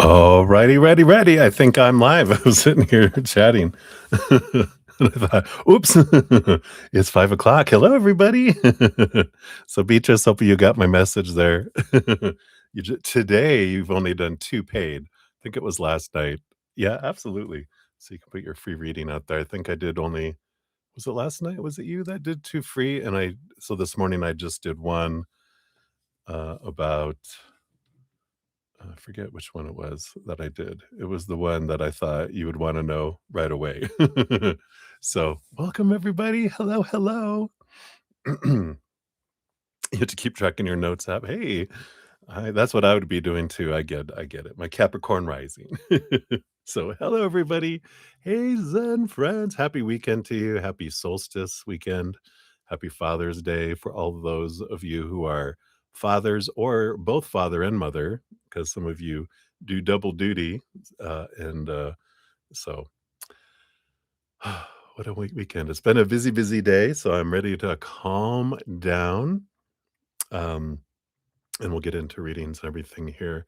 All righty, ready. I think I'm live. I was sitting here chatting. And I thought, oops, it's 5 o'clock. Hello, everybody. So, Beatrice, hope you got my message there. Today, you've only done two paid. I think it was last night. Yeah, absolutely. So, you can put your free reading out there. I think I did only, was it last night? Was it you that did two free? So this morning I just did one about I forget which one it was that I did. It was the one that I thought you would wanna know right away. So, welcome everybody. Hello, hello. You have to keep tracking your notes app. Hey, that's what I would be doing too. I get it. My Capricorn rising. So, hello everybody. Hey, Zen friends. Happy weekend to you. Happy solstice weekend. Happy Father's Day for all of those of you who are fathers or both father and mother, because some of you do double duty. And so, what a weekend. It's been a busy day. So, I'm ready to calm down. Um, and we'll get into readings and everything here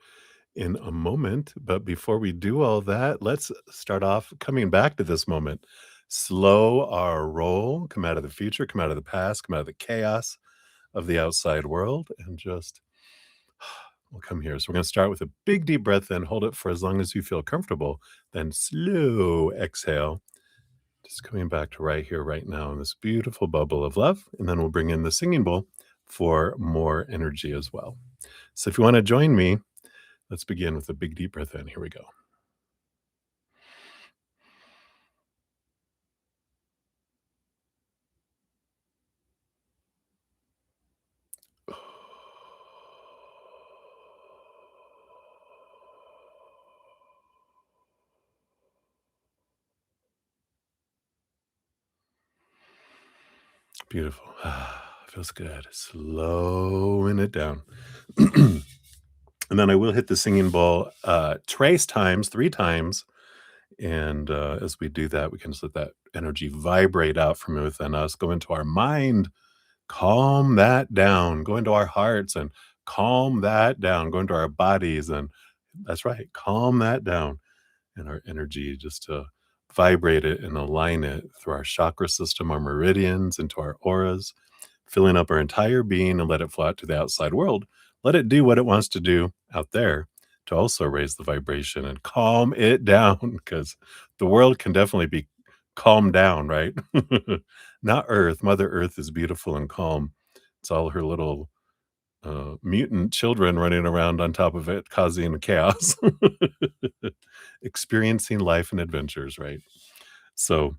in a moment. But before we do all that, let's start off coming back to this moment. Slow our roll, come out of the future, come out of the past, come out of the chaos of the outside world, and just we'll come here. So we're going to start with a big deep breath in, hold it for as long as you feel comfortable, then slow exhale. Just coming back to right here, right now, in this beautiful bubble of love. And then we'll bring in the singing bowl for more energy as well. So if you want to join me, let's begin with a big deep breath in. Here we go. Beautiful. Feels good. Slowing it down. And then I will hit the singing bowl trace times, 3 times. And as we do that, we can just let that energy vibrate out from within us, go into our mind, calm that down, go into our hearts and calm that down, go into our bodies. And that's right, calm that down. And our energy just to vibrate it and align it through our chakra system, our meridians, into our auras, filling up our entire being and let it flow out to the outside world. Let it do what it wants to do out there to also raise the vibration and calm it down because the world can definitely be calmed down, right? Not Earth. Mother Earth is beautiful and calm. It's all her little mutant children running around on top of it, causing chaos, experiencing life and adventures, right? So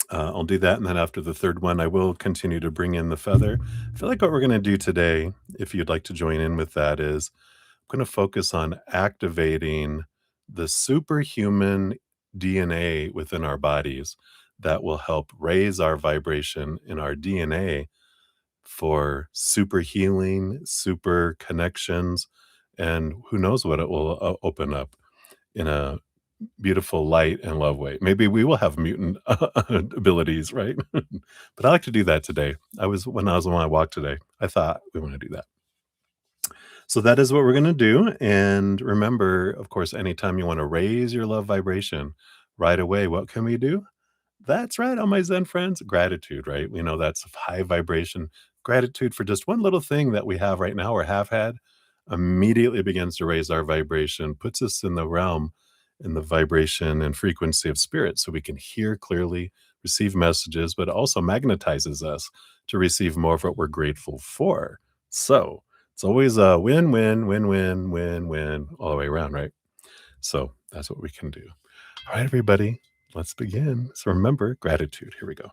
I'll do that. And then after the third one, I will continue to bring in the feather. I feel like what we're going to do today, if you'd like to join in with that, is I'm going to focus on activating the superhuman DNA within our bodies that will help raise our vibration in our DNA for super healing, super connections, and who knows what it will open up in a beautiful light and love way. Maybe we will have mutant abilities, right? But I like to do that today. When I was on my walk today, I thought we want to do that. So that is what we're going to do. And remember, of course, anytime you want to raise your love vibration right away, what can we do? That's right, all my Zen friends. Gratitude, right? We know that's high vibration. Gratitude for just one little thing that we have right now or have had immediately begins to raise our vibration, puts us in the realm, in the vibration and frequency of spirit so we can hear clearly, receive messages, but also magnetizes us to receive more of what we're grateful for. So it's always a win, win, win, win, win, win all the way around, right? So that's what we can do. All right, everybody, let's begin. So remember, gratitude. Here we go.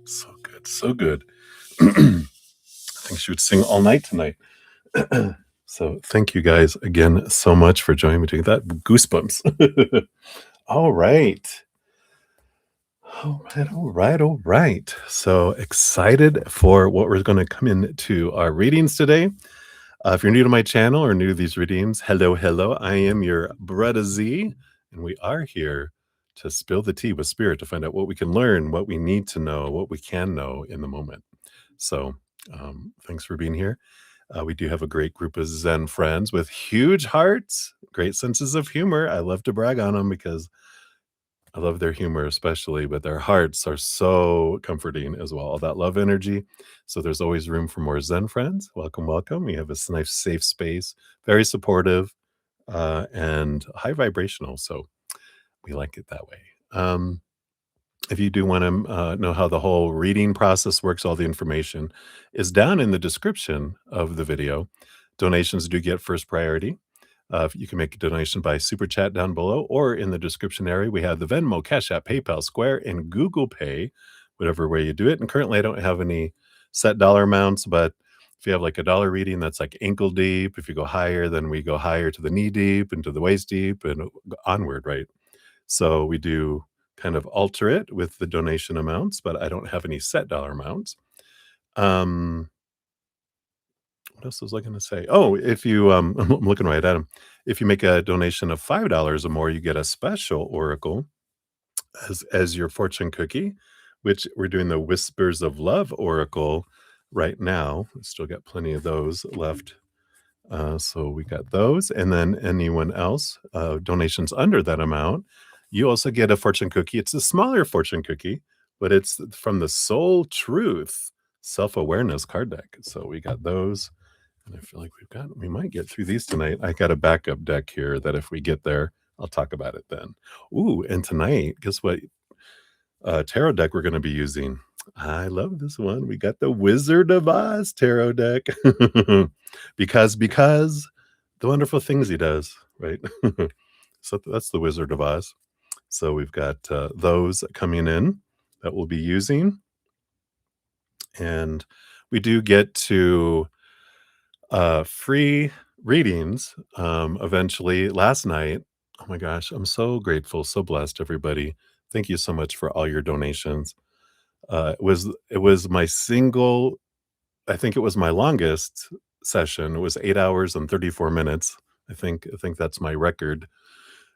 So good, so good. I think she would sing all night tonight. So thank you guys again so much for joining me doing that. Goosebumps. All right. All right, all right, all right. So excited for what we're going to come into our readings today. If you're new to my channel or new to these readings, hello, hello. I am your bruddaZEN, and we are here to spill the tea with spirit to find out what we can learn, what we need to know, what we can know in the moment. So, thanks for being here. We do have a great group of Zen friends with huge hearts, great senses of humor. I love to brag on them because I love their humor especially, but their hearts are so comforting as well. All that love energy. So there's always room for more Zen friends. Welcome, welcome. We have this nice safe space, very supportive, and high vibrational. So we like it that way. If you do want to know how the whole reading process works, all the information is down in the description of the video. Donations do get first priority. You can make a donation by super chat down below or in the description area. We have the Venmo, Cash App, PayPal, Square, and Google Pay, whatever way you do it. And currently, I don't have any set dollar amounts, but if you have like a dollar reading, that's like ankle deep. If you go higher, then we go higher to the knee deep and to the waist deep and onward, right? So we do kind of alter it with the donation amounts, but I don't have any set dollar amounts. Um, what else was I going to say? Oh, if you, I'm looking right at them. If you make a donation of $5 or more, you get a special oracle as your fortune cookie, which we're doing the Whispers of Love oracle right now. We still got plenty of those left. So we got those, and then anyone else, donations under that amount, you also get a fortune cookie. It's a smaller fortune cookie, but it's from the Soul Truth Self-Awareness card deck. So we got those, and I feel like we might get through these tonight. I got a backup deck here that if we get there, I'll talk about it then. Ooh, and tonight, guess what? Tarot deck we're going to be using. I love this one. We got the Wizard of Oz tarot deck because the wonderful things he does, right? So that's the Wizard of Oz. So we've got those coming in that we'll be using, and we do get to free readings eventually. Last night, oh my gosh, I'm so grateful, so blessed, everybody. Thank you so much for all your donations. It was my single, I think it was my longest session. It was 8 hours and 34 minutes. I think that's my record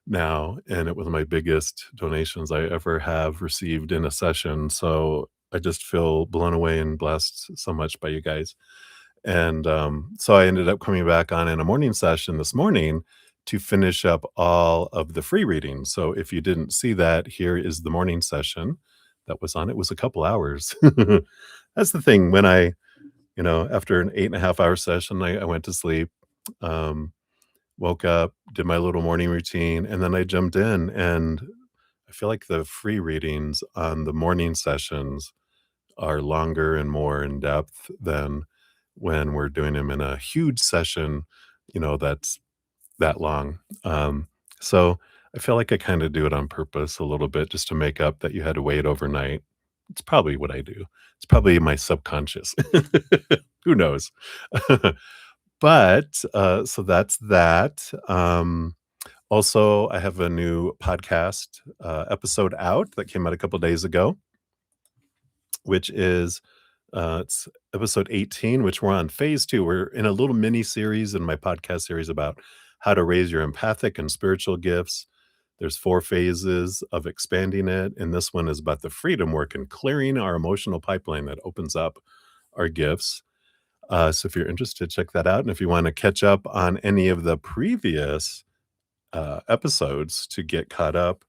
now, and it was my biggest donations I ever have received in a session. So I just feel blown away and blessed so much by you guys. And so I ended up coming back on in a morning session this morning to finish up all of the free readings. So if you didn't see that, here is the morning session that was on. It was a couple hours. That's the thing. When after an 8.5 hour session, I went to sleep, um, woke up, did my little morning routine, and then I jumped in. And I feel like the free readings on the morning sessions are longer and more in depth than when we're doing them in a huge session, that's that long. So I feel like I kind of do it on purpose a little bit just to make up that you had to wait overnight. It's probably what I do. It's probably my subconscious. Who knows? But so that's that. Also, I have a new podcast episode out that came out a couple days ago, which is it's episode 18, which we're on phase 2. We're in a little mini series in my podcast series about how to raise your empathic and spiritual gifts. There's 4 phases of expanding it, and this one is about the freedom work and clearing our emotional pipeline that opens up our gifts. So if you're interested, check that out. And if you want to catch up on any of the previous episodes to get caught up,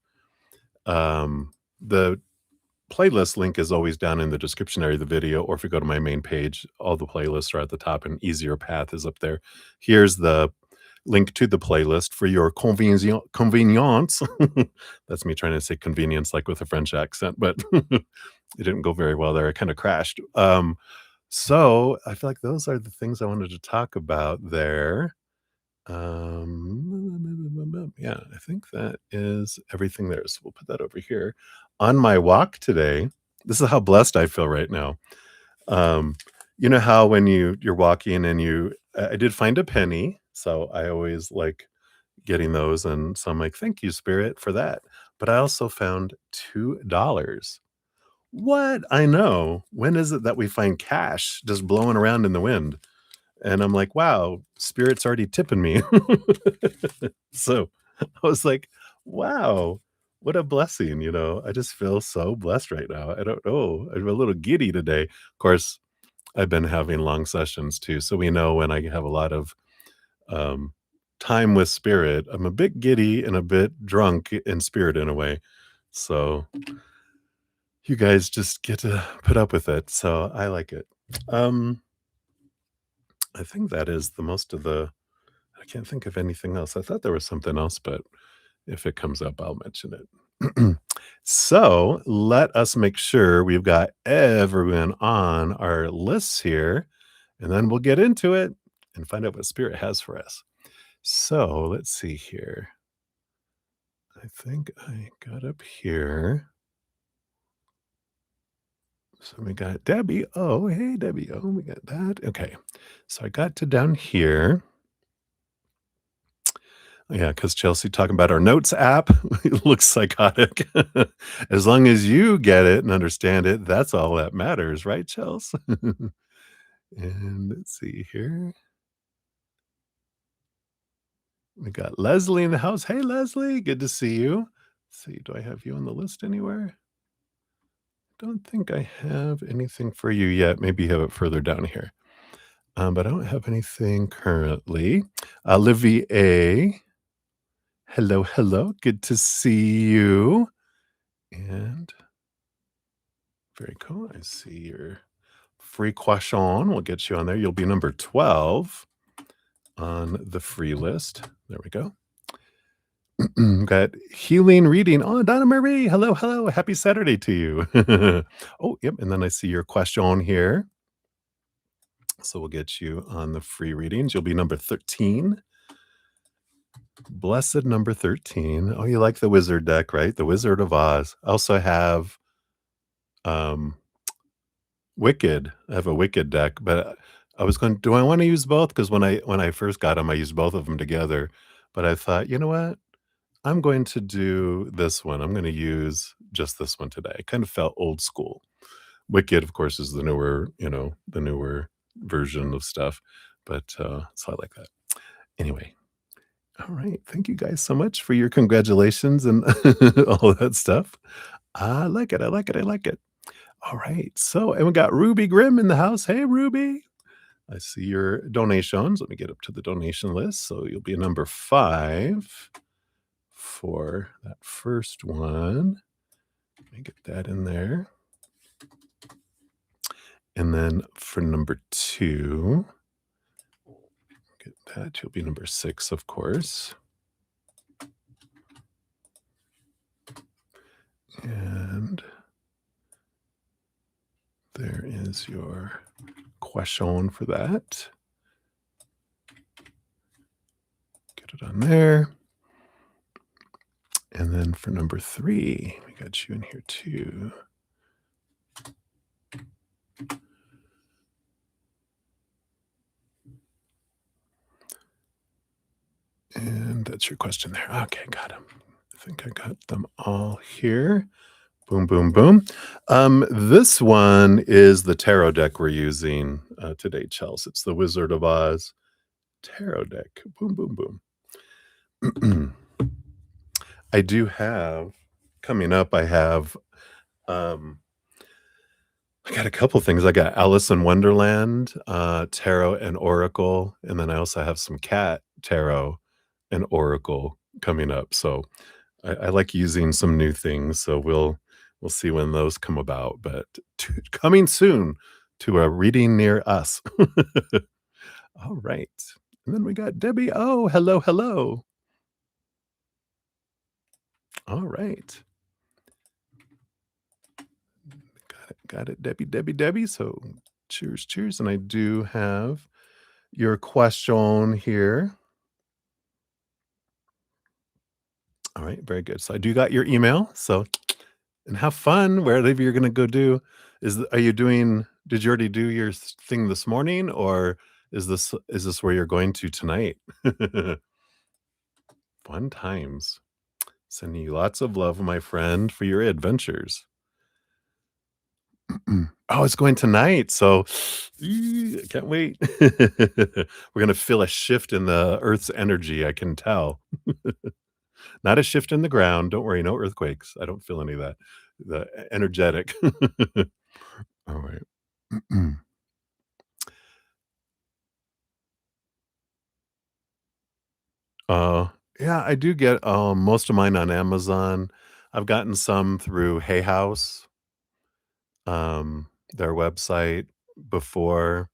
the playlist link is always down in the description area of the video, or if you go to my main page, all the playlists are at the top and easier path is up there. Here's the link to the playlist for your convenience. That's me trying to say convenience like with a French accent, but it didn't go very well there. I kind of crashed. So I feel like those are the things I wanted to talk about there. Yeah, I think that is everything there. So we'll put that over here. On my walk today, this is how blessed I feel right now. Um, you know how when you're walking and I did find a penny, so I always like getting those, and so I'm like, "Thank you, Spirit, for that." But I also found $2. What? I know. When is it that we find cash just blowing around in the wind? And I'm like, "Wow, Spirit's already tipping me." So, I was like, "Wow, what a blessing," you know? I just feel so blessed right now. I don't know. I'm a little giddy today. Of course, I've been having long sessions too, so we know when I have a lot of, um, time with Spirit, I'm a bit giddy and a bit drunk in spirit in a way. So, you guys just get to put up with it, so I like it. Um, I think that is the most of the I can't think of anything else. I thought there was something else, but if it comes up, I'll mention it. So, let us make sure we've got everyone on our lists here, and then we'll get into it and find out what Spirit has for us. So, let's see here. I think I got up here. So we got Debbie. Oh, hey, Debbie. Oh, we got that. Okay. So I got to down here. Yeah, because Chelsea talking about our notes app it looks psychotic. As long as you get it and understand it, that's all that matters, right, Chels? And let's see here. We got Leslie in the house. Hey, Leslie. Good to see you. Let's see, do I have you on the list anywhere? Don't think I have anything for you yet. Maybe you have it further down here. But I don't have anything currently. Livy A. Hello, hello. Good to see you. And very cool. I see your free croissant. We'll get you on there. You'll be number 12 on the free list. There we go. Got healing reading. Oh, Donna Marie. Hello, hello. Happy Saturday to you. Oh, yep. And then I see your question here. So we'll get you on the free readings. You'll be number 13. Blessed number 13. Oh, you like the wizard deck, right? The Wizard of Oz. I also have um Wicked. I have a Wicked deck, but I was going, do I want to use both? Because when I first got them, I used both of them together. But I thought, you know what? I'm going to do this one. I'm going to use just this one today. I kind of felt old school. Wicked, of course, is the newer, the newer version of stuff. But so I like that. Anyway, all right. Thank you guys so much for your congratulations and all that stuff. I like it. I like it. I like it. All right. So, and we got Ruby Grimm in the house. Hey, Ruby. I see your donations. Let me get up to the donation list. So you'll be number 5 for that first one. Let me get that in there. And then for number 2, get that. You'll be number 6, of course. And there is your question for that. Get it on there. And then for number 3, we got you in here too. And that's your question there. Okay, got him. I think I got them all here. Boom, boom, boom. This one is the tarot deck we're using today, Chels. It's the Wizard of Oz tarot deck. Boom, boom, boom. I do have coming up. Um, I got a couple things. I got Alice in Wonderland, tarot and oracle, and then I also have some cat tarot and oracle coming up. So I like using some new things. So we'll see when those come about. But coming soon to a reading near us. All right. And then we got Debbie. Oh, hello, hello. All right. Got it, Debbie, Debbie, Debbie. So cheers, cheers. And I do have your question here. All right, very good. So I do got your email. So and have fun wherever you're gonna go do. Are you doing did you already do your thing this morning, or is this where you're going to tonight? Fun times. Sending you lots of love, my friend, for your adventures. Oh, it's going tonight, so I can't wait. We're gonna feel a shift in the Earth's energy, I can tell. Not a shift in the ground, don't worry, no earthquakes. I don't feel any of that. The energetic. All right. Uh, yeah, I do get, most of mine on Amazon. I've gotten some through Hay House, their website before,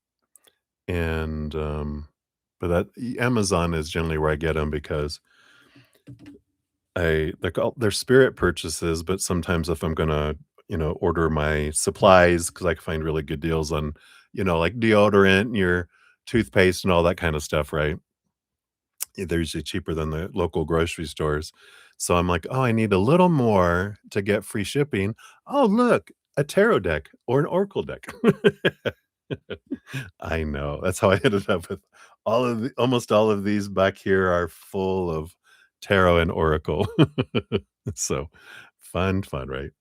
and, but Amazon is generally where I get them because they're spirit purchases, but sometimes if I'm gonna, order my supplies because I can find really good deals on, like deodorant and your toothpaste and all that kind of stuff, right? They're usually cheaper than the local grocery stores. So I'm like, "Oh, I need a little more to get free shipping. Oh, look, a tarot deck or an oracle deck." I know. That's how I ended up with almost all of these back here are full of tarot and oracle. So, fun, right?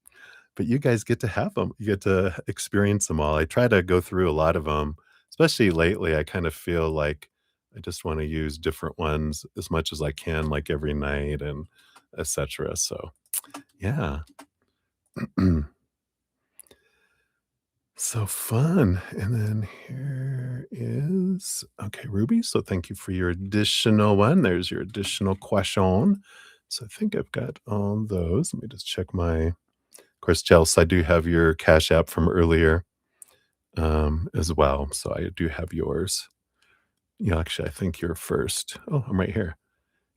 But you guys get to have them. You get to experience them all. I try to go through a lot of them, especially lately. I kind of feel like I just wanna use different ones as much as I can, like, every night and etcetera. So, yeah. So fun. And then here is okay, Ruby. So thank you for your additional one. There's your additional question. So I think I've got all those. Let me just check my of course, Chelsea, I do have your Cash App from earlier as well. So I do have yours. Yeah, actually, I think you're first. Oh, I'm right here.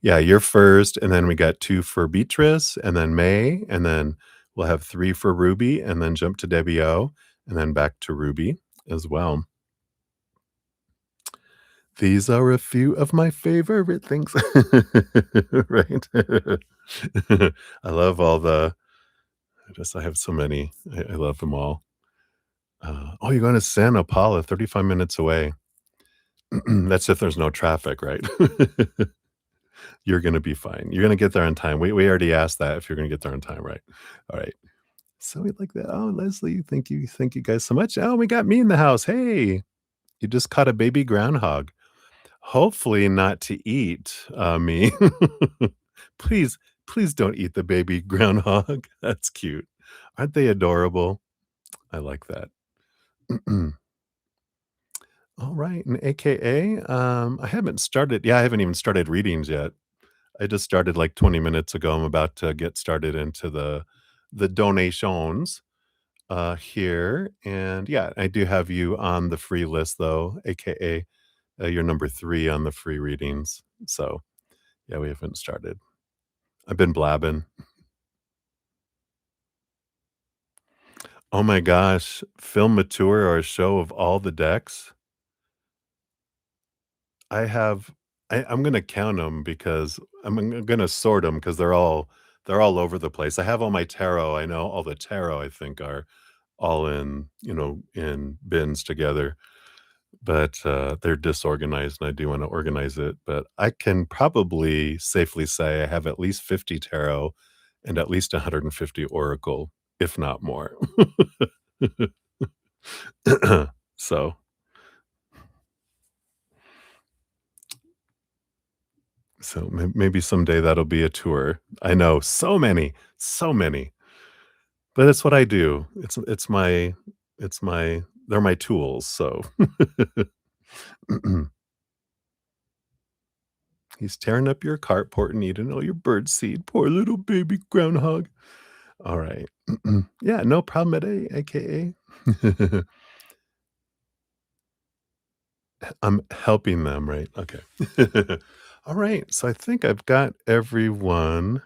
Yeah, you're first, and then we got 2 for Beatrice, and then May, and then we'll have 3 for Ruby, and then jump to Debbie O, and then back to Ruby as well. These are a few of my favorite things. Right? I love all the I have so many. I love them all. Oh, you're going to Santa Paula, 35 minutes away. That's if there's no traffic, right? You're gonna be fine. You're gonna get there on time. We already asked that if you're gonna get there on time, right? All right. So we like that. Oh, Leslie, thank you guys so much. Oh, we got me in the house. Hey, you just caught a baby groundhog. Hopefully not to eat, me. Please, please don't eat the baby groundhog. That's cute. Aren't they adorable? I like that. All right, and AKA, I haven't started yeah, I haven't even started readings yet. I just started like 20 minutes ago. I'm about to get started into the donations here. And yeah, I do have you on the free list though, aka you're number 3 on the free readings. So yeah, we haven't started. I've been blabbing. Oh my gosh, film a tour or a show of all the decks. I have I'm gonna count them because gonna sort them because they're all over the place. I have all my tarot. I know all the tarot I think are all in, in bins together, but, they're disorganized, and I do wanna organize it, but I can probably safely say I have at least 50 tarot and at least 150 oracle, if not more. So so maybe someday that'll be a tour. I know, so many, but it's what I do. It's my they're my tools, so he's tearing up your carport and eating all your bird seed. Poor little baby groundhog. All right. Yeah, no problem at AKA. I'm helping them, right? Okay. All right. So I think I've got everyone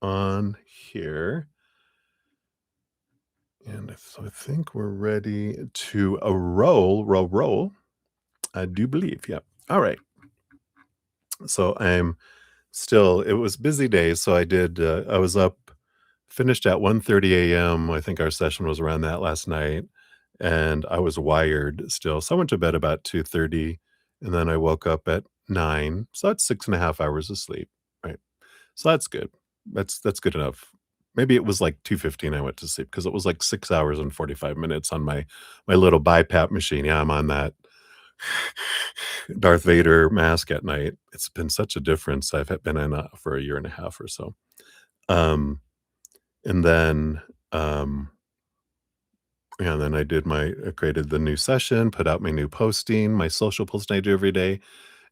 on here. So I think we're ready to roll. I do believe. Yeah. All right. So I'm still, it was busy days. So I was up Finished at 1:30 AM. I think our session was around that last night, and I was wired still. So I went to bed about 2:30, and then I woke up at 9. So that's 6.5 hours of sleep, right? So that's good. That's good enough. Maybe it was like 2:15 I went to sleep because it was like 6 hours and 45 minutes on my little BiPAP machine. Yeah, I'm on that Darth Vader mask at night. It's been such a difference. I've been in, for a year and a half or so. Um, and then, um, yeah, then I created the new session, put out my new posting, my social posting I do every day,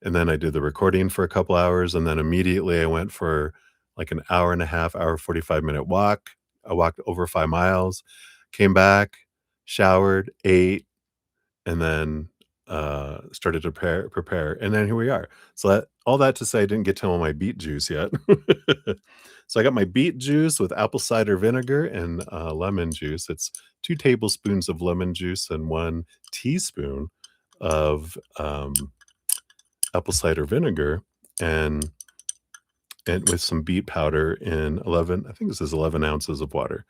and then I did the recording for a couple hours, and then immediately I went for like an hour and a half, hour, 45-minute walk. I walked over 5 miles, came back, showered, ate, and then, started to prepare, and then here we are. So that all that to say I didn't get to all my beet juice yet. So I got my beet juice with apple cider vinegar and, lemon juice. It's 2 tablespoons of lemon juice and 1 teaspoon of, apple cider vinegar, and with some beet powder in 11, I think this is 11 ounces of water.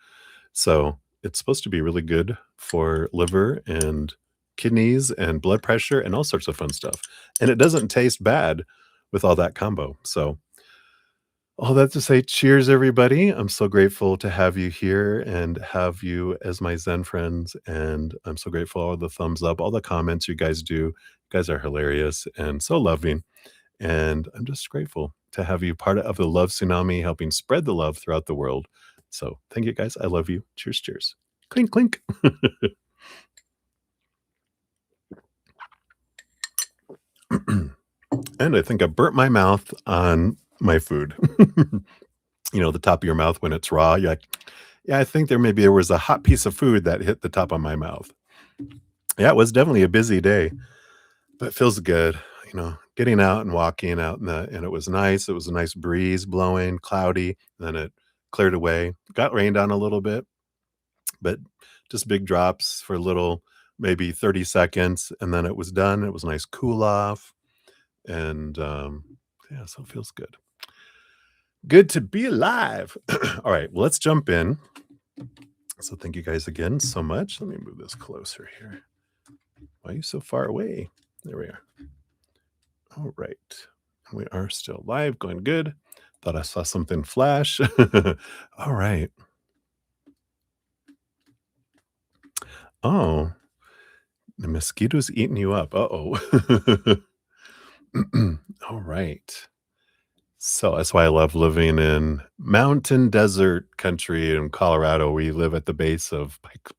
So it's supposed to be really good for liver and kidneys and blood pressure and all sorts of fun stuff. And it doesn't taste bad with all that combo. So all that to say, cheers, everybody. I'm so grateful to have you here and have you as my Zen friends. And I'm so grateful for all the thumbs up, all the comments you guys do. You guys are hilarious and so loving. And I'm just grateful to have you part of the love tsunami, helping spread the love throughout the world. So thank you guys. I love you. Cheers, cheers. Clink, clink. And I think I burnt my mouth on my food. The top of your mouth when it's raw. You're like, yeah, I think there was a hot piece of food that hit the top of my mouth. Yeah, it was definitely a busy day, but it feels good, getting out and walking out and it was nice. It was a nice breeze blowing, cloudy, then it cleared away. Got rained on a little bit, but just big drops for a little, maybe 30 seconds, and then it was done. It was a nice cool off, and, yeah, so it feels good. Good to be alive. All right, well, let's jump in. So thank you guys again so much. Let me move this closer here. Why are you so far away? There we are. All right. We are still live, going good. Thought I saw something flash. All right. Oh, the mosquito's eating you up. Uh-oh. All right. So that's why I love living in mountain desert country in Colorado. We live at the base of Pikes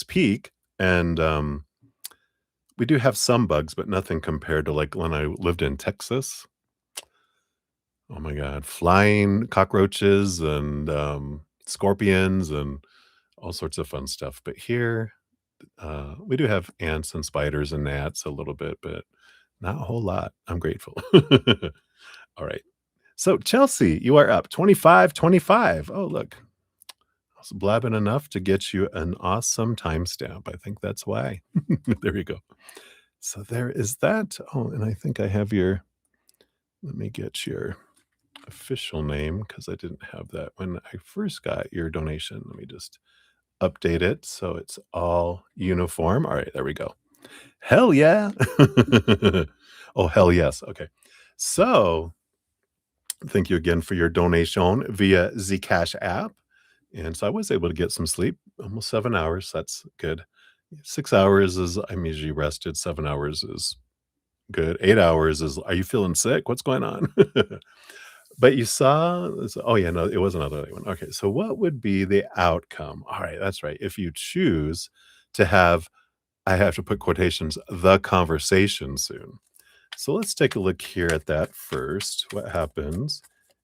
Peak, and we do have some bugs, but nothing compared to like when I lived in Texas. Oh my God, flying cockroaches and scorpions and all sorts of fun stuff. But here, we do have ants and spiders and gnats a little bit, but not a whole lot. I'm grateful. All right. So, Chelsea, you are up 25-25. Oh, look. I was blabbing enough to get you an awesome timestamp. I think that's why. There you go. So, there is that. Oh, and I think I have let me get your official name because I didn't have that when I first got your donation. Let me just update it so it's all uniform. All right, there we go. Hell yeah. Oh, hell yes. Okay. So, thank you again for your donation via the Cash app. And so I was able to get some sleep, almost 7 hours. That's good. 6 hours is I'm usually rested. 7 hours is good. 8 hours is, are you feeling sick? What's going on? But you saw, oh yeah, no, it was another one. Okay, so what would be the outcome? All right, that's right. If you choose to have, I have to put quotations, the conversation soon. So let's take a look here at that first. What happens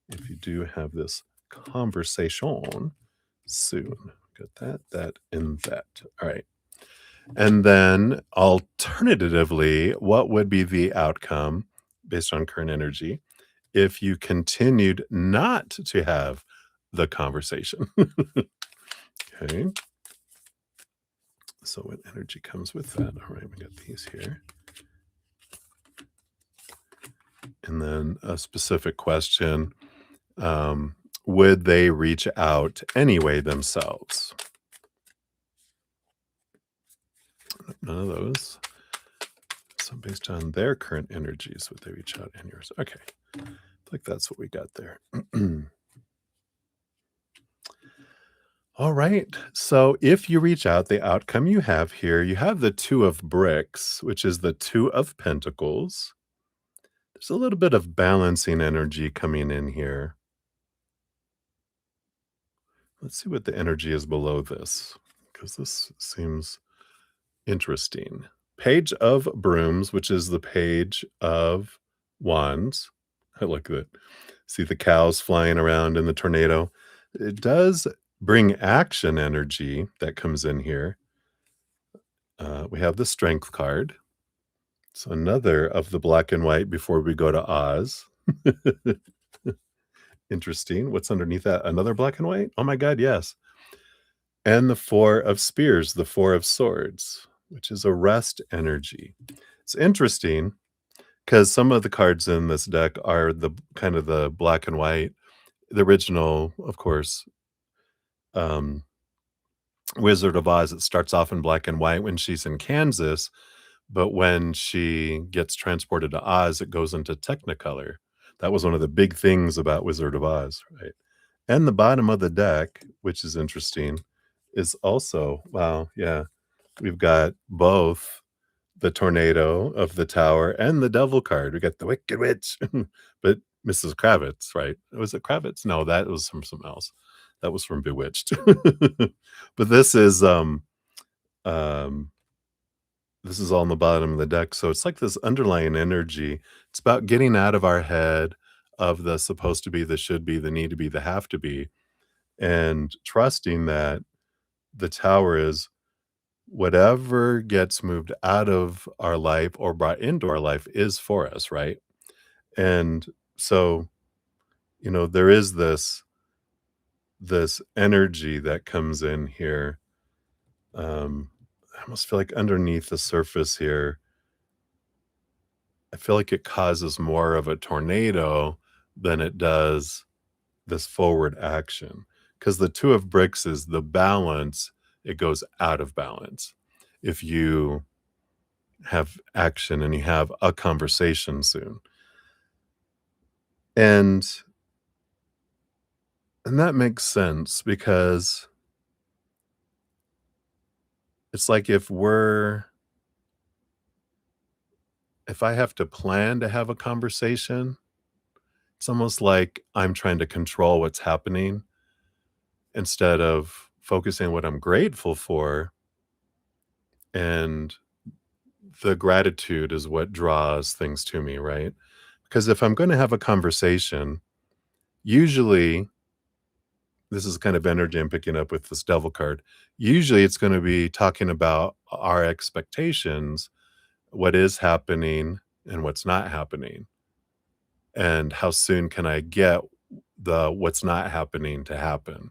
if you do have this conversation soon? Got that, and that. All right. And then alternatively, what would be the outcome based on current energy if you continued not to have the conversation? Okay. So what energy comes with that? All right, we got these here. And then a specific question. would they reach out anyway themselves? None of those. So based on their current energies, would they reach out and yours? Okay. I think that's what we got there. All right. So if you reach out, the outcome you have here, you have the Two of Bricks, which is the Two of Pentacles. There's a little bit of balancing energy coming in here. Let's see what the energy is below this, because this seems interesting. Page of Brooms, which is the Page of Wands. I like that. See the cows flying around in the tornado. It does bring action energy that comes in here. We have the Strength card. So another of the black and white before we go to Oz. Interesting. What's underneath that? Another black and white? Oh my God, yes. And the Four of Spears, the Four of Swords, which is a rest energy. It's interesting because some of the cards in this deck are the kind of the black and white. The original, of course, um, Wizard of Oz, it starts off in black and white when she's in Kansas, but when she gets transported to Oz, it goes into Technicolor. That was one of the big things about Wizard of Oz, right? And the bottom of the deck, which is interesting, is also, wow, yeah, we've got both the tornado of the tower and the devil card. We got the Wicked Witch, but Mrs. Kravitz, right? Was it Kravitz? No, that was from something else. That was from Bewitched. But um, this is all on the bottom of the deck. So it's like this underlying energy. It's about getting out of our head of the supposed to be, the should be, the need to be, the have to be, and trusting that the tower is whatever gets moved out of our life or brought into our life is for us, right? And so, there is this energy that comes in here. I almost feel like underneath the surface here, I feel like it causes more of a tornado than it does this forward action. Because the Two of Bricks is the balance, it goes out of balance. If you have action and you have a conversation soon. And that makes sense because it's like if I have to plan to have a conversation, it's almost like I'm trying to control what's happening instead of focusing on what I'm grateful for. And the gratitude is what draws things to me, right? Because if I'm going to have a conversation, usually this is kind of energy I'm picking up with this devil card. Usually it's going to be talking about our expectations, what is happening and what's not happening. And how soon can I get the what's not happening to happen?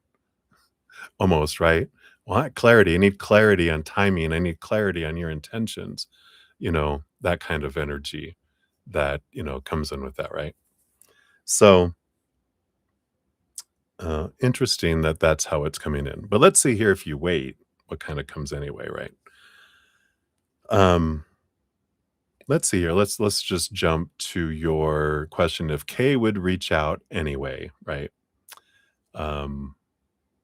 Almost, right? Well, I want clarity. I need clarity on timing. I need clarity on your intentions. That kind of energy that, comes in with that, right? So, interesting that that's how it's coming in. But let's see here if you wait, what kind of comes anyway, right? Um, let's see here. Let's just jump to your question if Kay would reach out anyway, right? Um,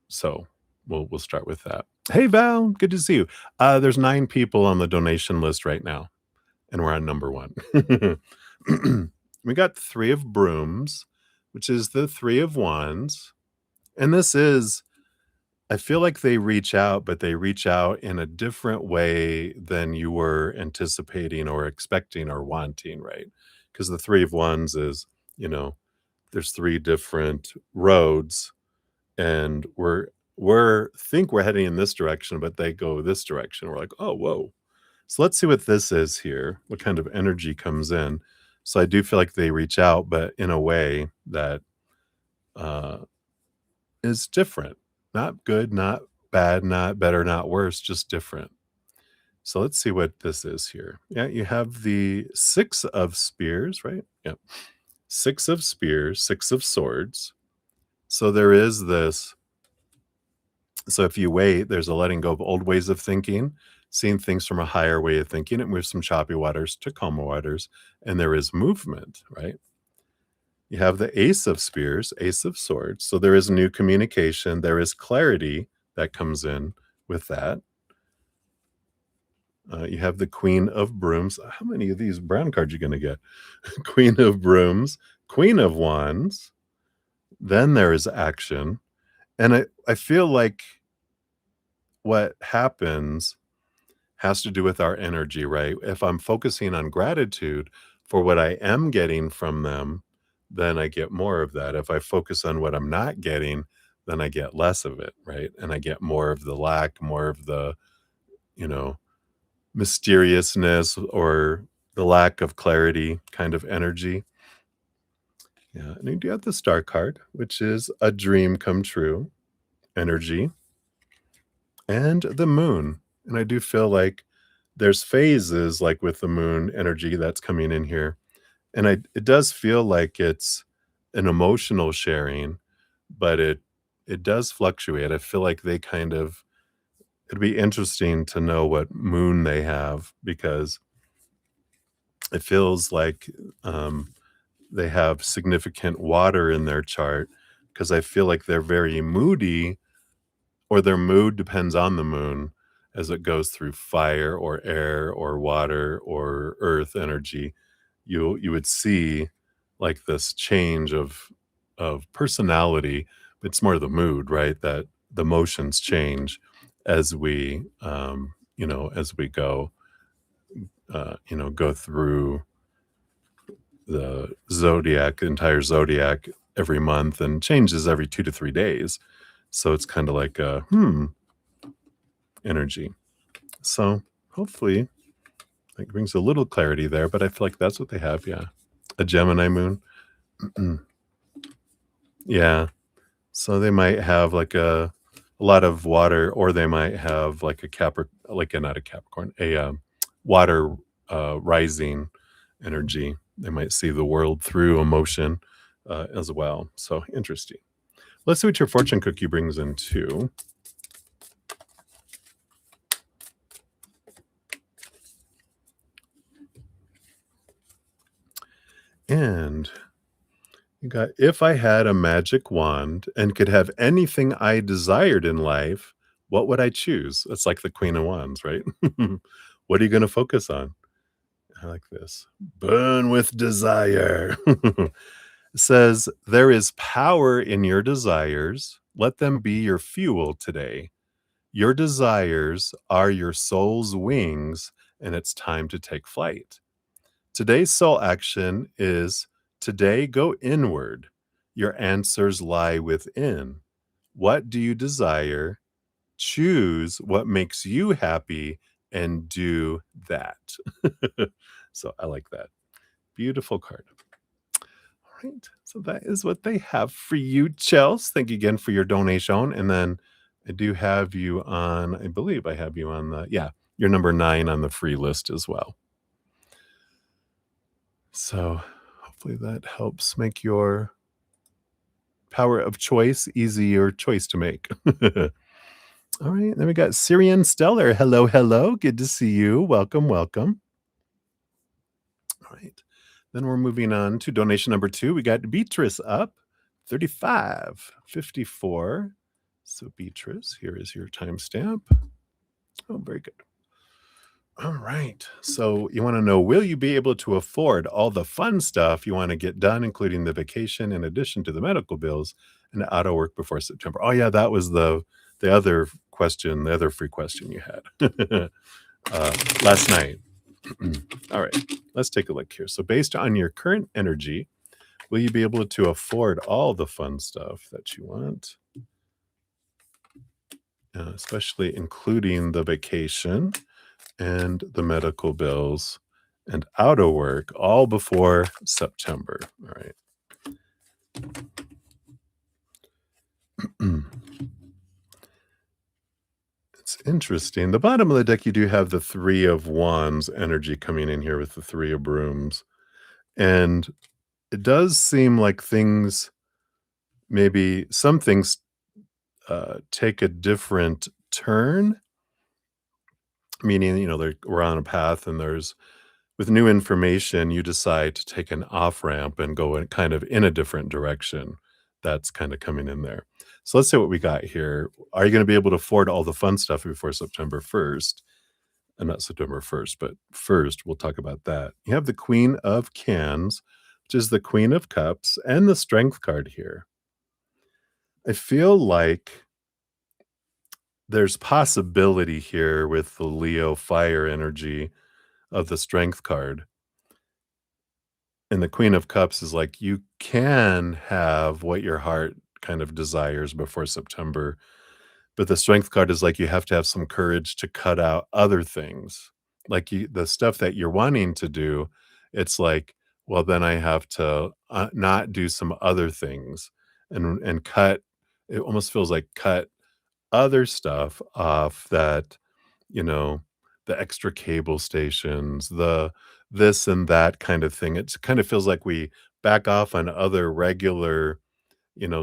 so we'll start with that. Hey Val, good to see you. There's 9 people on the donation list right now, and we're on number 1. We got 3 of brooms, which is the 3 of wands. And this is, I feel like they reach out, but they reach out in a different way than you were anticipating or expecting or wanting, right? Because the 3 of wands is, you know, there's 3 different roads and we're think we're heading in this direction, but they go this direction. We're like, oh, whoa. So let's see what this is here. What kind of energy comes in? So I do feel like they reach out, but in a way that uh, is different. Not good, not bad, not better, not worse, just different. So let's see what this is here. Yeah, you have the 6 of spears, right? Yeah. 6 of spears, 6 of swords. So there is this. So if you wait, there's a letting go of old ways of thinking, seeing things from a higher way of thinking. It moves from choppy waters to calmer waters, and there is movement, right? You have the Ace of Spears, Ace of Swords. So there is new communication. There is clarity that comes in with that. You have the Queen of Brooms. How many of these brown cards you going to get? Queen of Brooms, Queen of Wands. Then there is action. And I feel like what happens has to do with our energy, right? If I'm focusing on gratitude for what I am getting from them, then I get more of that. If I focus on what I'm not getting, then I get less of it, right? And I get more of the lack, more of the, you know, mysteriousness or the lack of clarity kind of energy. Yeah. And you do have the Star card, which is a dream come true energy, and the Moon. And I do feel like there's phases like with the Moon energy that's coming in here. And it does feel like it's an emotional sharing, but it does fluctuate. I feel like they kind of it'd be interesting to know what moon they have, because it feels like they have significant water in their chart, because I feel like they're very moody, or their mood depends on the moon as it goes through fire or air or water or earth energy. You would see like this change of personality. It's more the mood, right? That the emotions change as we as we go go through the zodiac, entire zodiac every month, and changes every 2 to 3 days. So it's kind of like a energy. So hopefully it brings a little clarity there, but I feel like that's what they have. Yeah. A Gemini moon. Yeah. So they might have like a lot of water, or they might have like a not a Capricorn, water rising energy. They might see the world through emotion as well. So interesting. Let's see what your fortune cookie brings in too. And you got, if I had a magic wand and could have anything I desired in life, what would I choose? It's like the Queen of Wands, right? What are you going to focus on? I like this. Burn with desire. It says, there is power in your desires. Let them be your fuel today. Your desires are your soul's wings, and it's time to take flight. Today's soul action is today go inward. Your answers lie within. What do you desire? Choose what makes you happy and do that. So I like that. Beautiful card. All right. So that is what they have for you, Chels. Thank you again for your donation. And then I do have you on, I believe I have you on you're number 9 on the free list as well. So hopefully that helps make your power of choice easier choice to make. All right. Then we got Syrian Stellar. Hello, hello. Good to see you. Welcome, welcome. All right. Then we're moving on to donation number 2. We got Beatrice up, 3554. So Beatrice, here is your timestamp. Oh, very good. All right. So you want to know, will you be able to afford all the fun stuff you want to get done, including the vacation, in addition to the medical bills and the auto work before September? Oh, yeah, that was the other question, the other free question you had last night. All right, let's take a look here. So based on your current energy, will you be able to afford all the fun stuff that you want? Especially including the vacation and the medical bills and auto work, all before September. All right. It's interesting. The bottom of the deck, you do have the 3 of Wands energy coming in here with the 3 of Brooms. And it does seem like things maybe some things take a different turn, meaning, we're on a path and there's with new information, you decide to take an off ramp and go in kind of in a different direction. That's kind of coming in there. So let's see what we got here. Are you going to be able to afford all the fun stuff before September 1st? And not September 1st, but first, we'll talk about that. You have the Queen of Cans, which is the Queen of Cups, and the Strength card here. I feel like there's possibility here with the Leo fire energy of the Strength card. And the Queen of Cups is like, you can have what your heart kind of desires before September, but the Strength card is like, you have to have some courage to cut out other things. Like, the stuff that you're wanting to do, it's like, well, then I have to, not do some other things and cut it almost feels like cut other stuff off that, you know, the extra cable stations, the this and that kind of thing. It kind of feels like we back off on other regular,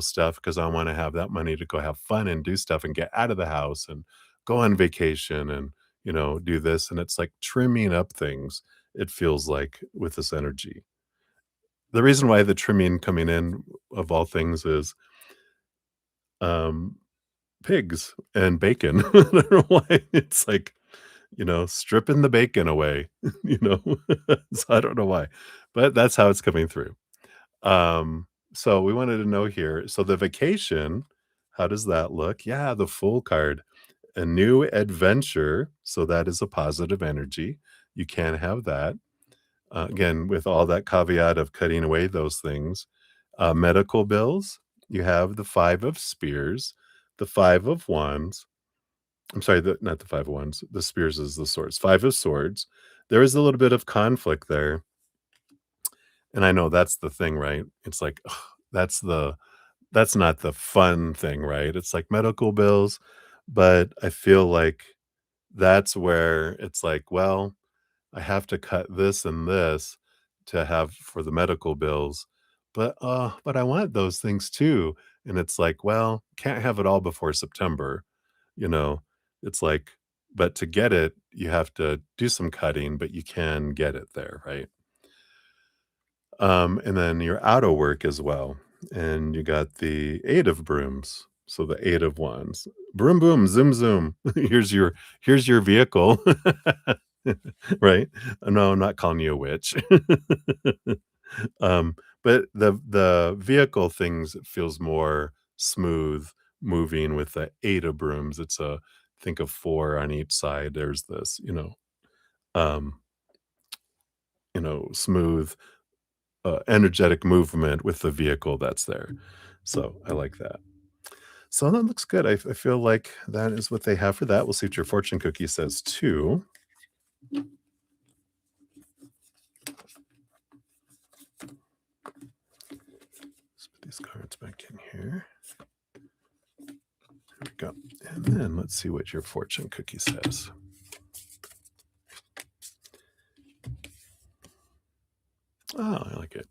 stuff because I wanna have that money to go have fun and do stuff and get out of the house and go on vacation and, do this, and it's like trimming up things, it feels like, with this energy. The reason why the trimming coming in, of all things, is, um, pigs and bacon. I don't know why it's like, stripping the bacon away, you know? So I don't know why, but that's how it's coming through. So we wanted to know here, so the vacation, how does that look? Yeah, the Fool card, a new adventure, so that is a positive energy. You can have that. Again, with all that caveat of cutting away those things. Medical bills, you have the 5 of Spears, the 5 of Wands. I'm sorry, not the 5 of Wands, the Spears is the swords. 5 of Swords. There is a little bit of conflict there, and I know that's the thing, right? It's like, ugh, that's not the fun thing, right? It's like medical bills, but I feel like that's where it's like, well, I have to cut this and this to have for the medical bills, but I want those things too, and it's like, well, can't have it all before September, you know? It's like, but to get it, you have to do some cutting, but you can get it there, right? And then you're out of work as well, and you got the 8 of Brooms, so the 8 of Wands. Broom, boom, zoom, zoom. Here's your vehicle. Right? No, I'm not calling you a witch. But the vehicle things feels more smooth moving with the 8 of Brooms. It's a think of 4 on each side. There's this, um, smooth, energetic movement with the vehicle that's there. So I like that. So that looks good. I feel like that is what they have for that. We'll see what your fortune cookie says too. Let's put these cards back in here. There we go. And then let's see what your fortune cookie says. Oh, I like it.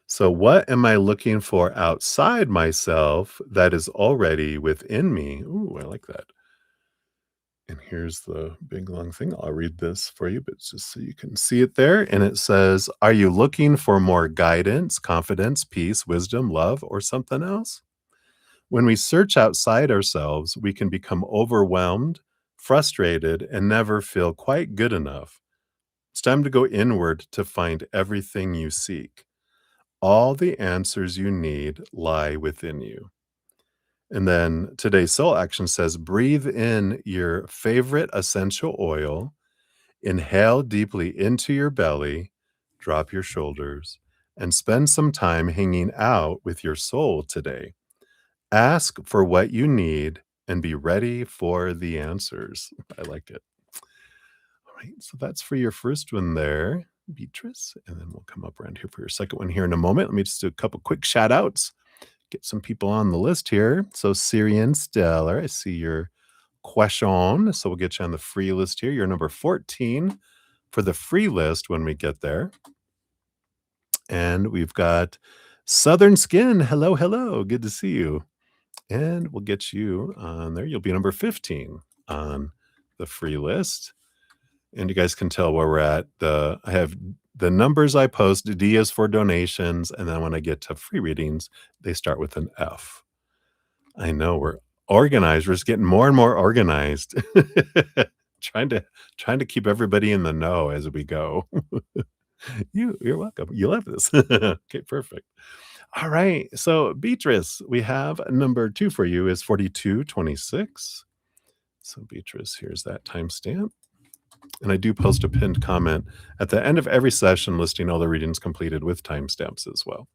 So, what am I looking for outside myself that is already within me? Ooh, I like that. And here's the big long thing. I'll read this for you, but just so you can see it there. And it says, are you looking for more guidance, confidence, peace, wisdom, love, or something else? When we search outside ourselves, we can become overwhelmed, frustrated, and never feel quite good enough. It's time to go inward to find everything you seek. All the answers you need lie within you. And then today's soul action says breathe in your favorite essential oil, inhale deeply into your belly, drop your shoulders, and spend some time hanging out with your soul today. Ask for what you need and be ready for the answers. I like it. All right, so that's for your first one there, Beatrice. And then we'll come up around here for your second one here in a moment. Let me just do a couple quick shout outs, get some people on the list here. So, Syrian Stellar, I see your question. So, we'll get you on the free list here. You're number 14 for the free list when we get there. And we've got Southern Skin, hello, hello. Good to see you. And we'll get you on there. You'll be number 15 on the free list. And you guys can tell where we're at. I have the numbers I post. D is for donations, and then when I get to free readings, they start with an F. I know we're organized. We're just getting more and more organized. trying to trying to keep everybody in the know as we go. You're welcome. You love this. Okay, perfect. All right. So Beatrice, we have number 2 for you is 4226. So Beatrice, here's that timestamp. And I do post a pinned comment at the end of every session listing all the readings completed with timestamps as well.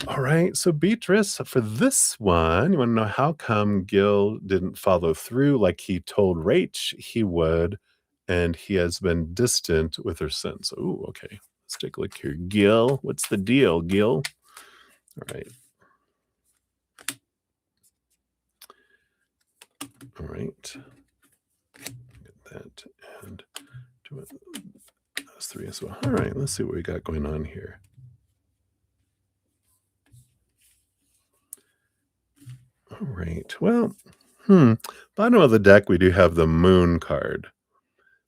All right. So Beatrice, for this one, you want to know how come Gil didn't follow through like he told Rach he would, and he has been distant with her since. Oh, okay. Let's take a look here. Gil, what's the deal, Gil? All right. All right. Get that and do it. Those 3 as well. All right. Let's see what we got going on here. All right. Well, bottom of the deck, we do have the moon card,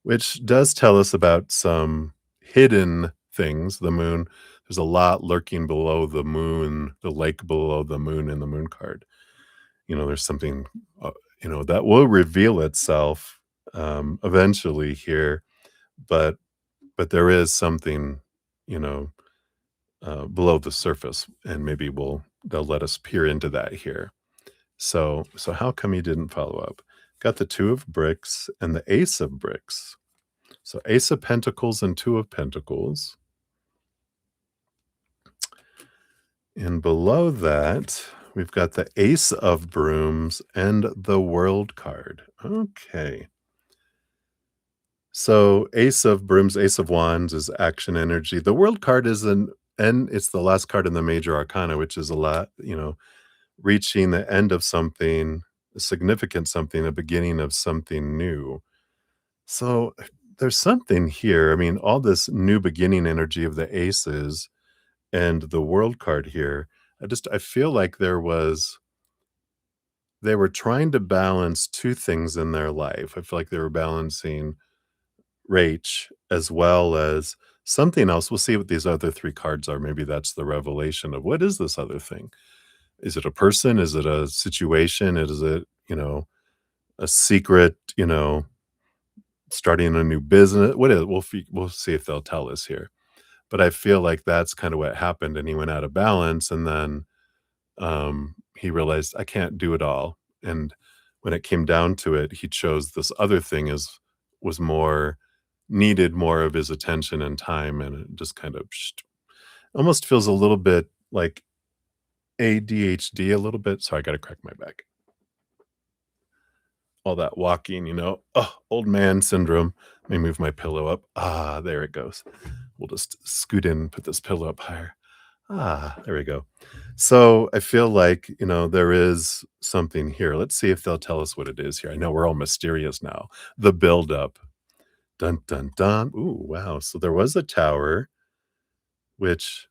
which does tell us about some hidden things. The moon, there's a lot lurking below the moon, the lake below the moon in the moon card. There's something, that will reveal itself eventually here, but there is something, you know, below the surface, and maybe they'll let us peer into that here. So how come he didn't follow up? Got the 2 of bricks and the ace of bricks. So ace of pentacles and 2 of pentacles. And below that, we've got the ace of brooms and the world card. Okay. So ace of brooms, ace of wands is action energy. The world card is it's the last card in the major arcana, which is a lot, reaching the end of something, a significant something, a beginning of something new. So there's something here. I mean, all this new beginning energy of the aces and the world card here. I feel like they were trying to balance 2 things in their life. I feel like they were balancing Rach as well as something else. We'll see what these other 3 cards are. Maybe that's the revelation of what is this other thing? Is it a person? Is it a situation? Is it, a secret, starting a new business? What is it? We'll see if they'll tell us here. But I feel like that's kind of what happened, and he went out of balance, and then he realized I can't do it all. And when it came down to it, he chose this other thing was more needed more of his attention and time, and it just kind of almost feels a little bit like ADHD a little bit. So I got to crack my back. All that walking, old man syndrome. Let me move my pillow up. Ah, there it goes. We'll just scoot in, put this pillow up higher. Ah, there we go. So I feel like, there is something here. Let's see if they'll tell us what it is here. I know we're all mysterious now. The buildup. Dun, dun, dun. Ooh, wow. So there was a tower, which,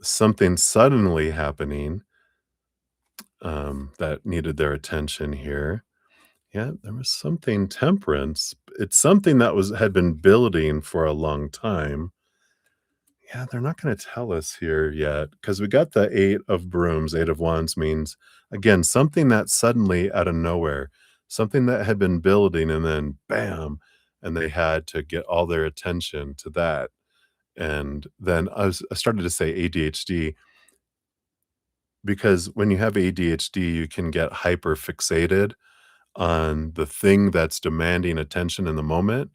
something suddenly happening that needed their attention here. Yeah, there was something temperance. It's something that had been building for a long time. Yeah, they're not gonna tell us here yet because we got the 8 of brooms. 8 of wands means, again, something that suddenly out of nowhere, something that had been building and then bam, and they had to get all their attention to that. And then I started to say ADHD because when you have ADHD, you can get hyper fixated on the thing that's demanding attention in the moment,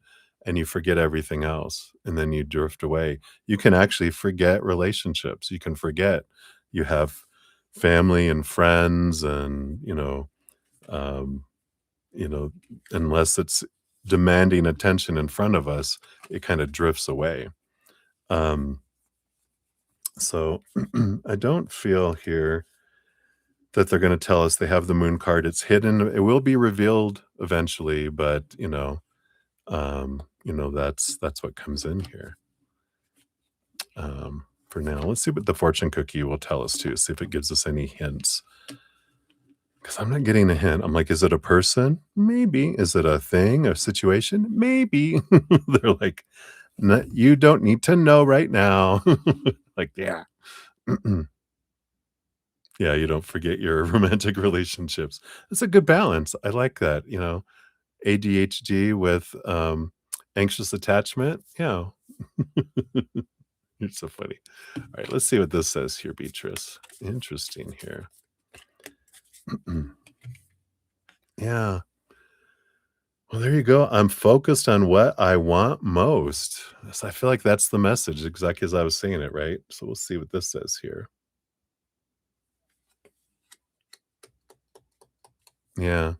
and you forget everything else, and then you drift away. You can actually forget relationships. You can forget you have family and friends and, um, you know, unless it's demanding attention in front of us, it kind of drifts away. Um, so I don't feel here that they're gonna tell us they have the moon card. It's hidden. It will be revealed eventually, but, that's what comes in here. for now. Let's see what the fortune cookie will tell us too, see if it gives us any hints. Because I'm not getting a hint. I'm like, is it a person? Maybe. Is it a thing, a situation? Maybe. They're like, You don't need to know right now." Like, yeah. Yeah, you don't forget your romantic relationships. It's a good balance. I like that, ADHD with, anxious attachment. Yeah. You're so funny. Alright, let's see what this says here, Beatrice. Interesting here. Yeah. Well, there you go. I'm focused on what I want most. So I feel like that's the message, exactly as I was saying it, right? So we'll see what this says here. Yeah.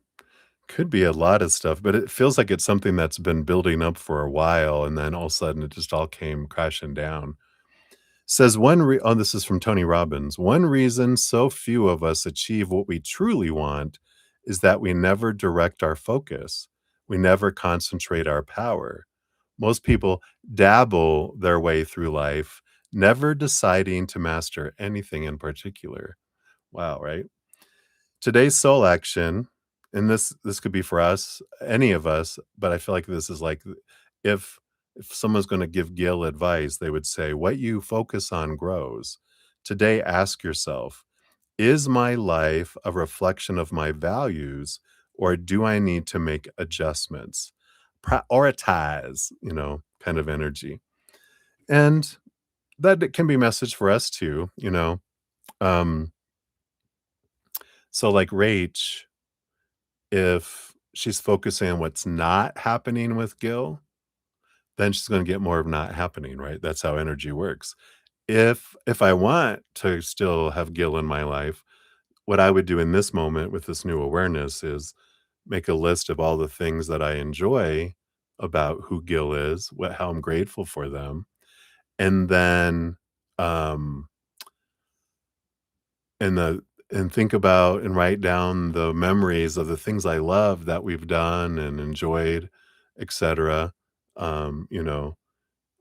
Could be a lot of stuff, but it feels like it's something that's been building up for a while, and then all of a sudden it just all came crashing down. Says this is from Tony Robbins. One reason so few of us achieve what we truly want is that we never direct our focus. We never concentrate our power. Most people dabble their way through life, never deciding to master anything in particular. Wow, right? Today's soul action, and this could be for us, any of us, but I feel like this is like if if someone's gonna give Gil advice, they would say, "What you focus on grows." Today, ask yourself, "Is my life a reflection of my values, or do I need to make adjustments?" Prioritize, kind of energy. And that it can be a message for us too. Um, so like Rach, if she's focusing on what's not happening with Gil, then she's gonna get more of not happening, right? That's how energy works. If I want to still have Gil in my life, what I would do in this moment with this new awareness is make a list of all the things that I enjoy about who Gil is, how I'm grateful for them, and then, um And the and think about and write down the memories of the things I love that we've done and enjoyed, etcetera. Um, you know,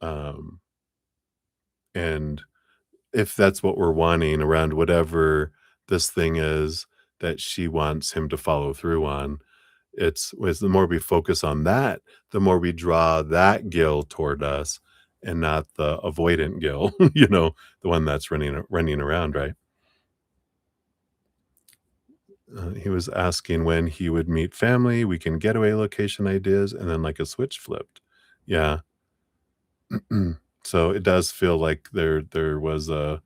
um, and if that's what we're wanting around whatever this thing is that she wants him to follow through on, it's was the more we focus on that, the more we draw that Gil toward us and not the avoidant Gil, the one that's running around, right? He was asking when he would meet family, weekend getaway location ideas, and then like a switch flipped. Yeah. So it does feel like there was a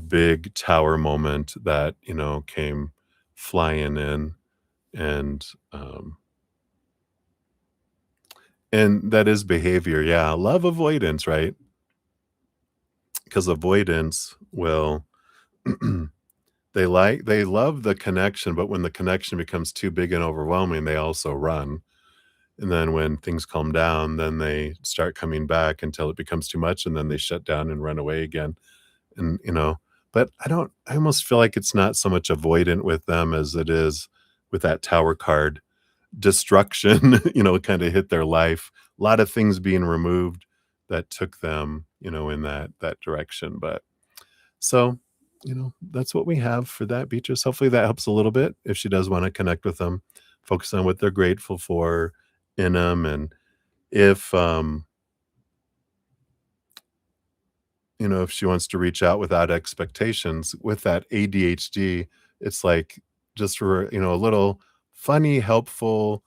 big tower moment that, came flying in and and that is behavior. Yeah. Love avoidance, right? Because avoidance will they love the connection, but when the connection becomes too big and overwhelming, they also run. And then when things calm down, then they start coming back until it becomes too much, and then they shut down and run away again. And but I almost feel like it's not so much avoidant with them as it is with that tower card. Destruction, kinda hit their life. A lot of things being removed that took them, in that direction, but so, that's what we have for that, Beatrice. Hopefully that helps a little bit if she does wanna connect with them, focus on what they're grateful for in them, and if, if she wants to reach out without expectations, with that ADHD, it's like just for, a little funny, helpful,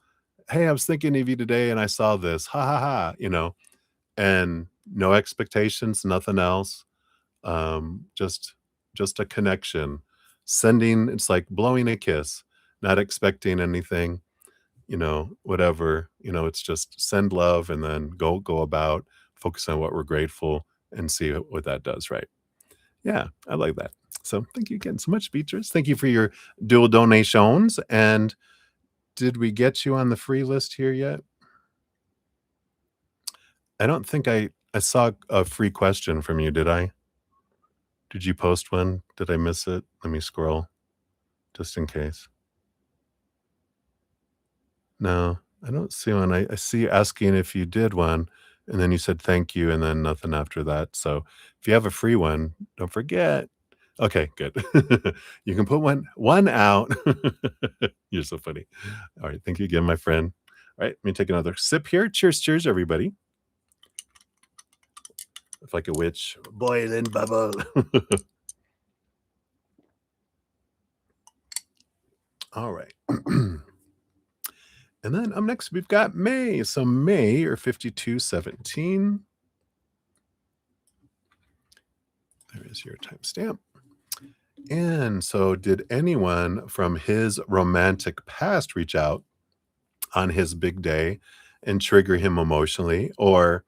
"Hey, I was thinking of you today and I saw this. Ha ha ha," and no expectations, nothing else. Just a connection. Sending It's like blowing a kiss, not expecting anything, whatever, it's just send love and then go about, focus on what we're grateful and see what that does, right? Yeah, I like that. So thank you again so much, Beatrice. Thank you for your dual donations. And did we get you on the free list here yet? I don't think I saw a free question from you, did I? Did you post one? Did I miss it? Let me scroll just in case. No, I don't see one. I see you asking if you did one. And then you said thank you, and then nothing after that. So if you have a free one, don't forget. Okay, good. You can put one out. You're so funny. All right, thank you again, my friend. All right, let me take another sip here. Cheers, cheers, everybody. It's like a witch. Boiling bubble. All right. And then up next, we've got May. So May or 5217. There is your timestamp. And so, did anyone from his romantic past reach out on his big day and trigger him emotionally? Or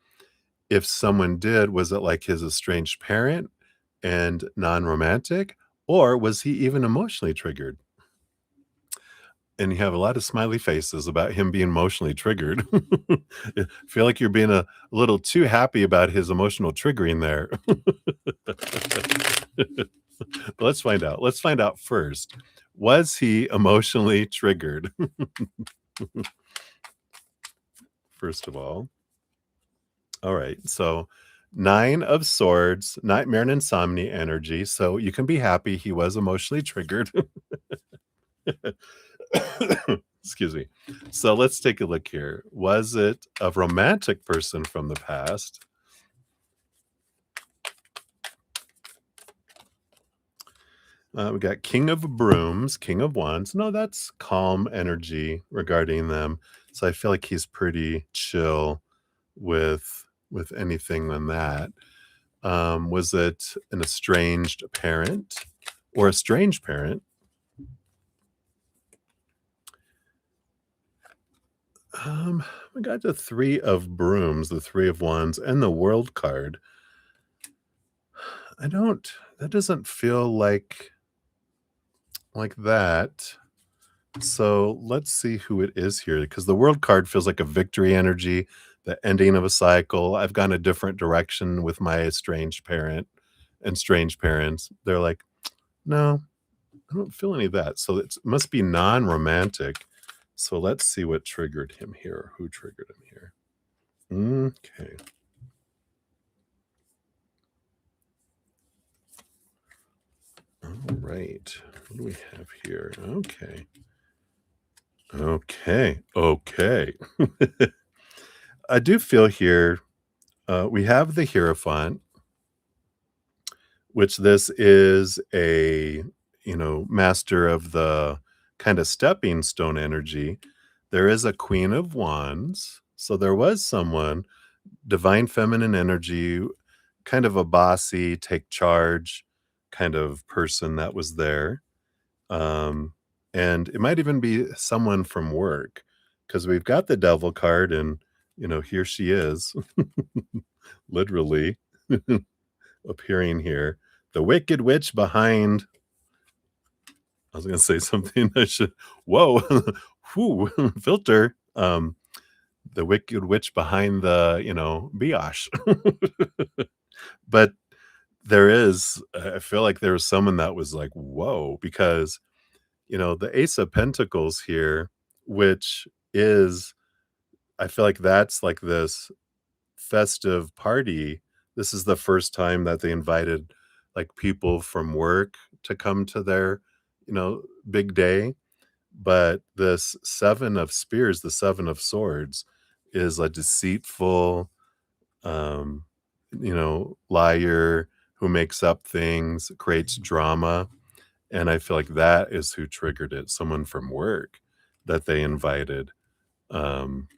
if someone did, was it like his estranged parent and non romantic? Or was he even emotionally triggered? And you have a lot of smiley faces about him being emotionally triggered. I feel like you're being a little too happy about his emotional triggering there. Let's find out. Let's find out first. Was he emotionally triggered? First of all. All right. So 9 of swords, nightmare and insomnia energy. So you can be happy he was emotionally triggered. Excuse me. So let's take a look here. Was it a romantic person from the past? We got King of Brooms, King of Wands. No, that's calm energy regarding them. So I feel like he's pretty chill with anything than that. Was it an estranged parent or a strange parent? We got the 3 of Brooms, the 3 of Wands, and the World card. That doesn't feel like that. So let's see who it is here, because the World card feels like a victory energy, the ending of a cycle. I've gone a different direction with my estranged parent and strange parents. They're like, no, I don't feel any of that. So it must be non-romantic. So let's see what triggered him here. Who triggered him here? Okay. All right. What do we have here? Okay. Okay. I do feel here, we have the Hierophant, which this is a, master of the kind of stepping stone energy. There is a Queen of Wands. So there was someone, divine feminine energy, kind of a bossy, take charge kind of person that was there. Um, and it might even be someone from work, because we've got the Devil card, and here she is, literally appearing here. The Wicked Witch behind. I was going to say something. I should. Whoa, whew, filter. The Wicked Witch behind the biatch. But there is. I feel like there was someone that was like, whoa, because the Ace of Pentacles here, which is, I feel like that's like this festive party. This is the first time that they invited like people from work to come to their, big day. But this 7 of Spears, the 7 of Swords, is a deceitful, um, liar who makes up things, creates drama. And I feel like that is who triggered it, someone from work that they invited. Um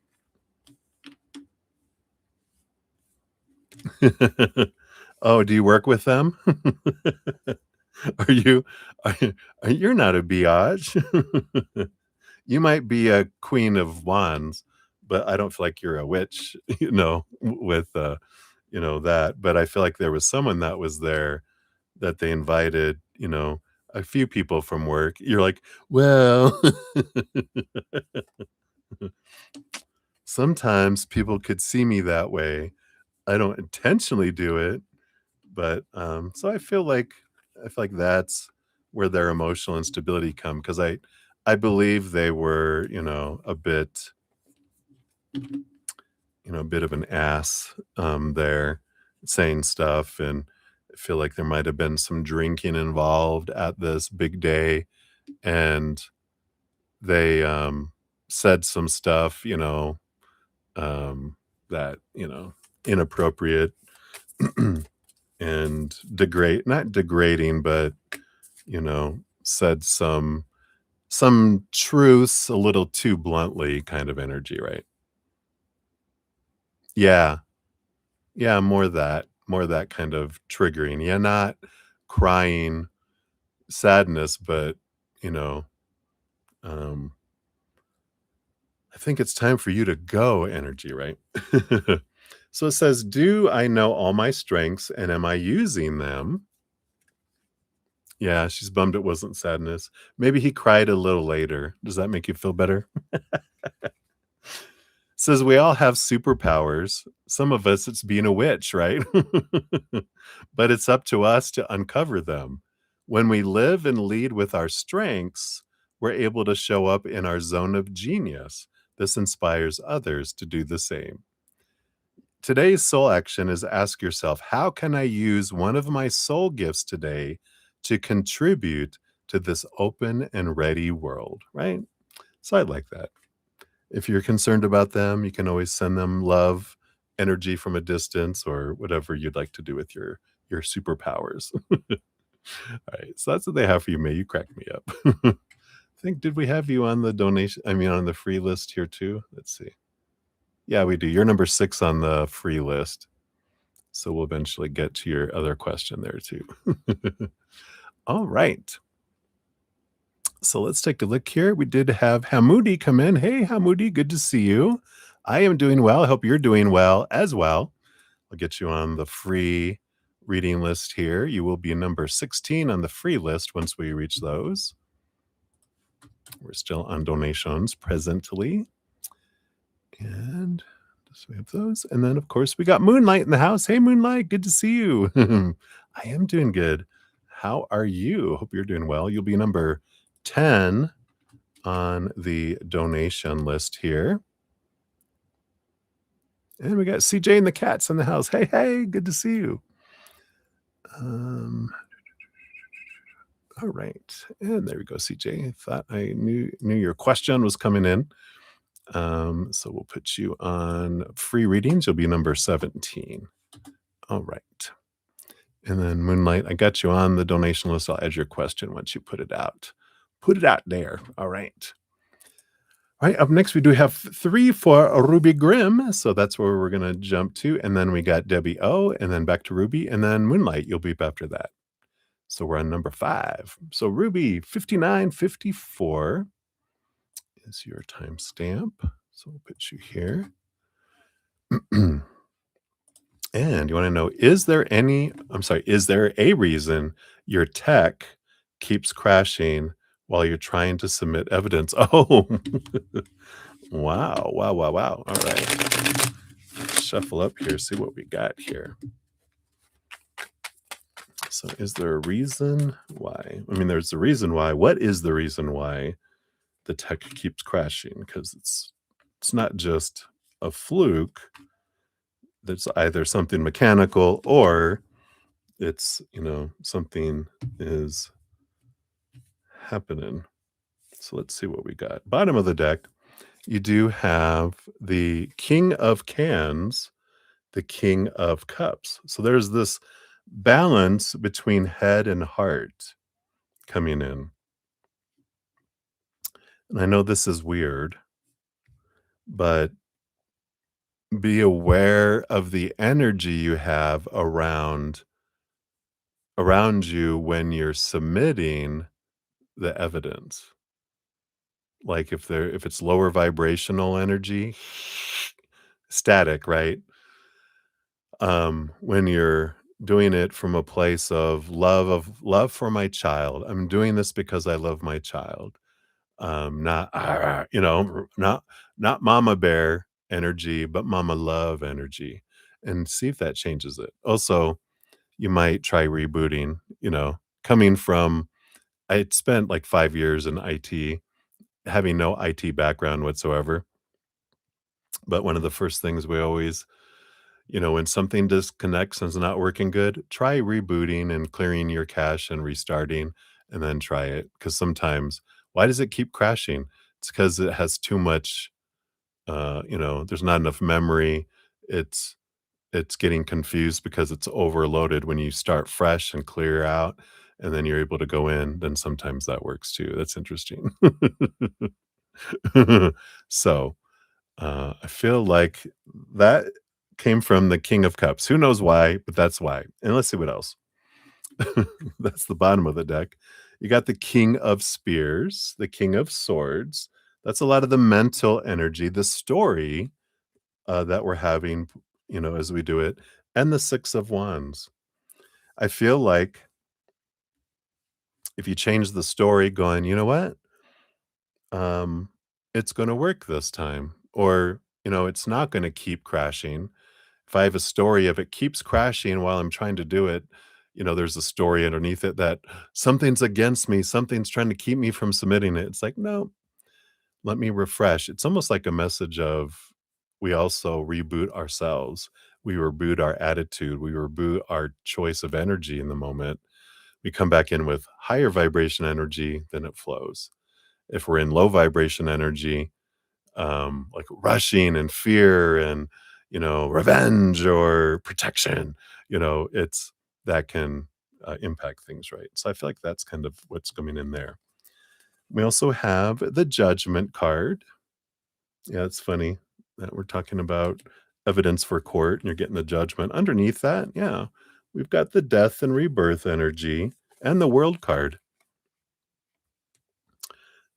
Oh, do you work with them? Are you are you're not a biatch. You might be a Queen of Wands, but I don't feel like you're a witch, with, that. But I feel like there was someone that was there that they invited, a few people from work. You're like, "Well, sometimes people could see me that way. I don't intentionally do it, but, so I feel like that's where their emotional instability come, because I believe they were, a bit, a bit of an ass there saying stuff. And I feel like there might have been some drinking involved at this big day. And they said some stuff, um, that, inappropriate and not degrading, but, said some truths a little too bluntly kind of energy, right? Yeah. Yeah, more that kind of triggering. Yeah, not crying sadness, but, you know, um, I think it's time for you to go energy, right? So it says, "Do I know all my strengths and am I using them?" Yeah, she's bummed it wasn't sadness. Maybe he cried a little later. Does that make you feel better? Says we all have superpowers. Some of us, it's being a witch, right? But it's up to us to uncover them. When we live and lead with our strengths, we're able to show up in our zone of genius. This inspires others to do the same. Today's soul action is ask yourself, how can I use one of my soul gifts today to contribute to this open and ready world, right? So I like that. If you're concerned about them, you can always send them love, energy from a distance, or whatever you'd like to do with your superpowers. Alright, so that's what they have for you, May. You crack me up. I think did we have you on the donation on the free list here too? Let's see. Yeah, we do. You're number 6 on the free list, so we'll eventually get to your other question there too. Alright. So let's take a look here. We did have Hamoudi come in. Hey, Hamoudi, good to see you. I am doing well. I hope you're doing well as well. I'll get you on the free reading list here. You will be number 16 on the free list once we reach those. We're still on donations presently. And so we have those. And then, of course, we got Moonlight in the house. Hey, Moonlight, good to see you. I am doing good. How are you? Hope you're doing well. You'll be number 10 on the donation list here. And we got CJ and the cats in the house. Hey, hey, good to see you. All right. And there we go, CJ. I thought I knew your question was coming in. So we'll put you on free readings. You'll be number 17. All right. And then Moonlight, I got you on the donation list. I'll add your question once you put it out. Put it out there. All right. All right, up next, we do have 3 for Ruby Grimm. So that's where we're going to jump to. And then we got Debbie O, and then back to Ruby, and then Moonlight. You'll beep after that. So we're on number 5. So Ruby, 5954 is your timestamp. So we'll put you here. And you want to know, is there a reason your tech keeps crashing while you're trying to submit evidence? Oh, wow. All right. Shuffle up here, see what we got here. So is there a reason why? I mean, there's a reason why. What is the reason why the tech keeps crashing? Because it's not just a fluke. There's either something mechanical or it's, something is happening. So let's see what we got. Bottom of the deck, you do have the King of Cans, the King of Cups. So there's this balance between head and heart coming in. And I know this is weird, but be aware of the energy you have around you when you're submitting the evidence. Like if it's lower vibrational energy, static, right? When you're doing it from a place of love for my child. I'm doing this because I love my child. Not not mama bear energy, but mama love energy. And see if that changes it. Also, you might try rebooting, coming from I spent like 5 years in IT, having no IT background whatsoever. But one of the first things we always, when something disconnects and is not working good, try rebooting and clearing your cache and restarting, and then try it. Because sometimes, why does it keep crashing? It's because it has too much, there's not enough memory. It's it's getting confused because it's overloaded. When you start fresh and clear out, and then you're able to go in, then sometimes that works too. That's interesting. So, I feel like that came from the King of Cups. Who knows why, but that's why. And let's see what else. That's the bottom of the deck. You got the King of Spears, the King of Swords. That's a lot of the mental energy, the story that we're having, as we do it, and the Six of Wands. I feel like if you change the story, going, you know what, um, it's going to work this time, or it's not going to keep crashing. If I have a story of it keeps crashing while I'm trying to do it, there's a story underneath it that something's against me, something's trying to keep me from submitting it. It's like, no, let me refresh. It's almost like a message of we also reboot ourselves. We reboot our attitude. We reboot our choice of energy in the moment. We come back in with higher vibration energy, then it flows. If we're in low vibration energy, like rushing and fear and, revenge or protection, it's that can impact things, right? So I feel like that's kind of what's coming in there. We also have the judgment card. Yeah, it's funny that we're talking about evidence for court and you're getting the judgment. Underneath that, yeah, we've got the death and rebirth energy and the world card.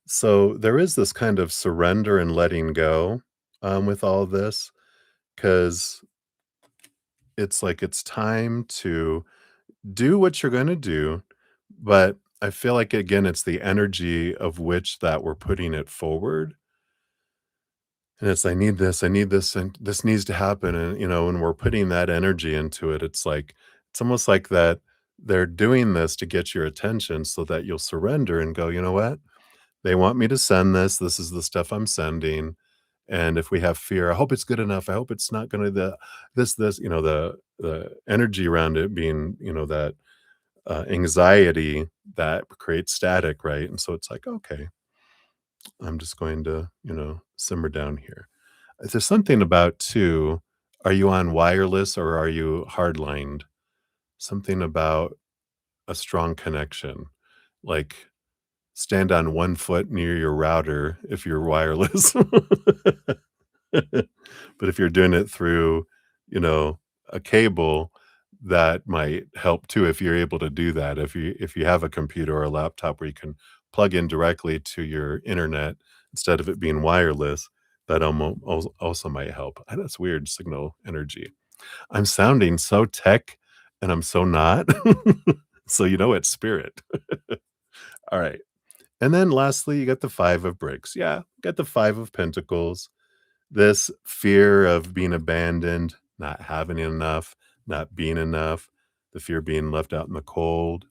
So there is this kind of surrender and letting go with all of this, because it's like it's time to do what you're going to do. But I feel like, again, it's the energy of which that we're putting it forward. And it's, I need this, and this needs to happen. And, when we're putting that energy into it, it's almost like that they're doing this to get your attention so that you'll surrender and go, you know what? They want me to send this. This is the stuff I'm sending. And if we have fear, I hope it's good enough. I hope it's not going to this, the energy around it being, that anxiety that creates static, right? And so it's like, okay, I'm just going to, simmer down here. There's something about too, are you on wireless or are you hardlined? Something about a strong connection. Like, stand on one foot near your router if you're wireless. But if you're doing it through, you know, a cable, that might help too if you're able to do that. If you have a computer or a laptop where you can plug in directly to your internet instead of it being wireless, that also might help. That's weird signal energy. I'm sounding so tech and I'm so not. So it's spirit. All right. And then lastly, you got the 5 of bricks. Yeah, got the 5 of pentacles. This fear of being abandoned, not having enough, not being enough, the fear of being left out in the cold,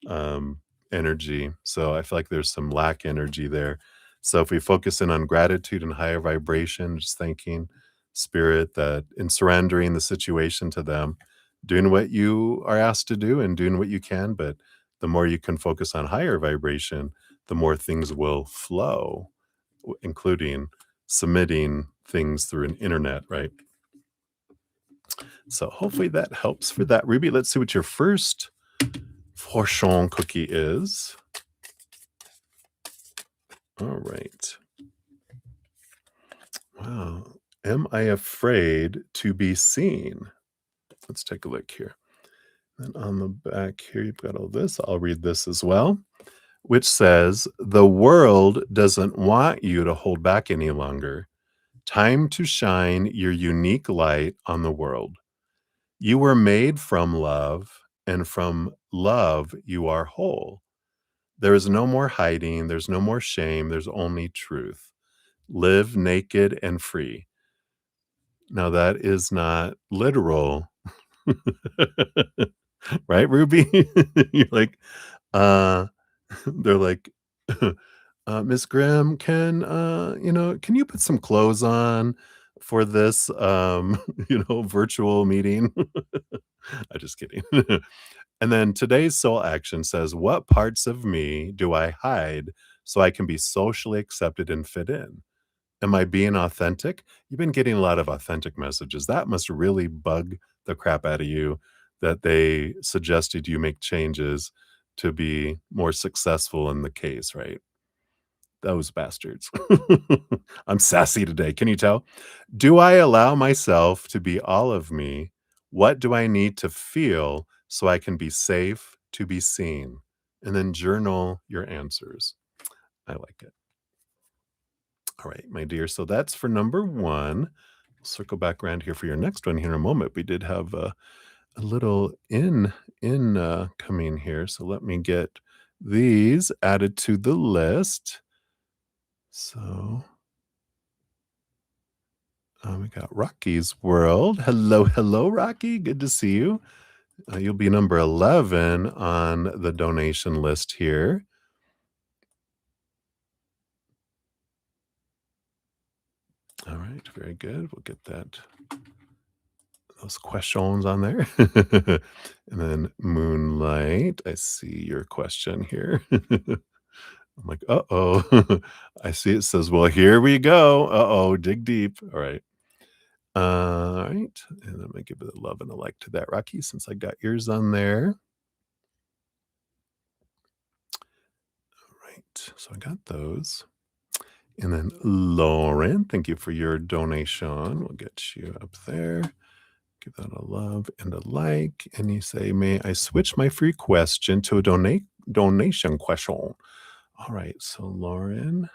um, energy. So I feel like there's some lack energy there. So if we focus in on gratitude and higher vibration, just thanking spirit that in surrendering the situation to them, doing what you are asked to do and doing what you can, but the more you can focus on higher vibration, the more things will flow, including submitting things through an internet, right? So hopefully that helps for that. Ruby, let's see what your first fortune cookie is. All right. Wow. Am I afraid to be seen? Let's take a look here. And on the back here, you've got all this. I'll read this as well, which says, the world doesn't want you to hold back any longer. Time to shine your unique light on the world. You were made from love, and from love you are whole. There is no more hiding. There's no more shame. There's only truth. Live naked and free. Now, that is not literal, right, Ruby? You're like, uh, they're like, Miss Grimm, can you put some clothes on for this, virtual meeting. I'm just kidding. And then today's soul action says, "What parts of me do I hide so I can be socially accepted and fit in? Am I being authentic?" You've been getting a lot of authentic messages. That must really bug the crap out of you that they suggested you make changes to be more successful in the case, right? Those bastards. I'm sassy today. Can you tell? Do I allow myself to be all of me? What do I need to feel so I can be safe to be seen? And then journal your answers. I like it. All right, my dear. So that's for number one. We'll circle back around here for your next one here in a moment. We did have a little in coming here. So let me get these added to the list. So we got Rocky's World. Hello, hello, Rocky. Good to see you. You'll be number 11 on the donation list here. All right, very good. We'll get those questions on there. And then Moonlight, I see your question here. I'm like, uh-oh. I see it says, well, here we go. Uh-oh, dig deep. All right. All right. And I'm going to give it a love and a like to that, Rocky, since I got yours on there. All right. So I got those. And then Lauren, thank you for your donation. We'll get you up there. Give that a love and a like. And you say, may I switch my free question to a donation question? All right. So Lauren,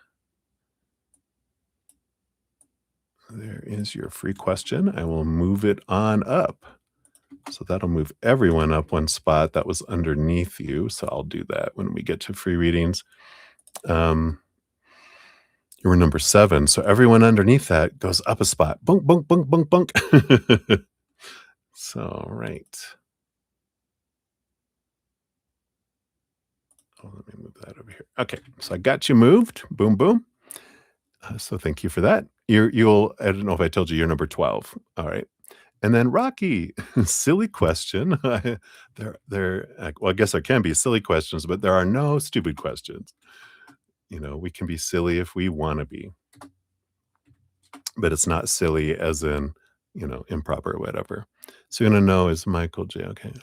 there is your free question. I will move it on up. So that'll move everyone up one spot that was underneath you. So I'll do that when we get to free readings. You were number 7. So everyone underneath that goes up a spot. Bunk, bunk, bunk, bunk, bunk. So, right. Oh, let me move that over here. Okay. So I got you moved. Boom, boom. So thank you for that. I don't know if I told you you're number 12. All right. And then Rocky, silly question. Well, I guess there can be silly questions, but there are no stupid questions. We can be silly if we want to be, but it's not silly as in, improper or whatever. So you want to know is Michael J. Okay.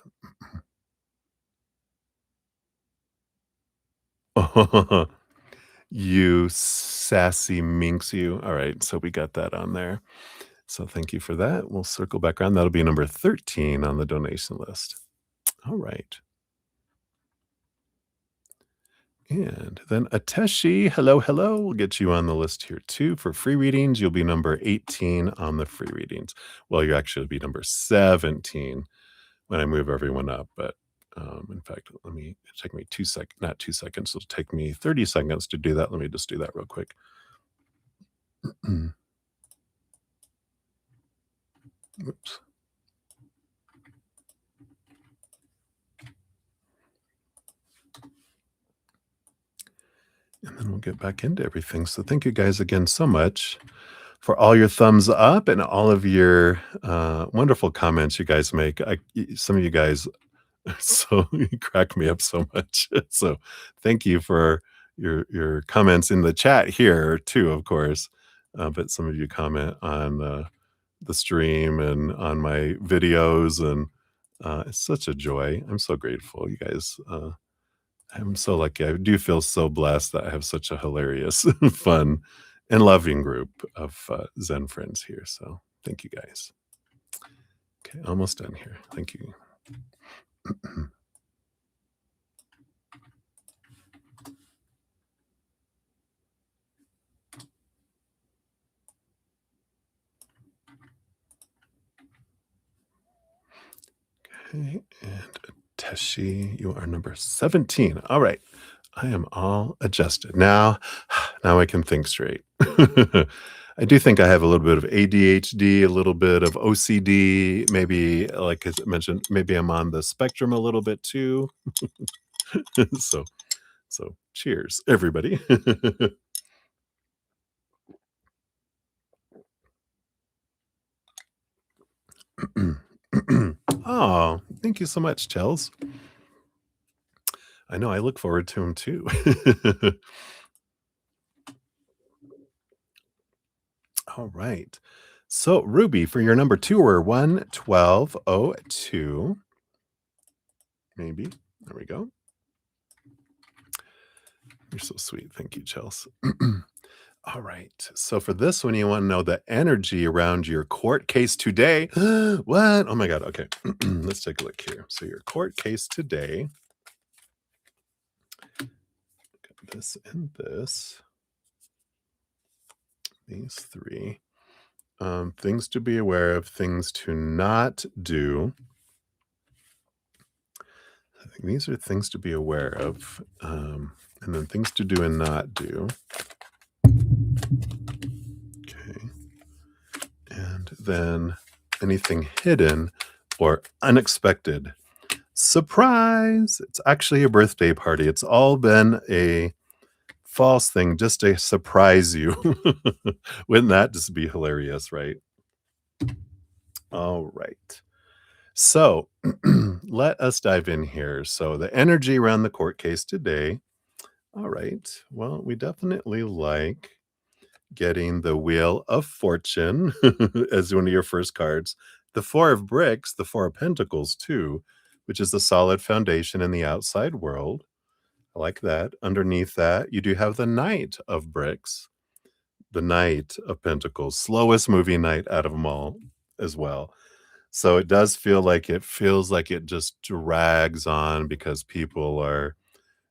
You sassy minx, you. All right. So we got that on there. So thank you for that. We'll circle back around. That'll be number 13 on the donation list. All right. And then Ateshi, hello, hello. We'll get you on the list here too for free readings. You'll be number 18 on the free readings. Well, you actually be number 17 when I move everyone up. But in fact, it take me not 2 seconds. It'll take me 30 seconds to do that. Let me just do that real quick. Whoops. And then we'll get back into everything. So thank you guys again so much for all your thumbs up and all of your wonderful comments you guys make. Some of you guys, so you crack me up so much. So thank you for your comments in the chat here too, of course. But some of you comment on the stream and on my videos, and it's such a joy. I'm so grateful, you guys. I'm so lucky. I do feel so blessed that I have such a hilarious, fun, and loving group of Zen friends here. So thank you guys. Okay, almost done here. Thank you. Okay, and Teshi, you are number 17. All right. I am all adjusted. Now I can think straight. I do think I have a little bit of ADHD, a little bit of OCD, maybe, like as I mentioned, maybe I'm on the spectrum a little bit too. So cheers, everybody. Oh, thank you so much, Chels. I know I look forward to them too. All right. So, Ruby, for your number 2, we're 11202. Maybe. There we go. You're so sweet. Thank you, Chels. All right. So for this one, you want to know the energy around your court case today. What? Oh my God. Okay. Let's take a look here. So your court case today. Got this and this. These three. Things to be aware of, things to not do. I think these are things to be aware of. And then things to do and not do. Okay. And then anything hidden or unexpected. Surprise! It's actually a birthday party. It's all been a false thing just to surprise you. Wouldn't that just be hilarious, right? All right. So let us dive in here. So the energy around the court case today. All right. Well, we definitely like getting the Wheel of Fortune as one of your first cards. The Four of Bricks, the Four of Pentacles too, which is the solid foundation in the outside world. I like that. Underneath that, you do have the Knight of Bricks, the Knight of Pentacles, slowest moving knight out of them all as well. So it does feel like it just drags on because people are,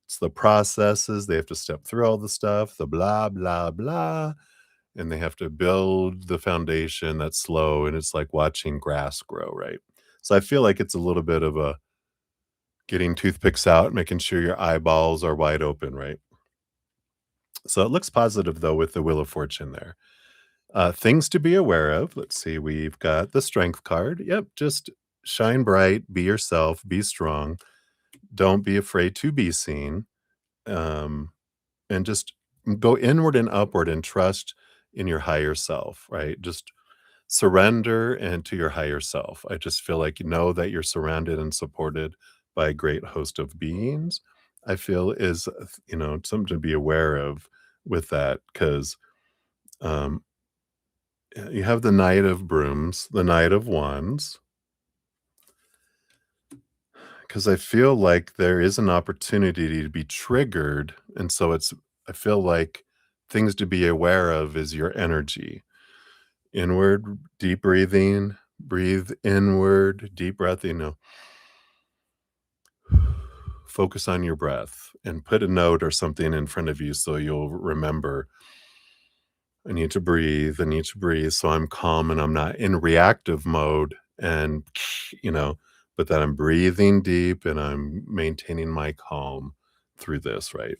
it's the processes. They have to step through all the stuff, the blah, blah, blah, and they have to build the foundation that's slow. And it's like watching grass grow, right? So I feel like it's a little bit of a getting toothpicks out, making sure your eyeballs are wide open, right? So it looks positive though with the Wheel of Fortune there. Things to be aware of. Let's see, we've got the Strength card. Yep, just shine bright, be yourself, be strong. Don't be afraid to be seen. Um, and just go inward and upward and trust in your higher self, right? Just surrender and to your higher self. I just feel like you know that you're surrounded and supported by a great host of beings. I feel is something to be aware of with that because um, you have the Knight of Brooms, the Knight of Wands, because I feel like there is an opportunity to be triggered, and so I feel like things to be aware of is your energy. Inward, deep breathing, breathe inward, deep breath, focus on your breath and put a note or something in front of you so you'll remember, I need to breathe, I need to breathe so I'm calm and I'm not in reactive mode and, you know, but that I'm breathing deep and I'm maintaining my calm through this, right?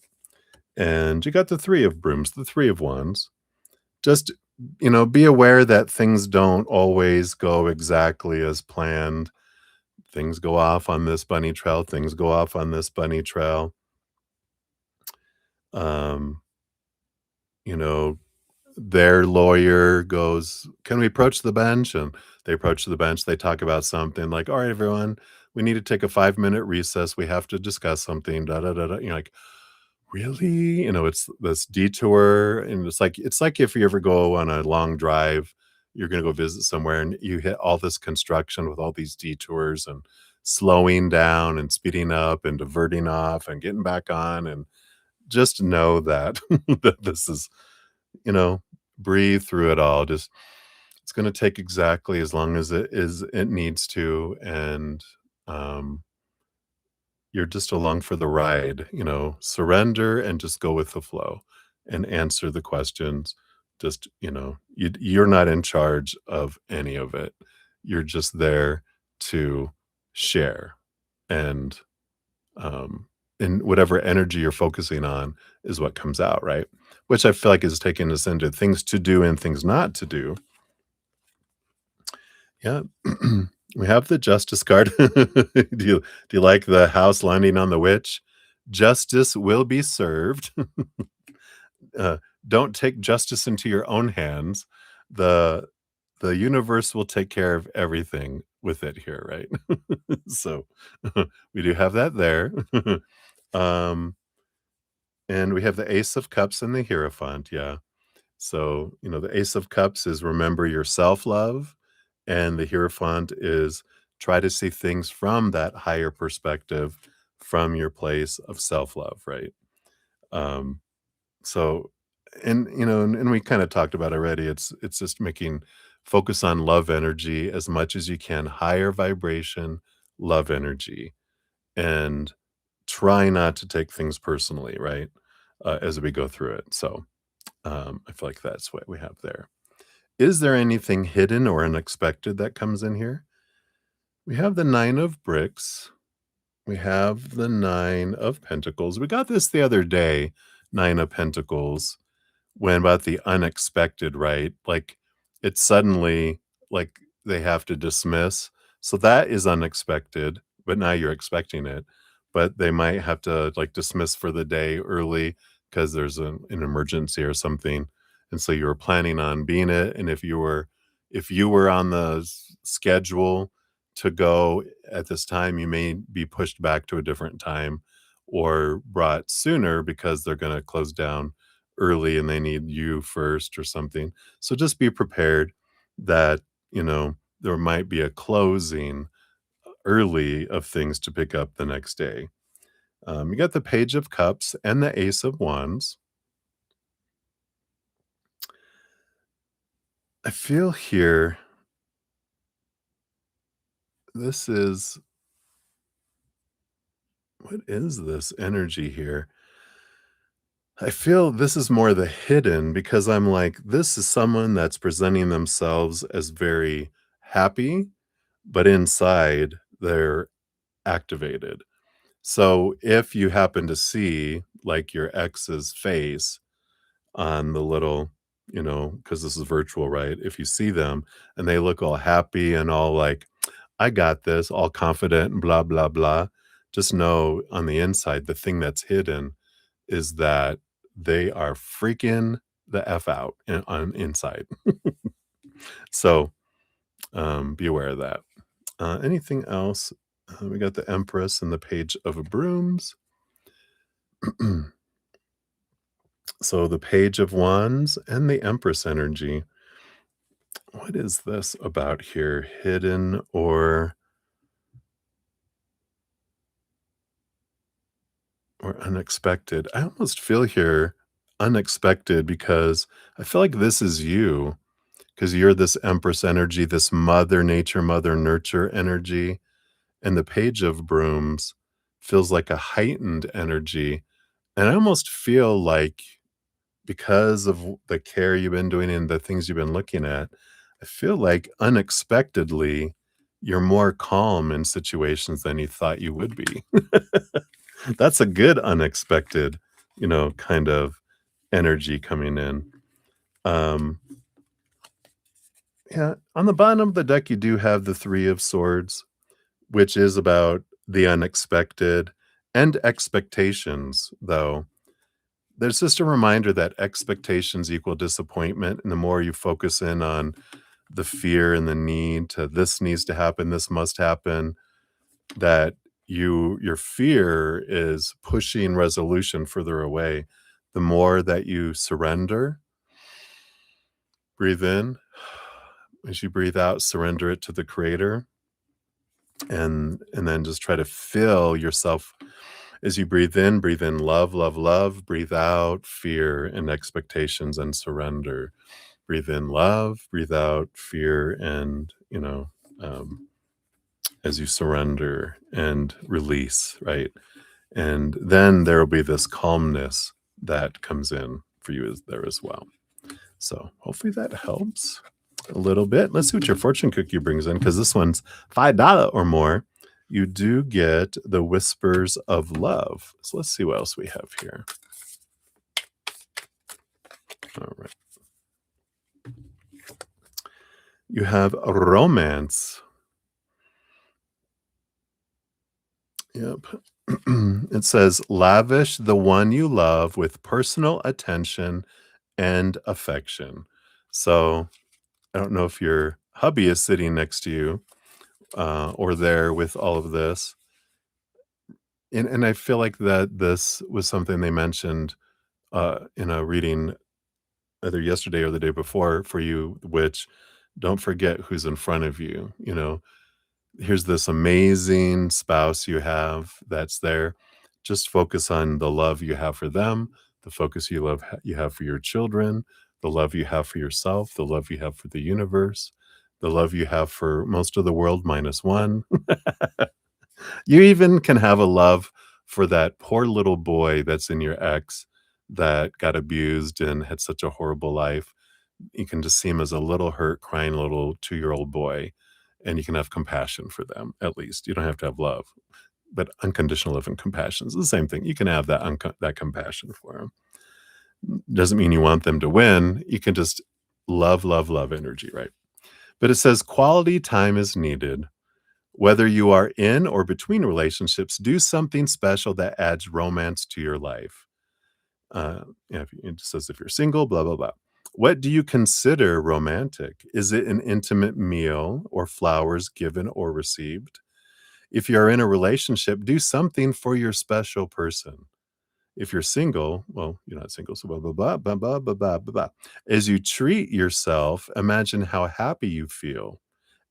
And you got the Three of Brooms, the Three of Wands. Just, be aware that things don't always go exactly as planned. Things go off on this bunny trail, things go off on this bunny trail. Um, you know, their lawyer goes, "Can we approach the bench?" And they approach the bench. They talk about something like, "All right, everyone, we need to take a 5-minute recess. We have to discuss something." Da da da da. You're like, "Really?" It's this detour, and it's like if you ever go on a long drive, you're gonna go visit somewhere, and you hit all this construction with all these detours and slowing down and speeding up and diverting off and getting back on, and just know that that this is, you know, breathe through it all. Just it's gonna take exactly as long as it needs to, and, um you're just along for the ride, surrender and just go with the flow and answer the questions. Just, you're not in charge of any of it. You're just there to share and and whatever energy you're focusing on is what comes out, right? Which I feel like is taking us into things to do and things not to do. Yeah. We have the Justice card. Do you like the house landing on the witch? Justice will be served. Uh, don't take justice into your own hands. The the universe will take care of everything with it here, right? So, we do have that there. Um, and we have the Ace of Cups and the Hierophant, yeah. So, the Ace of Cups is remember your self-love, and the Hierophant is try to see things from that higher perspective, from your place of self-love, right? Um, so and we kinda talked about already, it's just making focus on love energy as much as you can, higher vibration love energy, and try not to take things personally, right? As we go through it. So, I feel like that's what we have there. Is there anything hidden or unexpected that comes in here? We have the 9 of bricks. We have the 9 of pentacles. We got this the other day, 9 of pentacles, when about the unexpected, right? Like, it's suddenly like they have to dismiss. So that is unexpected, but now you're expecting it. But they might have to like dismiss for the day early because there's an emergency or something. And so you were planning on being it. And if you were on the schedule to go at this time, you may be pushed back to a different time or brought sooner because they're going to close down early and they need you first or something. So just be prepared that, there might be a closing early of things to pick up the next day. You got the Page of Cups and the Ace of Wands. I feel here, this is, what is this energy here? I feel this is more the hidden because I'm like, this is someone that's presenting themselves as very happy, but inside they're activated. So if you happen to see like your ex's face on the little, because this is virtual, right? If you see them and they look all happy and all like, I got this, all confident and blah, blah, blah, just know on the inside, the thing that's hidden is that they are freaking the F out on inside. So be aware of that. Anything else? We got the Empress and the Page of Brooms. So the Page of Wands and the Empress energy. What is this about here? Hidden or unexpected? I almost feel here unexpected because I feel like this is you because you're this Empress energy, this mother nature, mother nurture energy. And the Page of Brooms feels like a heightened energy. And I almost feel like because of the care you've been doing and the things you've been looking at, I feel like unexpectedly you're more calm in situations than you thought you would be. That's a good unexpected, kind of energy coming in. Um, yeah, on the bottom of the deck, you do have the Three of Swords, which is about the unexpected and expectations, though. There's just a reminder that expectations equal disappointment, and the more you focus in on the fear and the need to this needs to happen, this must happen, that your fear is pushing resolution further away. The more that you surrender, breathe in, as you breathe out, surrender it to the creator, and then just try to fill yourself as you breathe in love, love, love, breathe out fear and expectations and surrender. Breathe in love, breathe out fear, and as you surrender and release, right? And then there will be this calmness that comes in for you there as well. So hopefully that helps a little bit. Let's see what your fortune cookie brings in, because this one's $5 or more. You do get the Whispers of Love. So let's see what else we have here. All right. You have a romance. Yep. It says, lavish the one you love with personal attention and affection. So I don't know if your hubby is sitting next to you, or there with all of this. And I feel like that this was something they mentioned, in a reading either yesterday or the day before for you, which don't forget who's in front of you, you know? Here's this amazing spouse you have that's there. Just focus on the love you have for them, the focus you have for your children, the love you have for yourself, the love you have for the universe, the love you have for most of the world minus one. You even can have a love for that poor little boy that's in your ex that got abused and had such a horrible life. You can just see him as a little hurt, crying little 2-year-old boy, and you can have compassion for them, at least. You don't have to have love, but unconditional love and compassion is the same thing. You can have that compassion for them. Doesn't mean you want them to win. You can just love, love, love energy, right? But it says quality time is needed. Whether you are in or between relationships, do something special that adds romance to your life. If it says if you're single, blah, blah, blah. What do you consider romantic? Is it an intimate meal or flowers given or received? If you're in a relationship, do something for your special person. If you're single, well, you're not single, so blah, blah, blah, blah, blah, blah, blah, blah, blah. As you treat yourself, imagine how happy you feel,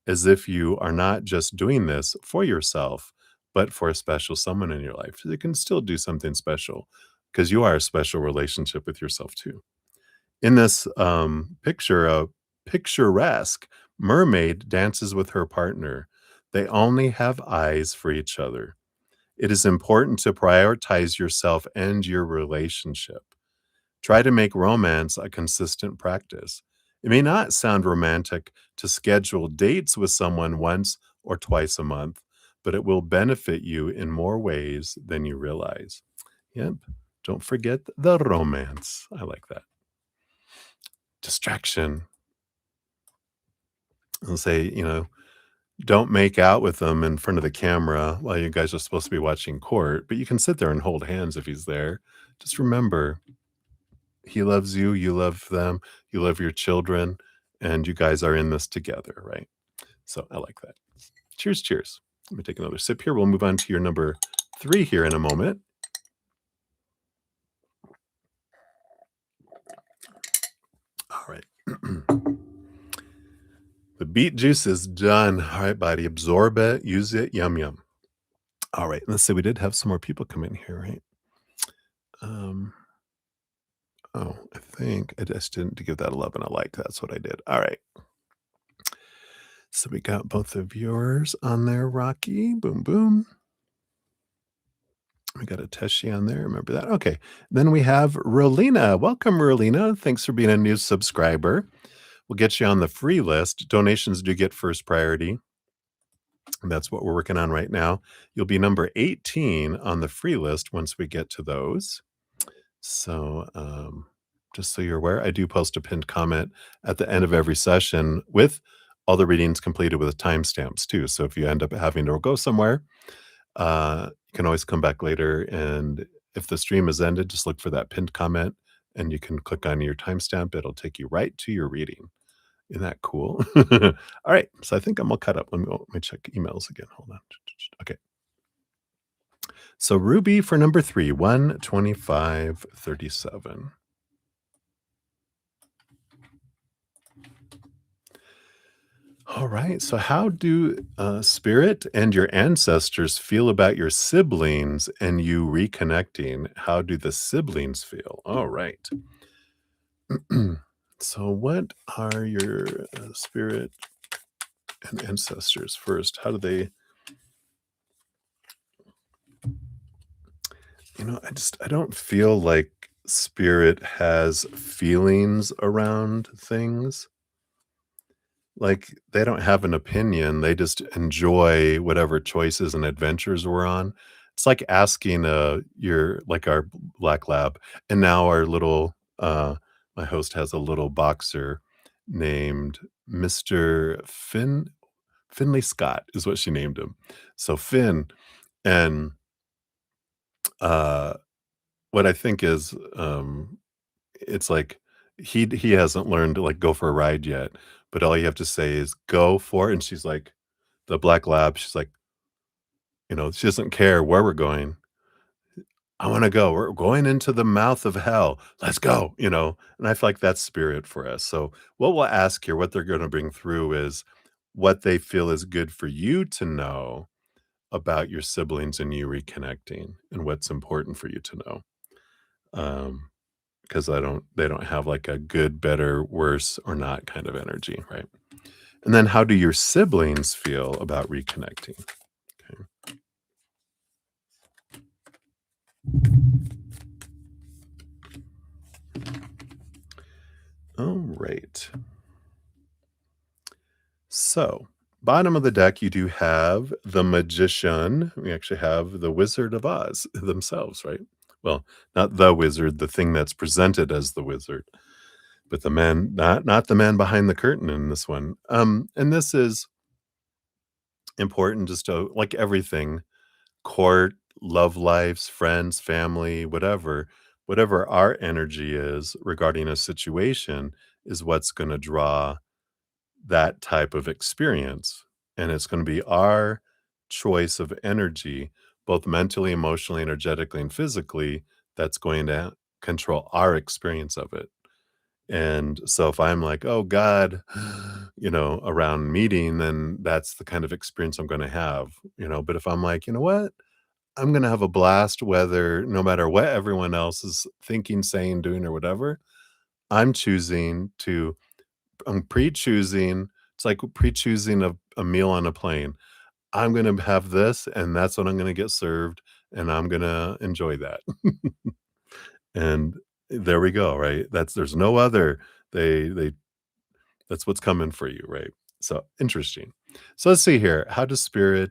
as if you are not just doing this for yourself, but for a special someone in your life. You can still do something special because you are a special relationship with yourself too. In this picture, a picturesque mermaid dances with her partner. They only have eyes for each other. It is important to prioritize yourself and your relationship. Try to make romance a consistent practice. It may not sound romantic to schedule dates with someone once or twice a month, but it will benefit you in more ways than you realize. Yep. Don't forget the romance. I like that. Distraction. I'll say, don't make out with them in front of the camera while you guys are supposed to be watching court, but you can sit there and hold hands if he's there. Just remember, he loves you, you love them, you love your children, and you guys are in this together, right? So I like that. Cheers, cheers. Let me take another sip here. We'll move on to your number 3 here in a moment. All right. The beet juice is done. All right, body, absorb it, use it, yum, yum. All right, let's see. We did have some more people come in here, right? Um, oh, I think I just didn't give that a love and a like. That's what I did. All right. So we got both the viewers on there, Rocky. Boom, boom. We got a Teshi on there. Remember that? Okay. Then we have Rolina. Welcome, Rolina. Thanks for being a new subscriber. We'll get you on the free list. Donations do get first priority. And that's what we're working on right now. You'll be number 18 on the free list once we get to those. So, just so you're aware, I do post a pinned comment at the end of every session with all the readings completed with timestamps too. So if you end up having to go somewhere, you can always come back later. And if the stream is ended, just look for that pinned comment and you can click on your timestamp. It'll take you right to your reading. Isn't that cool? All right. So I think I'm all cut up. Let me check emails again. Hold on. Okay. So Ruby for number 3, 12537. All right. So how do spirit and your ancestors feel about your siblings and you reconnecting? How do the siblings feel? All right. So what are your spirit and ancestors first? How do they, I don't feel like spirit has feelings around things. Like, they don't have an opinion, they just enjoy whatever choices and adventures we're on. It's like asking, our black lab, and now our little, my host has a little boxer named Mr. Finley Scott is what she named him. So Finn, and, uh, what I think is, it's like he hasn't learned to, like, go for a ride yet, but all you have to say is, "Go for it," and she's like the black lab, she's like, she doesn't care where we're going. "I wanna go. We're going into the mouth of hell. Let's go," and I feel like that's spirit for us. So, what we'll ask here, what they're gonna bring through is what they feel is good for you to know about your siblings and you reconnecting and what's important for you to know. Um, because they don't have like a good, better, worse, or not kind of energy, right? And then how do your siblings feel about reconnecting? Okay. All right. So, bottom of the deck, you do have the magician. We actually have the Wizard of Oz themselves, right? Well, not the wizard, the thing that's presented as the wizard, but the man, not the man behind the curtain in this one. And this is important just to like everything, court, love lives, friends, family, whatever our energy is regarding a situation is what's going to draw that type of experience. And it's going to be our choice of energy, both mentally, emotionally, energetically, and physically, that's going to control our experience of it. And so if I'm like, "Oh God," around meeting, then that's the kind of experience I'm gonna have. But if I'm like, "You know what? I'm gonna have a blast whether no matter what everyone else is thinking, saying, doing, or whatever, I'm choosing to I'm pre-choosing it's like pre-choosing a meal on a plane. I'm gonna have this, and that's what I'm gonna get served, and I'm gonna enjoy that." And there we go, right? There's no other they that's what's coming for you, right? So, interesting. So, let's see here. What does spirit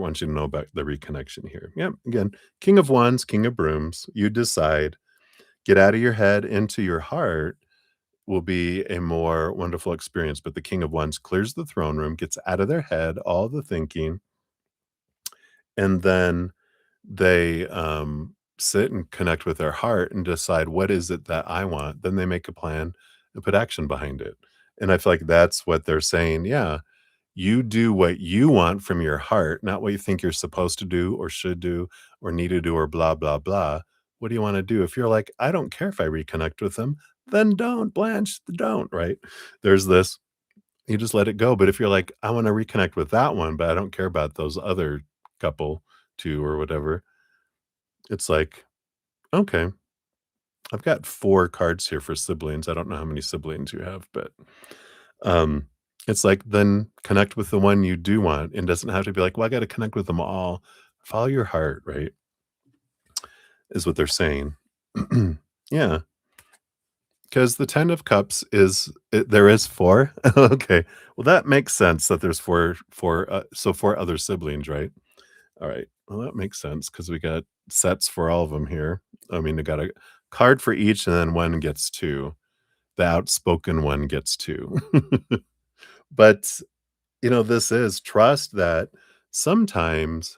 want you to know about the reconnection here? Yeah, again, King of Wands, King of Brooms, you decide, get out of your head into your heart will be a more wonderful experience. But the King of Wands clears the throne room, gets out of their head, all the thinking, and then they sit and connect with their heart and decide what is it that I want. Then they make a plan and put action behind it. And I feel like that's what they're saying. Yeah, you do what you want from your heart, not what you think you're supposed to do or should do or need to do or blah, blah, blah. What do you want to do? If you're like, I don't care if I reconnect with them, then don't, Blanche, don't, right? There's this, you just let it go. But if you're like, I want to reconnect with that one, but I don't care about those other couple, two or whatever, it's like, okay, I've got 4 cards here for siblings. I don't know how many siblings you have, but, um, it's like, then connect with the one you do want. It doesn't have to be like, "Well, I gotta connect with them all." Follow your heart, right, is what they're saying. Yeah, because the 10 of cups there is 4? Okay. Well, that makes sense that there's 4 other siblings, right? Alright. Well, that makes sense because we got sets for all of them here. I mean, we got a card for each, and then one gets 2. The outspoken one gets 2. But, this is trust that sometimes,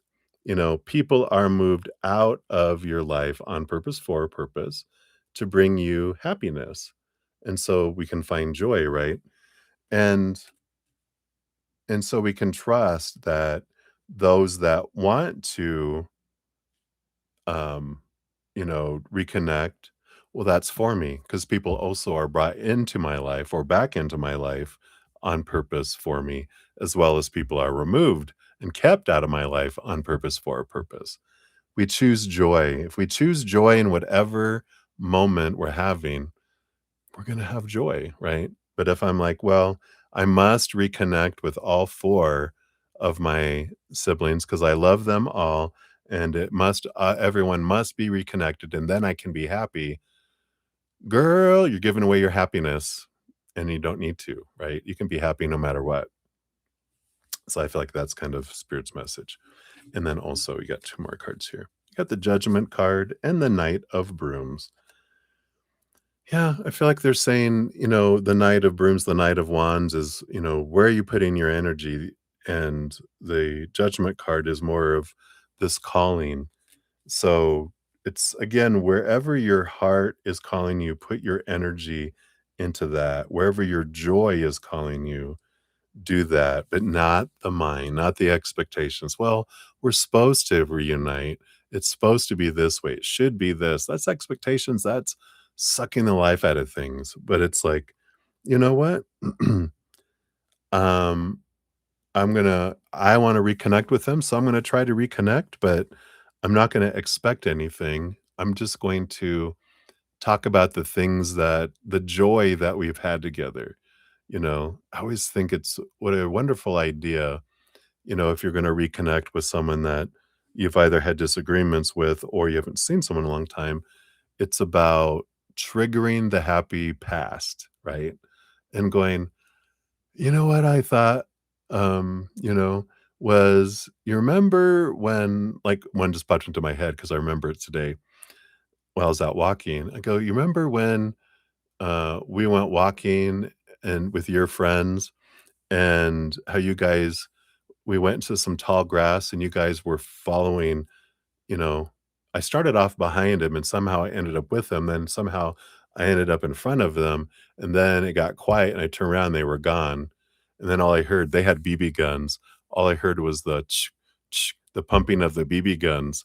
people are moved out of your life on purpose for a purpose to bring you happiness. And so we can find joy, right? And and so we can trust that those that want to um, reconnect. Well, that's for me because people also are brought into my life or back into my life on purpose for me, as well as people are removed and kept out of my life on purpose for a purpose. We choose joy. If we choose joy in whatever moment we're having, we're going to have joy, right? But if I'm like, well, I must reconnect with all 4 of my siblings because I love them all and everyone must be reconnected and then I can be happy. Girl, you're giving away your happiness and you don't need to, right? You can be happy no matter what. So I feel like that's kind of spirit's message. And then also you got 2 more cards here. You got the judgment card and the knight of brooms. Yeah, I feel like they're saying, the Knight of Brooms, the Knight of Wands is, where are you putting your energy? And the Judgment card is more of this calling. So it's again, wherever your heart is calling you, put your energy into that. Wherever your joy is calling you, do that, but not the mind, not the expectations. Well, we're supposed to reunite. It's supposed to be this way. It should be this. That's expectations. That's sucking the life out of things. But it's like, you know what? um, I want to reconnect with them. So I'm going to try to reconnect, but I'm not going to expect anything. I'm just going to talk about the things that the joy that we've had together. I always think it's what a wonderful idea, if you're going to reconnect with someone that you've either had disagreements with or you haven't seen someone in a long time. It's about triggering the happy past, right? And going, you know what I thought, was you remember when, like, one just popped into my head because I remember it today while I was out walking. I go, you remember when we went walking and with your friends and how you guys we went into some tall grass and you guys were following, you know I started off behind him and somehow I ended up with them, then somehow I ended up in front of them, and then it got quiet and I turned around, they were gone. And then all I heard, they had BB guns. All I heard was the the pumping of the BB guns.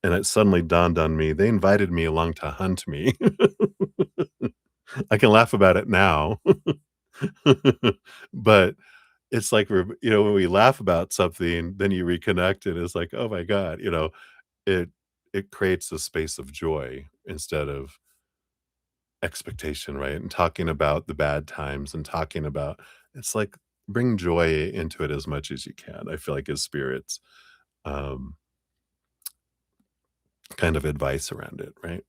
And it suddenly dawned on me, they invited me along to hunt me. I can laugh about it now. But it's like when we laugh about something, then you reconnect and it's like, "Oh my god," it it creates a space of joy instead of expectation, right? And talking about the bad times and talking about it's like bring joy into it as much as you can. I feel like as spirits, um, kind of advice around it, right?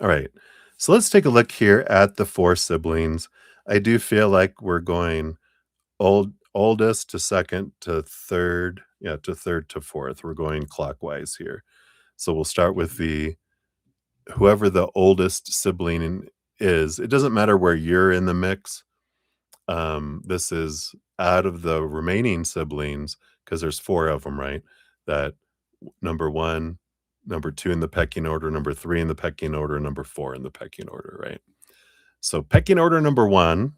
All right. So let's take a look here at the 4 siblings. I do feel like we're going oldest to second to third, yeah, to third to fourth. We're going clockwise here. So we'll start with the whoever the oldest sibling is. It doesn't matter where you're in the mix. This is out of the remaining siblings because there's 4 of them, right? That number 1, number 2 in the pecking order, number 3 in the pecking order, number 4 in the pecking order, right? So pecking order number 1,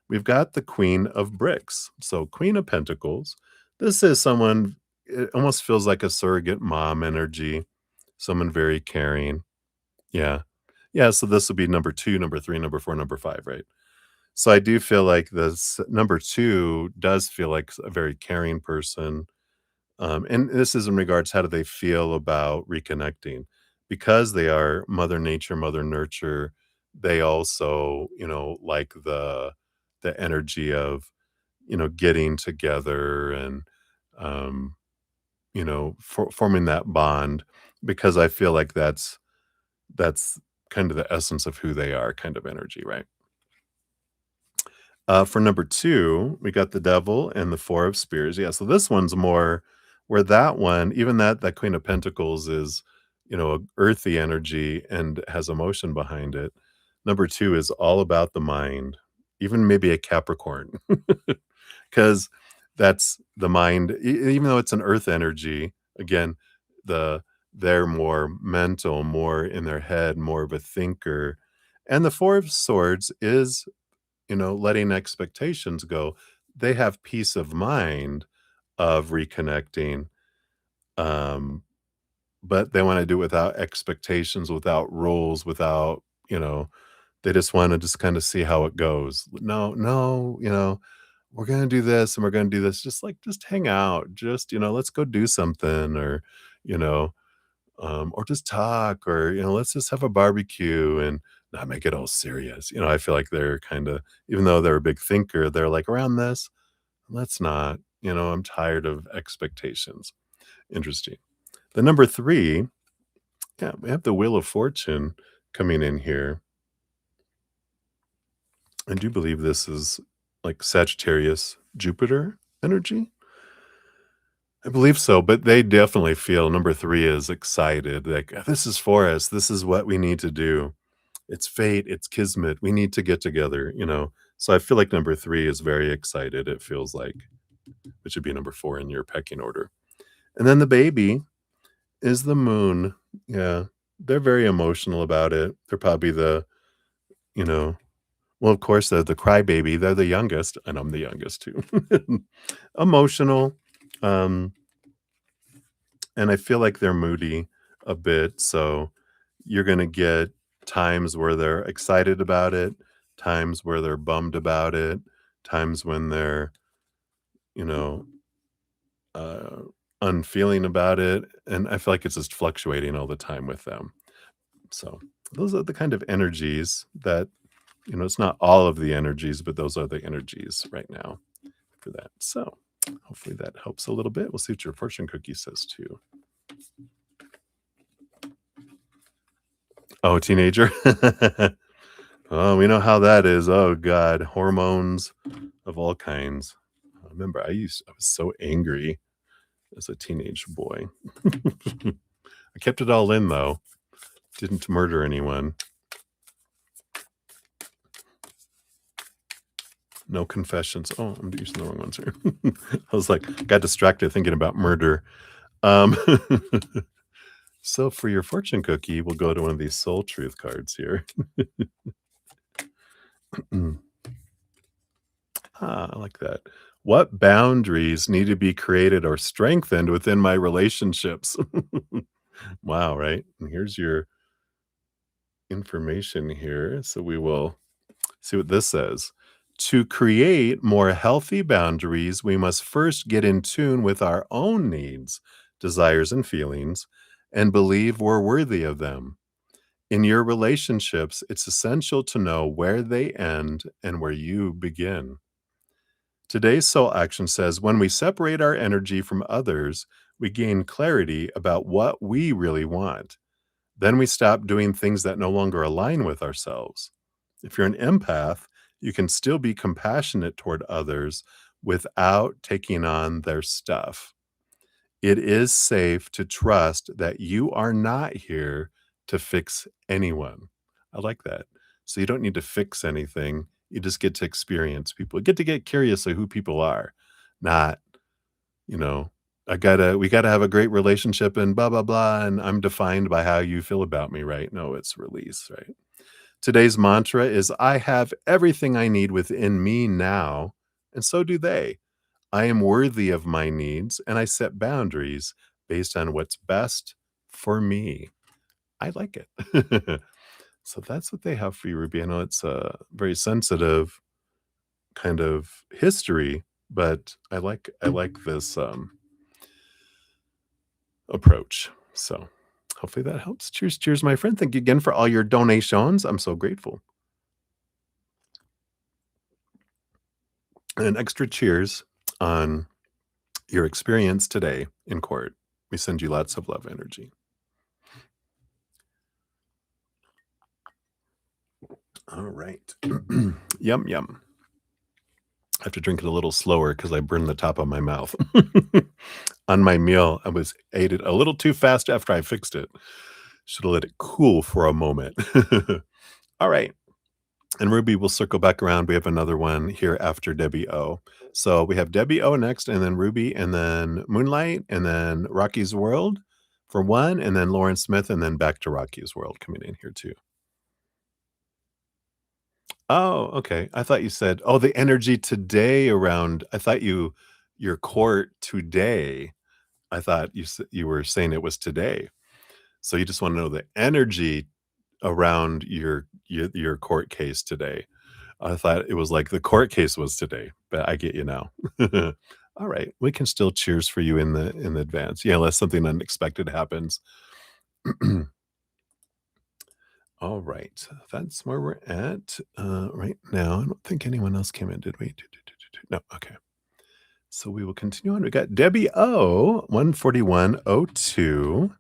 we've got the Queen of Bricks. So Queen of Pentacles. This is someone, it almost feels like a surrogate mom energy, someone very caring. Yeah. Yeah, so this would be number 2, number 3, number 4, number 5, right? So I do feel like this number 2 does feel like a very caring person. And this is in regards how do they feel about reconnecting? Because they are mother nature, mother nurture, they also, like the energy of, getting together and forming that bond because I feel like that's kind of the essence of who they are, kind of energy, right? For number 2, we got the Devil and the 4 of Spears. Yeah, so this one's more where that one, even that Queen of Pentacles is, a earthy energy and has emotion behind it. Number 2 is all about the mind, even maybe a Capricorn, because that's the mind. Even though it's an earth energy, again, the they're more mental, more in their head, more of a thinker. And the 4 of Swords is letting expectations go. They have peace of mind of reconnecting, um, but they wanna do it without expectations, without rules, without, they just wanna just kinda see how it goes. No, no, we're gonna do this and we're gonna do this. Just hang out. Just, let's go do something you know, or just talk or, let's just have a barbecue and not make it all serious. I feel like they're kind of, even though they're a big thinker, they're like around this, let's not, I'm tired of expectations. Interesting. The number 3, yeah, we have the Wheel of Fortune coming in here. I do believe this is like Sagittarius, Jupiter energy. I believe so, but they definitely feel number 3 is excited. Like, this is for us. This is what we need to do. It's fate, it's kismet, we need to get together. So I feel like number 3 is very excited, it feels like. It should be number 4 in your pecking order. And then the baby is the moon. Yeah. They're very emotional about it. They're probably you know well, of course, the crybaby. They're the youngest, and I'm the youngest too. Emotional, um, and I feel like they're moody a bit, so you're gonna get times where they're excited about it, times where they're bummed about it, times when they're, you know, uh, unfeeling about it, and I feel like it's just fluctuating all the time with them. So, those are the kind of energies that it's not all of the energies, but those are the energies right now for that. So, hopefully that helps a little bit. We'll see what your fortune cookie says too. Oh, teenager. Oh, we know how that is. Oh god, hormones of all kinds. I remember I was so angry as a teenage boy. I kept it all in though. Didn't murder anyone. No confessions. Oh, I'm using the wrong ones here. I was like, got distracted thinking about murder. Um, so for your fortune cookie, we'll go to one of these soul truth cards here. I like that. What boundaries need to be created or strengthened within my relationships? Wow, right? And here's your information here. So we will see what this says. To create more healthy boundaries, we must first get in tune with our own needs, desires, and feelings, and believe we're worthy of them. In your relationships, it's essential to know where they end and where you begin. Today's soul action says when we separate our energy from others, we gain clarity about what we really want. Then we stop doing things that no longer align with ourselves. If you're an empath, you can still be compassionate toward others without taking on their stuff. It is safe to trust that you are not here to fix anyone. I like that. So you don't need to fix anything. You just get to experience people. You get to get curious of who people are, not, you know, we gotta have a great relationship and blah, blah, blah. And I'm defined by how you feel about me, right? No, it's release, right? Today's mantra is I have everything I need within me now, and so do they. I am worthy of my needs, and I set boundaries based on what's best for me. I like it. So that's what they have for you, Ruby. I know it's a very sensitive kind of history, but I like this approach. So hopefully that helps. Cheers, cheers, my friend. Thank you again for all your donations. I'm so grateful. And an extra cheers on your experience today in court. We send you lots of love energy. All right. Yum, yum. I have to drink it a little slower because I burned the top of my mouth. On my meal, ate it a little too fast after I fixed it. Should have let it cool for a moment. All right. And Ruby, will circle back around. We have another one here after Debbie O. So we have Debbie O next, and then Ruby, and then Moonlight, and then Rocky's World for one, and then Lauren Smith, and then back to Rocky's World coming in here too. Oh, okay. I thought you said, oh, the energy today around. I thought your court today. I thought you were saying it was today. So you just want to know the energy around your court case today. I thought it was like the court case was today, but I get you now. All right, we can still cheers for you in the advance. Yeah, unless something unexpected happens. All right, that's where we're at right now. I don't think anyone else came in, did we? No, okay. So we will continue on. We got Debbie O, 14102.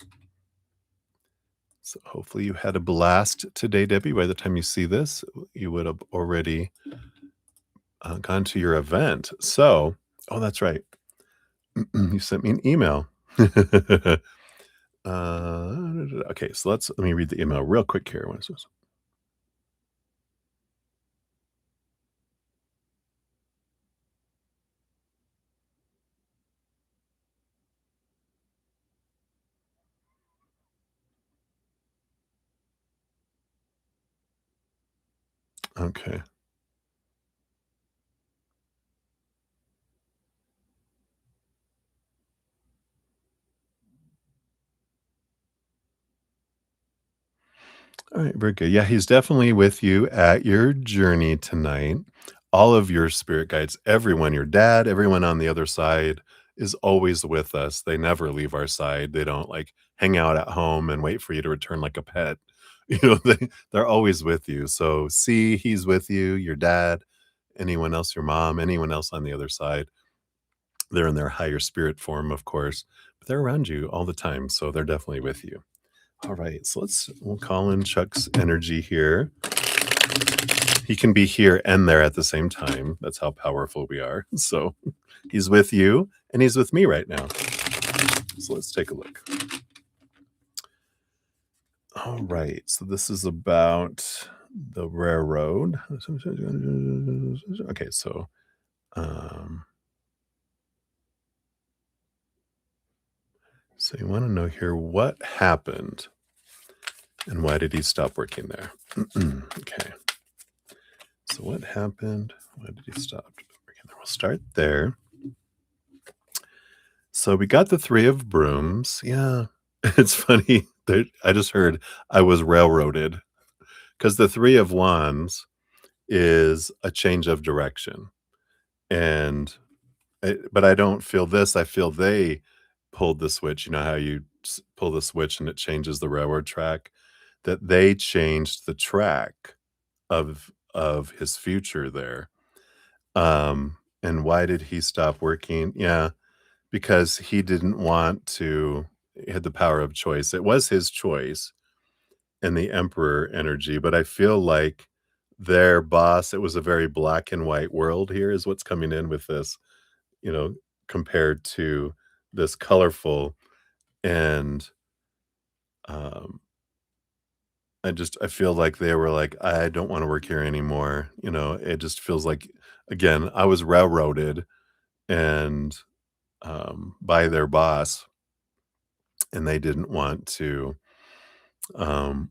So hopefully you had a blast today, Debbie. By the time you see this, you would have already gone to your event. So, oh, that's right. You sent me an email. Okay, so let me read the email real quick here. What is this? Okay. All right, very good. Yeah, he's definitely with you at your journey tonight. All of your spirit guides, everyone, your dad, everyone on the other side is always with us. They never leave our side. They don't like hang out at home and wait for you to return like a pet. They're always with you. So see, he's with you, your dad, anyone else, your mom, anyone else on the other side. They're in their higher spirit form, of course, but they're around you all the time. So they're definitely with you. All right, so we'll call in Chuck's energy here. He can be here and there at the same time. That's how powerful we are. So he's with you and he's with me right now. So let's take a look. All right, so this is about the railroad. Okay, um, so you want to know here what happened and why did he stop working there? Okay. So what happened? Why did he stop working there? We'll start there. So we got the 3 of brooms. Yeah. It's funny that I just heard I was railroaded because the 3 of wands is a change of direction. And but I don't feel this. I feel they pulled the switch. You know how you pull the switch and it changes the railroad track? That they changed the track of his future there. And why did he stop working? Yeah, because he didn't want to he had the power of choice. It was his choice in the emperor energy, but I feel like their boss, it was a very black and white world here is what's coming in with this, you know, compared to this colorful and um I feel like they were like, I don't want to work here anymore. You know, it just feels like again, I was railroaded and by their boss and they didn't want to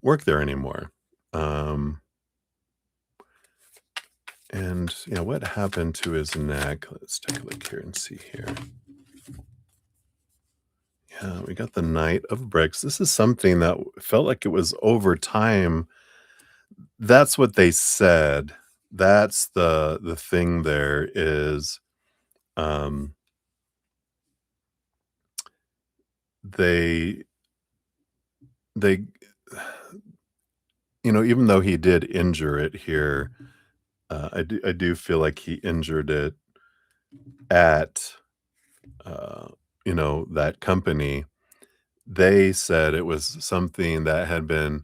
work there anymore. Um, and you know what happened to his neck? Let's take a look here and see here. Yeah, we got the Knight of Bricks. This is something that felt like it was over time. That's what they said. That's the thing there is um they they even though he did injure it here, I do feel like he injured it at that company. They said it was something that had been,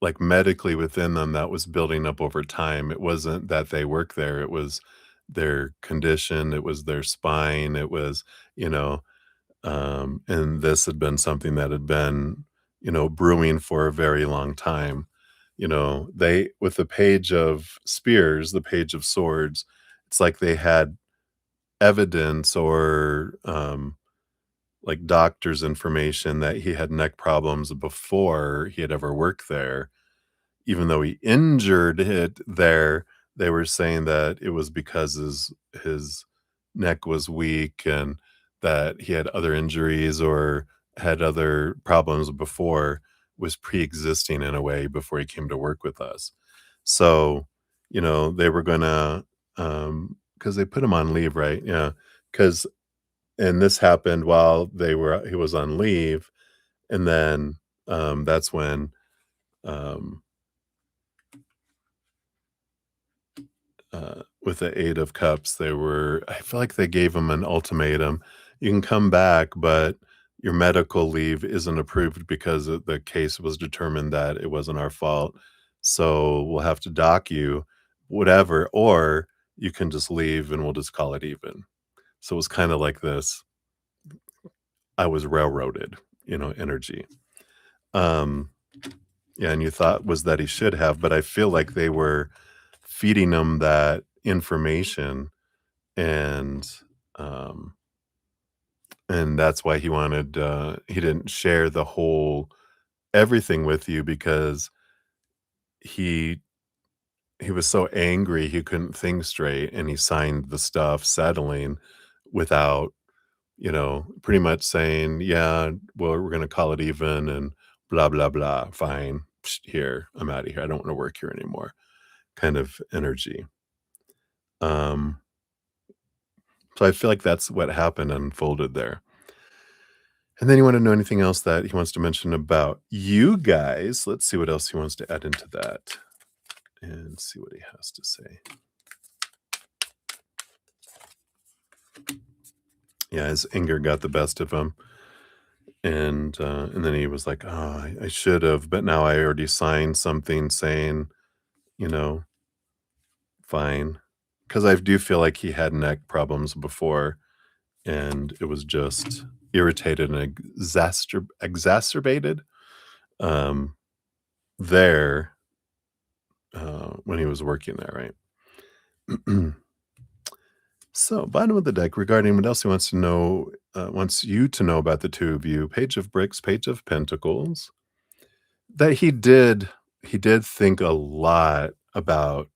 like, medically within them that was building up over time. It wasn't that they work there, it was their condition, it was their spine, it was, you know, and this had been something that had been, brewing for a very long time. They with the Page of Spears, the Page of Swords, it's like they had evidence or, like doctor's information that he had neck problems before he had ever worked there. Even though he injured it there, they were saying that it was because his neck was weak and that he had other injuries or had other problems before, was pre-existing in a way before he came to work with us. So, they were gonna, because they put him on leave, right? Yeah, because and this happened while he was on leave, and then, that's when, um, with the 8 of Cups, I feel like they gave him an ultimatum. "You can come back, but your medical leave isn't approved because the case was determined that it wasn't our fault, so we'll have to dock you, whatever, or you can just leave and we'll just call it even." So it was kinda like this, I was railroaded, energy. Um, yeah, and you thought was that he should have, but I feel like they were feeding him that information and, um, and that's why he didn't share the whole everything with you because he he was so angry he couldn't think straight, and he signed the stuff settling without, pretty much saying, "Yeah, well, we're gonna call it even and blah, blah, blah. Fine. Psst, here, I'm out of here. I don't wanna work here anymore," kind of energy. Um, so I feel like that's what happened unfolded there. And then you wanna know anything else that he wants to mention about you guys? Let's see what else he wants to add into that and see what he has to say. Yeah, his anger got the best of him, and then he was like, "Oh, I should've, but now I already signed something saying, you know, fine." Because I do feel like he had neck problems before, and it was just irritated and exacerbated, um, there, when he was working there, right? So, bottom of the deck regarding what else he wants to know, wants you to know about the two of you. Page of Bricks, Page of Pentacles. That he did think a lot about,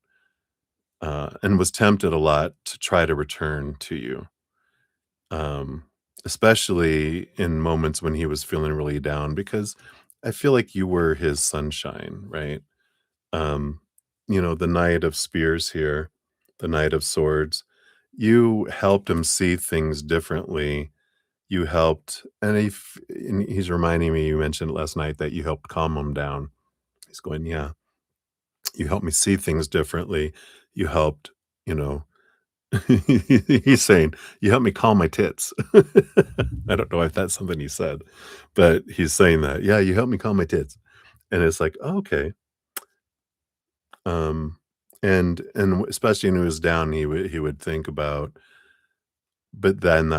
and was tempted a lot to try to return to you, um, especially in moments when he was feeling really down, because I feel like you were his sunshine, right? Um, the Knight of Spears here, the Knight of Swords, you helped him see things differently. You helped, and he's reminding me, you mentioned last night that you helped calm him down. He's going, "Yeah, you helped me see things differently. You helped, you know." He's saying, "You helped me calm my tits." I don't know if that's something he said, but he's saying that, "Yeah, you helped me calm my tits." And it's like, "Oh, okay." Um, and especially when he was down, he would think about, but then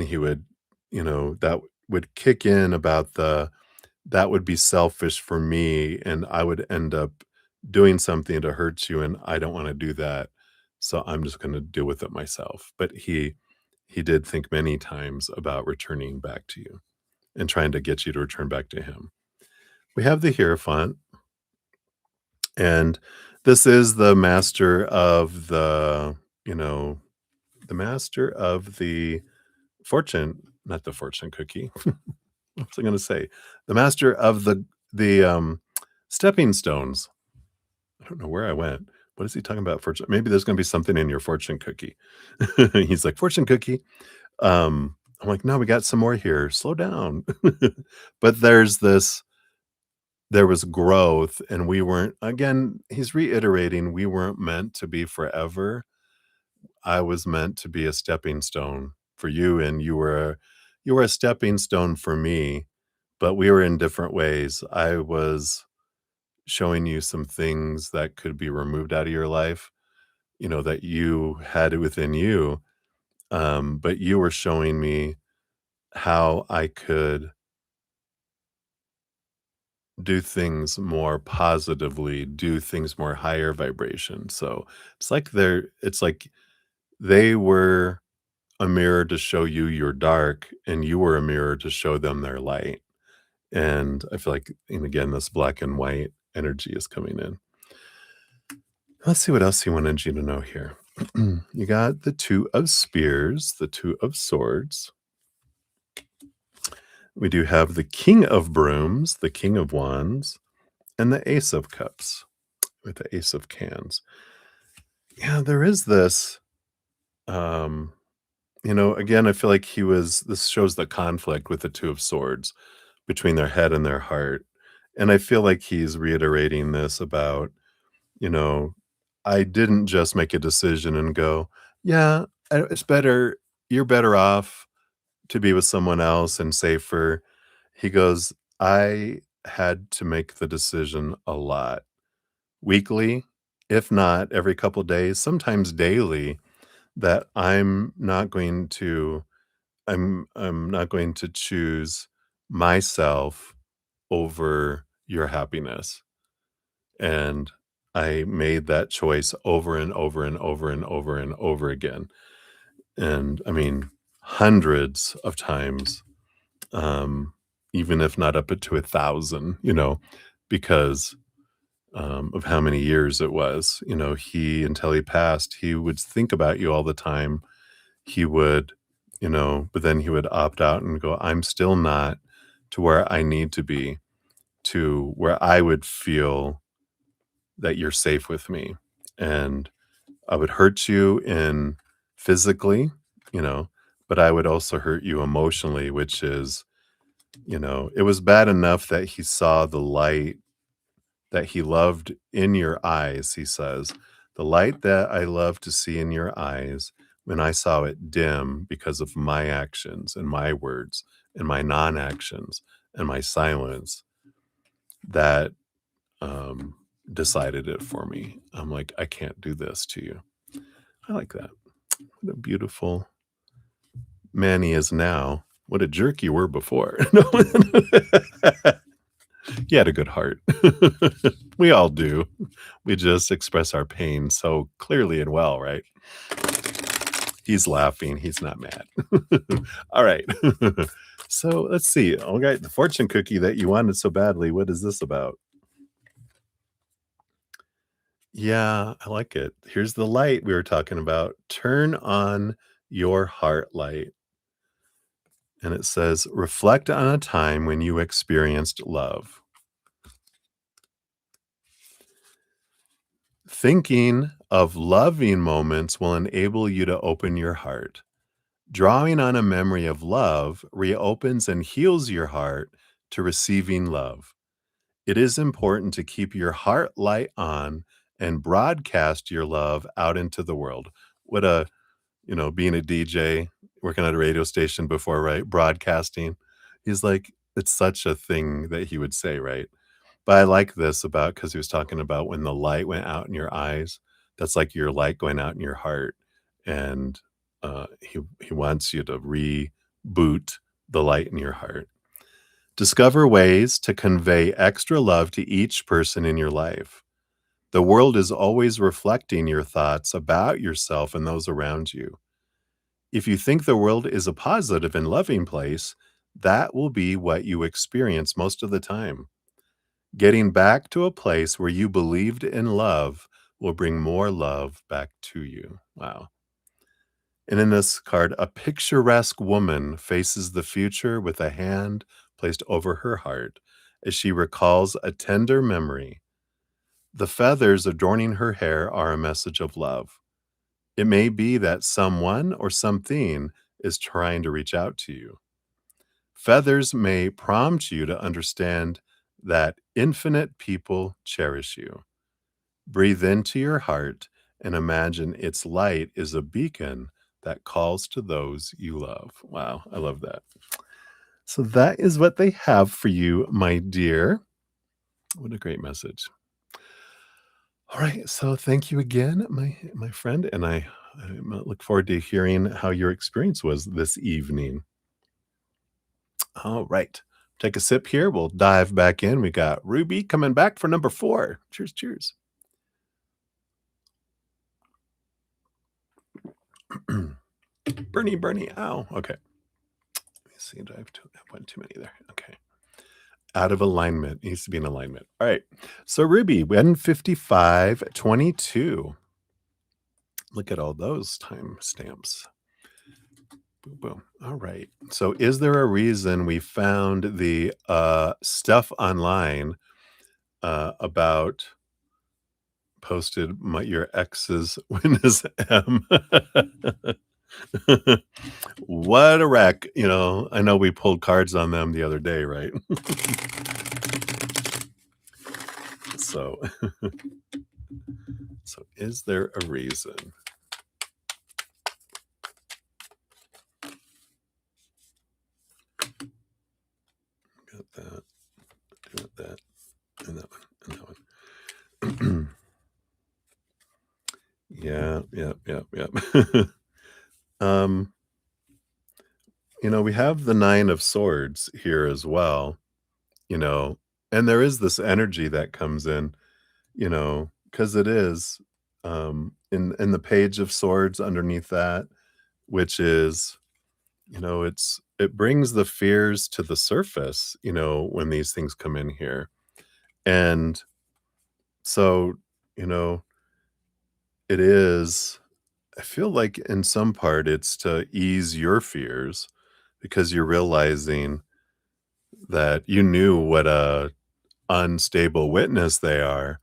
he would, that would kick in about that would be selfish for me, and I would end up doing something to hurt you, and I don't wanna do that, so I'm just gonna deal with it myself. But he did think many times about returning back to you and trying to get you to return back to him. We have the Hierophant, and this is the master of you know, the master of the fortune, not the fortune cookie. What was I gonna say? The master of the stepping stones. I don't know where I went. What is he talking about? Fortune, maybe there's gonna be something in your fortune cookie. He's like, "Fortune cookie?" I'm like, "No, we got some more here. Slow down." But there was growth, and we weren't, again, he's reiterating, we weren't meant to be forever. I was meant to be a stepping stone for you, and you were a stepping stone for me, but we were in different ways. I was showing you some things that could be removed out of your life, that you had within you, but you were showing me how I could do things more positively, do things more higher vibration. So, it's like they were a mirror to show you your dark, and you were a mirror to show them their light. And I feel like, and again, this black and white energy is coming in. Let's see what else he wanted you to know here. You got the Two of Spears, the Two of Swords. We do have the King of Brooms, the King of Wands, and the Ace of Cups with the Ace of Cans. Yeah, there is this. Um, again, I feel like this shows the conflict with the Two of Swords between their head and their heart. And I feel like he's reiterating this about, you know, I didn't just make a decision and go, "Yeah, it's better. You're better off to be with someone else and safer." He goes, "I had to make the decision a lot, weekly, if not every couple days, sometimes daily, that I'm not going to choose myself over your happiness." And I made that choice over and over and over and over and over again. And I mean, hundreds of times, um, even if not up to 1,000, because of how many years it was. He until he passed, he would think about you all the time. He would, but then he would opt out and go, I'm still not to where I need to be, to where I would feel that you're safe with me. And I would hurt you in physically, you know, but I would also hurt you emotionally, which is, it was bad enough that he saw the light that he loved in your eyes, he says, the light that I love to see in your eyes when I saw it dim because of my actions and my words and my non actions and my silence, that um, decided it for me. I'm like, I can't do this to you. I like that. What a beautiful man he is now. What a jerk you were before. No. He had a good heart. We all do. We just express our pain so clearly and well, right? He's laughing. He's not mad. All right. So let's see. Okay, the fortune cookie that you wanted so badly. What is this about? Yeah, I like it. Here's the light we were talking about. Turn on your heart light. And it says, reflect on a time when you experienced love. Thinking of loving moments will enable you to open your heart. Drawing on a memory of love reopens and heals your heart to receiving love. It is important to keep your heart light on and broadcast your love out into the world. What a, being a DJ, working at a radio station before, right? Broadcasting. He's like, it's such a thing that he would say, right? But I like this about, because he was talking about when the light went out in your eyes, that's like your light going out in your heart. And he wants you to reboot the light in your heart. Discover ways to convey extra love to each person in your life. The world is always reflecting your thoughts about yourself and those around you. If you think the world is a positive and loving place, that will be what you experience most of the time. Getting back to a place where you believed in love will bring more love back to you. Wow. And in this card, a picturesque woman faces the future with a hand placed over her heart as she recalls a tender memory. The feathers adorning her hair are a message of love. It may be that someone or something is trying to reach out to you. Feathers may prompt you to understand that infinite people cherish you. Breathe into your heart and imagine its light is a beacon that calls to those you love. Wow, I love that. So that is what they have for you, my dear. What a great message. All right, so thank you again, my friend, and I look forward to hearing how your experience was this evening. All right. Take a sip here. We'll dive back in. We got Ruby coming back for number 4. Cheers, cheers. Bernie, Bernie, ow. Okay. Let me see. Do I have one too many there? Okay. Out of alignment. Needs to be in alignment. All right. So Ruby, 1:55:22. Look at all those time stamps. Boom, boom. All right. So is there a reason we found the stuff online about posted your ex's win is M? What a wreck. I know we pulled cards on them the other day, right? So, so is there a reason? Got that, got that, and that one, and that one. Yeah, yeah, yeah, yeah. um, we have the 9 of swords here as well, you know, and there is this energy that comes in, because it is in the page of swords underneath that, which is, it brings the fears to the surface, when these things come in here. And So, you know, it is I feel like in some part it's to ease your fears because you're realizing that you knew what a unstable witness they are,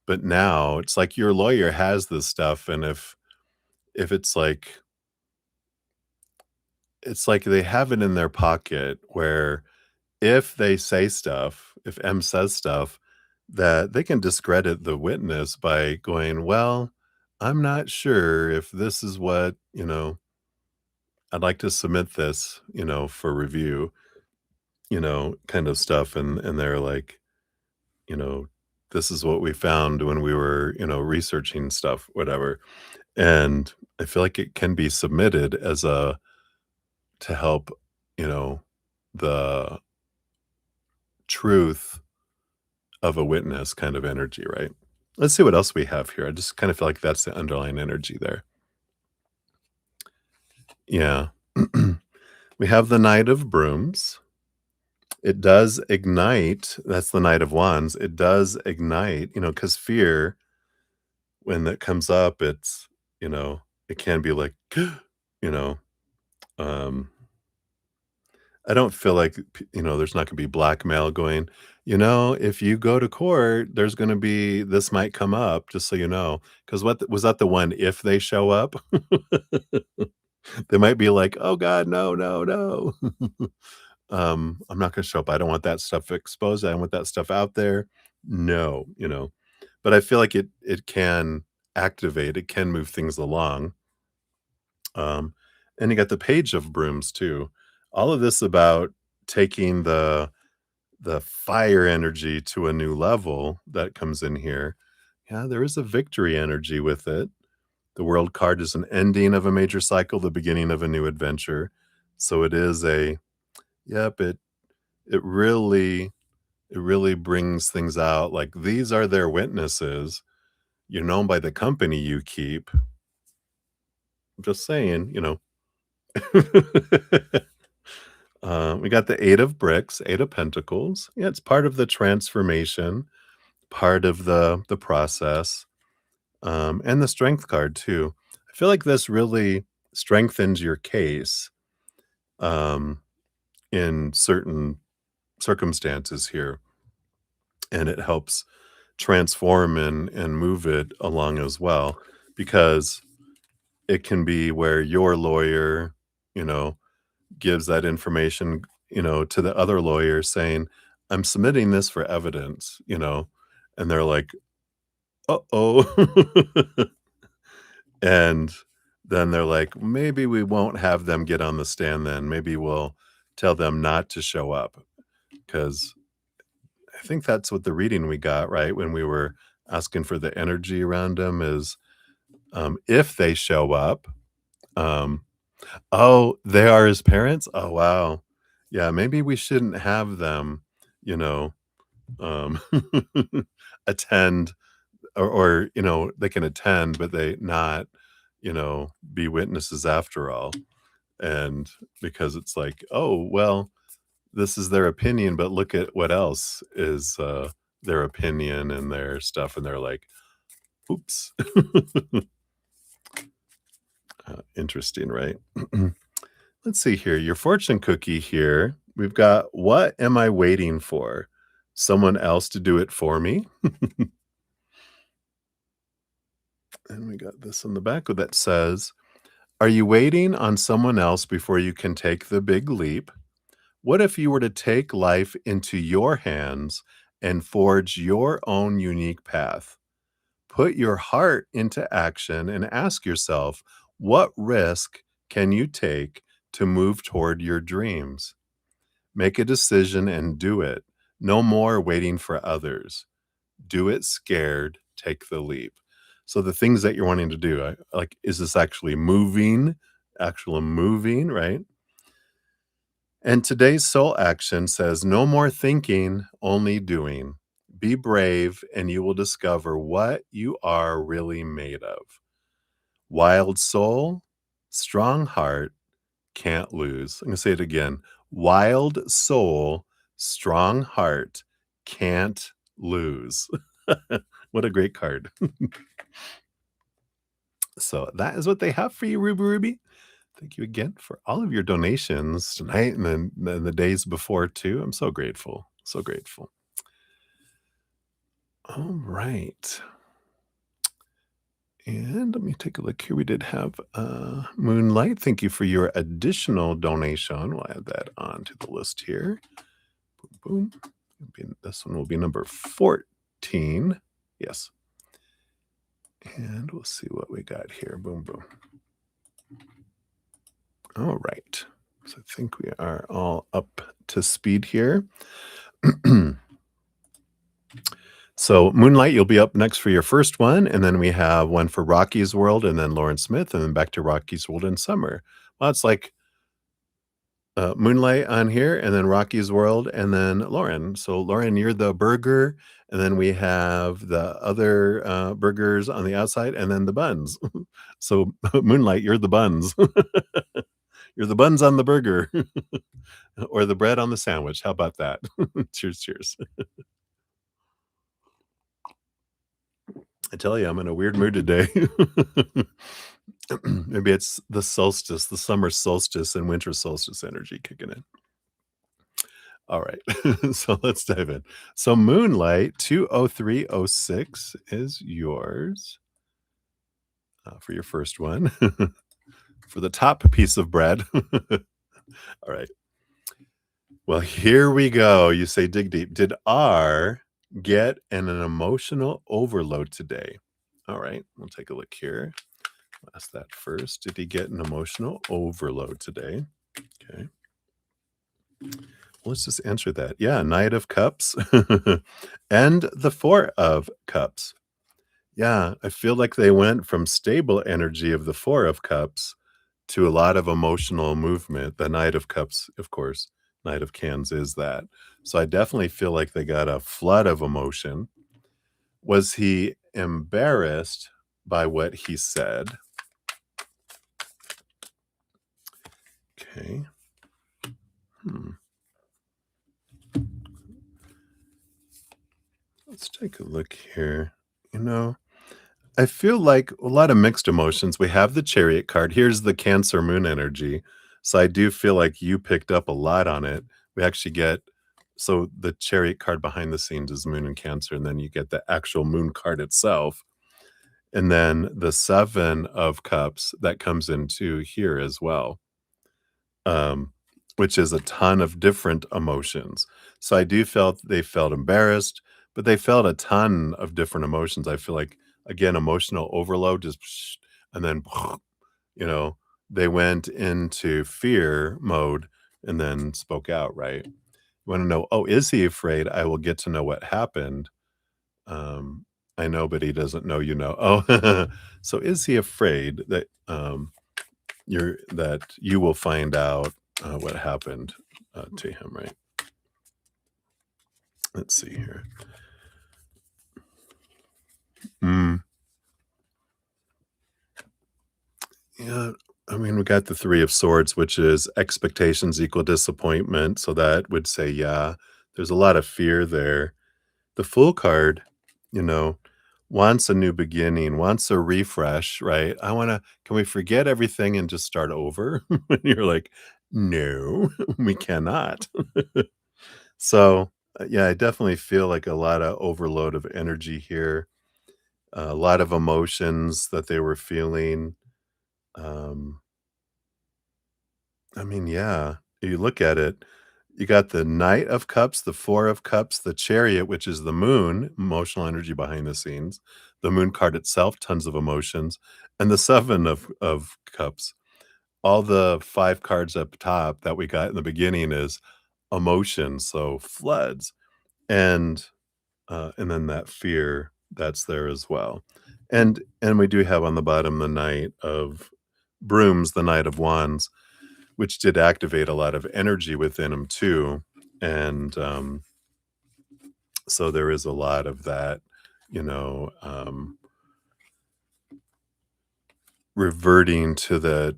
but now it's like your lawyer has this stuff, and if it's like they have it in their pocket where if they say stuff, if M says stuff, that they can discredit the witness by going, "Well, I'm not sure if this is what, I'd like to submit this, for review," kind of stuff, and they're like, you know, "This is what we found when we were, researching stuff," whatever, and I feel like it can be submitted as a to help, you know, the truth of a witness kind of energy, right? Let's see what else we have here. I just kind of feel like that's the underlying energy there. Yeah. We have the Knight of Brooms. It does ignite. That's the Knight of Wands. It does ignite, because fear, when that comes up, it can be like, you know, um, I don't feel like, there's not gonna be blackmail going, "If you go to court, there's gonna be this might come up, just so you know." 'Cause was that the one, "If they show up?" They might be like, "Oh god, no, no, no." "I'm not gonna show up. I don't want that stuff exposed. I don't want that stuff out there." No, but I feel like it can activate, it can move things along. Um, and you got the Page of Brooms too. All of this about taking the fire energy to a new level that comes in here. Yeah, there is a victory energy with it. The World card is an ending of a major cycle, the beginning of a new adventure. So it is a yep, it really it really brings things out, like, these are their witnesses. You're known by the company you keep. Just saying, We got the 8 of Bricks, 8 of Pentacles. Yeah, it's part of the transformation, part of the process, and the Strength card too. I feel like this really strengthens your case, um, in certain circumstances here, and it helps transform and move it along as well, because it can be where your lawyer, you know, gives that information, to the other lawyer saying, "I'm submitting this for evidence," and they're like, "Uh-oh." And then they're like, "Maybe we won't have them get on the stand then. Maybe we'll tell them not to show up." Because I think that's what the reading we got, right, when we were asking for the energy around them is, if they show up, um oh, they are his parents? Oh, wow. Yeah, maybe we shouldn't have them, you know, um, attend or they can attend, but they not, be witnesses after all. And because it's like, "Oh, well, this is their opinion, but look at what else is, their opinion and their stuff," and they're like, "Oops." Interesting, right? Let's see here. Your fortune cookie here. We've got what am I waiting for? Someone else to do it for me. And we got this on the back that says, are you waiting on someone else before you can take the big leap? What if you were to take life into your hands and forge your own unique path? Put your heart into action and ask yourself, what risk can you take to move toward your dreams? Make a decision and do it. No more waiting for others. Do it scared, take the leap. So the things that you're wanting to do, like, is this actually moving? Actual moving, right? And today's soul action says, no more thinking, only doing. Be brave, and you will discover what you are really made of. Wild soul, strong heart, can't lose. I'm gonna say it again. Wild soul, strong heart, can't lose. What a great card. So that is what they have for you, Ruby Ruby. Thank you again for all of your donations tonight and then the days before too. I'm so grateful. So grateful. All right. And let me take a look here. We did have Moonlight. Thank you for your additional donation. We'll add that on to the list here. Boom, boom. This one will be number 14. Yes. And we'll see what we got here. Boom, boom. All right. So I think we are all up to speed here. So Moonlight, you'll be up next for your first one, and then we have one for Rocky's World, and then Lauren Smith, and then back to Rocky's World in summer. Well, it's like Moonlight on here, and then Rocky's World, and then Lauren. So Lauren, you're the burger, and then we have the other burgers on the outside, and then the buns. So Moonlight, you're the buns. You're the buns on the burger, or the bread on the sandwich. How about that? Cheers, cheers. I tell you, I'm in a weird mood today. Maybe it's the solstice, the summer solstice and winter solstice energy kicking in. All right. So let's dive in. So Moonlight 20306 is yours for your first one. For the top piece of bread. All right. Well, here we go. You say dig deep. Did R get an emotional overload today? All right. We'll take a look here. Ask that first. Did he get an emotional overload today? Okay. Let's just answer that. Yeah, Knight of Cups and the Four of Cups. Yeah, I feel like they went from stable energy of the Four of Cups to a lot of emotional movement. The Knight of Cups, of course, Knight of Cans is that. So I definitely feel like they got a flood of emotion. Was he embarrassed by what he said? Okay. Let's take a look here. You know, I feel like a lot of mixed emotions. We have the Chariot card. Here's the Cancer Moon energy. So I do feel like you picked up a lot on it. We actually get, so the Chariot card behind the scenes is Moon and Cancer, and then you get the actual Moon card itself. And then the Seven of Cups that comes into here as well, which is a ton of different emotions. So I do felt they felt embarrassed, but they felt a ton of different emotions. I feel like, again, emotional overload just, and then, you know, they went into fear mode and then spoke out, right? You want to know, oh, is he afraid? I will get to know what happened. I know, but he doesn't know, you know. Oh, so is he afraid that that you will find out what happened to him, right? Let's see here. Yeah, I mean, we got the Three of Swords, which is expectations equal disappointment. So that would say, yeah, there's a lot of fear there. The Fool card, you know, wants a new beginning, wants a refresh, right? Can we forget everything and just start over? And you're like, no, we cannot. So, yeah, I definitely feel like a lot of overload of energy here, a lot of emotions that they were feeling. Um, I mean, yeah, you look at it, you got the Knight of Cups, the Four of Cups, the Chariot, which is the moon, emotional energy behind the scenes, the moon card itself, tons of emotions, and the Seven of Cups. All the 5 cards up top that we got in the beginning is emotion, so floods, and then that fear that's there as well. And we do have on the bottom the Knight of Brooms, the Knight of Wands, which did activate a lot of energy within him too. And so there is a lot of that, you know, reverting to the,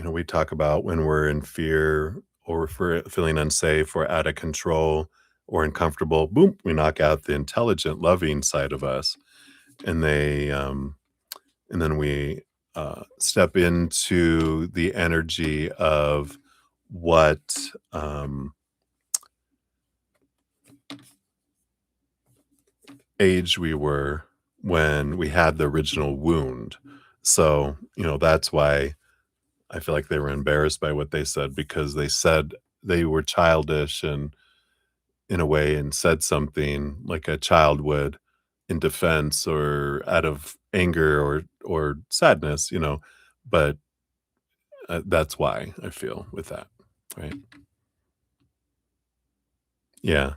we talk about when we're in fear or feeling unsafe or out of control. or uncomfortable, boom, we knock out the intelligent, loving side of us, and and then we step into the energy of what um, age we were when we had the original wound. So, that's why I feel like they were embarrassed by what they said, because they said they were childish and in a way, and said something like a child would in defense or out of anger or sadness, but that's why I feel with that, right? Yeah.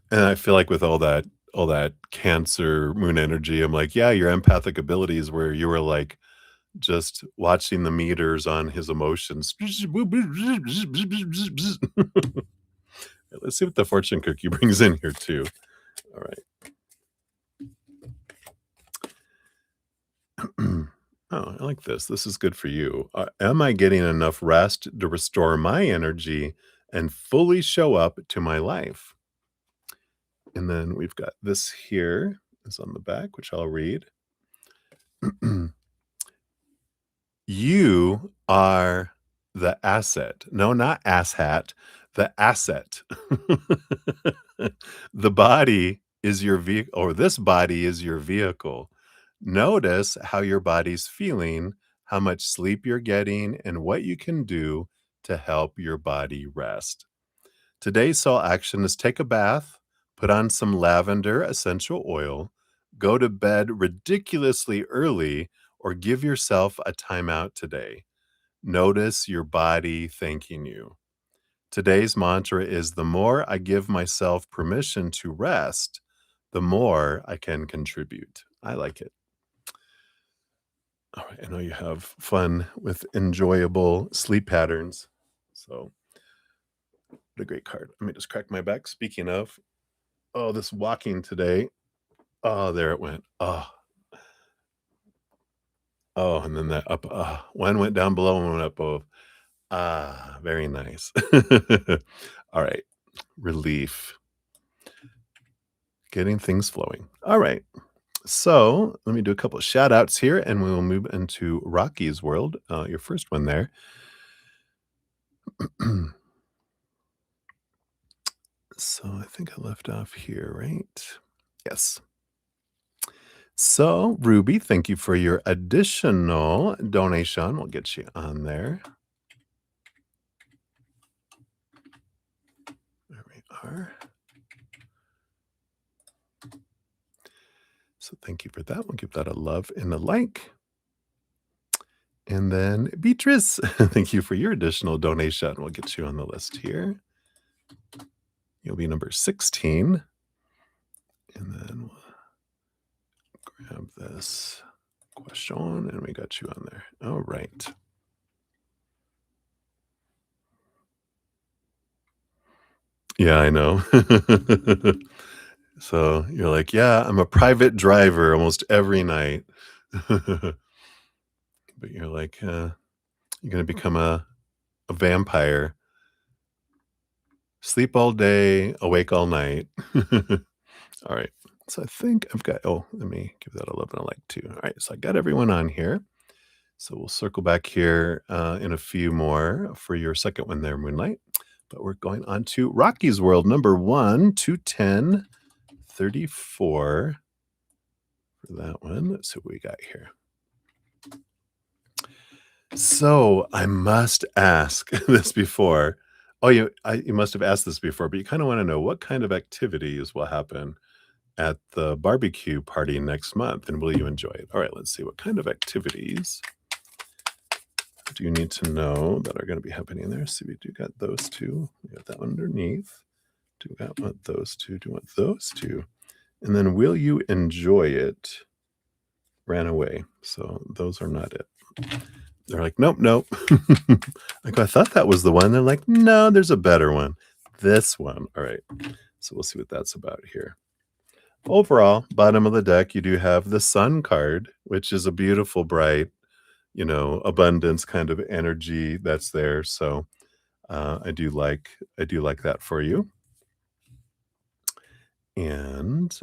And I feel like with all that Cancer moon energy, I'm like, yeah, your empathic abilities where you were like just watching the meters on his emotions. Let's see what the fortune cookie brings in here too. All right. Oh, I like this. This is good for you. Am I getting enough rest to restore my energy and fully show up to my life? And then we've got this here is on the back, which I'll read. You are the asset. No, not asshat, the asset. The body is your vehicle, or this body is your vehicle. Notice how your body's feeling, how much sleep you're getting, and what you can do to help your body rest. Today's soul action is take a bath, put on some lavender essential oil, go to bed ridiculously early, or give yourself a timeout today. Notice your body thanking you. Today's mantra is the more I give myself permission to rest, the more I can contribute. I like it. All right. I know you have fun with enjoyable sleep patterns. So, what a great card. Let me just crack my back. Speaking of, oh, this walking today. Oh, there it went. Oh, and then that up. One went down below, one went up both. Very nice. All right. Relief. Getting things flowing. All right. So let me do a couple of shout outs here and we will move into Rocky's world. Your first one there. So I think I left off here, right? Yes. So, Ruby, thank you for your additional donation. We'll get you on there. There we are. So, thank you for that. We'll give that a love and a like. And then, Beatrice, thank you for your additional donation. We'll get you on the list here. You'll be number 16. And then we'll grab this question and we got you on there. All right. Yeah, I know. So you're like, yeah, I'm a private driver almost every night. But you're like, you're going to become a vampire. Sleep all day, awake all night. All right. So I think I've got, let me give that a love and a like too. All right. So I got everyone on here. So we'll circle back here in a few more for your second one there, Moonlight. But we're going on to Rocky's World, number 1, 210, 34 for that one. Let's see what we got here. So I must ask this before. Oh, you must have asked this before, but you kind of want to know what kind of activities will happen at the barbecue party next month, and will you enjoy it? All right, let's see. What kind of activities do you need to know that are going to be happening there? See, we do got those two. We got that one underneath. Do we got want those two? Do we want those two? And then will you enjoy it? Ran away. So those are not it. They're like, nope, nope. Like, I thought that was the one. They're like, no, there's a better one. This one. All right. So we'll see what that's about here. Overall, bottom of the deck, you do have the Sun card, which is a beautiful, bright, abundance kind of energy that's there. So I do like that for you. And,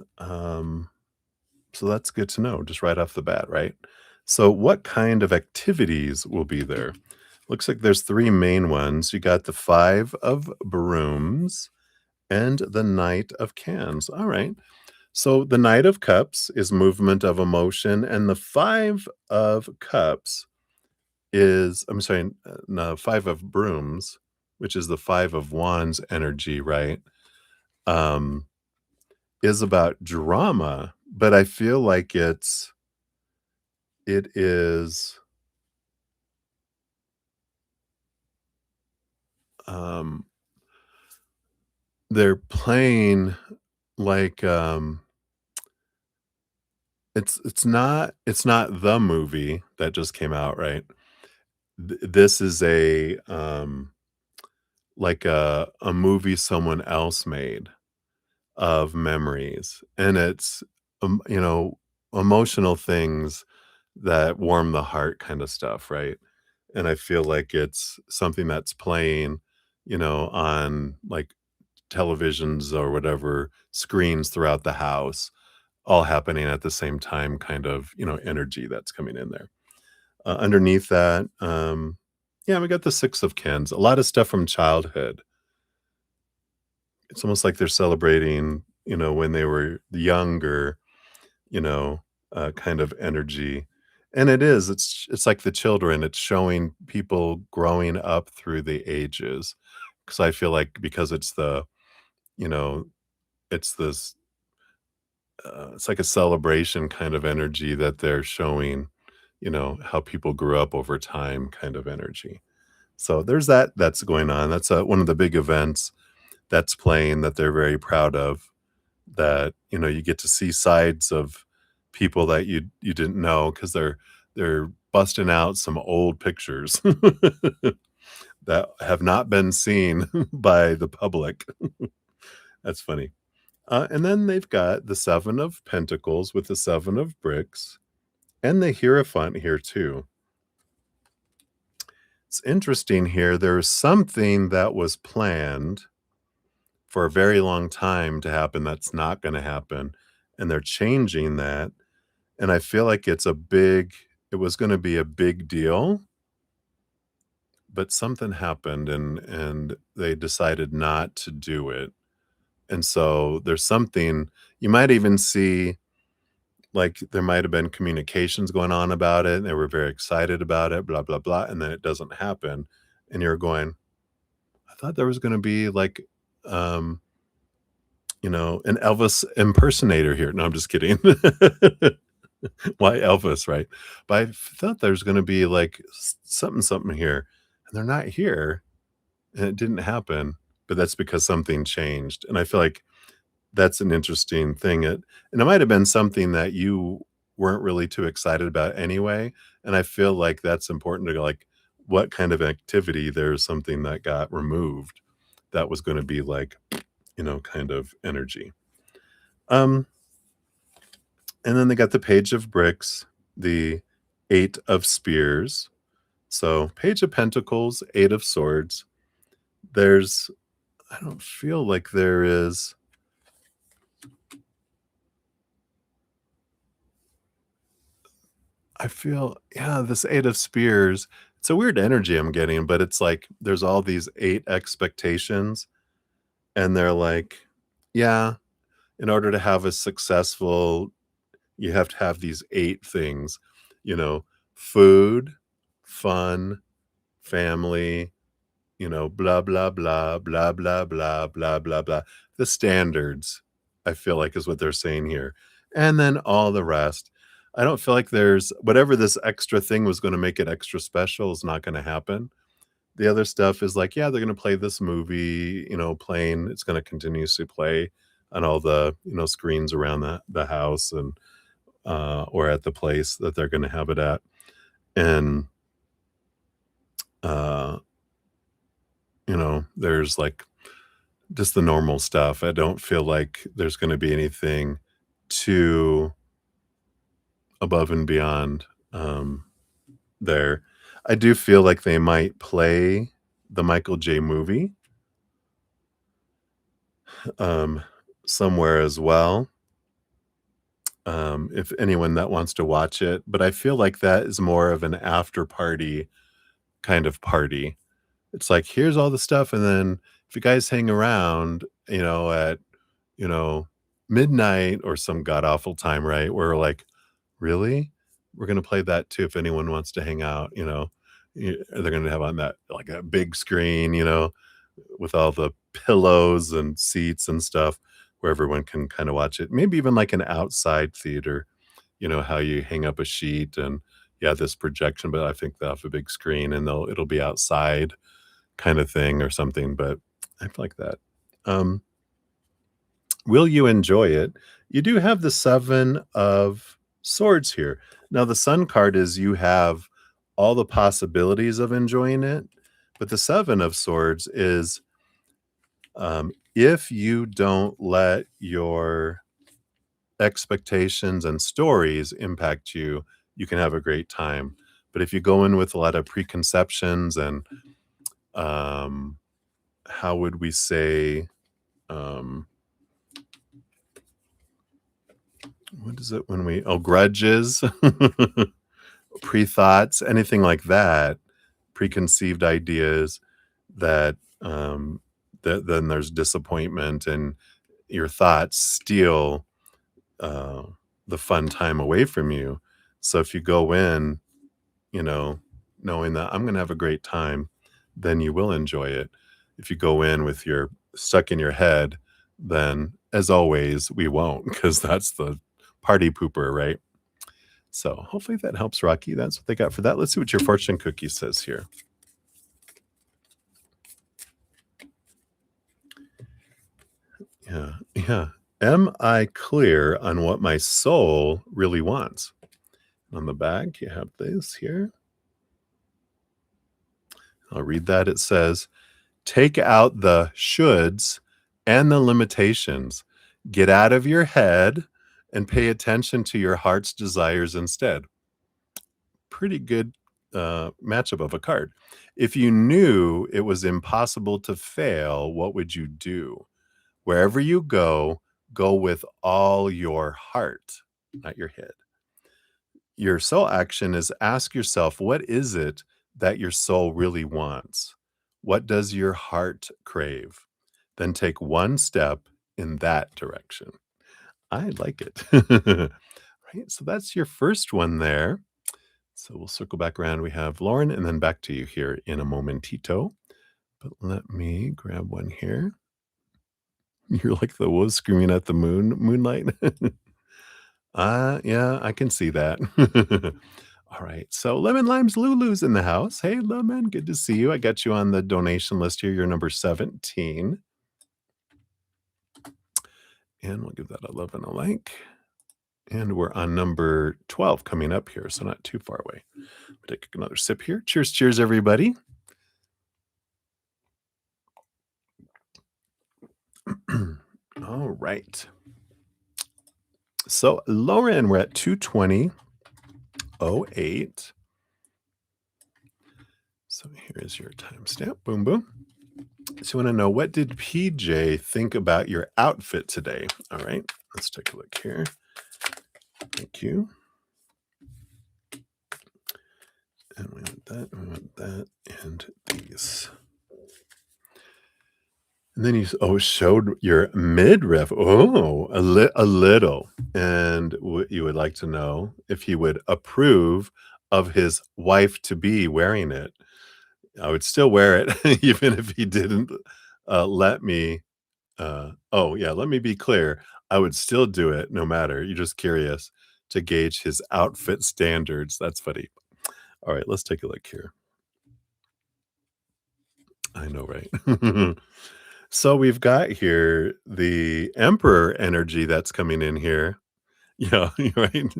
so that's good to know just right off the bat, right? So what kind of activities will be there? Looks like there's 3 main ones. You got the 5 of brooms and the Knight of Cans. All right. So the Knight of Cups is movement of emotion, and the 5 of Cups is I'm sorry, no, 5 of brooms, which is the 5 of wands energy, right? Um, is about drama, but I feel like it is, um, they're playing like, it's not the movie that just came out, right? This is like a movie someone else made of memories, and it's, emotional things that warm the heart kinda stuff, right? And I feel like it's something that's playing, on, like, televisions or whatever, screens throughout the house, all happening at the same time kind of, energy that's coming in there. Underneath that, yeah, we got the 6 of Cans, a lot of stuff from childhood. It's almost like they're celebrating, when they were younger, you know, kind of energy. And it's like the children, it's showing people growing up through the ages. Because I feel like because you know, it's this, it's like a celebration kind of energy that they're showing, how people grew up over time kind of energy. So there's that's going on. That's one of the big events that's playing that they're very proud of. That, you get to see sides of people that you didn't know because they're busting out some old pictures that have not been seen by the public. That's funny. And then they've got the 7 of Pentacles with the 7 of Bricks and the Hierophant here too. It's interesting here. There's something that was planned for a very long time to happen that's not gonna happen, and they're changing that. And I feel like it was gonna be a big deal, but something happened and they decided not to do it. And so there's something you might even see, like, there might have been communications going on about it, and they were very excited about it, blah, blah, blah, and then it doesn't happen, and you're going, "I thought there was gonna be, like, um, an Elvis impersonator here." No, I'm just kidding. Why Elvis, right? But I thought there's gonna be, like, something, something here, and they're not here, and it didn't happen, but that's because something changed, and I feel like that's an interesting thing, and it might have been something that you weren't really too excited about anyway, and I feel like that's important to go, like, what kind of activity there's something that got removed that was gonna be, like, kind of energy. Um And then they got the Page of Bricks, the 8 of Spears. So, Page of Pentacles, 8 of Swords. There's I don't feel like there is I feel yeah, this 8 of Spears, it's a weird energy I'm getting, but it's like there's all these 8 expectations, and they're like, "Yeah, in order to have a successful you have to have these 8 things, you know, food, fun, family, blah, blah, blah, blah, blah, blah, blah, blah, blah. The standards, I feel like is what they're saying here. And then all the rest. I don't feel like there's whatever this extra thing was gonna make it extra special is not gonna happen. The other stuff is like, yeah, they're gonna play this movie, playing it's gonna continuously play on all the, screens around the house and, or at the place that they're gonna have it at. And, uh, there's like just the normal stuff. I don't feel like there's gonna be anything too above and beyond, there. I do feel like they might play the Michael J. movie, um, somewhere as well, if anyone that wants to watch it, but I feel like that is more of an after party kind of party. It's like, here's all the stuff, and then if you guys hang around, at, you know, midnight or some god awful time, right? Where we're like, really? We're gonna play that too if anyone wants to hang out, they're gonna have on that like a big screen, with all the pillows and seats and stuff where everyone can kind of watch it. Maybe even like an outside theater, how you hang up a sheet and yeah, this projection, but I think they'll have a big screen and it'll be outside kind of thing or something, but I feel like that. Um, will you enjoy it? You do have the 7 of swords here. Now the sun card is you have all the possibilities of enjoying it, but the 7 of swords is if you don't let your expectations and stories impact you, you can have a great time. But if you go in with a lot of preconceptions and um, how would we say, um, what is it when grudges, pre-thoughts, anything like that, preconceived ideas that, then there's disappointment and your thoughts steal uh, the fun time away from you. So if you go in, you know, knowing that I'm going to have a great time, then you will enjoy it. If you go in with your stuck in your head, then as always, we won't because that's the party pooper, right? So hopefully that helps, Rocky. That's what they got for that. Let's see what your fortune cookie says here. Yeah, yeah. Am I clear on what my soul really wants? On the back, you have this here. I'll read that. It says, take out the shoulds and the limitations. Get out of your head and pay attention to your heart's desires instead. Pretty good matchup of a card. If you knew it was impossible to fail, what would you do? Wherever you go with all your heart, not your head. Your soul action is ask yourself, what is it that your soul really wants? What does your heart crave? Then take one step in that direction. I like it. Right. So that's your first one there. So we'll circle back around. We have Lauren and then back to you here in a momentito. But let me grab one here. You're like the wolf screaming at the moonlight. Yeah, I can see that. All right. So Lemon Limes Lulu's in the house. Hey, Lemon, good to see you. I got you on the donation list here. You're number 17. And we'll give that a love and a like. And we're on number 12 coming up here, so not too far away. Take another sip here. Cheers, cheers, everybody. All right. So Lauren, we're at 2:20:08. So here's your timestamp. Boom, boom. So you want to know, what did PJ think about your outfit today? All right, let's take a look here. Thank you. And we want that, and these. And then you showed your midriff. Oh, a little. And you would like to know if he would approve of his wife to be wearing it. I would still wear it even if he didn't let me. Oh, yeah, let me be clear. I would still do it no matter. You're just curious to gauge his outfit standards. That's funny. All right, let's take a look here. I know, right? So we've got here the emperor energy that's coming in here. Yeah, right.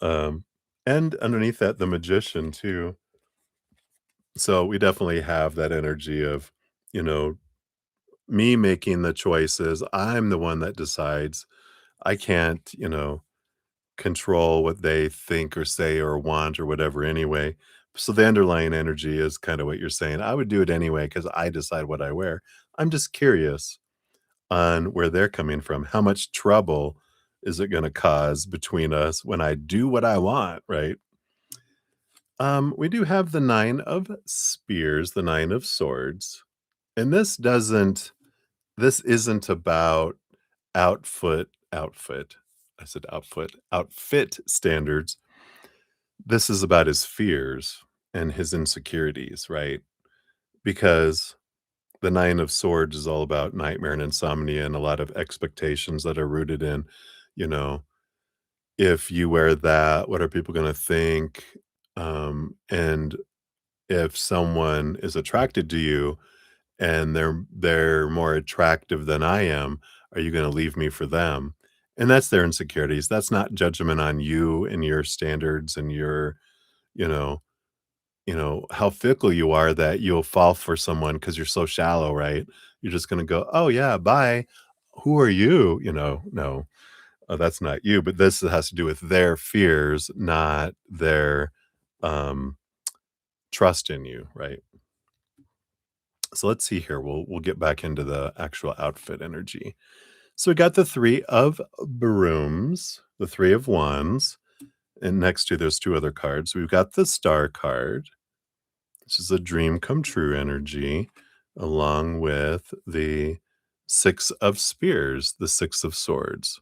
um, and underneath that, the magician too. So we definitely have that energy of, you know, me making the choices. I'm the one that decides. I can't, control what they think or say or want or whatever anyway. So the underlying energy is kind of what you're saying. I would do it anyway because I decide what I wear. I'm just curious. on where they're coming from. How much trouble is it gonna cause between us when I do what I want, right? We do have the 9 of spears, the 9 of swords, and this isn't about outfit. I said outfit standards. This is about his fears and his insecurities, right? Because the 9 of swords is all about nightmare and insomnia and a lot of expectations that are rooted in, you know, if you wear that, what are people gonna think? And if someone is attracted to you and they're more attractive than I am, are you gonna leave me for them? And that's their insecurities. That's not judgment on you and your standards and your, you know how fickle you are that you'll fall for someone because 'cause you're so shallow, right? You're just gonna go, "Oh, yeah, bye. Who are you?" No, that's not you, but this has to do with their fears, not their, um, trust in you, right? So let's see here. We'll get back into the actual outfit energy. So we got the 3 of brooms, the 3 of wands, and next to there's 2 other cards. We've got the star card. This is a dream come true energy, along with the 6 of spears, the 6 of swords.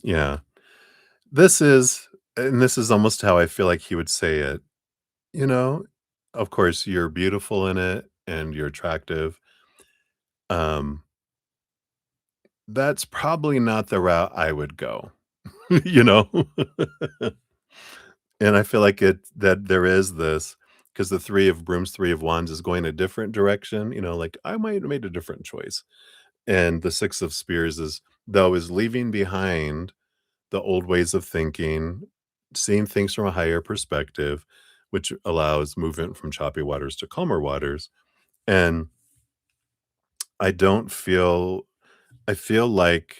Yeah. This is almost how I feel like he would say it, you know, of course, you're beautiful in it and you're attractive. Um, that's probably not the route I would go, you know? And I feel like that there is this because the 3 of brooms, 3 of wands is going a different direction, like, I might have made a different choice. And the 6 of spears is leaving behind the old ways of thinking, seeing things from a higher perspective, which allows movement from choppy waters to calmer waters. And I don't feel I feel like,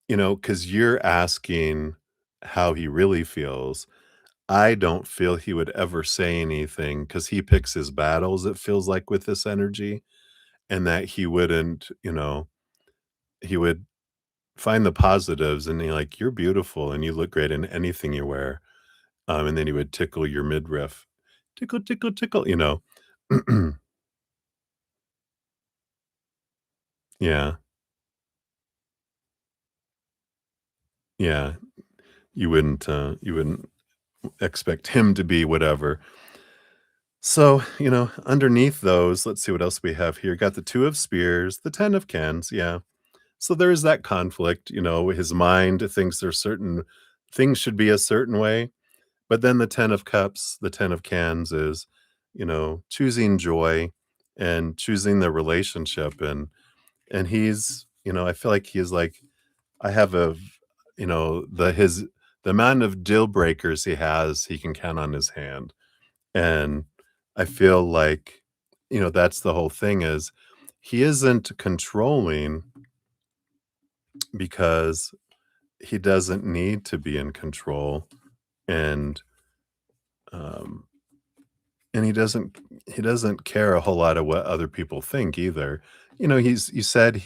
because you're asking how he really feels. I don't feel he would ever say anything because he picks his battles, it feels like, with this energy, and that he wouldn't, he would find the positives and you're like, "You're beautiful and you look great in anything you wear." And then he would tickle your midriff. "Tickle, tickle, tickle." Yeah, yeah. You wouldn't expect him to be whatever. So, underneath those, let's see what else we have here. Got the 2 of spears, the 10 of cans, yeah. So there is that conflict, his mind thinks there's certain things should be a certain way, but then the 10 of cups, the 10 of cans is, choosing joy and choosing the relationship and I feel like he's like I have the amount of deal breakers he has, he can count on his hand. And I feel like, that's the whole thing is he isn't controlling because he doesn't need to be in control and um and he doesn't care a whole lot of what other people think either. You said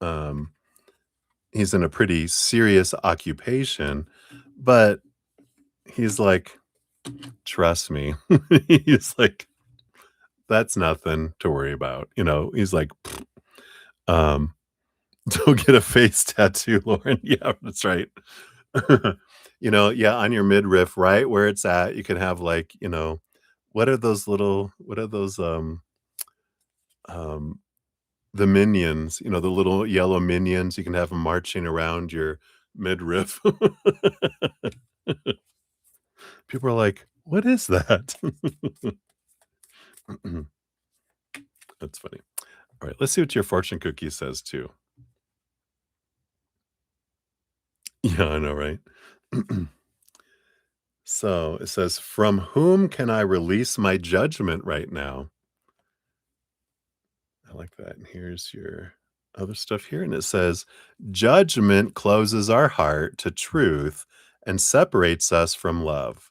um he's in a pretty serious occupation, but he's like, trust me. He's like, that's nothing to worry about. He's like, um, don't get a face tattoo, Lauren. Yeah, that's right. Yeah, on your midriff, right where it's at, you can have like, what are those um the minions, the little yellow minions, you can have them marching around your midriff. People are like, what is that? That's funny. All right, let's see what your fortune cookie says too. Yeah, I know, right? So it says, "From whom can I release my judgment right now?" I like that. And here's your other stuff here. And it says, "Judgment closes our heart to truth and separates us from love.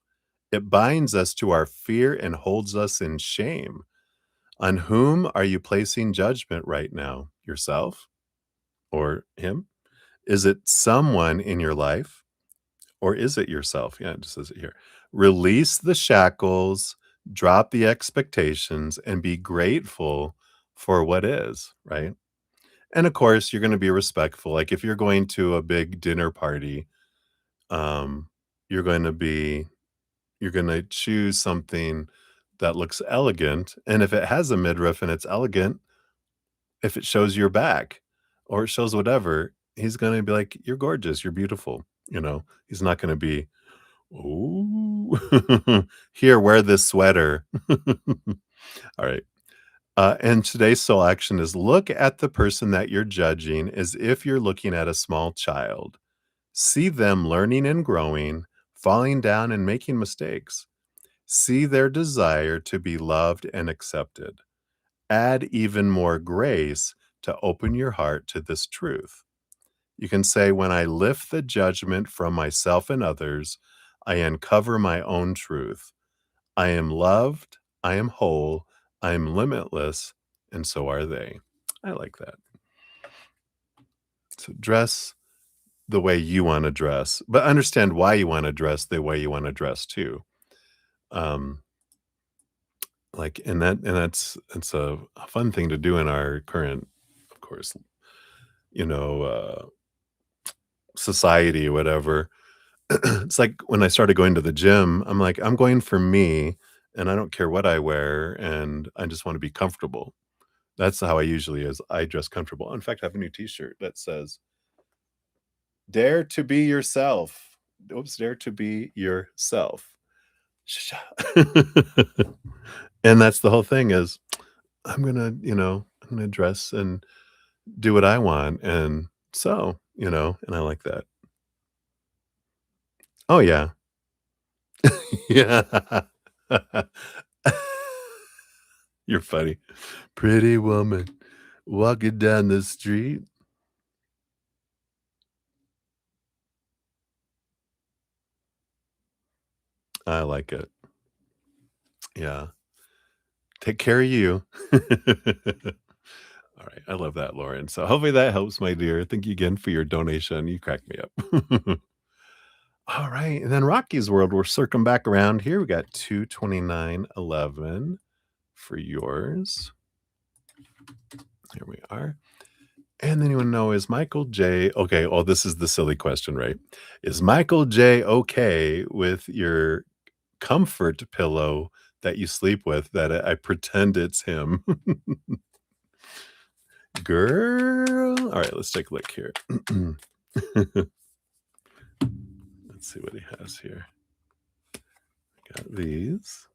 It binds us to our fear and holds us in shame. On whom are you placing judgment right now? Yourself or him? Is it someone in your life or is it yourself? Yeah, it just says it here. Release the shackles, drop the expectations, and be grateful for what is, right? And of course, you're going to be respectful. Like if you're going to a big dinner party, um, you're going to be you're going to choose something that looks elegant. And if it has a midriff and it's elegant, if it shows your back or it shows whatever, he's going to be like, "You're gorgeous. You're beautiful." You know, he's not going to be, "Oh, here, wear this sweater." All right. And today's soul action is look at the person that you're judging as if you're looking at a small child. See them learning and growing, falling down and making mistakes. See their desire to be loved and accepted. Add even more grace to open your heart to this truth. You can say, when I lift the judgment from myself and others, I uncover my own truth. I am loved, I am whole, I am limitless, and so are they. I like that. So dress the way you want to dress, but understand why you want to dress the way you want to dress too. Um, like, and that's a fun thing to do in our current, of course, you know, society or whatever. It's like when I started going to the gym, I'm like, I'm going for me, and I don't care what I wear, and I just want to be comfortable. That's how I usually is. I dress comfortable. In fact, I have a new T-shirt that says, "Dare to be yourself." Oops, dare to be yourself. And that's the whole thing is I'm gonna dress and do what I want. And so, and I like that. Oh yeah. Yeah. You're funny. Pretty woman walking down the street. I like it. Yeah. Take care of you. All right. I love that, Lauren. So hopefully that helps, my dear. Thank you again for your donation. You crack me up. All right. And then Rocky's World, we're circling back around here. We got 229.11 for yours. Here we are. And then you want to know, is Michael J okay? Oh, this is the silly question, right? Is Michael J okay with your comfort pillow that you sleep with that I pretend it's him? Girl. All right, let's take a look here. Let's see what he has here. Got these.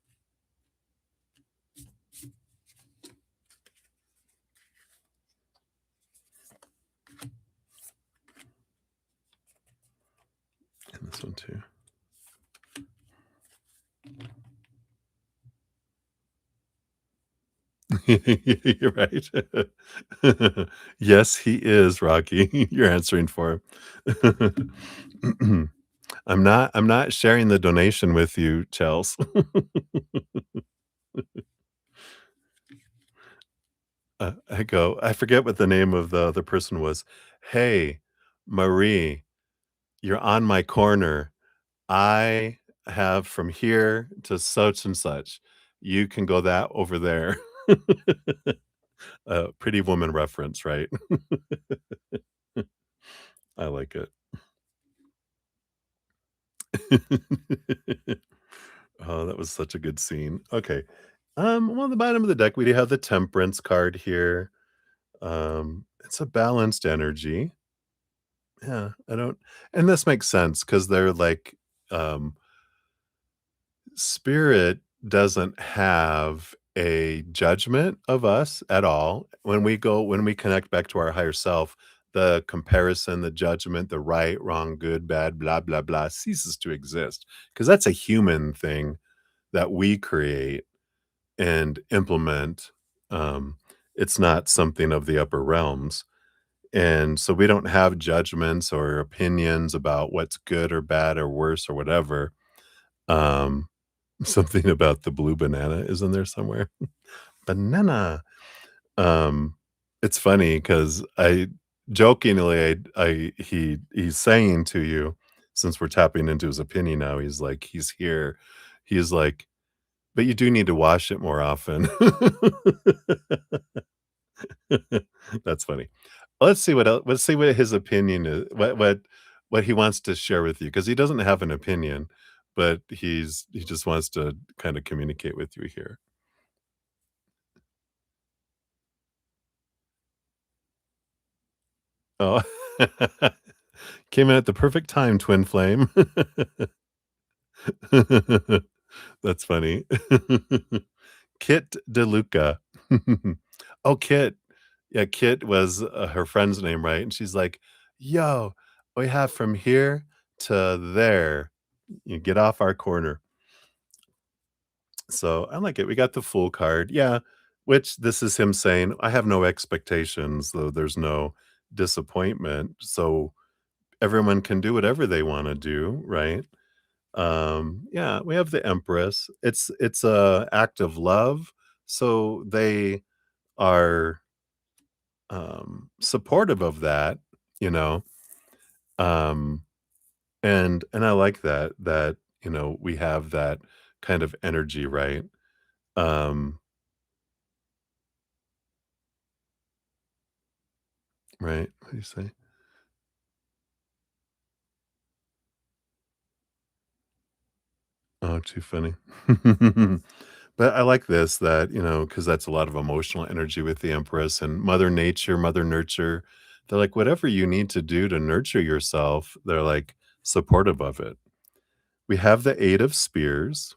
And this one too. You're right. Yes, he is, Rocky. You're answering for him. I'm not sharing the donation with you, Chels. I forget what the name of the other person was. "Hey, Marie, you're on my corner. I have from here to such and such. You can go that over there." Pretty Woman reference, right? I like it. Oh, that was such a good scene. Okay. Well, on the bottom of the deck, we do have the Temperance card here. It's a balanced energy. Yeah, I don't and this makes sense because 'cause they're like, um, spirit doesn't have a judgment of us at all. When we connect back to our higher self, the comparison, the judgment, the right, wrong, good, bad, blah, blah, blah, ceases to exist because that's a human thing that we create and implement. Um, it's not something of the upper realms. And so we don't have judgments or opinions about what's good or bad or worse or whatever. Um, something about the blue banana is in there somewhere. banana. Um, it's funny because I jokingly, he's saying to you, since we're tapping into his opinion now, he's like, he's here. He's like, but you do need to wash it more often. That's funny. Let's see what his opinion is, what he wants to share with you, because he doesn't have an opinion, but he just wants to kinda communicate with you here. Oh. Came in at the perfect time, twin flame. That's funny. Kit DeLuca. Oh, Kit. Yeah, Kit was, her friend's name, right? And she's like, "Yo, we have from here to there. You get off our corner." So, I like it. We got the full card. Yeah, which this is him saying, "I have no expectations, though there's no disappointment, so everyone can do whatever they wanna do," right? Yeah, we have the Empress. It's a act of love, so they are, supportive of that, you know? Um, and I like that, we have that kind of energy, right? Um, right? What do you say? Oh, too funny. But I like this that, because that's a lot of emotional energy with the Empress and Mother Nature, Mother Nurture. They're like, whatever you need to do to nurture yourself, they're like supportive of it. We have the Eight of Spears,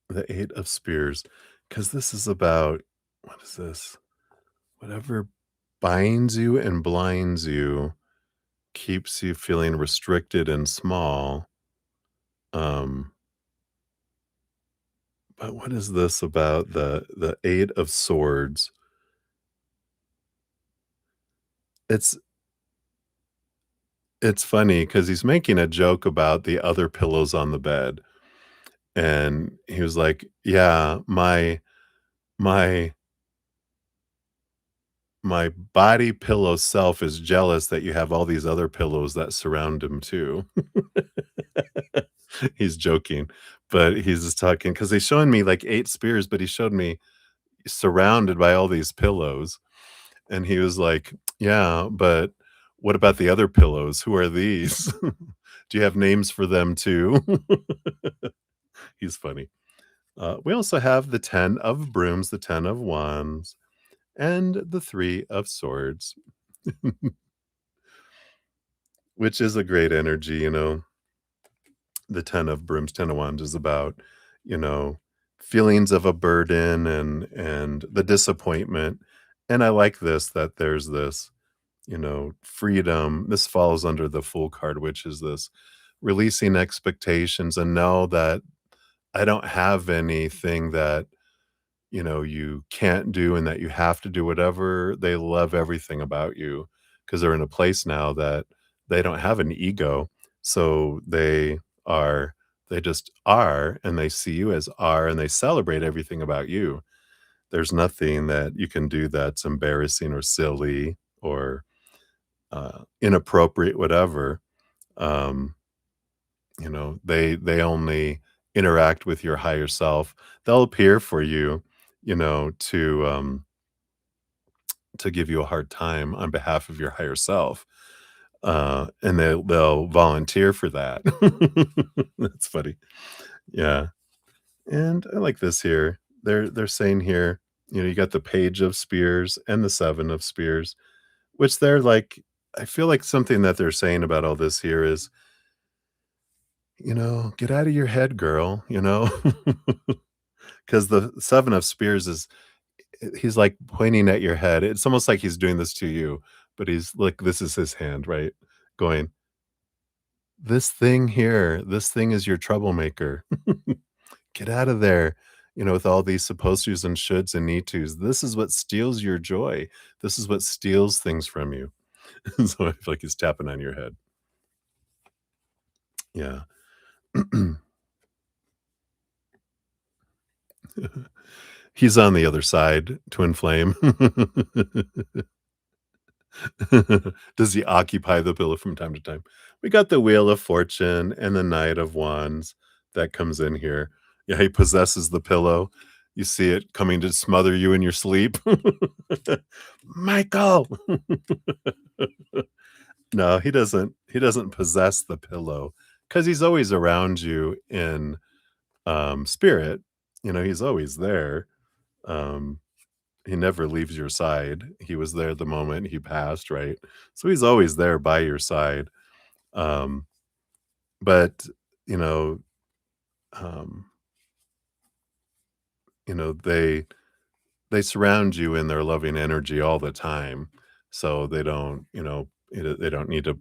the Eight of Spears, because this is about, what is this? Whatever binds you and blinds you keeps you feeling restricted and small. Um, but what is this about the Eight of Swords? It's it's funny because he's making a joke about the other pillows on the bed, and he was like, "Yeah, my my body pillow self is jealous that you have all these other pillows that surround him too." He's joking, but he's just talking because he's showing me, like, 8 spears, but he showed me surrounded by all these pillows, and he was like, "Yeah, but what about the other pillows? Who are these? Do you have names for them too?" He's funny. We also have the 10 of brooms, the 10 of wands, and the 3 of swords, which is a great energy, The 10 of brooms, 10 of wands is about, you know, feelings of a burden and the disappointment. And I like this that there's this, freedom. This falls under the Fool card, which is this releasing expectations and know that I don't have anything that you can't do and that you have to do whatever. They love everything about you because they're in a place now that they don't have an ego. So are, they just are, and they see you as are, and they celebrate everything about you. There's nothing that you can do that's embarrassing or silly or inappropriate, whatever. Um, they only interact with your higher self. They'll appear for you, to give you a hard time on behalf of your higher self, and they'll volunteer for that. That's funny. Yeah, and I like this here. They're saying here, you got the Page of Spears and the Seven of Spears, which they're like I feel like something that they're saying about all this here is, "Get out of your head, girl," because the Seven of Spears is he's, like, pointing at your head. It's almost like he's doing this to you, but he's like this is his hand, right? Going, "This thing here, this thing is your troublemaker. Get out of there," with all these supposed tos and shoulds and need tos. This is what steals your joy. This is what steals things from you. So I feel like he's tapping on your head. Yeah. He's on the other side, twin flame. Does he occupy the pillow from time to time? We got the Wheel of Fortune and the Knight of Wands that comes in here. Yeah, he possesses the pillow. You see it coming to smother you in your sleep. Michael. No, he doesn't possess the pillow because he's always around you in spirit. He's always there. Um, he never leaves your side. He was there the moment he passed, right? So he's always there by your side. Um, but you know, um, they surround you in their loving energy all the time. So they don't need to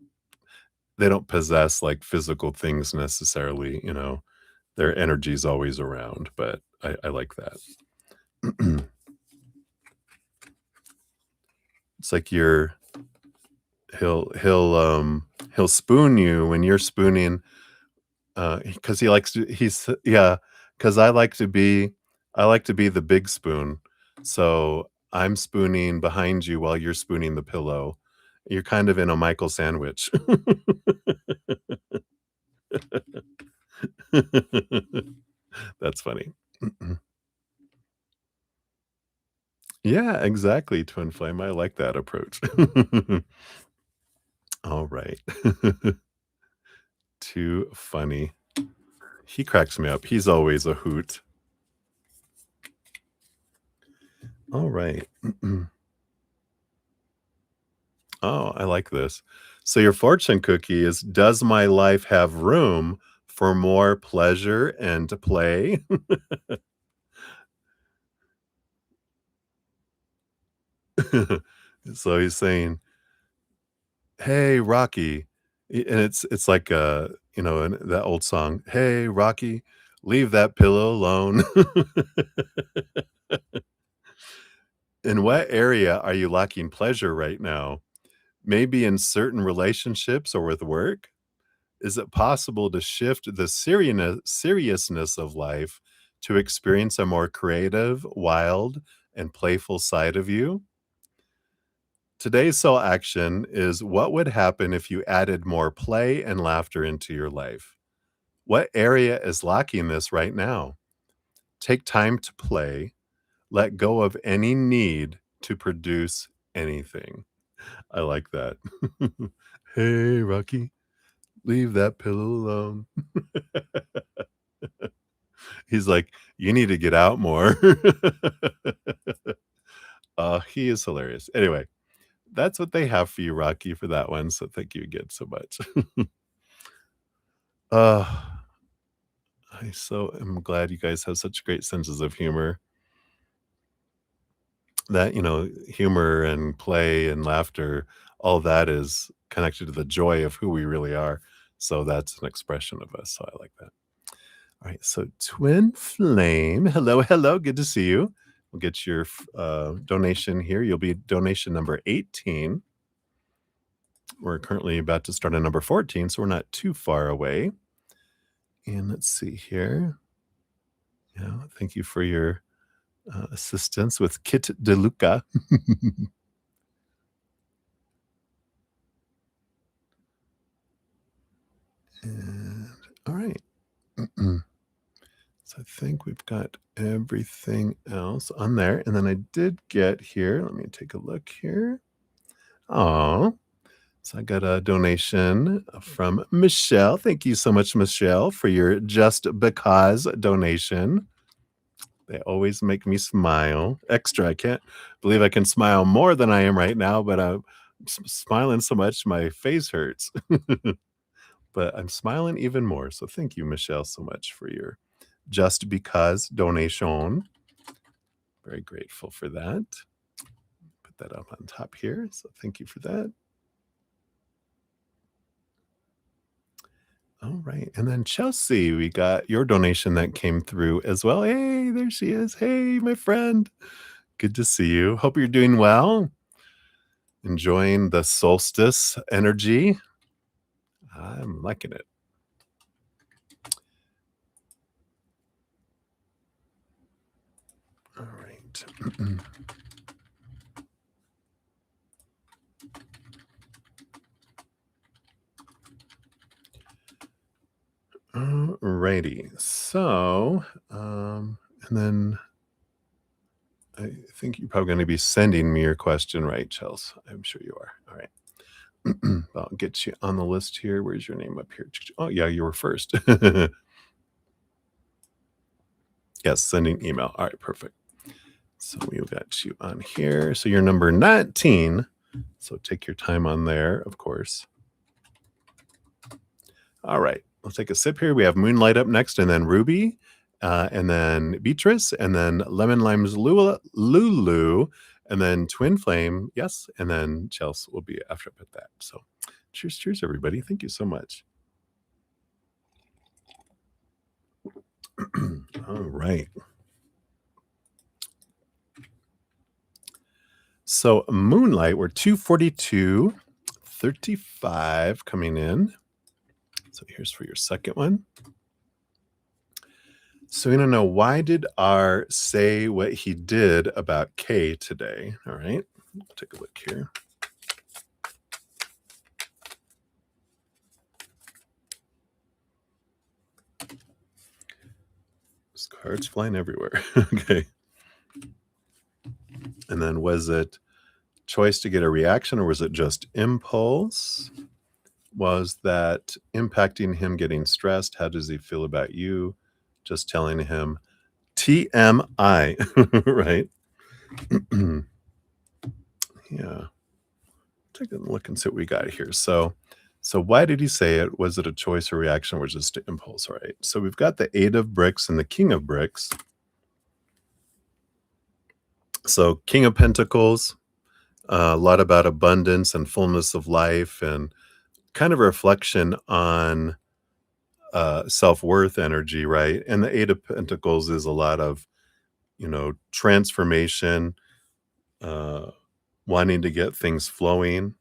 they don't possess like physical things necessarily. Their energy's always around, but I like that. It's like he'll spoon you when you're spooning, because he likes to he's yeah, because I like to be the big spoon. So I'm spooning behind you while you're spooning the pillow. You're kind of in a Michael sandwich. That's funny. Yeah, exactly, twin flame. I like that approach. All right. Too funny. He cracks me up. He's always a hoot. All right. Oh, I like this. So your fortune cookie is, does my life have room for more pleasure and play? So he's saying, "Hey, Rocky," and it's like that old song, "Hey, Rocky, leave that pillow alone." In what area are you lacking pleasure right now? Maybe in certain relationships or with work? Is it possible to shift the seriousness of life to experience a more creative, wild, and playful side of you? Today's soul action is, what would happen if you added more play and laughter into your life? What area is lacking this right now? Take time to play, let go of any need to produce anything. I like that. Hey, Rocky, leave that pillow alone. He's like, "You need to get out more." He is hilarious. Anyway, that's what they have for you, Rocky, for that one, so thank you again so much. Uh, I so am glad you guys have such great senses of humor. That, humor and play and laughter, all that is connected to the joy of who we really are. So that's an expression of us, so I like that. All right, so Twin Flame, hello, hello, good to see you. We'll get your donation here. You'll be donation number 18. We're currently about to start on number 14, so we're not too far away. And let's see here. Yeah, thank you for your assistance with Kit DeLuca. And all right. So I think we've got everything else on there. And then I did get here. Let me take a look here. Oh, so I got a donation from Michelle. Thank you so much, Michelle, for your Just Because donation. They always make me smile extra. I can't believe I can smile more than I am right now, but I'm smiling so much my face hurts. But I'm smiling even more. So thank you, Michelle, so much for your Just Because donation. Very grateful for that. Put that up on top here. So thank you for that. All right. And then Chelsea, we got your donation that came through as well. Hey, there she is. Hey, my friend. Good to see you. Hope you're doing well. Enjoying the solstice energy. I'm liking it. All right. right. Alrighty. So, and then I think you're probably going to be sending me your question, right, Chels? I'm sure you are. All right. I'll get you on the list here. Where's your name up here? Oh, yeah, you were first. Yes, sending email. All right, perfect. So we've got you on here. So you're number 19. So take your time on there, of course. All right, let's take a sip here. We have Moonlight up next, and then Ruby, and then Beatrice, and then Lemon Lime's Lulu, and then Twin Flame, yes, and then Chelsea will be after I put that. So cheers, cheers, everybody. Thank you so much. All right. So Moonlight, we're 242.35 coming in. So here's for your second one. So we don't know, why did R say what he did about K today? All right, take a look here. This card's flying everywhere. Okay. And then was it choice to get a reaction, or was it just impulse? Was that impacting him getting stressed? How does he feel about you? Just telling him TMI, right? Yeah. Take a look and see what we got here. So why did he say it? Was it a choice or reaction, or was it just impulse? All right. So we've got the 8 of bricks and the King of bricks. So King of Pentacles, a lot about abundance and fullness of life, and kind of a reflection on self-worth energy, right? And the 8 of Pentacles is a lot of, transformation, wanting to get things flowing,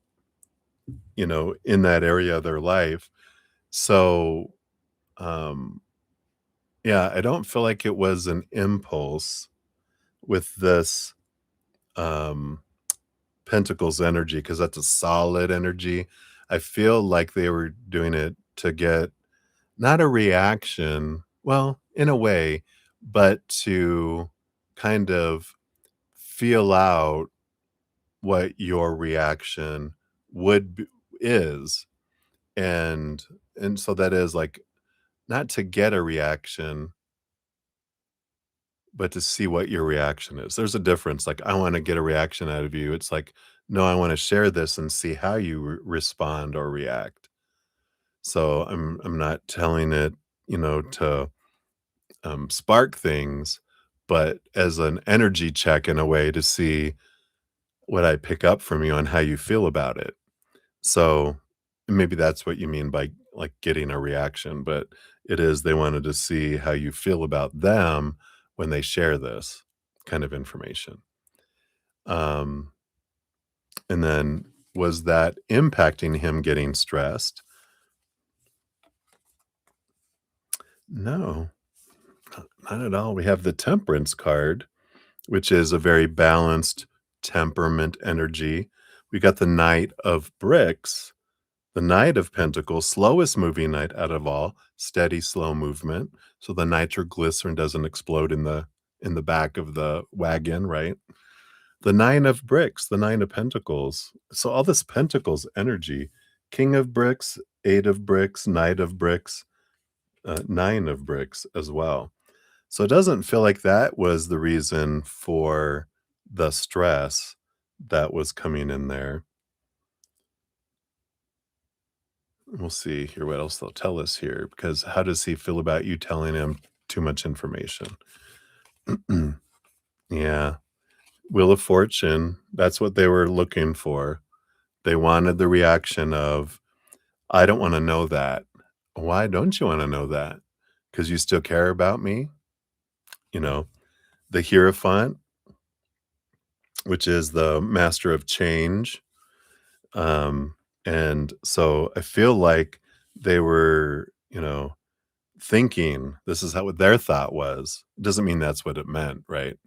in that area of their life. So, yeah, I don't feel like it was an impulse with this Pentacles energy, because that's a solid energy. I feel like they were doing it to get not a reaction, well, in a way, but to kind of feel out what your reaction would be, is, and so that is like not to get a reaction, but to see what your reaction is. There's a difference. Like, I want to get a reaction out of you. It's like, no, I want to share this and see how you respond or react. So I'm not telling it, to spark things, but as an energy check in a way to see what I pick up from you on how you feel about it. So maybe that's what you mean by like getting a reaction, but it is they wanted to see how you feel about them when they share this kind of information. Um, and then was that impacting him getting stressed? No, not at all. We have the Temperance card, which is a very balanced temperament energy. We got the Knight of Bricks, the Knight of Pentacles, slowest moving knight out of all, steady, slow movement. So the nitroglycerin doesn't explode in the back of the wagon, right? The 9 of bricks, the 9 of pentacles. So all this pentacles energy, King of bricks, 8 of bricks, Knight of bricks, 9 of bricks as well. So it doesn't feel like that was the reason for the stress that was coming in there. We'll see here what else they'll tell us here, because how does he feel about you telling him too much information? Yeah. Wheel of Fortune, that's what they were looking for. They wanted the reaction of, I don't want to know that. Why don't you want to know that? Because you still care about me? The Hierophant, which is the master of change. And so I feel like they were, thinking this is how what their thought was. Doesn't mean that's what it meant, right?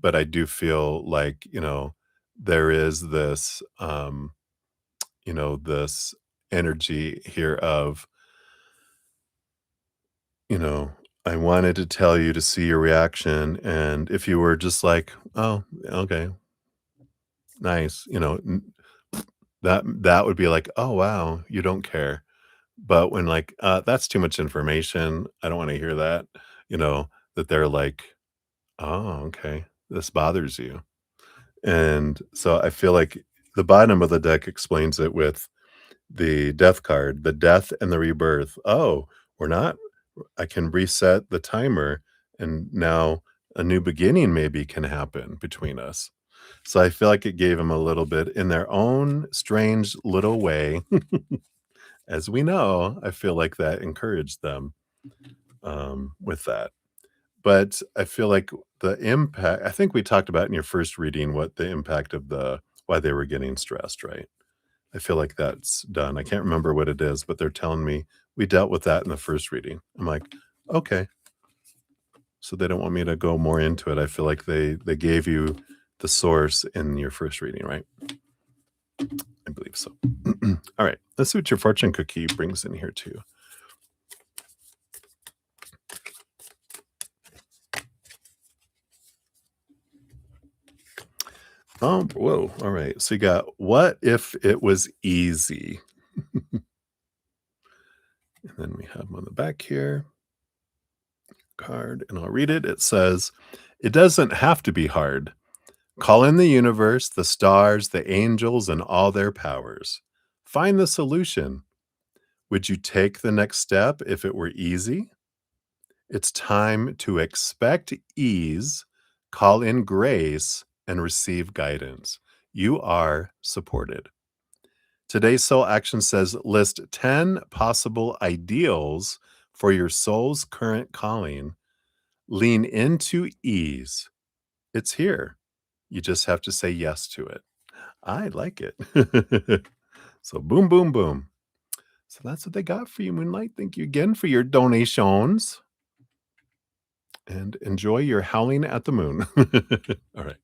but I do feel like, there is this, this energy here of, you know, I wanted to tell you to see your reaction, and if you were just like, "Oh, okay, nice," that would be like, "Oh, wow, you don't care." But when like, "That's too much information, I don't wanna hear that," you know, that they're like, "Oh, okay, this bothers you." And so I feel like the bottom of the deck explains it with the death card, the death and the rebirth. "Oh, we're not I can reset the timer, and now a new beginning maybe can happen between us." So I feel like it gave them a little bit in their own strange little way. As we know, I feel like that encouraged them, with that. But I feel like the impact I think we talked about in your first reading what the impact of why they were getting stressed, right? I feel like that's done. I can't remember what it is, but they're telling me, "We dealt with that in the first reading." I'm like, "Okay." So they don't want me to go more into it. I feel like they gave you the source in your first reading, right? I believe so. All right. Let's see what your fortune cookie brings in here too. Oh, whoa. All right. So you got what if it was easy? And then we have on the back here card, and I'll read it. It says, "It doesn't have to be hard. Call in the universe, the stars, the angels, and all their powers. Find the solution. Would you take the next step if it were easy? It's time to expect ease, call in grace, and receive guidance. You are supported." Today's soul action says list 10 possible ideals for your soul's current calling. Lean into ease. It's here. You just have to say yes to it. I like it. So boom, boom, boom. So that's what they got for you, Moonlight. Thank you again for your donations. And enjoy your howling at the moon. All right.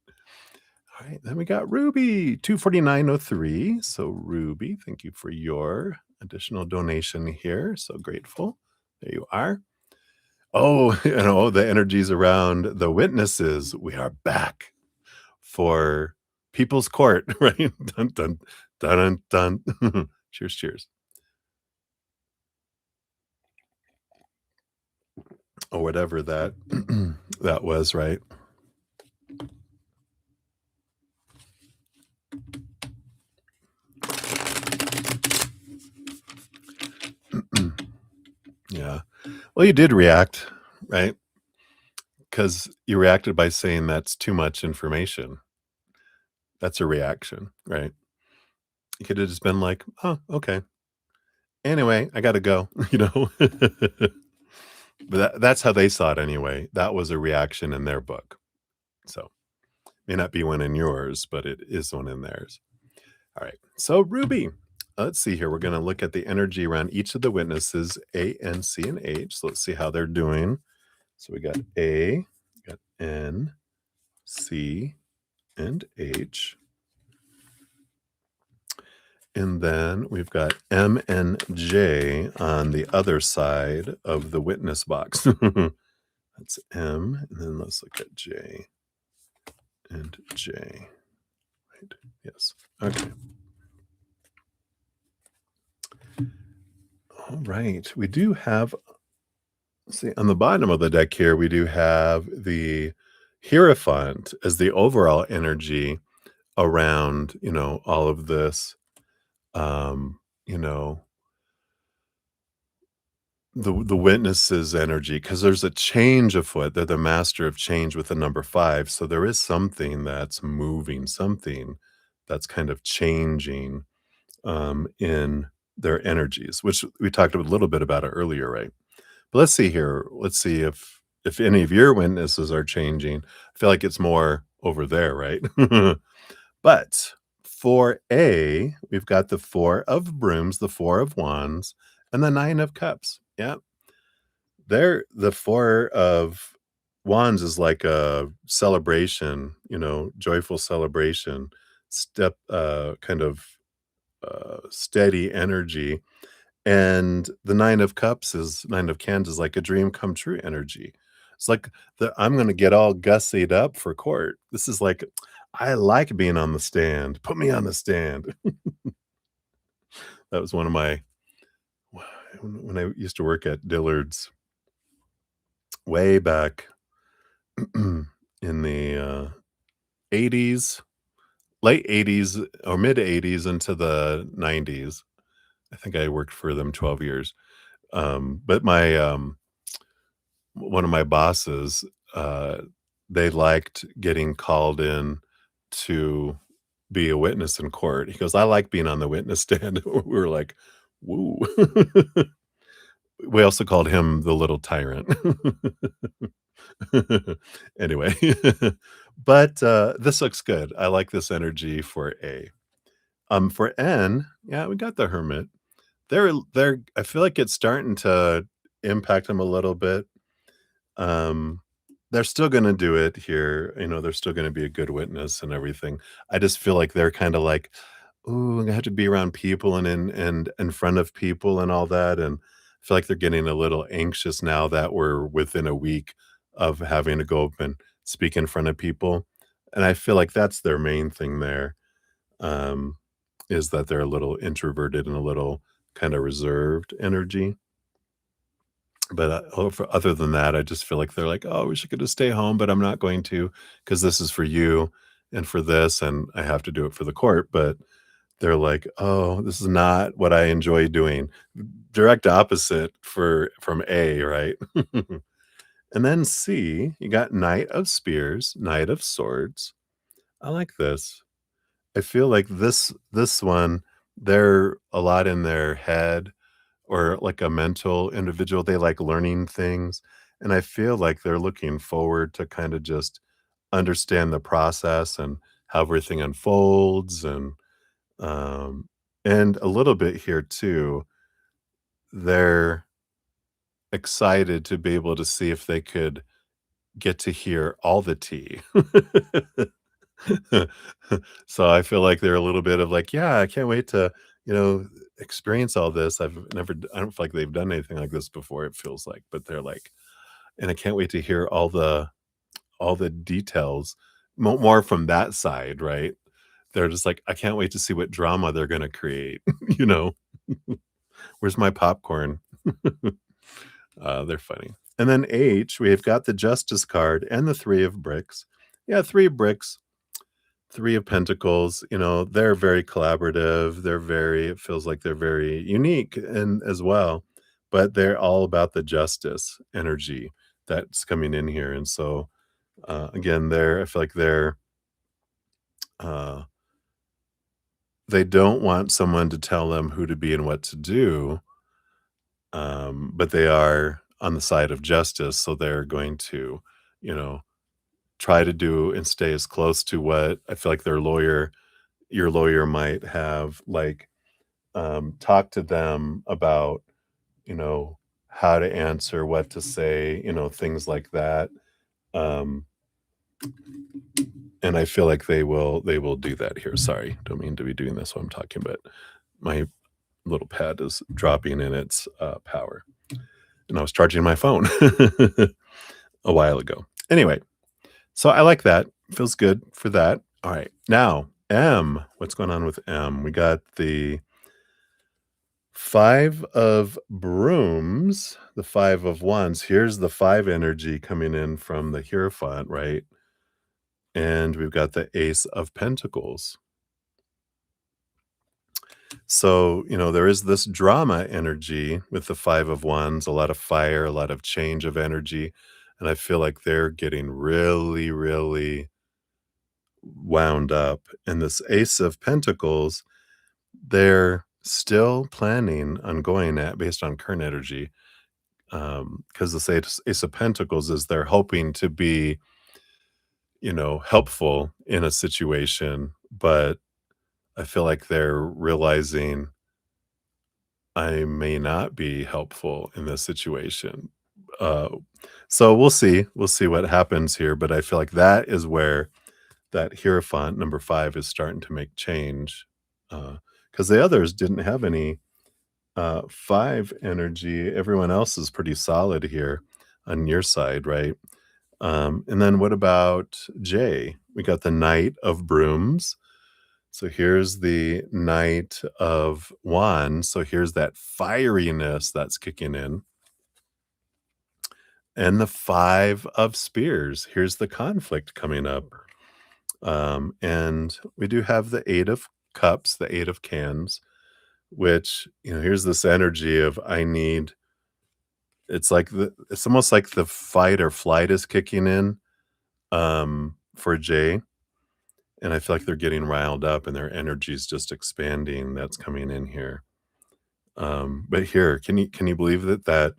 All right. Then we got Ruby, 249.03. So, Ruby, thank you for your additional donation here. So grateful. There you are. Oh, the energies around the witnesses. We are back for People's Court, right? Dun, dun, dun, dun, dun. Cheers, cheers. Or whatever that that was, right? Yeah. Well, you did react, right? Because you reacted by saying that's too much information. That's a reaction, right? You could have just been like, "Oh, okay. Anyway, I gotta go," you know? But that's how they saw it anyway. That was a reaction in their book. So, may not be one in yours, but it is one in theirs. All right. So, Ruby, let's see here. We're gonna look at the energy around each of the witnesses, A, N, C, and H. So let's see how they're doing. So we got A, we got N, C, and H. And then we've got M and J on the other side of the witness box. That's M, and then let's look at J and J. Right. Yes. Okay. All right. We do have, see, on the bottom of the deck here, we do have the Hierophant as the overall energy around, all of this, um, you know, the witnesses energy, because there's a change afoot. They're the master of change with the number 5. So there is something that's moving, something that's kind of changing in their energies, which we talked a little bit about it earlier, right? But let's see here. Let's see if any of your witnesses are changing. I feel like it's more over there, right? But for A, we've got the 4 of brooms, the 4 of wands, and the 9 of cups. Yeah. They're the 4 of wands is like a celebration, joyful celebration, kind of steady energy. And the nine of cans is like a dream come true energy. It's like I'm gonna get all gussied up for court. This is like, I like being on the stand. Put me on the stand. That was one of my when I used to work at Dillard's way back in the 80s, late 80s or mid 80s into the 90s. I think I worked for them 12 years. But one of my bosses, uh, they liked getting called in to be a witness in court. He goes, "I like being on the witness stand." We were like, "Woo." We also called him the little tyrant. Anyway, but, this looks good. I like this energy for A. For N, yeah, we got the Hermit. They're I feel like it's starting to impact them a little bit. Um, they're still gonna do it here, they're still gonna be a good witness and everything. I just feel like they're kinda like, "Ooh, I have to be around people and in front of people and all that," and I feel like they're getting a little anxious now that we're within a week of having to go up and speak in front of people, and I feel like that's their main thing there, um, is that they're a little introverted and a little kinda reserved energy. But, other than that, I just feel like they're like, "Oh, we should get to stay home, but I'm not going to because this is for you and for this, and I have to do it for the court," but they're like, "Oh, this is not what I enjoy doing." Direct opposite from A, right? And then C, you got Knight of Spears, Knight of Swords. I like this. I feel like this one, they're a lot in their head or like a mental individual. They like learning things, and I feel like they're looking forward to kinda just understand the process and how everything unfolds and a little bit here too, they're excited to be able to see if they could get to hear all the tea. So I feel like they're a little bit of like, "Yeah, I can't wait to, you know, experience all this. I don't feel like they've done anything like this before, it feels like," but they're like, "And I can't wait to hear all the details," more from that side, right? They're just like, "I can't wait to see what drama they're gonna create," you know? "Where's my popcorn?" They're funny. And then H, we've got the Justice card and the 3 of bricks. Yeah, 3 of bricks. 3 of Pentacles, they're very collaborative, it feels like they're very unique and as well, but they're all about the justice energy that's coming in here, and so, again, I feel like uh, they don't want someone to tell them who to be and what to do, but they are on the side of justice, so they're going to, you know, try to do and stay as close to what I feel like your lawyer might have, like, talk to them about, you know, how to answer, what to say, things like that. Um, and I feel like they will do that here. Sorry, don't mean to be doing this while I'm talking, but my little pad is dropping in its power, and I was charging my phone a while ago. Anyway, so I like that. Feels good for that. All right, now M. What's going on with M? We got the 5 of brooms, the 5 of wands. Here's the 5 energy coming in from the Hierophant, right? And we've got the Ace of Pentacles. So, there is this drama energy with the 5 of wands, a lot of fire, a lot of change of energy. And I feel like they're getting really, really wound up. And this Ace of Pentacles, they're still planning on going at based on current energy. Because the Ace of Pentacles is they're hoping to be, helpful in a situation, but I feel like they're realizing I may not be helpful in this situation. Uh, so we'll see what happens here, but I feel like that is where that Hierophant number 5 is starting to make change, because the others didn't have any, 5 energy. Everyone else is pretty solid here on your side, right? And then what about J? We got the Knight of Brooms. So here's the Knight of Wands. So here's that fieriness that's kicking in. And the 5 of Spears. Here's the conflict coming up. And we do have the 8 of Cups, the 8 of Cans, which, here's this energy of I need it's almost like the fight or flight is kicking in, for Jay, and I feel like they're getting riled up and their energy is just expanding. That's coming in here. But here, can you believe that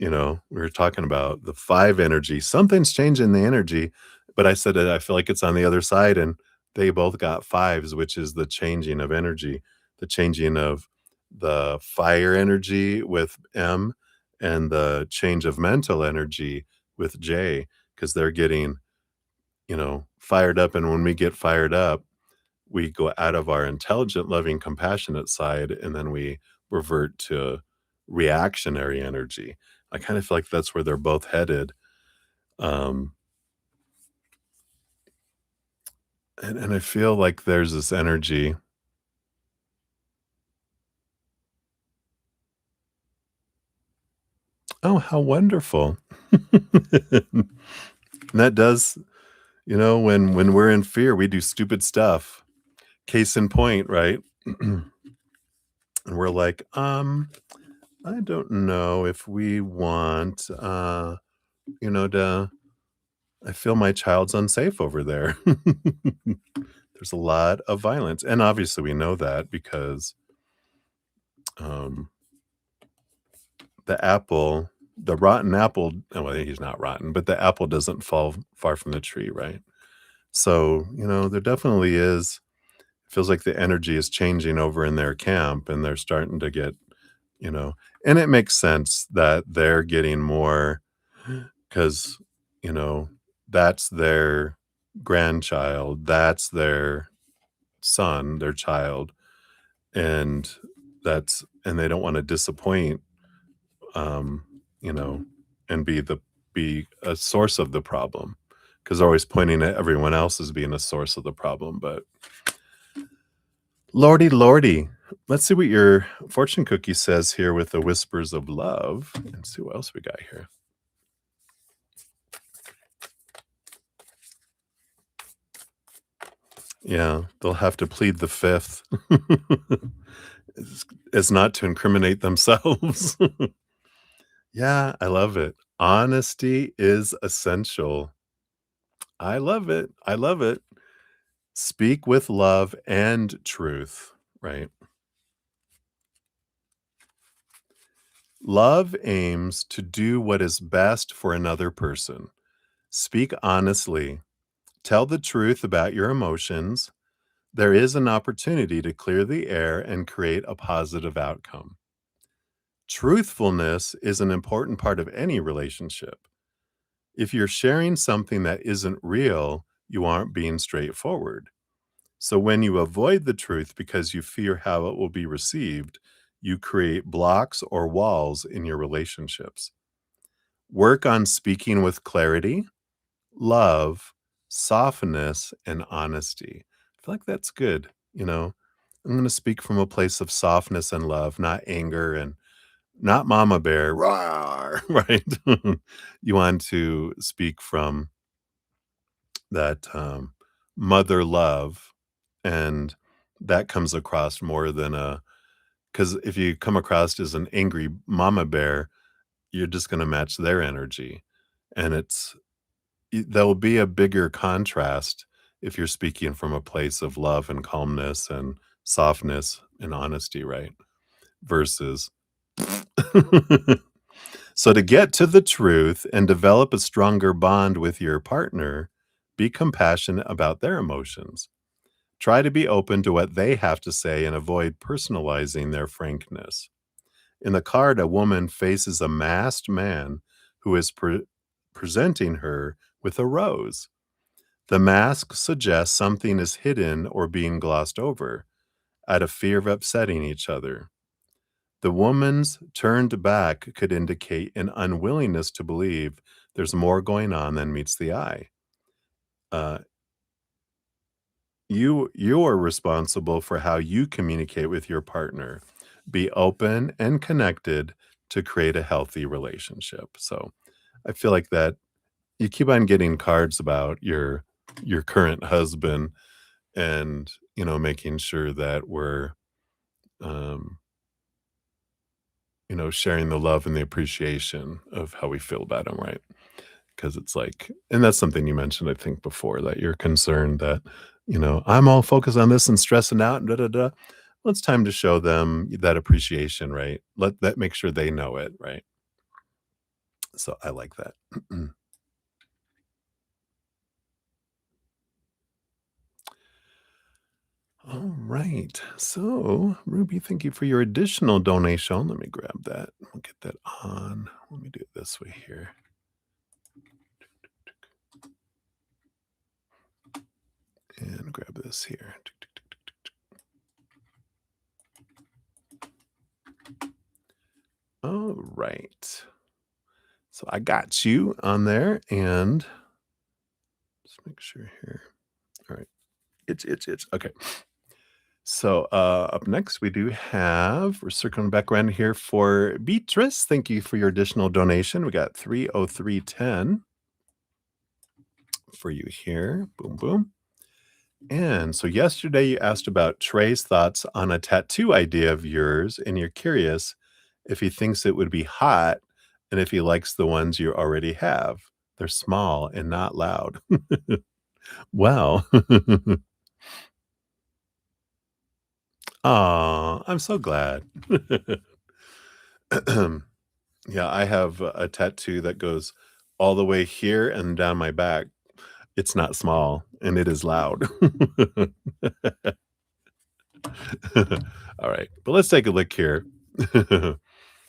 we were talking about the 5 energy. Something's changing the energy, but I said that I feel like it's on the other side, and they both got 5s, which is the changing of energy, the changing of the fire energy with M and the change of mental energy with J, because they're getting, fired up. And when we get fired up, we go out of our intelligent, loving, compassionate side, and then we revert to reactionary energy. I kind of feel like that's where they're both headed. Um, and I feel like there's this energy. Oh, how wonderful. And that does, when we're in fear, we do stupid stuff. Case in point, right? And we're like, I don't know if we want, to I feel my child's unsafe over there. There's a lot of violence, and obviously we know that because, um, the rotten apple well, he's not rotten, but the apple doesn't fall far from the tree, right? So, there definitely is feels like the energy is changing over in their camp, and they're starting to get, you know and it makes sense that they're getting more 'cause, you know, that's their grandchild, that's their son, their child, and and they don't wanna disappoint, um, you know, and be a source of the problem, because 'cause they're always pointing at everyone else as being a source of the problem. But lordy, lordy. Let's see what your fortune cookie says here with the whispers of love, and see what else we got here. Yeah, they'll have to plead the 5th. As not to incriminate themselves. Yeah, I love it. Honesty is essential. I love it, I love it. Speak with love and truth, right? Love aims to do what is best for another person. Speak honestly. Tell the truth about your emotions. There is an opportunity to clear the air and create a positive outcome. Truthfulness is an important part of any relationship. If you're sharing something that isn't real, you aren't being straightforward. So when you avoid the truth because you fear how it will be received, you create blocks or walls in your relationships. Work on speaking with clarity, love, softness, and honesty. I feel like that's good. I'm going to speak from a place of softness and love, not anger and not mama bear, rawr, right? You want to speak from that mother love, and that comes across more than because if you come across as an angry mama bear, you're just going to match their energy. And there'll be a bigger contrast if you're speaking from a place of love and calmness and softness and honesty, right? Versus so, to get to the truth and develop a stronger bond with your partner, be compassionate about their emotions. Try to be open to what they have to say and avoid personalizing their frankness. In the card, a woman faces a masked man who is presenting her with a rose. The mask suggests something is hidden or being glossed over out of fear of upsetting each other. The woman's turned back could indicate an unwillingness to believe there's more going on than meets the eye. Uh, you are responsible for how you communicate with your partner. Be open and connected to create a healthy relationship. So I feel like that you keep on getting cards about your current husband and making sure that we're um, sharing the love and the appreciation of how we feel about him, right? Because it's like, and that's something you mentioned, I think, before that you're concerned that, I'm all focused on this and stressing out and da da da. Well, it's time to show them that appreciation, right? Let that make sure they know it, right? So I like that. All right. So, Ruby, thank you for your additional donation. Let me grab that. We'll get that on. Let me do it this way here. And grab this here. All right. So I got you on there and just make sure here. All right. It's okay. So up next we do have we're circling back around here for Beatrice. Thank you for your additional donation. We got 30310 for you here. Boom boom. And so yesterday you asked about Trey's thoughts on a tattoo idea of yours, and you're curious if he thinks it would be hot and if he likes the ones you already have. They're small and not loud. Wow. Aw, I'm so glad. Yeah, I have a tattoo that goes all the way here and down my back. It's not small, and it is loud. All right, but let's take a look here.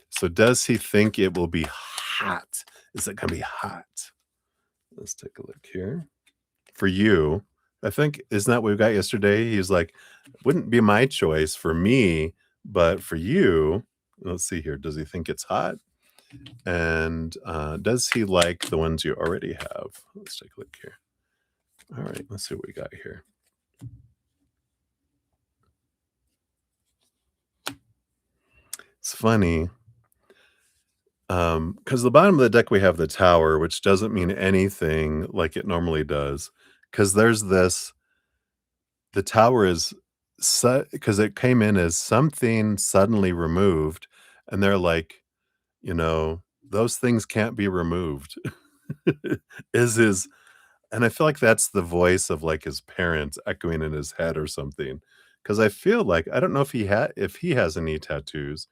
So does he think it will be hot? Is it gonna be hot? Let's take a look here. For you, I think isn't that what we got yesterday? He's like, "Wouldn't be my choice for me, but for you." Let's see here. Does he think it's hot? And, does he like the ones you already have? Let's take a look here. All right, let's see what we got here. It's funny, because the bottom of the deck, we have the tower, which doesn't mean anything like it normally does. Because there's this the tower is because it came in as something suddenly removed, and they're like, "Those things can't be removed." Is his And I feel like that's the voice of, like, his parents echoing in his head or something. Because I feel like I don't know if he has any tattoos,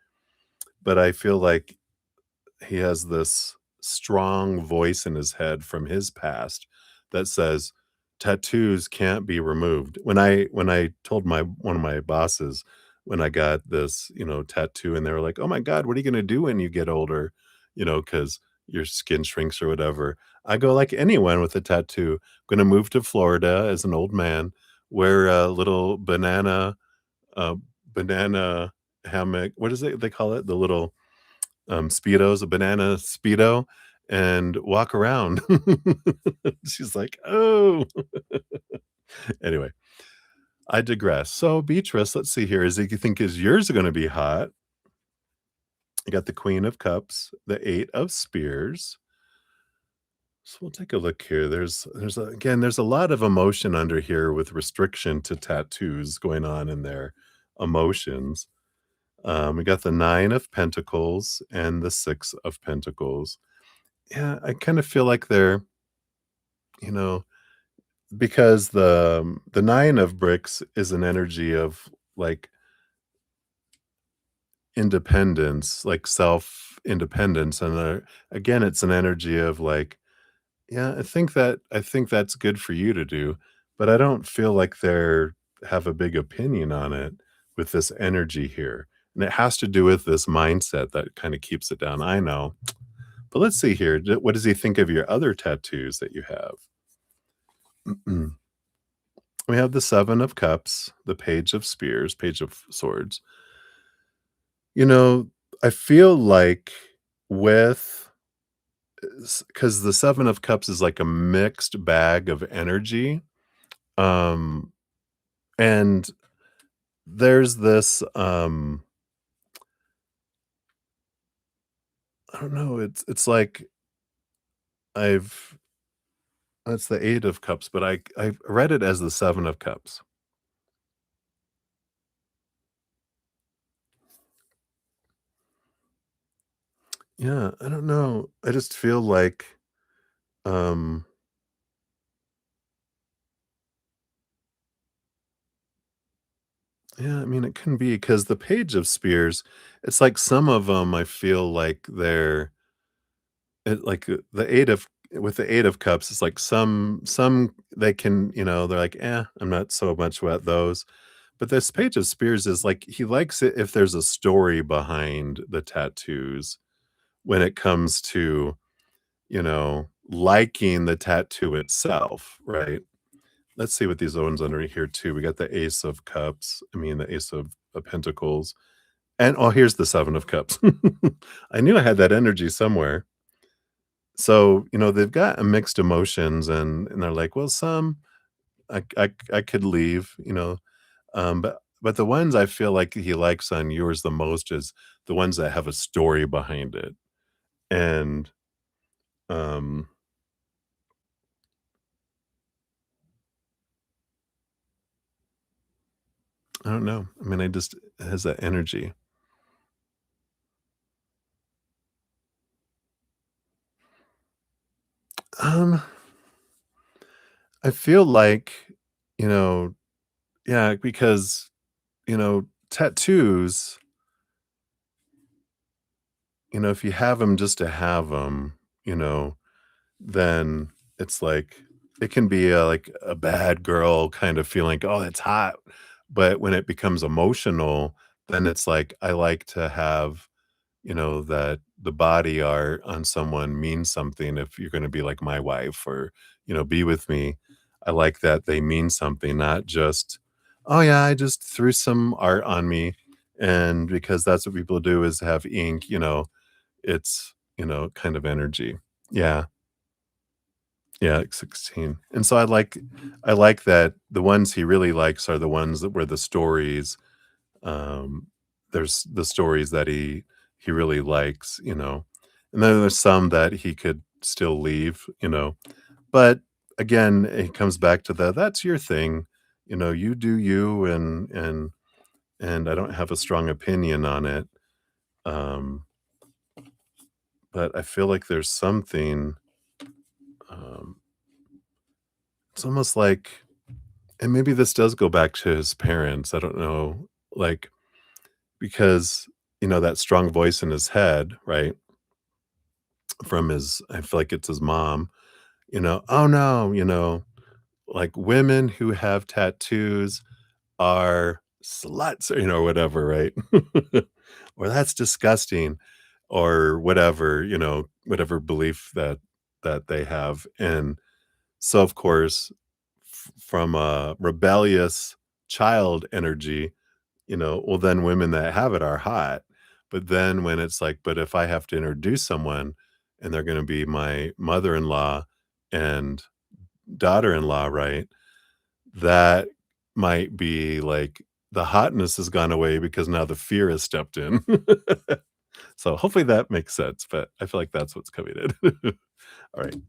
but I feel like he has this strong voice in his head from his past that says, "Tattoos can't be removed." When I told my one of my bosses when I got this, tattoo, and they were like, "Oh my god, what are you gonna do when you get older?" Because your skin shrinks or whatever. I go, "Like anyone with a tattoo, gonna move to Florida as an old man, wear a little uh, banana hammock." What is it they call it? The little Speedos, a banana Speedo, and walk around. She's like, "Oh." Anyway, I digress. So, Beatrice, let's see here. Is it you think is yours gonna be hot? You got the Queen of Cups, the Eight of Spears. So we'll take a look here. There's a lot of emotion under here with restriction to tattoos going on in their emotions. We got the Nine of Pentacles and the Six of Pentacles. Yeah, I kind of feel like they're, you know, because the 9 of bricks is an energy of, like, independence, like, self-independence, and, again, it's an energy of, like, yeah, I think that's good for you to do, but I don't feel like they're have a big opinion on it with this energy here, and it has to do with this mindset that kinda keeps it down. I know. But let's see here. What does he think of your other tattoos that you have? We have the Seven of Cups, the Page of Spears, Page of Swords. You know, I feel like with because the Seven of Cups is like a mixed bag of energy. Um, and there's this I don't know, it's like I've it's the Eight of Cups, but I read it as the Seven of Cups. Yeah, I don't know. I just feel like um yeah, I mean it can be because the Page of Spears, it's like some of them I feel like they're the 8 of with the 8 of Cups, it's like some they can, they're like, "Eh, I'm not so much about those." But this Page of Spears is like he likes it if there's a story behind the tattoos when it comes to, liking the tattoo itself, right? Let's see what these other ones under here too. We got the Ace of Cups, I mean, the Ace of Pentacles, and oh, here's the Seven of Cups. I knew I had that energy somewhere. So, they've got mixed emotions and they're like, "Well, some I could leave," but the ones I feel like he likes on yours the most is the ones that have a story behind it, and, um, I don't know. I mean, I just it has that energy. Um, I feel like, you know yeah, because, tattoos, if you have them just to have them, then it's like it can be like a bad girl kind of feeling, "Oh, that's hot." But when it becomes emotional, then it's like, I like to have, that the body art on someone means something if you're gonna be like my wife or, be with me. I like that they mean something, not just, "Oh, yeah, I just threw some art on me." And because that's what people do is have ink, it's, kind of energy. Yeah. Yeah, like 16. And so I like that the ones he really likes are the ones that where the stories, um, there's the stories that he really likes, and then there's some that he could still leave, but again, it comes back to that's your thing, you do you and I don't have a strong opinion on it, um, but I feel like there's something, um, it's almost like and maybe this does go back to his parents, I don't know, like, because, that strong voice in his head, right, from his I feel like it's his mom, "Oh, no," like, "Women who have tattoos are sluts," or, whatever, right? Or, "That's disgusting," or whatever, whatever belief that they have, and so, of course, from a rebellious child energy, well, then women that have it are hot. But then when it's like, but if I have to introduce someone and they're going to be my mother in law and daughter in law, right? That might be like the hotness has gone away because now the fear has stepped in. So hopefully that makes sense. But I feel like that's what's coming in. All right. And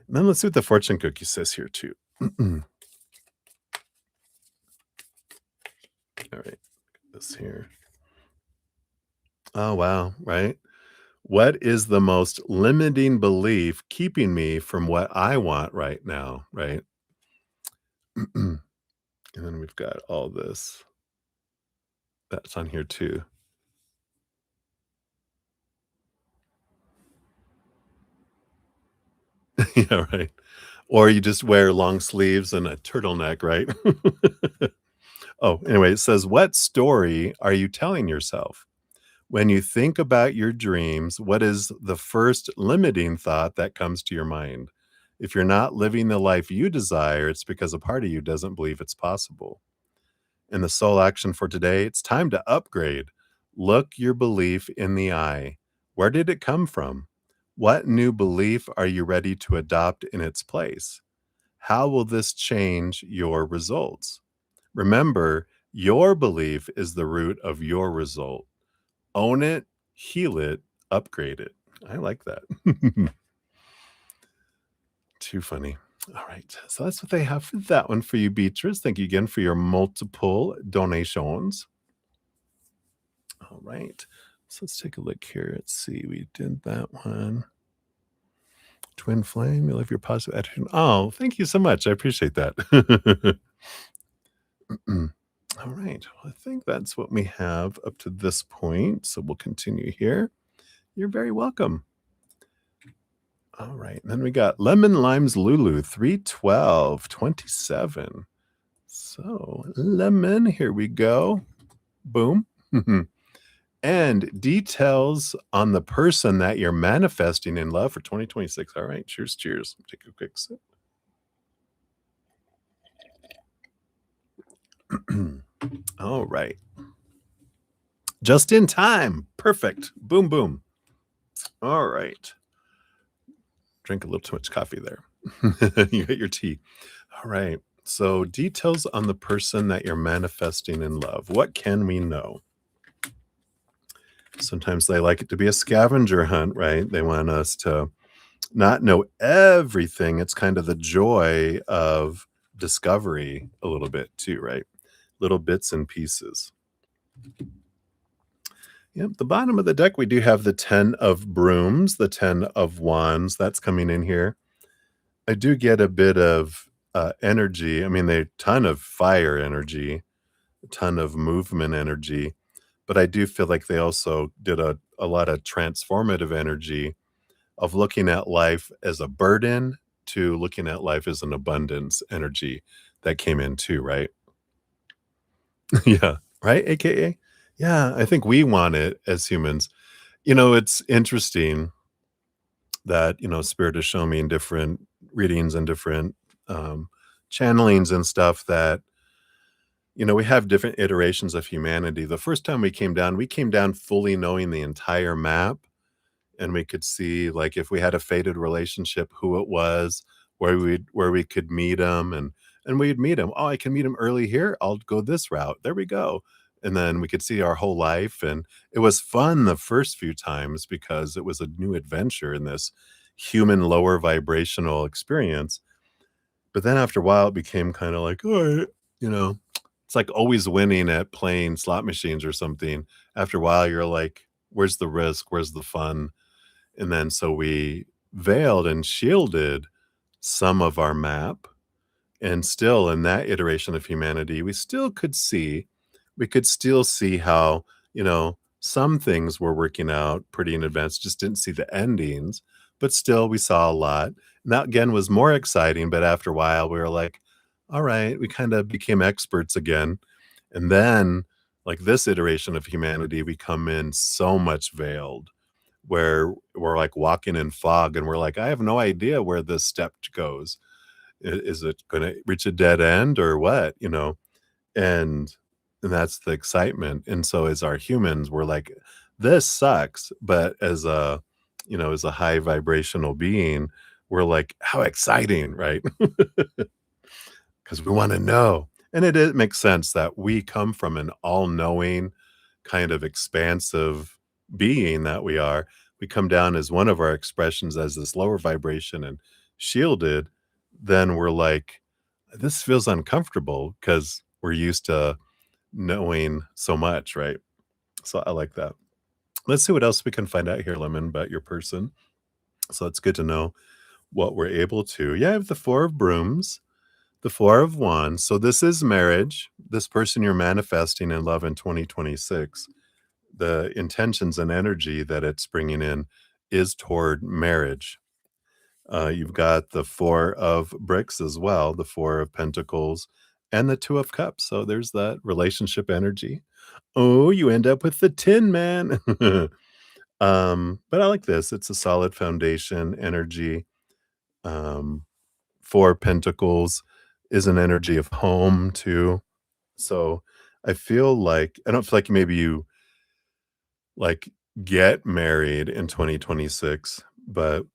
then let's see what the fortune cookie says here, too. All right. This here. Oh, wow. Right. What is the most limiting belief keeping me from what I want right now, right? And then we've got all this that's on here too. Yeah, right. Or you just wear long sleeves and a turtleneck, right? Oh, anyway, it says, "What story are you telling yourself? When you think about your dreams, what is the first limiting thought that comes to your mind? If you're not living the life you desire, it's because a part of you doesn't believe it's possible. And the soul action for today, it's time to upgrade. Look your belief in the eye. Where did it come from? What new belief are you ready to adopt in its place? How will this change your results? Remember, your belief is the root of your result. Own it, heal it, upgrade it. I like that. Too funny. All right. So that's what they have for that one for you, Beatrice. Thank you again for your multiple donations. All right. So let's take a look here. Let's see. We did that one. Twin flame, you love your positive attitude. Oh, thank you so much. I appreciate that. All right. Well, I think that's what we have up to this point. So we'll continue here. You're very welcome. All right. Then we got Lemon Limes Lulu 31227. So, lemon, here we go. Boom. And details on the person that you're manifesting in love for 2026. All right. Cheers. Cheers. Take a quick sip. All right. Just in time. Perfect. Boom, boom. All right. Drink a little too much coffee there. You got your tea. All right. So, details on the person that you're manifesting in love. What can we know? Sometimes they like it to be a scavenger hunt, right? They want us to not know everything. It's kind of the joy of discovery a little bit too, right? Little bits and pieces. Yep, the bottom of the deck, we do have the 10 of brooms, the 10 of wands. That's coming in here. I do get a bit of energy. I mean, a ton of fire energy, a ton of movement energy, but I do feel like they also did a lot of transformative energy of looking at life as a burden to looking at life as an abundance energy that came in too, right? Yeah, right, AKA? Yeah, I think we want it as humans. It's interesting that, Spirit has shown me in different readings and different, um, channelings and stuff that, we have different iterations of humanity. The first time we came down fully knowing the entire map, and we could see, like, if we had a fated relationship, who it was, where we could meet them, and we'd meet him. "Oh, I can meet him early here. I'll go this route. There we go." And then we could see our whole life, and it was fun the first few times because it was a new adventure in this human lower vibrational experience. But then after a while, it became kinda like, "Alright," you know? It's like always winning at playing slot machines or something. After a while, you're like, "Where's the risk? Where's the fun?" And then so we veiled and shielded some of our map, and still in that iteration of humanity, we could still see how, some things were working out pretty in advance, just didn't see the endings, but still we saw a lot. And that again was more exciting, but after a while we were like, all right, we kind of became experts again. And then like this iteration of humanity, we come in so much veiled where we're like walking in fog and we're like, I have no idea where this step goes. Is it going to reach a dead end or what? And that's the excitement. And so as our humans, we're like, this sucks. But as a high vibrational being, we're like, how exciting, right? Because we want to know. And it makes sense that we come from an all knowing, kind of expansive being that we are. We come down as one of our expressions as this lower vibration and shielded. Then we're like, this feels uncomfortable because we're used to knowing so much, right? So I like that. Let's see what else we can find out here, Lemon, about your person. So it's good to know what we're able to. Yeah, I have the Four of Brooms, the Four of Wands. So this is marriage. This person you're manifesting in love in 2026, the intentions and energy that it's bringing in is toward marriage. You've got the Four of Bricks as well, the Four of Pentacles, and the Two of Cups. So there's that relationship energy. Oh, you end up with the Tin Man. But I like this. It's a solid foundation energy. Um, 4 Pentacles is an energy of home too. So I don't feel like maybe you like get married in 2026, but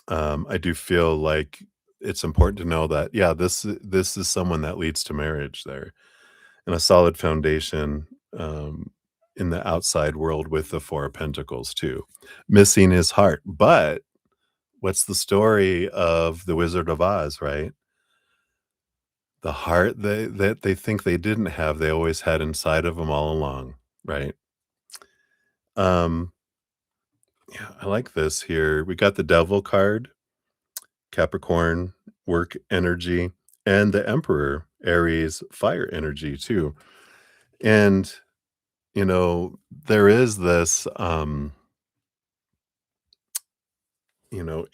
I do feel like it's important to know that, yeah, this is someone that leads to marriage there and a solid foundation in the outside world with the 4 of Pentacles too. Missing his heart. But what's the story of the Wizard of Oz, right? The heart that they think they didn't have, they always had inside of them all along, right? Um, yeah, I like this here. We got the Devil card, Capricorn, work energy, and the Emperor, Aries, fire energy too. And, there is this,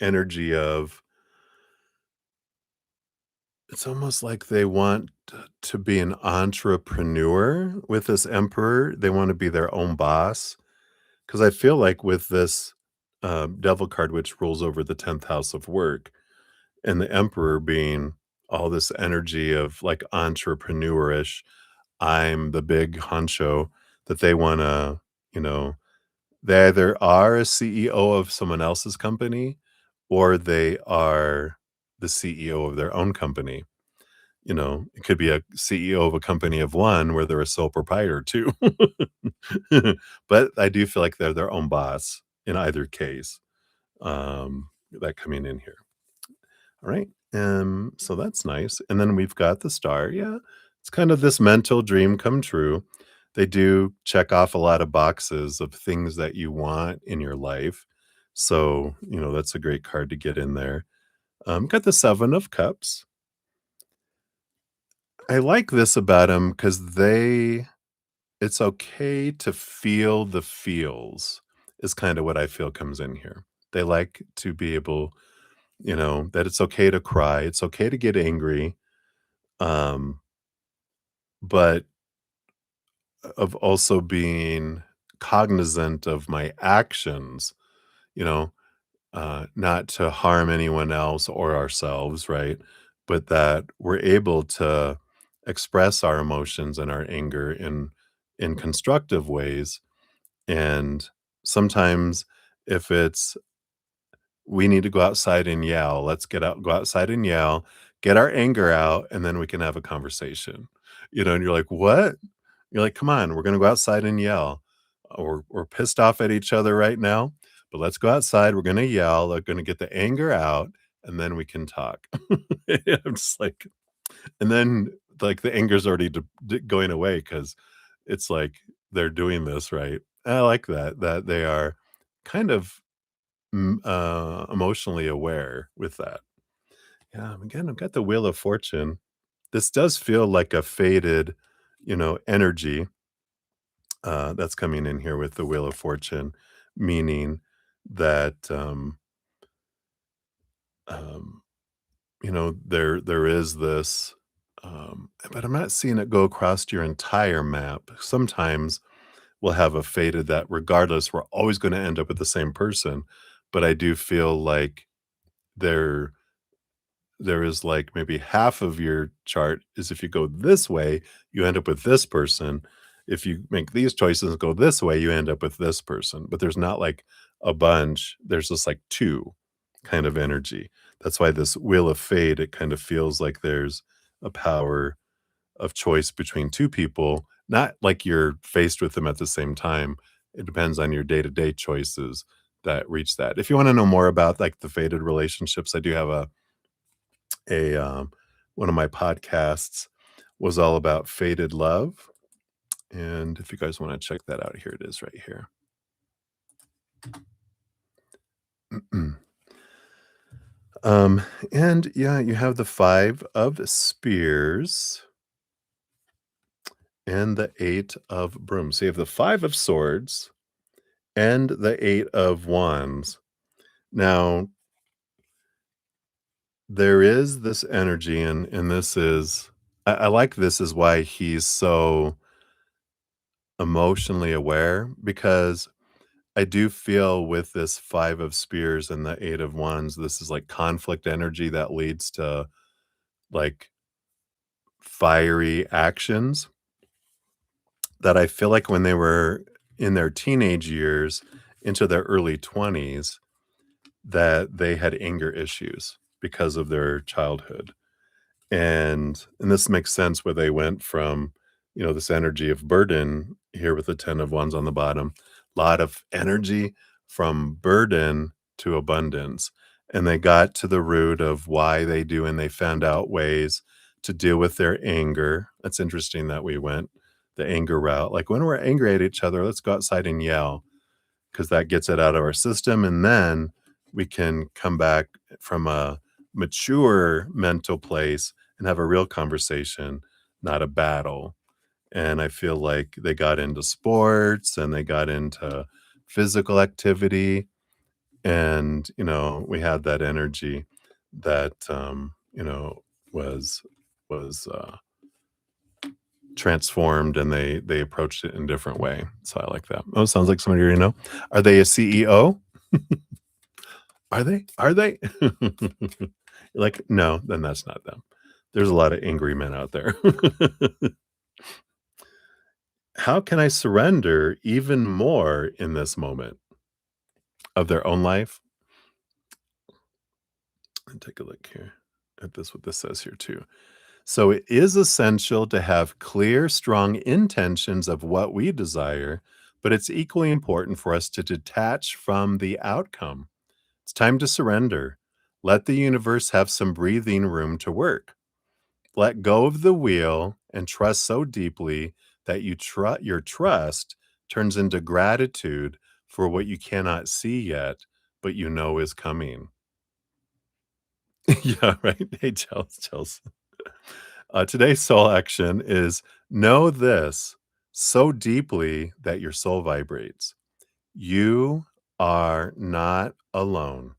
energy of it's almost like they want to be an entrepreneur with this Emperor. They want to be their own boss. Because I feel like with this Devil card, which rules over the 10th house of work, and the Emperor being all this energy of like entrepreneurish, I'm the big honcho that they want to, you know, they either are a CEO of someone else's company or they are the CEO of their own company. It could be a CEO of a company of one where they're a sole proprietor too. But I do feel like they're their own boss in either case, that coming in here. All right. So that's nice. And then we've got the star. Yeah. It's kind of this mental dream come true. They do check off a lot of boxes of things that you want in your life. So, that's a great card to get in there. Got the 7 of Cups. I like this about them because it's okay to feel the feels, is kind of what I feel comes in here. They like to be able, that it's okay to cry. It's okay to get angry. Um, but of also being cognizant of my actions, you know, not to harm anyone else or ourselves, right? But that we're able to express our emotions and our anger in constructive ways. And sometimes if it's we need to go outside and yell, let's go outside and yell, get our anger out, and then we can have a conversation. And you're like, what? You're like, come on, we're gonna go outside and yell. We're pissed off at each other right now, but let's go outside. We're gonna yell. We're gonna get the anger out, and then we can talk. I'm just like, and then like the anger's already going away because it's like they're doing this right. I like that they are kind of emotionally aware with that. Yeah, again, I've got the Wheel of Fortune. This does feel like a faded, energy that's coming in here with the Wheel of Fortune, meaning that um, there is this, but I'm not seeing it go across your entire map. Sometimes we'll have a faded that, regardless, we're always going to end up with the same person. But I do feel like there there is like maybe half of your chart is if you go this way, you end up with this person. If you make these choices and go this way, you end up with this person. But there's not like a bunch. There's just like two kind of energy. That's why this wheel of fate, it kind of feels like there's a power of choice between two people, not like you're faced with them at the same time. It depends on your day-to-day choices that reach that. If you want to know more about like the fated relationships, I do have a one of my podcasts was all about fated love. And if you guys want to check that out, here it is right here. um, and yeah, you have the 5 of Spears and the 8 of Brooms. So you have the 5 of Swords and the 8 of Wands. Now, there is this energy, and this is I like this is why he's so emotionally aware because I do feel with this 5 of spears and the 8 of wands, this is like conflict energy that leads to like fiery actions that I feel like when they were in their teenage years into their early 20s, that they had anger issues because of their childhood. And this makes sense where they went from, this energy of burden here with the 10 of wands on the bottom, lot of energy from burden to abundance. And they got to the root of why they do, and they found out ways to deal with their anger. That's interesting that we went the anger route. Like when we're angry at each other, let's go outside and yell because that gets it out of our system. And then we can come back from a mature mental place and have a real conversation, not a battle. And I feel like they got into sports and they got into physical activity. And, we had that energy that, was, was transformed, and they approached it in a different way. So I like that. Oh, sounds like somebody you already know. Are they a CEO? Are they? Are they? You're like, "No, then that's not them." There's a lot of angry men out there. How can I surrender even more in this moment of their own life? And take a look here at this, what this says here too. So it is essential to have clear, strong intentions of what we desire, but it's equally important for us to detach from the outcome. It's time to surrender. Let the universe have some breathing room to work. Let go of the wheel and trust so deeply that your trust turns into gratitude for what you cannot see yet, but you know is coming. Yeah, right. Hey, Chels. Today's soul action is know this so deeply that your soul vibrates. You are not alone.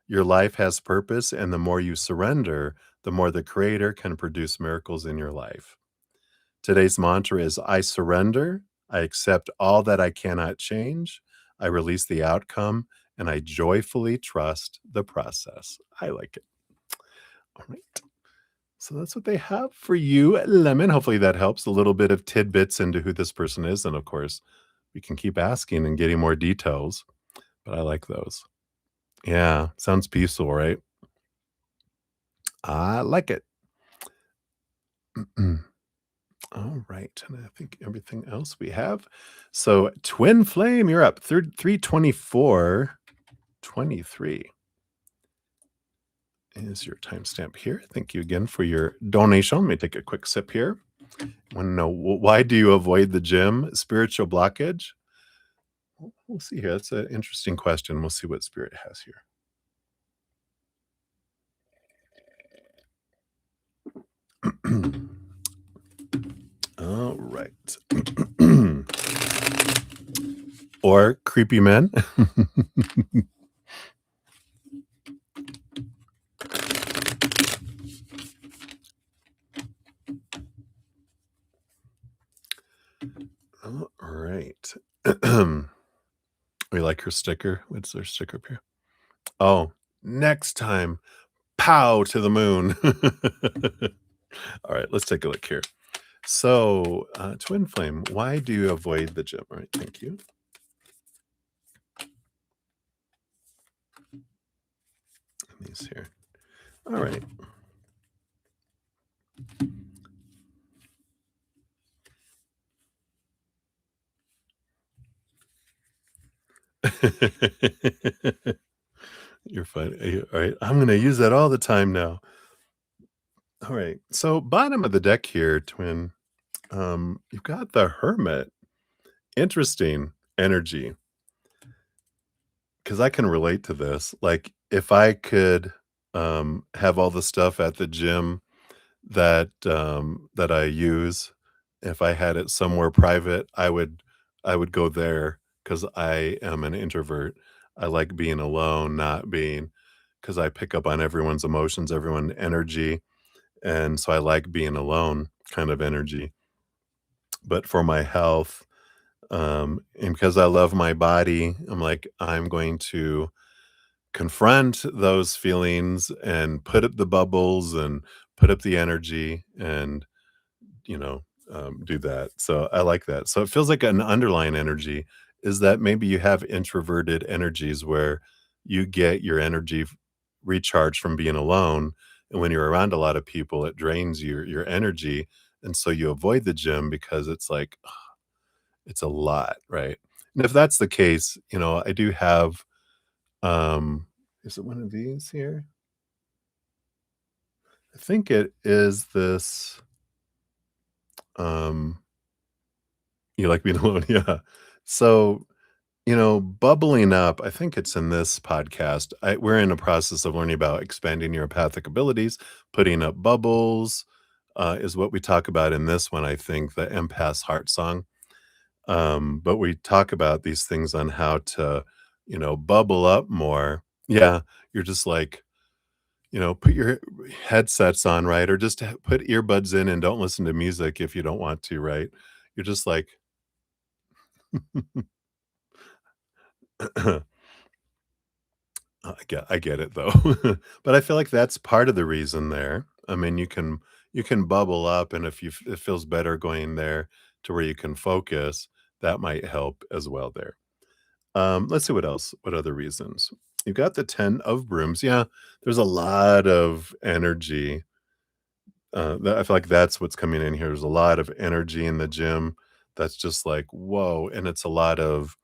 Your life has purpose, and the more you surrender, the more the Creator can produce miracles in your life. Today's mantra is I surrender, I accept all that I cannot change, I release the outcome, and I joyfully trust the process. I like it. All right. So that's what they have for you, Lemon. Hopefully that helps a little bit of tidbits into who this person is. And of course, we can keep asking and getting more details, but I like those. Yeah, sounds peaceful, right? I like it. All right. And I think everything else we have. So, Twin Flame, you're up. 324.23 is your timestamp here. Thank you again for your donation. Let me take a quick sip here. Want to know why do you avoid the gym? Spiritual blockage? We'll see here. That's an interesting question. We'll see what Spirit has here. All right. Or creepy men. All right. We like her sticker. What's their sticker up here? Oh, next time, pow to the moon. All right, let's take a look here. So, Twin Flame, why do you avoid the gym? All right, thank you. These here. All right. You're fine. All right. I'm going to use that all the time now. All right. So, bottom of the deck here, Twin, you've got the Hermit. Interesting energy because I can relate to this. Like, if I could have all the stuff at the gym that I use, if I had it somewhere private, I would go there because I am an introvert. I like being alone, not being because I pick up on everyone's emotions, everyone energy, and so I like being alone kind of energy. But for my health, And because I love my body, I'm like, I'm going to confront those feelings and put up the bubbles and put up the energy and, you know, do that. So I like that. So it feels like an underlying energy is that maybe you have introverted energies where you get your energy recharged from being alone. And when you're around a lot of people, it drains your energy. And so you avoid the gym because it's like, it's a lot, right? And if that's the case, I do have, is it one of these here? I think it is this, um, you like being alone, yeah. So, bubbling up, I think it's in this podcast. We're in a process of learning about expanding your empathic abilities, putting up bubbles, is what we talk about in this one, I think, the empath's heart song. But we talk about these things on how to, bubble up more. Yeah, you're just like, put your headsets on, right? Or just put earbuds in and don't listen to music if you don't want to, right? You're just like, I get it though. But I feel like that's part of the reason there. I mean, you can bubble up, and if it feels better going there to where you can focus, that might help as well there. Let's see what else. What other reasons? You got the 10 of brooms. Yeah, there's a lot of energy. I feel like that's what's coming in here. There's a lot of energy in the gym. That's just like whoa, and it's a lot of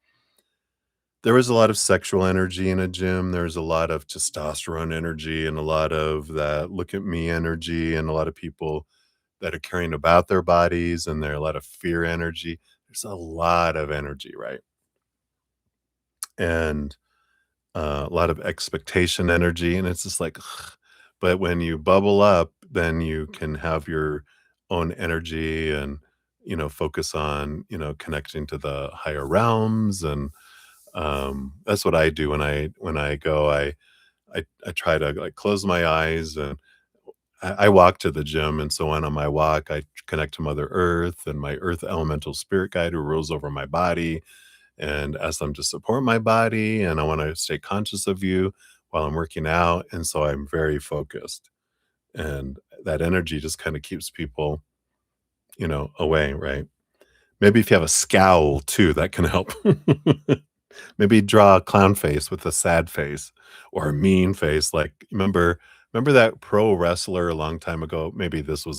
there is a lot of sexual energy in a gym. There's a lot of testosterone energy and a lot of that look at me energy and a lot of people that are caring about their bodies and there are a lot of fear energy. There's a lot of energy, right? And a lot of expectation energy, and it's just like, ugh. But when you bubble up, then you can have your own energy and focus on connecting to the higher realms and that's what I do when I go. I try to like close my eyes and I walk to the gym, and so when on my walk, I connect to Mother Earth and my Earth Elemental Spirit Guide who rules over my body, and ask them to support my body, and I want to stay conscious of you while I'm working out, and so I'm very focused, and that energy just kind of keeps people, away, right? Maybe if you have a scowl too, that can help. Maybe draw a clown face with a sad face or a mean face, like, remember that pro wrestler a long time ago? Maybe this was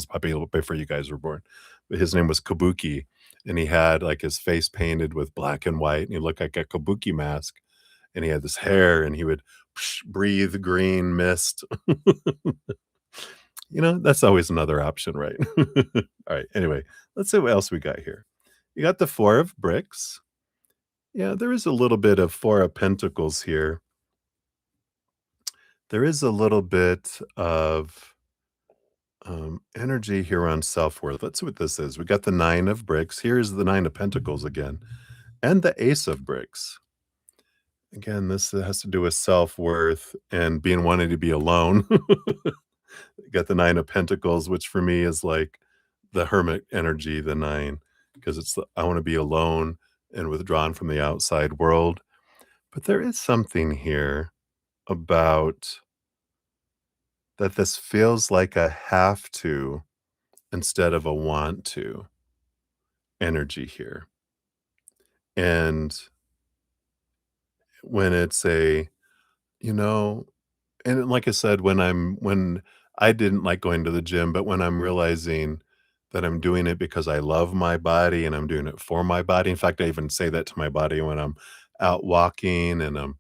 probably a little before you guys were born, but his name was Kabuki, and he had, like, his face painted with black and white, and he looked like a kabuki mask, and he had this hair, and he would breathe green mist. That's always another option, right? Alright, anyway, let's see what else we got here. You got the 4 of bricks. Yeah, there is a little bit of 4 of pentacles here. There is a little bit of, energy here on self-worth. Let's see what this is. We got the 9 of bricks. Here's the 9 of pentacles again, and the ace of bricks. Again, this has to do with self-worth and being wanting to be alone. Got the 9 of pentacles, which for me is like the hermit energy, the 9, because I wanna be alone and withdrawn from the outside world. But there is something here about that this feels like a have to instead of a want to energy here. And when it's you know, and like I said, when I didn't like going to the gym, but when I'm realizing that I'm doing it because I love my body and I'm doing it for my body. In fact, I even say that to my body when I'm out walking and I'm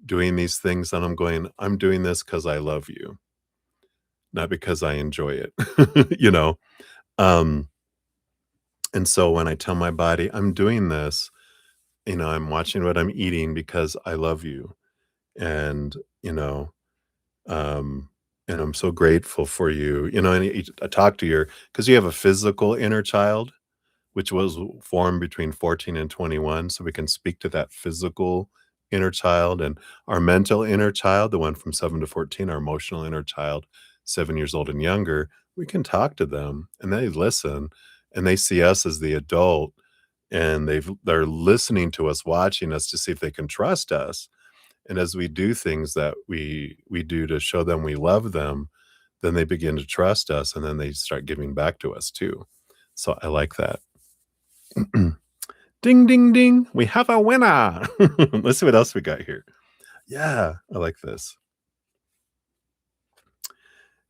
doing these things and I'm doing this because I love you, not because I enjoy it. you know? Um, and so when I tell my body, I'm doing this, I'm watching what I'm eating because I love you. And, um, and I'm so grateful for you, and I talk to your, because you have a physical inner child, which was formed between 14 and 21. So we can speak to that physical inner child and our mental inner child, the one from 7 to 14, our emotional inner child, 7 years old and younger. We can talk to them and they listen and they see us as the adult and they're listening to us, watching us to see if they can trust us. And as we do things that we do to show them we love them, then they begin to trust us, and then they start giving back to us too. So I like that. Ding, ding, ding. We have a winner. Let's see what else we got here. Yeah, I like this.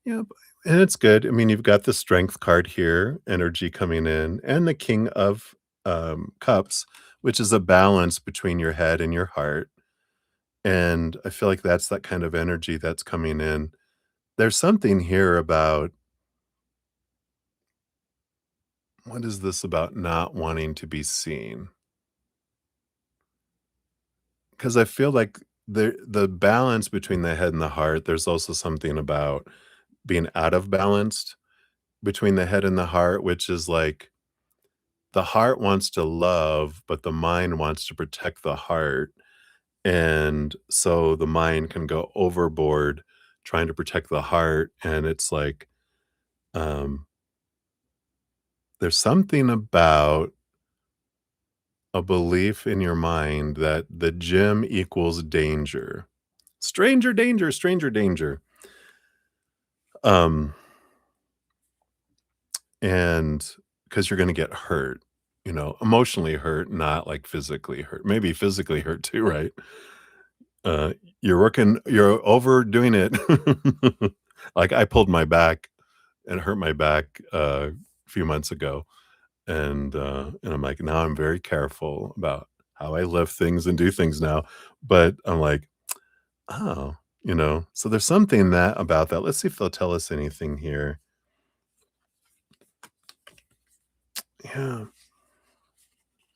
Yep. And it's good. I mean, you've got the strength card here, energy coming in, and the king of cups, which is a balance between your head and your heart. And I feel like that's that kind of energy that's coming in. There's something here about what is this about not wanting to be seen? Because I feel like the balance between the head and the heart, there's also something about being out of balance between the head and the heart, which is like the heart wants to love, but the mind wants to protect the heart. And so the mind can go overboard trying to protect the heart. And it's like, um, there's something about a belief in your mind that the gym equals danger. Stranger danger, stranger danger. Um, and because you're going to get hurt, emotionally hurt, not like physically hurt. Maybe physically hurt too, right? Uh, you're overdoing it. Like I pulled my back and hurt my back a few months ago, and I'm like, now I'm very careful about how I lift things and do things now. But I'm like, oh, so there's something that about that. Let's see if they'll tell us anything here. Yeah,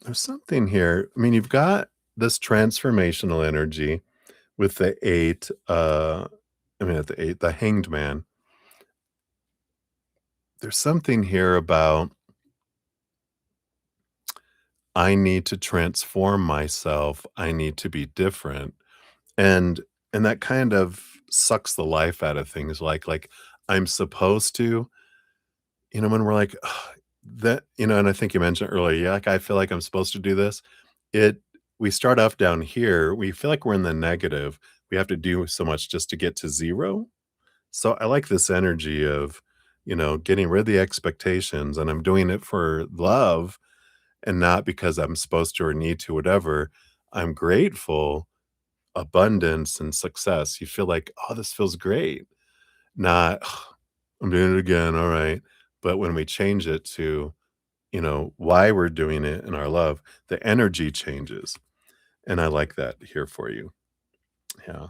there's something here. I mean, you've got this transformational energy with the eight. I mean, at the eight, the hanged man. There's something here about I need to transform myself. I need to be different. And and that kind of sucks the life out of things like I'm supposed to, when we're like "Ugh," that, and I think you mentioned earlier, yeah, like I feel like I'm supposed to do this. It we start off down here, we feel like we're in the negative. We have to do so much just to get to zero. So I like this energy of, getting rid of the expectations, and I'm doing it for love and not because I'm supposed to or need to, whatever. I'm grateful, abundance, and success. You feel like, oh, this feels great. Not, "Ugh, I'm doing it again. All right. But when we change it to, why we're doing it in our love, the energy changes. And I like that here for you. Yeah.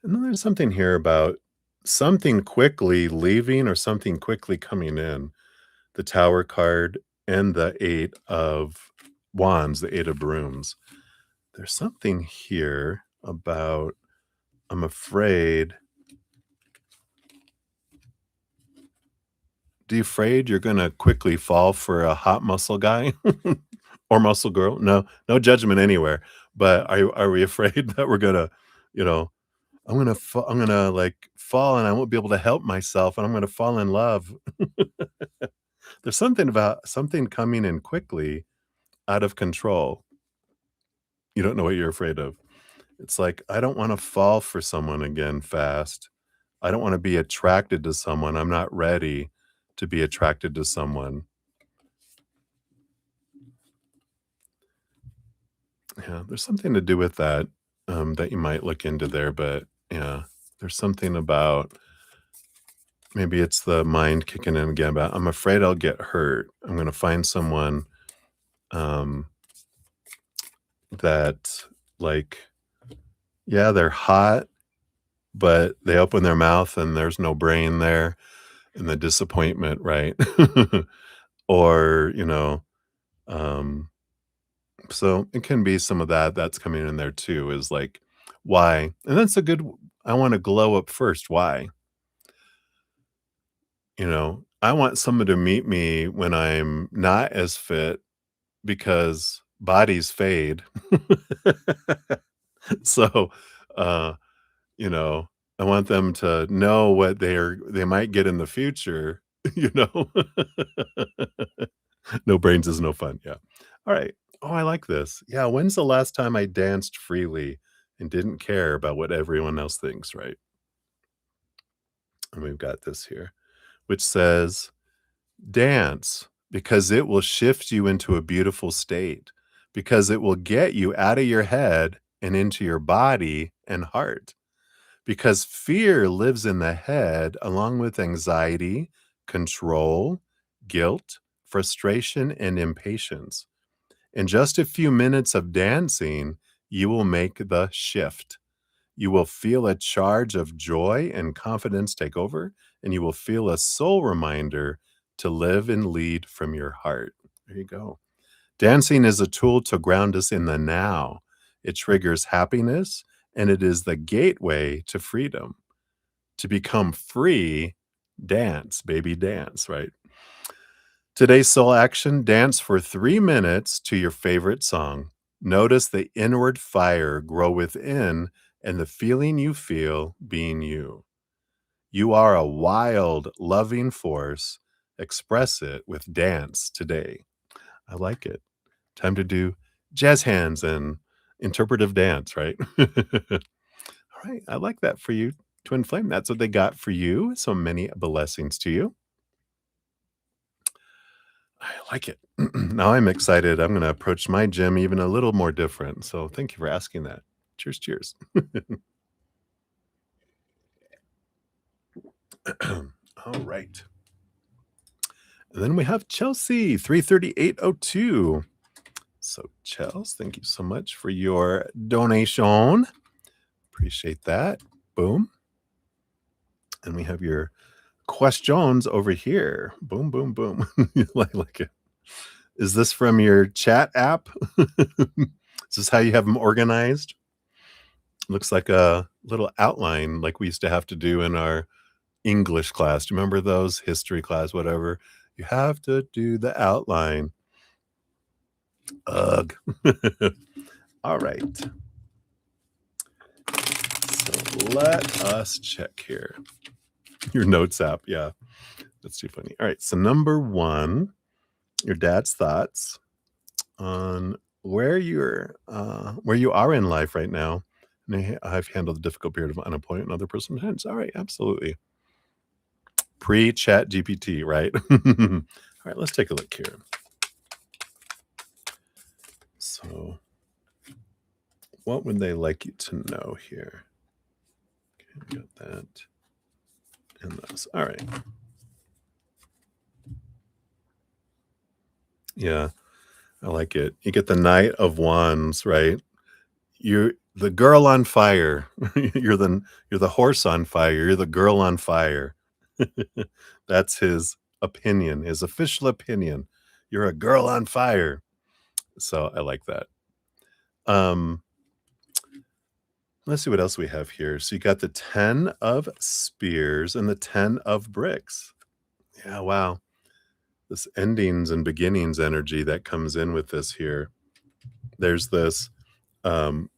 And then there's something here about something quickly leaving or something quickly coming in. The Tower card and the 8 of Wands, the 8 of Brooms. There's something here about I'm afraid. Do you afraid you're gonna quickly fall for a hot muscle guy or muscle girl? No, no judgment anywhere. But are we afraid that we're gonna, you know, I'm gonna like fall and I won't be able to help myself and I'm gonna fall in love. There's something about something coming in quickly out of control. You don't know what you're afraid of. It's like, I don't wanna fall for someone again fast. I don't wanna be attracted to someone. I'm not ready to be attracted to someone. Yeah, there's something to do with that, that you might look into there, but yeah, there's something about maybe it's the mind kicking in again about, "I'm afraid I'll get hurt. I'm gonna find someone, um, that, like, yeah, they're hot, but they open their mouth and there's no brain there, and the disappointment, right? Or, um, so it can be some of that that's coming in there too, is like, why? And that's a good I wanna glow up first, why? I want someone to meet me when I'm not as fit because bodies fade. So, uh, you know, I want them to know what they might get in the future, you know? No brains is no fun, yeah. Alright. Oh, I like this. Yeah, when's the last time I danced freely and didn't care about what everyone else thinks, right? And we've got this here, which says, "Dance, because it will shift you into a beautiful state, because it will get you out of your head and into your body and heart. Because fear lives in the head along with anxiety, control, guilt, frustration, and impatience. In just a few minutes of dancing, you will make the shift. You will feel a charge of joy and confidence take over, and you will feel a soul reminder to live and lead from your heart." There you go. Dancing is a tool to ground us in the now. It triggers happiness, and it is the gateway to freedom. To become free, dance, baby, dance, right? Today's soul action: dance for 3 minutes to your favorite song. Notice the inward fire grow within and the feeling you feel being you. You are a wild, loving force. Express it with dance today. I like it. Time to do jazz hands and interpretive dance, right? All right. I like that for you, Twin Flame. That's what they got for you. So many blessings to you. I like it. Now I'm excited. I'm going to approach my gym even a little more different. So thank you for asking that. Cheers, cheers. All right. And then we have Chelsea, 33802. So, Chels, thank you so much for your donation. Appreciate that. Boom. And we have your questions over here. Boom, boom, boom. Like it. Is this from your chat app? Is this how you have them organized? Looks like a little outline like we used to have to do in our English class. Do you remember those? History class, whatever. You have to do the outline. Ugh. All right. So let us check here. Your notes app. Yeah. That's too funny. All right. So number one, your dad's thoughts on where you are in life right now. And I've handled the difficult period of unemployment and other personal hands. All right. Absolutely. Pre-chat GPT, right? All right. Let's take a look here. So what would they like you to know here? Okay, we got that and this. All right. Yeah, I like it. You get the Knight of Wands, right? You're the girl on fire. You're the horse on fire. You're the girl on fire. That's his opinion, his official opinion. You're a girl on fire. So I like that. Um, let's see what else we have here. So you got the 10 of spears and the 10 of bricks. Yeah, wow. This endings and beginnings energy that comes in with this here. There's this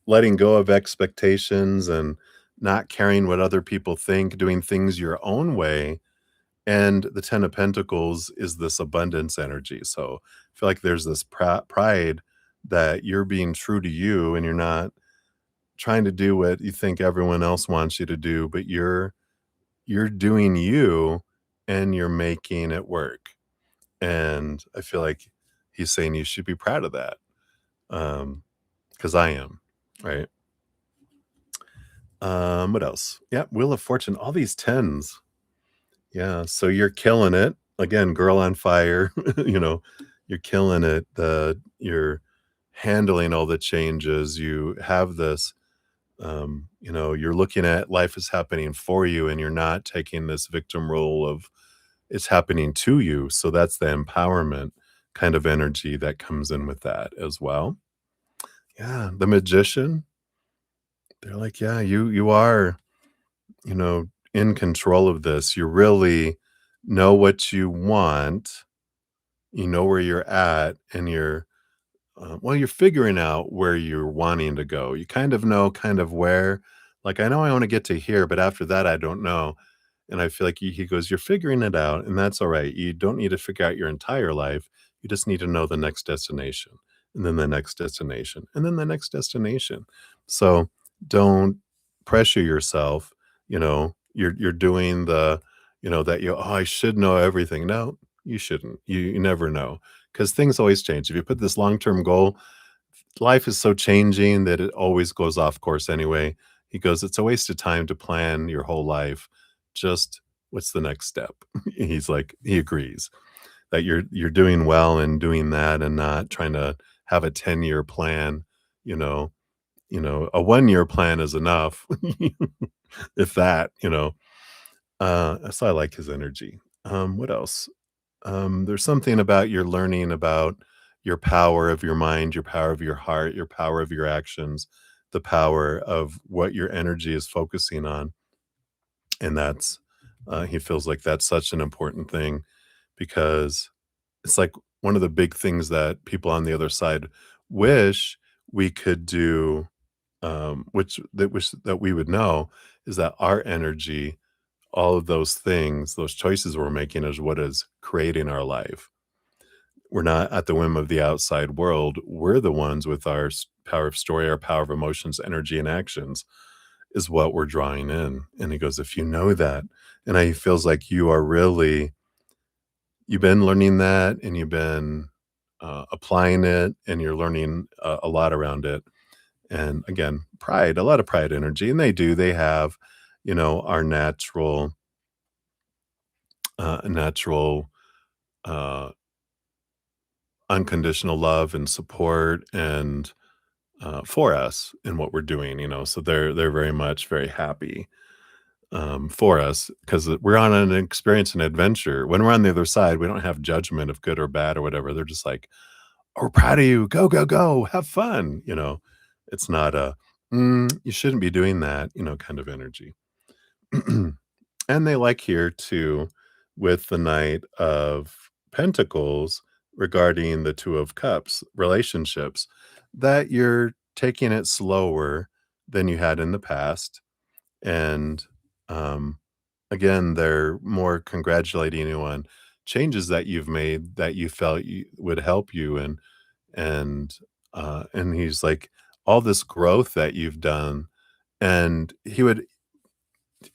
letting go of expectations and not caring what other people think, doing things your own way. And the 10 of Pentacles is this abundance energy. So I feel like there's this pride that you're being true to you and you're not trying to do what you think everyone else wants you to do, but you're doing you and you're making it work. And I feel like he's saying you should be proud of that. Because I am, right? What else? Yeah, Wheel of Fortune, all these tens. Yeah, so you're killing it. Again, girl on fire, you're killing it. You're handling all the changes. You have this, you're looking at life is happening for you and you're not taking this victim role of it's happening to you. So that's the empowerment kind of energy that comes in with that as well. Yeah, the magician, they're like, yeah, you are, in control of this. You really know what you want. You know where you're at, and you're figuring out where you're wanting to go. You kind of know kind of where. Like, I know I want to get to here, but after that, I don't know. And I feel like he goes, you're figuring it out, and that's all right. You don't need to figure out your entire life. You just need to know the next destination, and then the next destination, and then the next destination. So don't pressure yourself. You're doing that oh, I should know everything. No, you shouldn't. You never know, because things always change. If you put this long-term goal, life is so changing that it always goes off course anyway. He goes, "It's a waste of time to plan your whole life. Just what's the next step?" He's like, he agrees that you're doing well and doing that and not trying to have a 10-year plan. You know, a 1-year plan is enough, if that. So I like his energy. What else? There's something about your learning about your power of your mind, your power of your heart, your power of your actions, the power of what your energy is focusing on. And he feels like that's such an important thing, because it's like one of the big things that people on the other side wish we could do, wish that we would know, is that our energy, all of those things, those choices we're making, is what is creating our life. We're not at the whim of the outside world. We're the ones with our power of story, our power of emotions, energy, and actions is what we're drawing in. And he goes, if you know that, and he feels like you've been learning that, and you've been applying it, and you're learning a lot around it. And again, pride, a lot of pride energy. And they have, our natural, uh, unconditional love and support, and for us in what we're doing. So they're very much very happy, for us, because we're on an experience and adventure. When we're on the other side, we don't have judgment of good or bad or whatever. They're just like, "Oh, we're proud of you, go go go, have fun." It's not a you shouldn't be doing that, kind of energy. And they like here too, with the Knight of Pentacles, regarding the Two of Cups relationships, that you're taking it slower than you had in the past. And um, again, they're more congratulating you on changes that you've made that you felt would help you. And he's like, all this growth that you've done. And he would,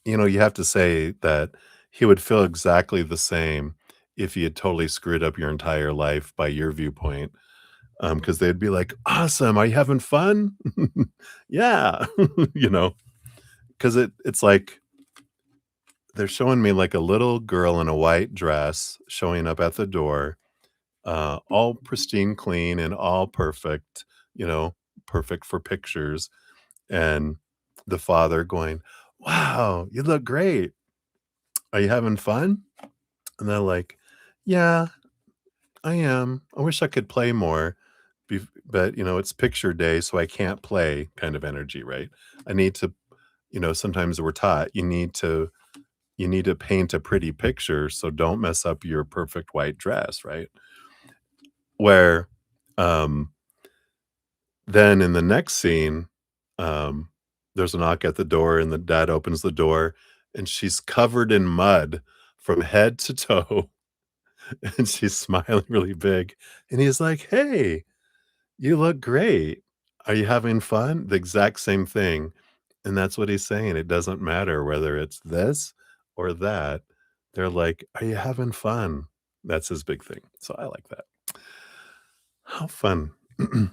you have to say that he would feel exactly the same if you had totally screwed up your entire life by your viewpoint. Because they'd be like, "Awesome, are you having fun?" Yeah, you know, because it's like they're showing me like a little girl in a white dress showing up at the door, all pristine clean and all perfect, you know, perfect for pictures, and the father going, "Wow, you look great. Are you having fun?" And they're like, "Yeah, I am. I wish I could play more, but it's picture day, so I can't play," kind of energy, right? I need to, sometimes we're taught you need to paint a pretty picture, so don't mess up your perfect white dress, right? Where, um, then in the next scene, um, there's a knock at the door, and the dad opens the door, and she's covered in mud from head to toe, and she's smiling really big, and he's like, "Hey, you look great. Are you having fun?" The exact same thing, and that's what he's saying. It doesn't matter whether it's this or that. They're like, "Are you having fun?" That's his big thing. So I like that. How fun.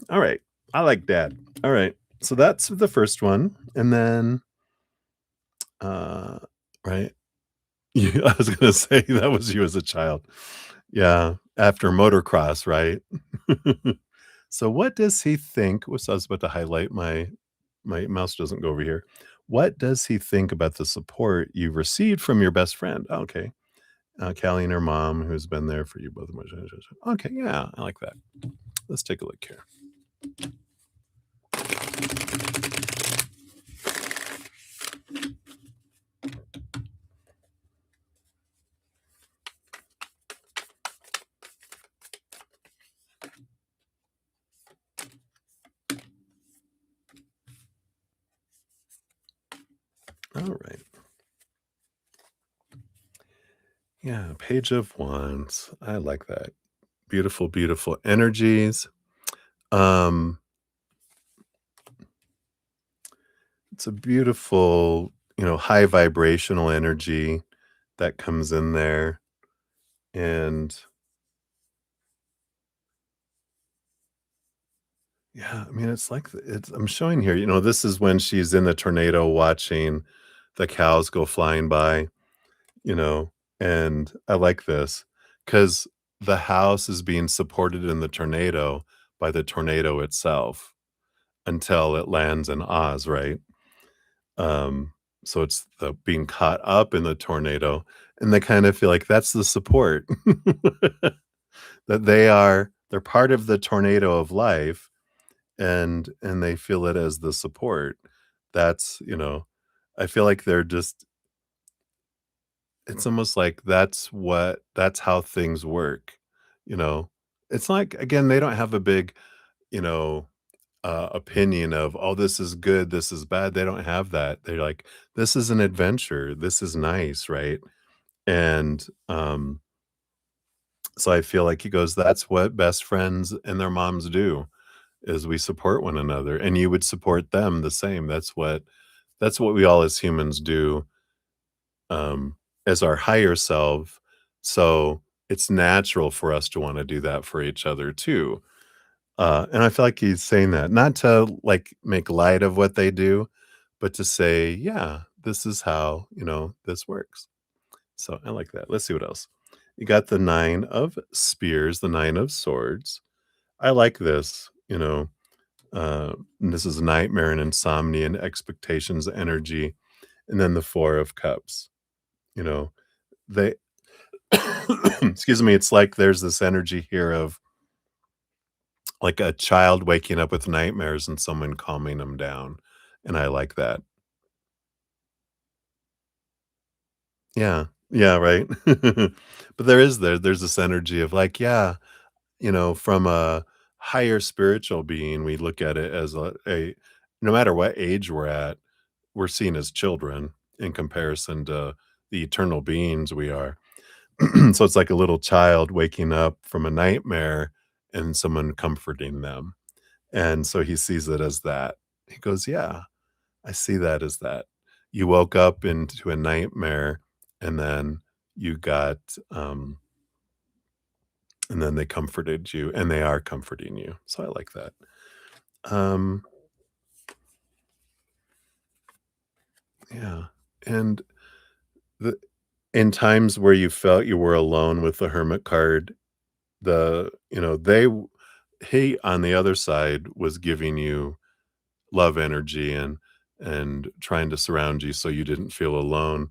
All right. I like dad. All right. So that's the first one. And then, uh, right. I was gonna say that was you as a child. Yeah, after motocross, right? So what does he think whoops, I was about to highlight my mouse doesn't go over here. What does he think about the support you've received from your best friend? Okay. Callie and her mom, who's been there for you both. Okay, yeah, I like that. Let's take a look here. All right. Yeah, Page of Wands. I like that. Beautiful, beautiful energies. Um, it's a beautiful, high vibrational energy that comes in there. And yeah, I mean, it's like I'm showing here, this is when she's in the tornado watching the cows go flying by, you know, and I like this because the house is being supported in the tornado by the tornado itself until it lands in Oz, right? Um, so it's the being caught up in the tornado, and they kind of feel like that's the support that they're part of the tornado of life, and they feel it as the support. That's, I feel like they're just it's almost like that's how things work, you know? It's like, again, they don't have a big, you know, opinion of, "Oh, this is good, this is bad." They don't have that. They're like, "This is an adventure. This is nice," right? And, so I feel like he goes, "That's what best friends and their moms do, is we support one another, and you would support them the same." That's what we all as humans do, as our higher self. So it's natural for us to wanna do that for each other too. And I feel like he's saying that, not to, like, make light of what they do, but to say, "Yeah, this is how, this works." So I like that. Let's see what else. You got the 9 of spears, the 9 of swords. I like this, and this is nightmare and insomnia and expectations energy, and then the 4 of cups, you know, they excuse me, it's like there's this energy here of like a child waking up with nightmares and someone calming them down, and I like that. Yeah. Yeah, right? But there's this energy of like, yeah, from a higher spiritual being, we look at it as a no matter what age we're at, we're seen as children in comparison to the eternal beings we are. So it's like a little child waking up from a nightmare and someone comforting them. And so he sees it as that. He goes, "Yeah, I see that as that. You woke up into a nightmare and then you got, and then they comforted you and they are comforting you." So I like that. Um, yeah. And the in times where you felt you were alone with the hermit card, the you know, they w he, on the other side, was giving you love energy and trying to surround you so you didn't feel alone,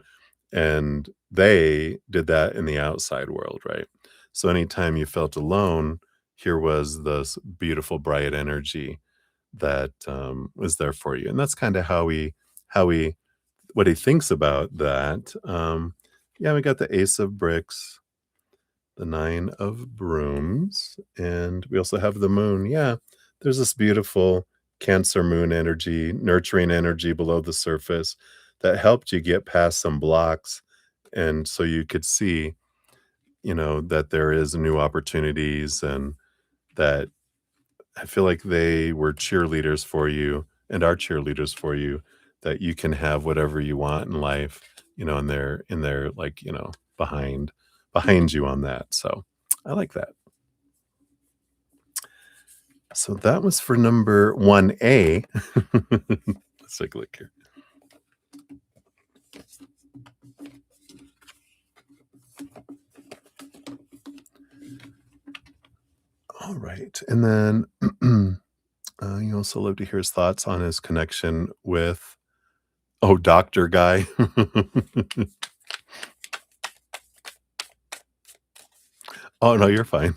and they did that in the outside world, right? So anytime you felt alone, here was this beautiful, bright energy that, was there for you, and that's kinda how he what he thinks about that. Yeah, we got the Ace of Bricks, the 9 of Brooms, and we also have the Moon. Yeah, there's this beautiful Cancer Moon energy, nurturing energy below the surface that helped you get past some blocks, and so you could see, that there is new opportunities, and that I feel like they were cheerleaders for you and are cheerleaders for you, that you can have whatever you want in life, and they're like, behind you on that. So I like that. So that was for number 1A. Let's take a look here. All right. And then you also love to hear his thoughts on his connection with, oh, Doctor Guy. Oh, no, you're fine.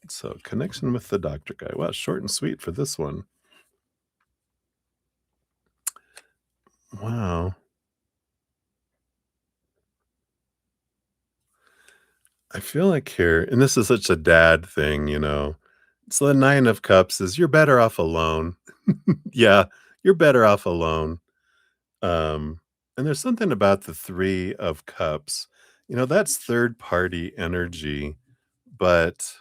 So, connection with the Doctor Guy. Wow, short and sweet for this one. Wow. I feel like here, and this is such a dad thing. So the 9 of Cups is you're better off alone. Yeah, you're better off alone. And there's something about the 3 of Cups. That's third party energy, but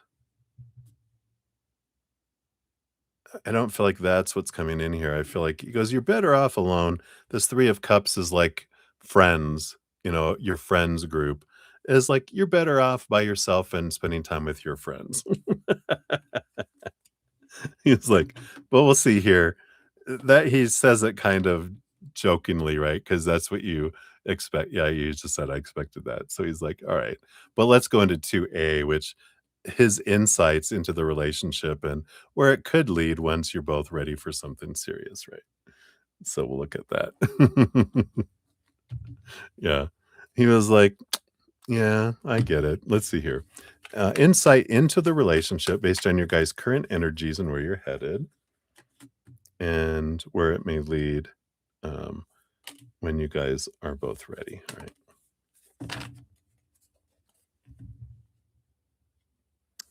I don't feel like that's what's coming in here. I feel like he goes, "You're better off alone." This 3 of Cups is like friends, your friends group is like, you're better off by yourself and spending time with your friends. He's like, "Well, we'll see here." That he says it kind of jokingly, right? Because that's what you expect. Yeah, you just said I expected that. So he's like, "All right, but let's go into 2A, which his insights into the relationship and where it could lead once you're both ready for something serious, right?" So we'll look at that. Yeah. He was like, "Yeah, I get it. Let's see here. Insight into the relationship based on your guys' current energies and where you're headed and where it may lead, um, when you guys are both ready." All right.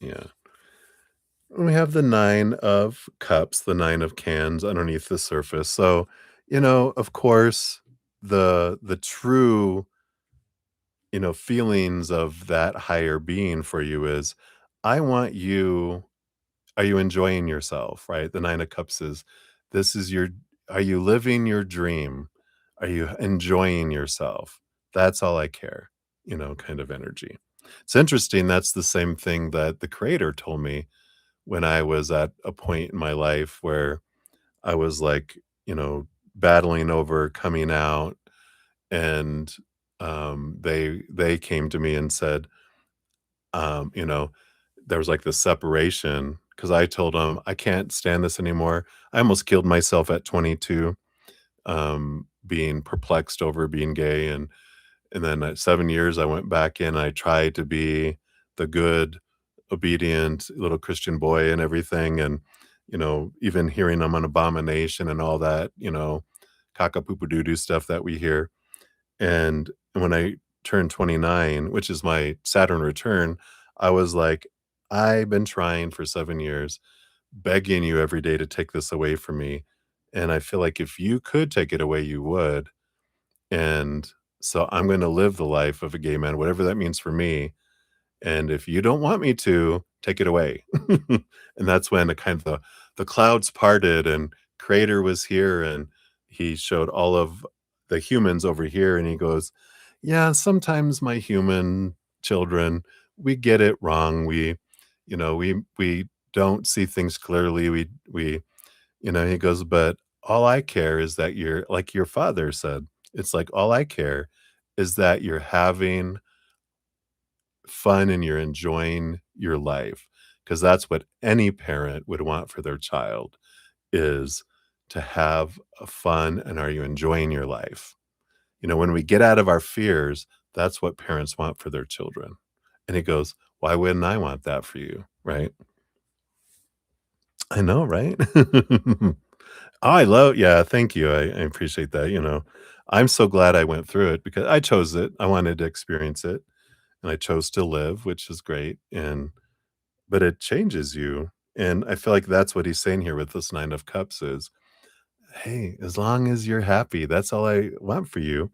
Yeah. We have the 9 of cups, the 9 of cans underneath the surface. So, of course, the true, feelings of that higher being for you is, I want you are you enjoying yourself, right? The 9 of cups is this is your are you living your dream? Are you enjoying yourself? That's all I care, kind of energy. It's interesting, that's the same thing that the creator told me when I was at a point in my life where I was like, battling over coming out and they came to me and said, um, you know, there was like this separation because I told them I can't stand this anymore. I almost killed myself at 22, being perplexed over being gay, and then at 7 years I went back in. I tried to be the good, obedient little Christian boy and everything, and even hearing I'm an abomination and all that, cockapoo doo doo stuff that we hear. And when I turned 29, which is my Saturn return, I was like, "I've been trying for 7 years, begging you every day to take this away from me, and I feel like if you could take it away, you would, and so I'm gonna live the life of a gay man, whatever that means for me, and if you don't want me to, take it away." And that's when the clouds parted and Creator was here, and he showed all of the humans over here, and he goes, "Yeah, sometimes my human children, we get it wrong. We don't see things clearly. He goes, "But all I care is that you're like your father said, it's like all I care is that you're having fun and you're enjoying your life, because that's what any parent would want for their child is to have a fun and are you enjoying your life? When we get out of our fears, that's what parents want for their children." And he goes, "Why wouldn't I want that for you?" Right? I know, right? I love yeah, thank you. I appreciate that, I'm so glad I went through it because I chose it. I wanted to experience it, and I chose to live, which is great, but it changes you, and I feel like that's what he's saying here with this 9 of cups is, "Hey, as long as you're happy, that's all I want for you."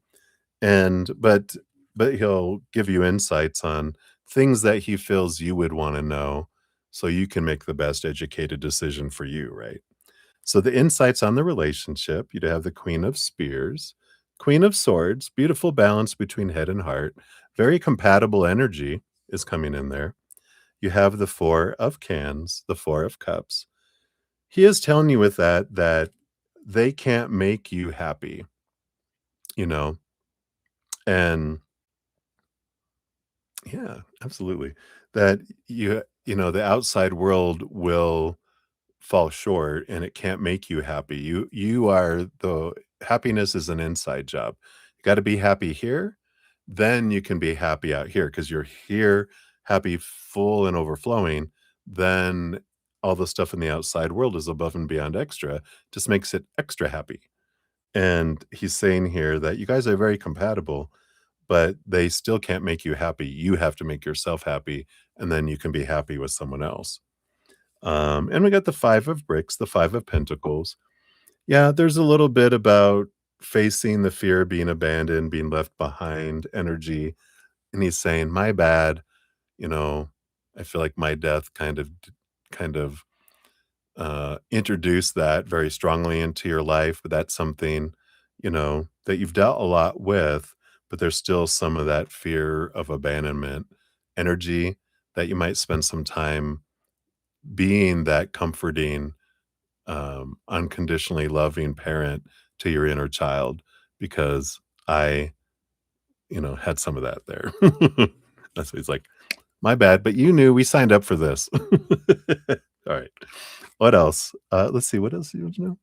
And but he'll give you insights on things that he feels you would wanna know so you can make the best educated decision for you, right? So the insights on the relationship, you'd have the Queen of Spears, Queen of Swords, beautiful balance between head and heart, very compatible energy is coming in there. You have the 4 of Cans, the 4 of Cups. He is telling you with that they can't make you happy, you know, and yeah, absolutely. That the outside world will fall short and it can't make you happy. You are the happiness is an inside job. You got to be happy here, then you can be happy out here because you're here happy, full and overflowing. Then all the stuff in the outside world is above and beyond extra, just makes it extra happy. And he's saying here that you guys are very compatible, but they still can't make you happy. You have to make yourself happy, and then you can be happy with someone else. And we got the 5 of bricks, the 5 of pentacles. Yeah, there's a little bit about facing the fear of being abandoned, being left behind energy and he's saying, "My bad, you know, I feel like my death kind of introduced that very strongly into your life, but that's something, that you've dealt a lot with, but there's still some of that fear of abandonment energy that you might spend some time being that comforting, unconditionally loving parent to your inner child because I, had some of that there." That's what he's like, "My bad, but you knew we signed up for this." All right. What else? Let's see. What else do you want to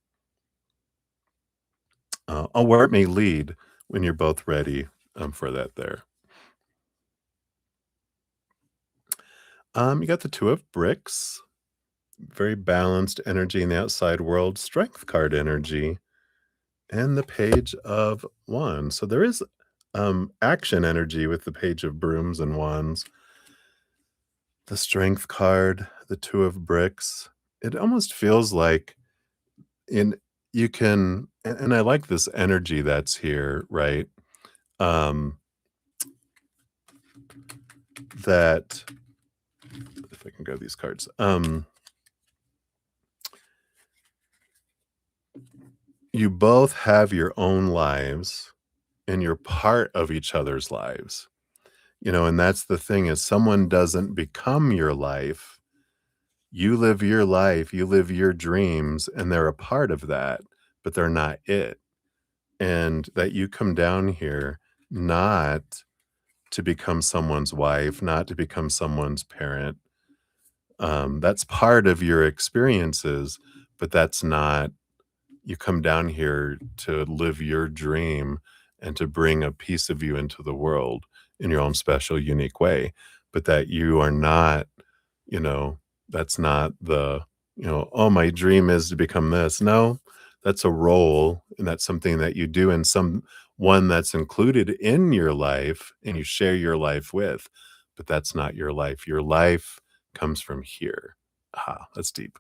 know? Where it may lead when you're both ready for that there. You got the Two of Bricks, very balanced energy in the outside world, Strength card energy, and the Page of Wands. So there is action energy with the Page of Brooms and Wands, the Strength card, the Two of Bricks. It almost feels like in you can, and I like this energy that's here, right? Um, that if I can grab these cards. You both have your own lives and you're part of each other's lives. And that's the thing is someone doesn't become your life. You live your life, you live your dreams, and they're a part of that, but they're not it. And that you come down here not to become someone's wife, not to become someone's parent. That's part of your experiences, but that's not you come down here to live your dream and to bring a piece of you into the world in your own special, unique way. But that you are not, you know, that's not oh, my dream is to become this. No, that's a role and that's something that you do and some one that's included in your life and you share your life with, but that's not your life. Your life comes from here. Ah, that's deep.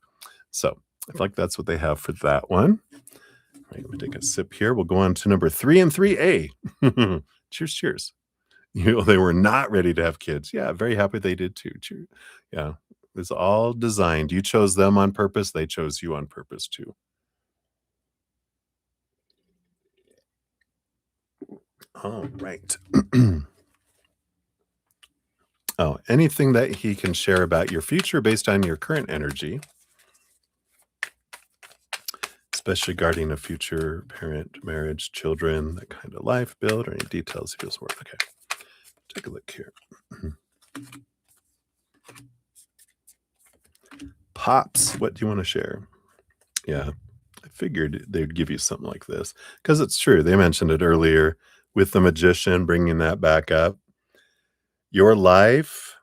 So I feel like that's what they have for that one. Right, let me take a sip here. We'll go on to number 3 and 3A. Cheers, cheers. They were not ready to have kids. Yeah, very happy they did too. Cheer Yeah, it's all designed. You chose them on purpose, they chose you on purpose too. All right. Oh, anything that he can share about your future based on your current energy, especially regarding a future parent, marriage, children, that kind of life build, or any details he feels worth. Okay, take a look here. Pops, what do you want to share? Yeah, I figured they'd give you something like this because it's true. They mentioned it earlier with the magician, bringing that back up. Your life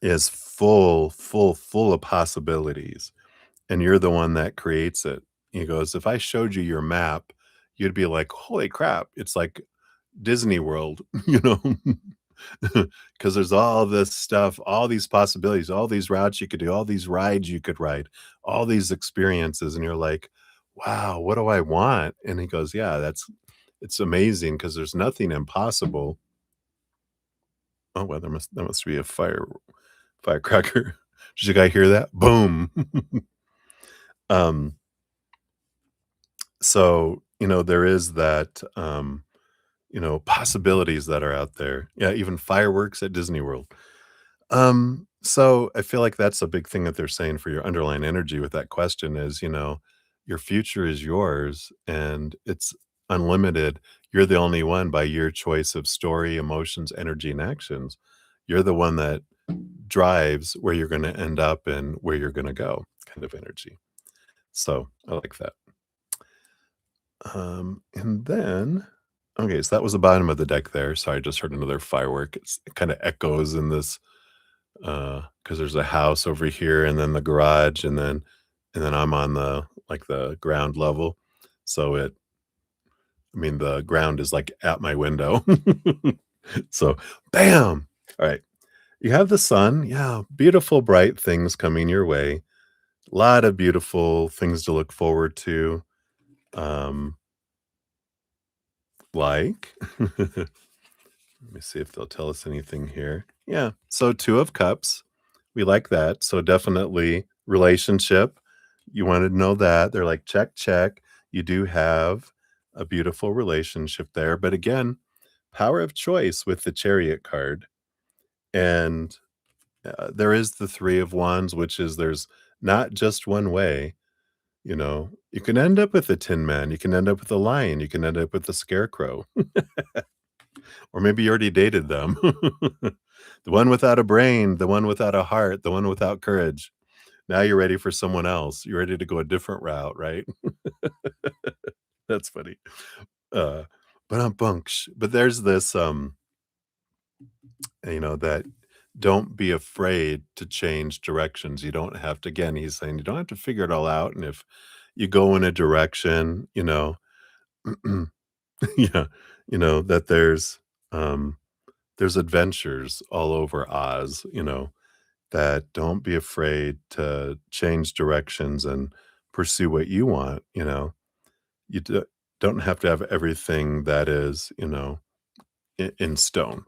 is full, full, full of possibilities, and you're the one that creates it. He goes, if I showed you your map, you'd be like, holy crap, it's like Disney World, because there's all this stuff, all these possibilities, all these routes you could do, all these rides you could ride, all these experiences. And you're like, wow, what do I want? And he goes, yeah, it's amazing because there's nothing impossible. Oh, well, there must be a firecracker. Did you guys hear that? Boom. um, so, there is that, possibilities that are out there. Yeah, even fireworks at Disney World. So I feel like that's a big thing that they're saying for your underlying energy with that question is, your future is yours and it's unlimited. You're the only one by your choice of story, emotions, energy, and actions. You're the one that drives where you're going to end up and where you're going to go, kind of energy. So I like that. And then, okay, so that was the bottom of the deck there. Sorry, I just heard another firework. It kind of echoes in this because there's a house over here and then the garage and then I'm on the ground level. So the ground is like at my window. So bam. All right. You have the sun. Yeah, beautiful bright things coming your way. A lot of beautiful things to look forward to. Um like Let me see if they'll tell us anything here. Yeah. So 2 of cups. We like that. So definitely relationship. You wanted to know that. They're like, check, check. You do have a beautiful relationship there. But again, power of choice with the chariot card. And there is the 3 of wands, which is there's not just one way. You know, you can end up with a tin man. You can end up with a lion. You can end up with a scarecrow. Or maybe you already dated them. The one without a brain, the one without a heart, the one without courage. Now you're ready for someone else. You're ready to go a different route, right? That's funny. Uh, but there's this, that don't be afraid to change directions. You don't have to, again, he's saying you don't have to figure it all out. And if you go in a direction, yeah, that there's adventures all over Oz, that don't be afraid to change directions and pursue what you want, You don't have to have everything that is, in stone.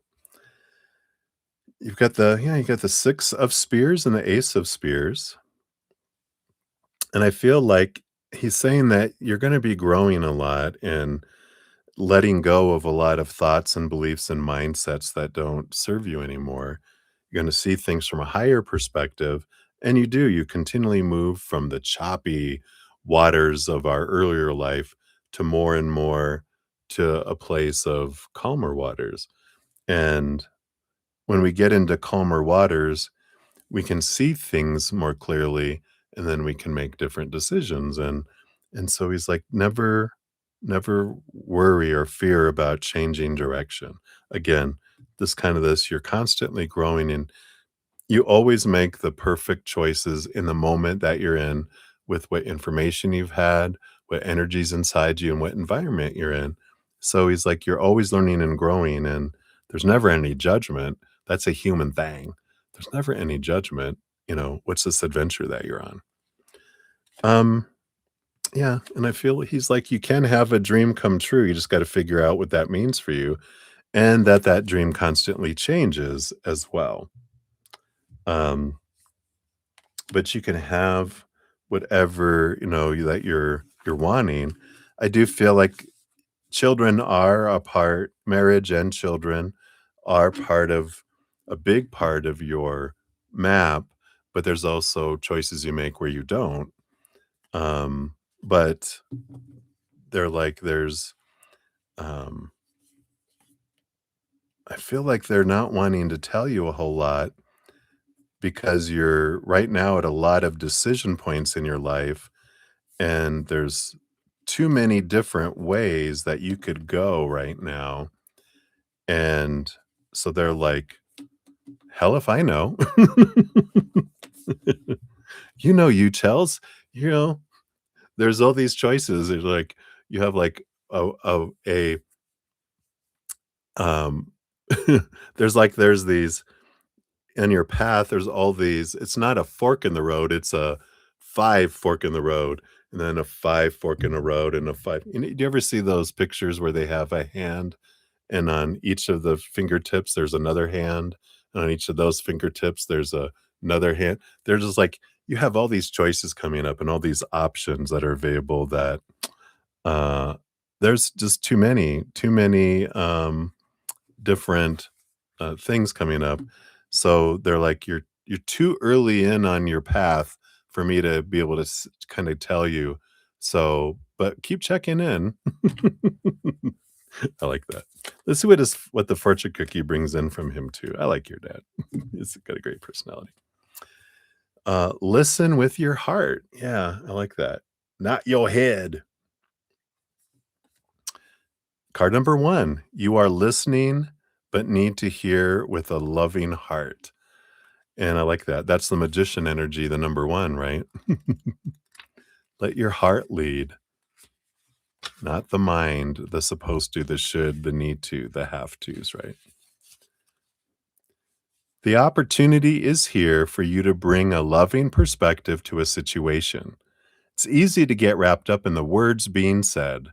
You got the 6 of spears and the ace of spears, and I feel like he's saying that you're gonna be growing a lot and letting go of a lot of thoughts and beliefs and mindsets that don't serve you anymore. You're gonna see things from a higher perspective, and you continually move from the choppy waters of our earlier life to more and more to a place of calmer waters, and when we get into calmer waters, we can see things more clearly, and then we can make different decisions, and so he's like, never worry or fear about changing direction. Again, you're constantly growing, and you always make the perfect choices in the moment that you're in with what information you've had, what energy's inside you, and what environment you're in. So he's like, you're always learning and growing, and there's never any judgment. That's a human thing. There's never any judgment. What's this adventure that you're on? Um, yeah. And I feel he's like, you can have a dream come true. You just got to figure out what that means for you, and that dream constantly changes as well. Um, but you can have whatever, that you're wanting. I do feel like children are a part marriage and children are part of a big part of your map, but there's also choices you make where you don't. But they're like um I feel like they're not wanting to tell you a whole lot because you're right now at a lot of decision points in your life, and there's too many different ways that you could go right now, and so they're like, "Hell if I know." You tells, you know, there's all these choices. There's like you have like a um there's these in your path, there's all these, it's not a fork in the road, it's a 5 fork in the road, and then a 5 fork in the road, and a 5, do you ever see those pictures where they have a hand, and on each of the fingertips, there's another hand, and on each of those fingertips, there's another hand? They're just like, you have all these choices coming up and all these options that are available that, uh, there's just too many, different, things coming up. So they're like, "You're too early in on your path for me to be able to kinda tell you. So but keep checking in." I like that. Let's see what the fortune cookie brings in from him too. I like your dad. He's got a great personality. Listen with your heart. Yeah, I like that. Not your head. Card number 1, you are listening, but need to hear with a loving heart. And I like that. That's the magician energy, the number 1, right? Let your heart lead, not the mind, the supposed to, the should, the need to, the have tos, right? The opportunity is here for you to bring a loving perspective to a situation. It's easy to get wrapped up in the words being said.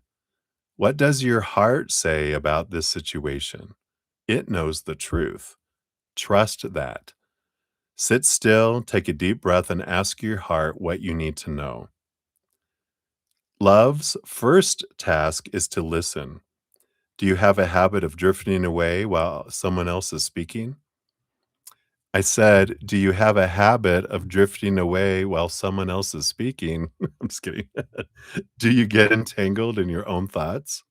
What does your heart say about this situation? It knows the truth. Trust that. Sit still, take a deep breath, and ask your heart what you need to know. Love's first task is to listen. Do you have a habit of drifting away while someone else is speaking? I said, do you have a habit of drifting away while someone else is speaking? I'm just kidding. Do you get entangled in your own thoughts?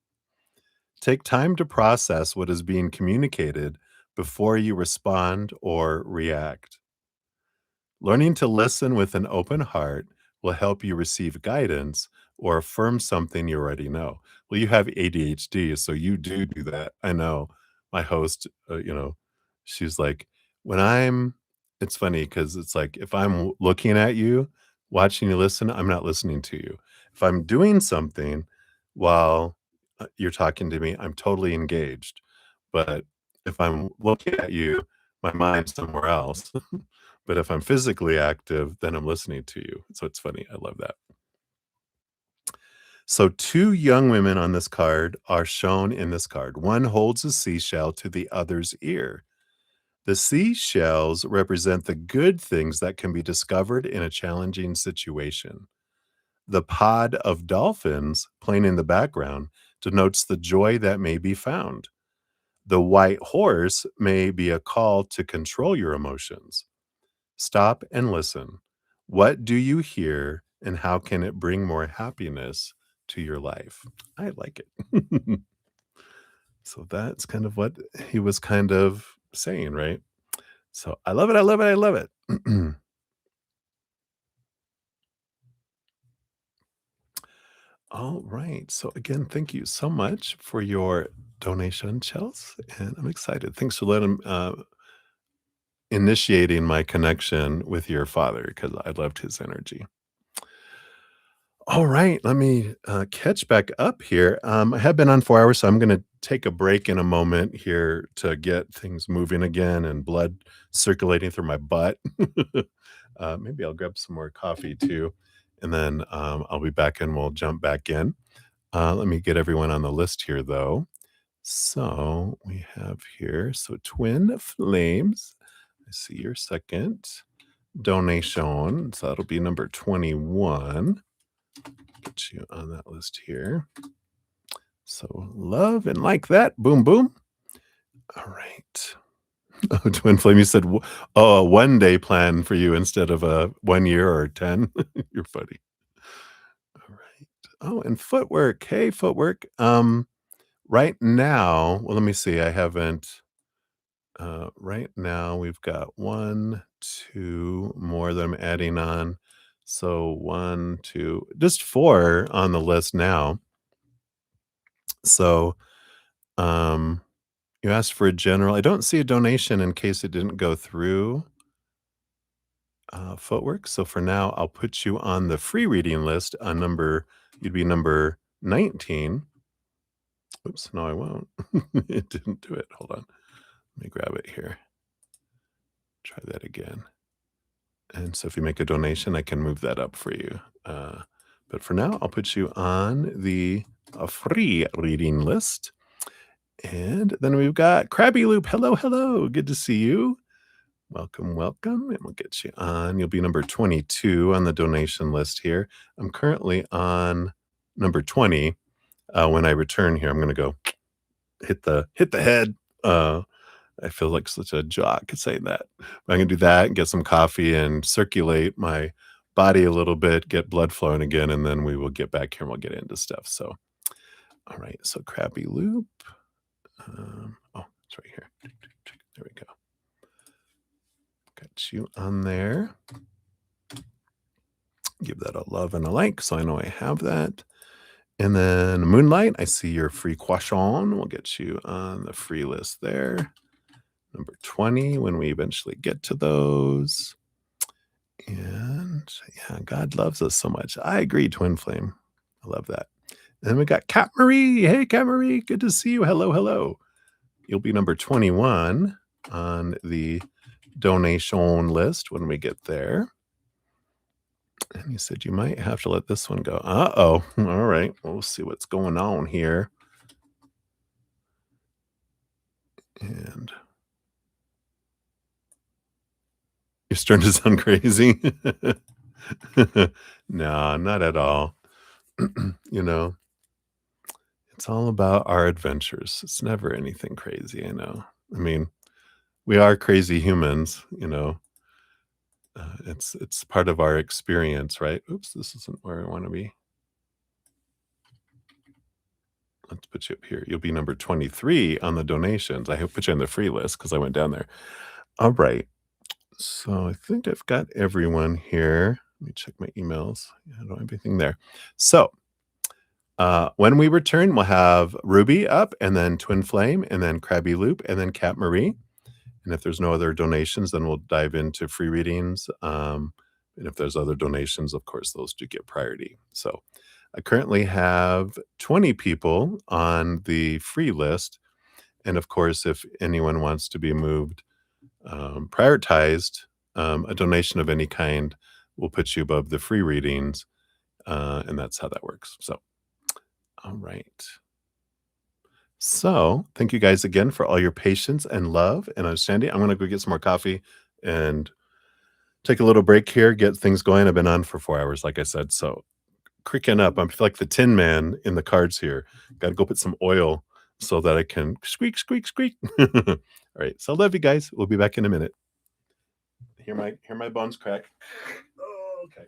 Take time to process what is being communicated before you respond or react. Learning to listen with an open heart will help you receive guidance or affirm something you already know. Well, you have ADHD, so you do that. I know my host, she's like, when I'm, it's funny because it's like if I'm looking at you, watching you listen, I'm not listening to you. If I'm doing something while you're talking to me, I'm totally engaged. But if I'm looking at you, my mind's somewhere else. But if I'm physically active, then I'm listening to you. So it's funny. I love that. So two young women on this card are shown in this card. One holds a seashell to the other's ear. The seashells represent the good things that can be discovered in a challenging situation. The pod of dolphins playing in the background denotes the joy that may be found. The white horse may be a call to control your emotions. Stop and listen. What do you hear, and how can it bring more happiness to your life? I like it. So that's kind of what he was kind of saying, right? So I love it. I love it. I love it. All right. So again, thank you so much for your donation, Chels, and I'm excited. Thanks for letting initiating my connection with your father because I loved his energy. All right, let me catch back up here. I have been on 4 hours, so I'm going to take a break in a moment here to get things moving again and blood circulating through my butt. Maybe I'll grab some more coffee too, and then I'll be back and we'll jump back in. Let me get everyone on the list here, though. So we have here, so Twin Flames. I see your second donation. So that'll be number 21. Get you on that list here. So love and like that. Boom, boom. All right. Oh, Twin Flame, you said, oh, a 1 day plan for you instead of a 1 year or 10. You're funny. All right. Oh, and footwork. Hey, footwork. Right now, well, let me see. I haven't. Right now, we've got one, two more that I'm adding on. So one, two, just four on the list now. So, um, you asked for a general. I don't see a donation in case it didn't go through, footwork. So for now, I'll put you on the free reading list on you'd be number 19. Oops, no, I won't. It didn't do it. Hold on. Let me grab it here. Try that again. And so if you make a donation, I can move that up for you. But for now, I'll put you on the free reading list. And then we've got Krabby Loop. Hello, hello. Good to see you. Welcome, welcome. And we'll get you on. You'll be number 22 on the donation list here. I'm currently on number 20. When I return here, I'm going to go hit the head. I feel like such a jock saying that. But I'm going to do that and get some coffee and circulate my body a little bit, get blood flowing again, and then we will get back here and we'll get into stuff. So, all right. So, Krabby Loop. Oh, it's right here. There we go. Got you on there. Give that a love and a like so I know I have that. And then Moonlight, I see your free croissant. We'll get you on the free list there. Number 20 when we eventually get to those. And yeah, God loves us so much. I agree, Twin Flame. I love that. And then we got Cat Marie. Hey, Cat Marie. Good to see you. Hello, hello. You'll be number 21 on the donation list when we get there. And you said you might have to let this one go. Uh-oh. All right. We'll see what's going on here. And you're starting to sound crazy. No, not at all. You know, it's all about our adventures. It's never anything crazy, I know. I mean, we are crazy humans, it's part of our experience, right? Oops, this isn't where I wanna be. Let's put you up here. You'll be number 23 on the donations. I hope put you on the free list because I went down there. Alright. So I think I've got everyone here. Let me check my emails. Yeah, I don't have anything there. So, when we return, we'll have Ruby up, and then Twin Flame, and then Krabby Loop, and then Cat Marie. And if there's no other donations, then we'll dive into free readings. And if there's other donations, of course, those do get priority. So I currently have 20 people on the free list. And of course, if anyone wants to be moved, prioritized, a donation of any kind will put you above the free readings. And that's how that works. So, all right. So, thank you guys again for all your patience and love and understanding. I'm going to go get some more coffee and take a little break here, get things going. I've been on for 4 hours, like I said. So, creaking up. I feel like the Tin Man in the cards here. Got to go put some oil so that I can squeak, squeak, squeak. All right. So, love you guys. We'll be back in a minute. Hear my bones crack. Oh, okay.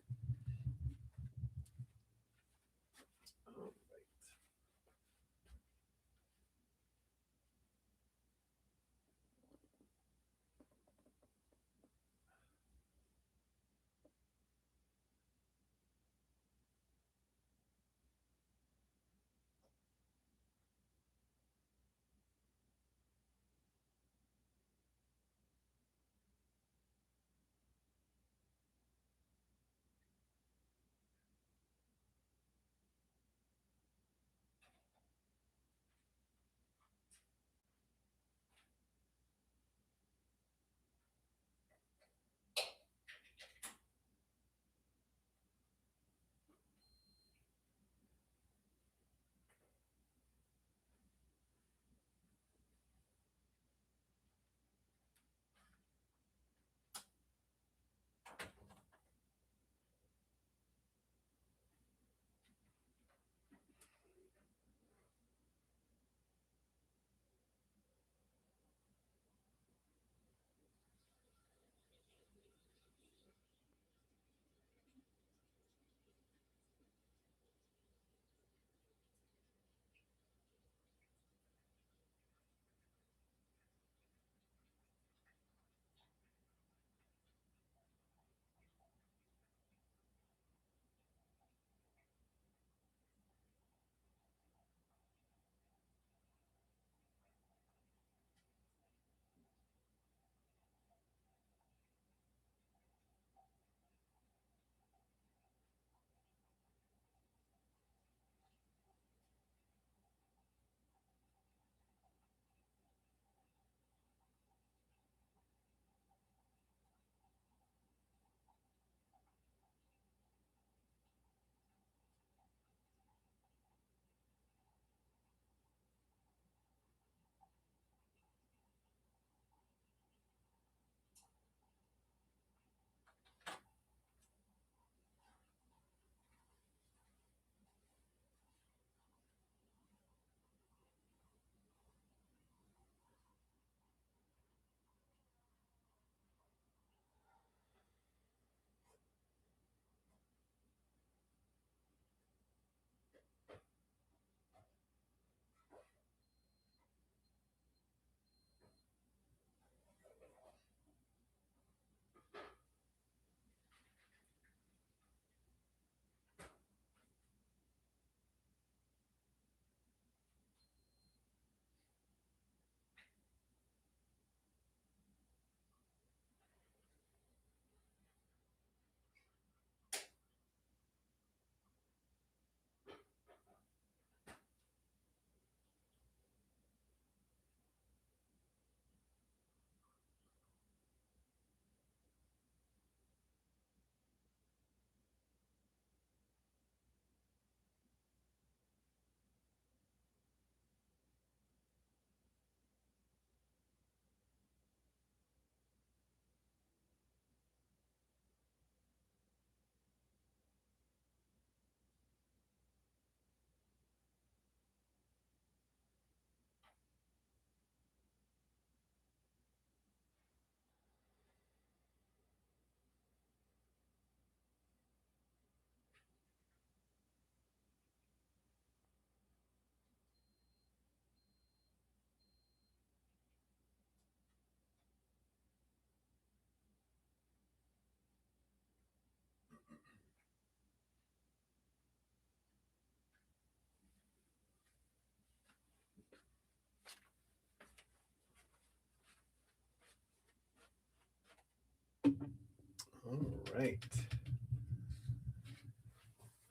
All right.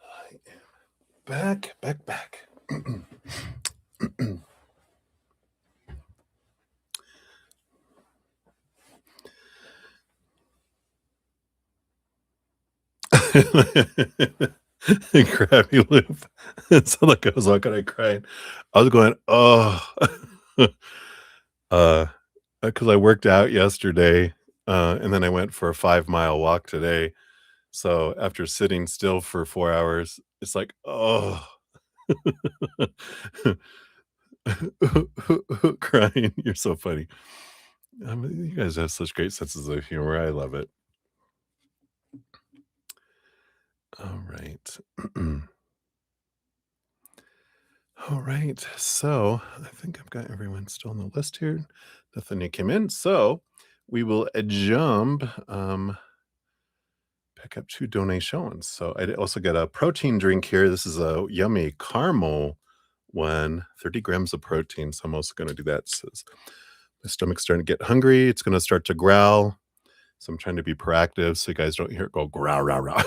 I am back. Crabby loop. It sounded like I was not gonna cry. I was going, "Oh." Uh, because I worked out yesterday, and then I went for a 5-mile walk today. So after sitting still for 4 hours, it's like, "Oh." Crying. You're so funny. You guys have such great senses of humor. I love it. All right. All right. So I think I've got everyone still on the list here. Nothing new came in. So we will jump, pick up 2 donations. So I also got a protein drink here. This is a yummy caramel one, 30 grams of protein. So I'm also going to do that. Says my stomach's starting to get hungry. It's going to start to growl. So I'm trying to be proactive so you guys don't hear it go growl, growl, growl.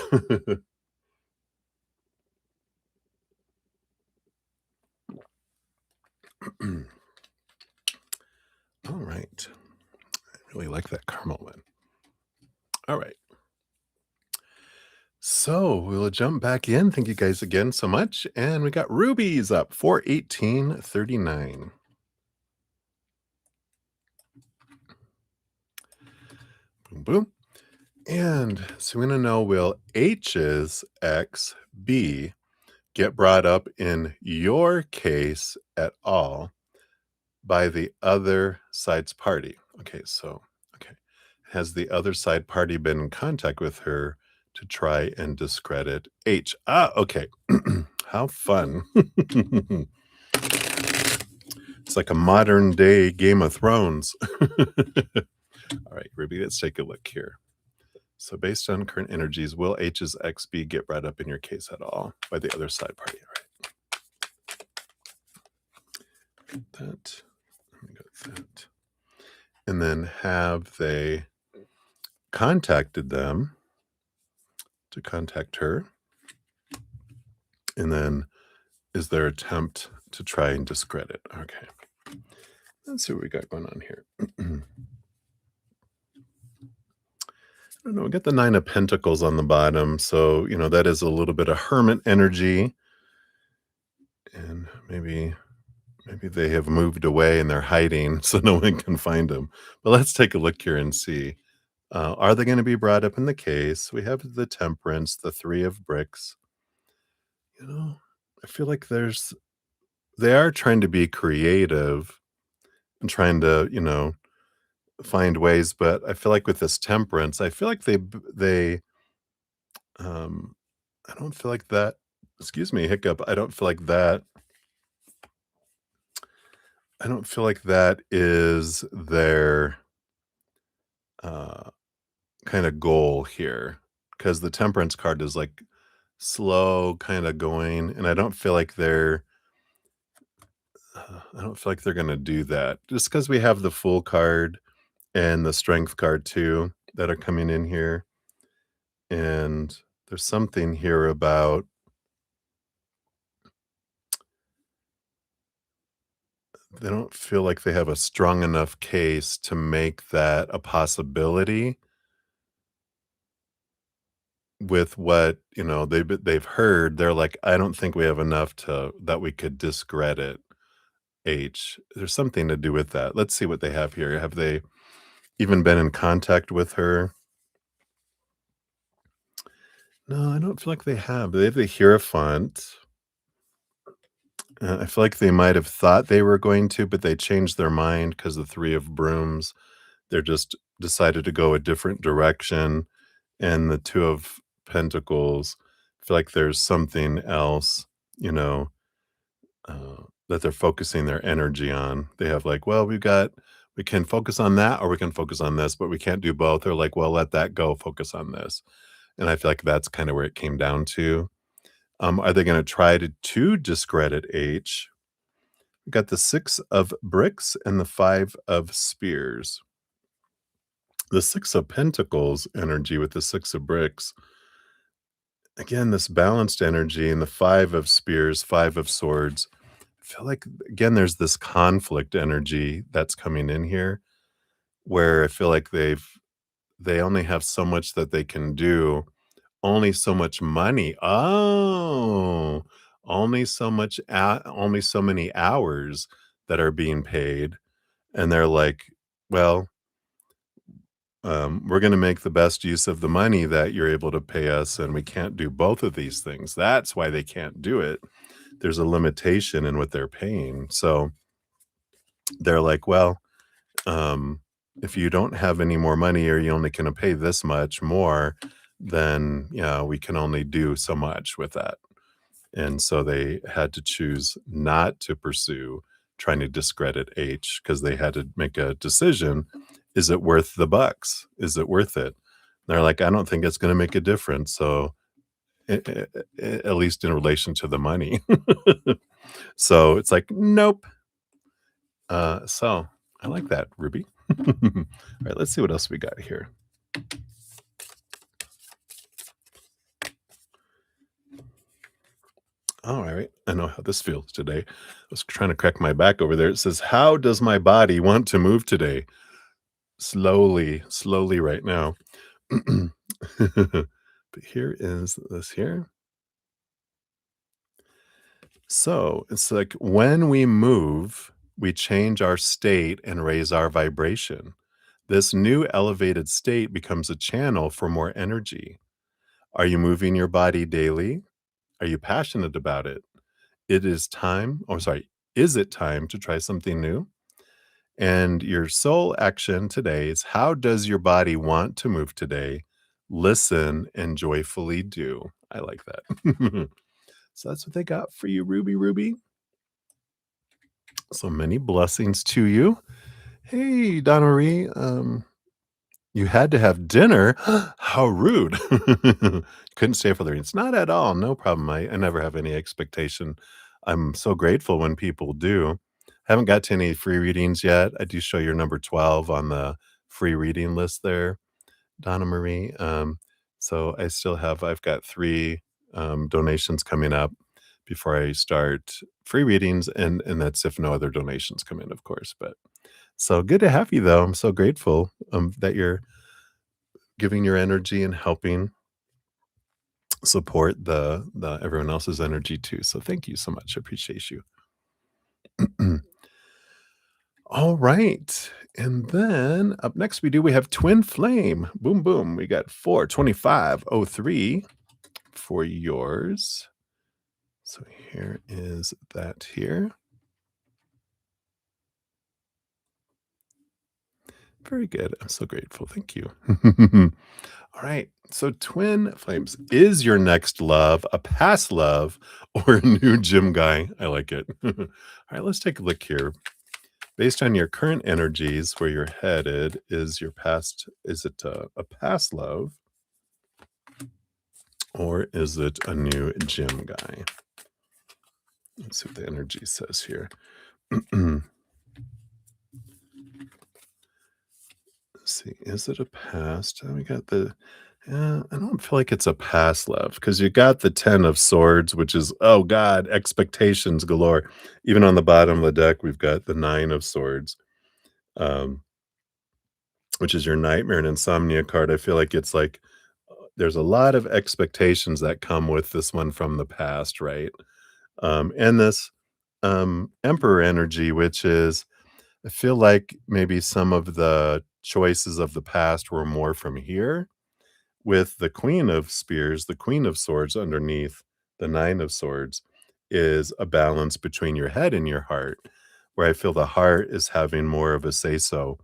All right. I really like that caramel one. All right. So we'll jump back in. Thank you guys again so much. And we got rubies up 418.39. Boom, boom. And so we want to know, will H's XB get brought up in your case at all by the other side's party? Okay, so, okay. Has the other side party been in contact with her to try and discredit H? Ah, okay. How fun. It's like a modern day Game of Thrones. All right, Ruby, let's take a look here. So based on current energies, will H's XB get brought up in your case at all by the other side party? All right. That. Got that. And then have they contacted them to contact her? And then is their attempt to try and discredit? Okay. Let's see what we got going on here. I don't know. We got the 9 of Pentacles on the bottom. So, that is a little bit of hermit energy. And maybe they have moved away and they're hiding so no one can find them. But let's take a look here and see. Are they going to be brought up in the case? We have the Temperance, the 3 of Bricks. I feel like they are trying to be creative and trying to, find ways. But I feel like with this Temperance, I feel like um, I don't feel like that, excuse me, hiccup. I don't feel like that is their kind of goal here, because the Temperance card is like slow kind of going, and I don't feel like they're going to do that just because we have the Fool card and the Strength card too that are coming in here. And there's something here about they don't feel like they have a strong enough case to make that a possibility with what, they've heard. They're like, I don't think we have enough that we could discredit H. There's something to do with that. Let's see what they have here. Have they even been in contact with her? No, I don't feel like they have. They have the Hierophant. I feel like they might have thought they were going to, but they changed their mind because the 3 of Brooms, they're just decided to go a different direction. And the 2 of Pentacles, I feel like there's something else, you know, that they're focusing their energy on. They have like, well, we can focus on that or we can focus on this, but we can't do both. They're like, well, let that go, focus on this. And I feel like that's kind of where it came down to. Are they going to try to discredit H? We got the 6 of Bricks and the 5 of Spears. The Six of Pentacles energy with the Six of Bricks, again, this balanced energy, and the Five of Spears, Five of Swords. I feel like, again, there's this conflict energy that's coming in here where I feel like they only have so much that they can do, only so much money. Oh, only so many hours that are being paid, and they're like, "Well, we're gonna make the best use of the money that you're able to pay us, and we can't do both of these things." That's why they can't do it. There's a limitation in what they're paying. So they're like, "Well, um, if you don't have any more money or you only can pay this much more, then, yeah, we can only do so much with that." And so they had to choose not to pursue trying to discredit H because they had to make a decision. Is it worth the bucks? Is it worth it? They're like, I don't think it's going to make a difference. So, at least in relation to the money. So it's like, nope. So I like that, Ruby. All right, let's see what else we got here. All right. I know how this feels today. I was trying to crack my back over there. It says, how does my body want to move today? Slowly, slowly right now. But here is this here. So it's like when we move, we change our state and raise our vibration. This new elevated state becomes a channel for more energy. Are you moving your body daily? Are you passionate about it? It is time, or sorry, is it time to try something new? And your soul action today is, how does your body want to move today? Listen and joyfully do. I like that. So that's what they got for you, Ruby Ruby. So many blessings to you. Hey, Donna Marie. You had to have dinner? How rude. Couldn't stay for the readings. Not at all, no problem. I never have any expectation. I'm so grateful when people do. Haven't got to any free readings yet. I do show your number 12 on the free reading list there, Donna Marie. So I've got 3, donations coming up before I start free readings, and that's if no other donations come in, of course, but so good to have you, though. I'm so grateful, that you're giving your energy and helping support the everyone else's energy too. So thank you so much. I appreciate you. All right. And then up next we have Twin Flame. Boom boom. We got 42503 for yours. So here is that here. Very good. I'm so grateful. Thank you. All right. So, twin flames, is your next love a past love or a new gym guy? I like it. All right. Let's take a look here. Based on your current energies, where you're headed, is it a past love or is it a new gym guy? Let's see what the energy says here. Let's see, is it a past? We got the I don't feel like it's a past love because you got the 10 of swords, which is, oh God, expectations galore. Even on the bottom of the deck, we've got the 9 of swords, um, which is your nightmare and insomnia card. I feel like it's like there's a lot of expectations that come with this one from the past, right? And this emperor energy, which is, I feel like maybe some of the choices of the past were more from here, with the Queen of Spears, the Queen of Swords underneath the Nine of Swords is a balance between your head and your heart, where I feel the heart is having more of a say so,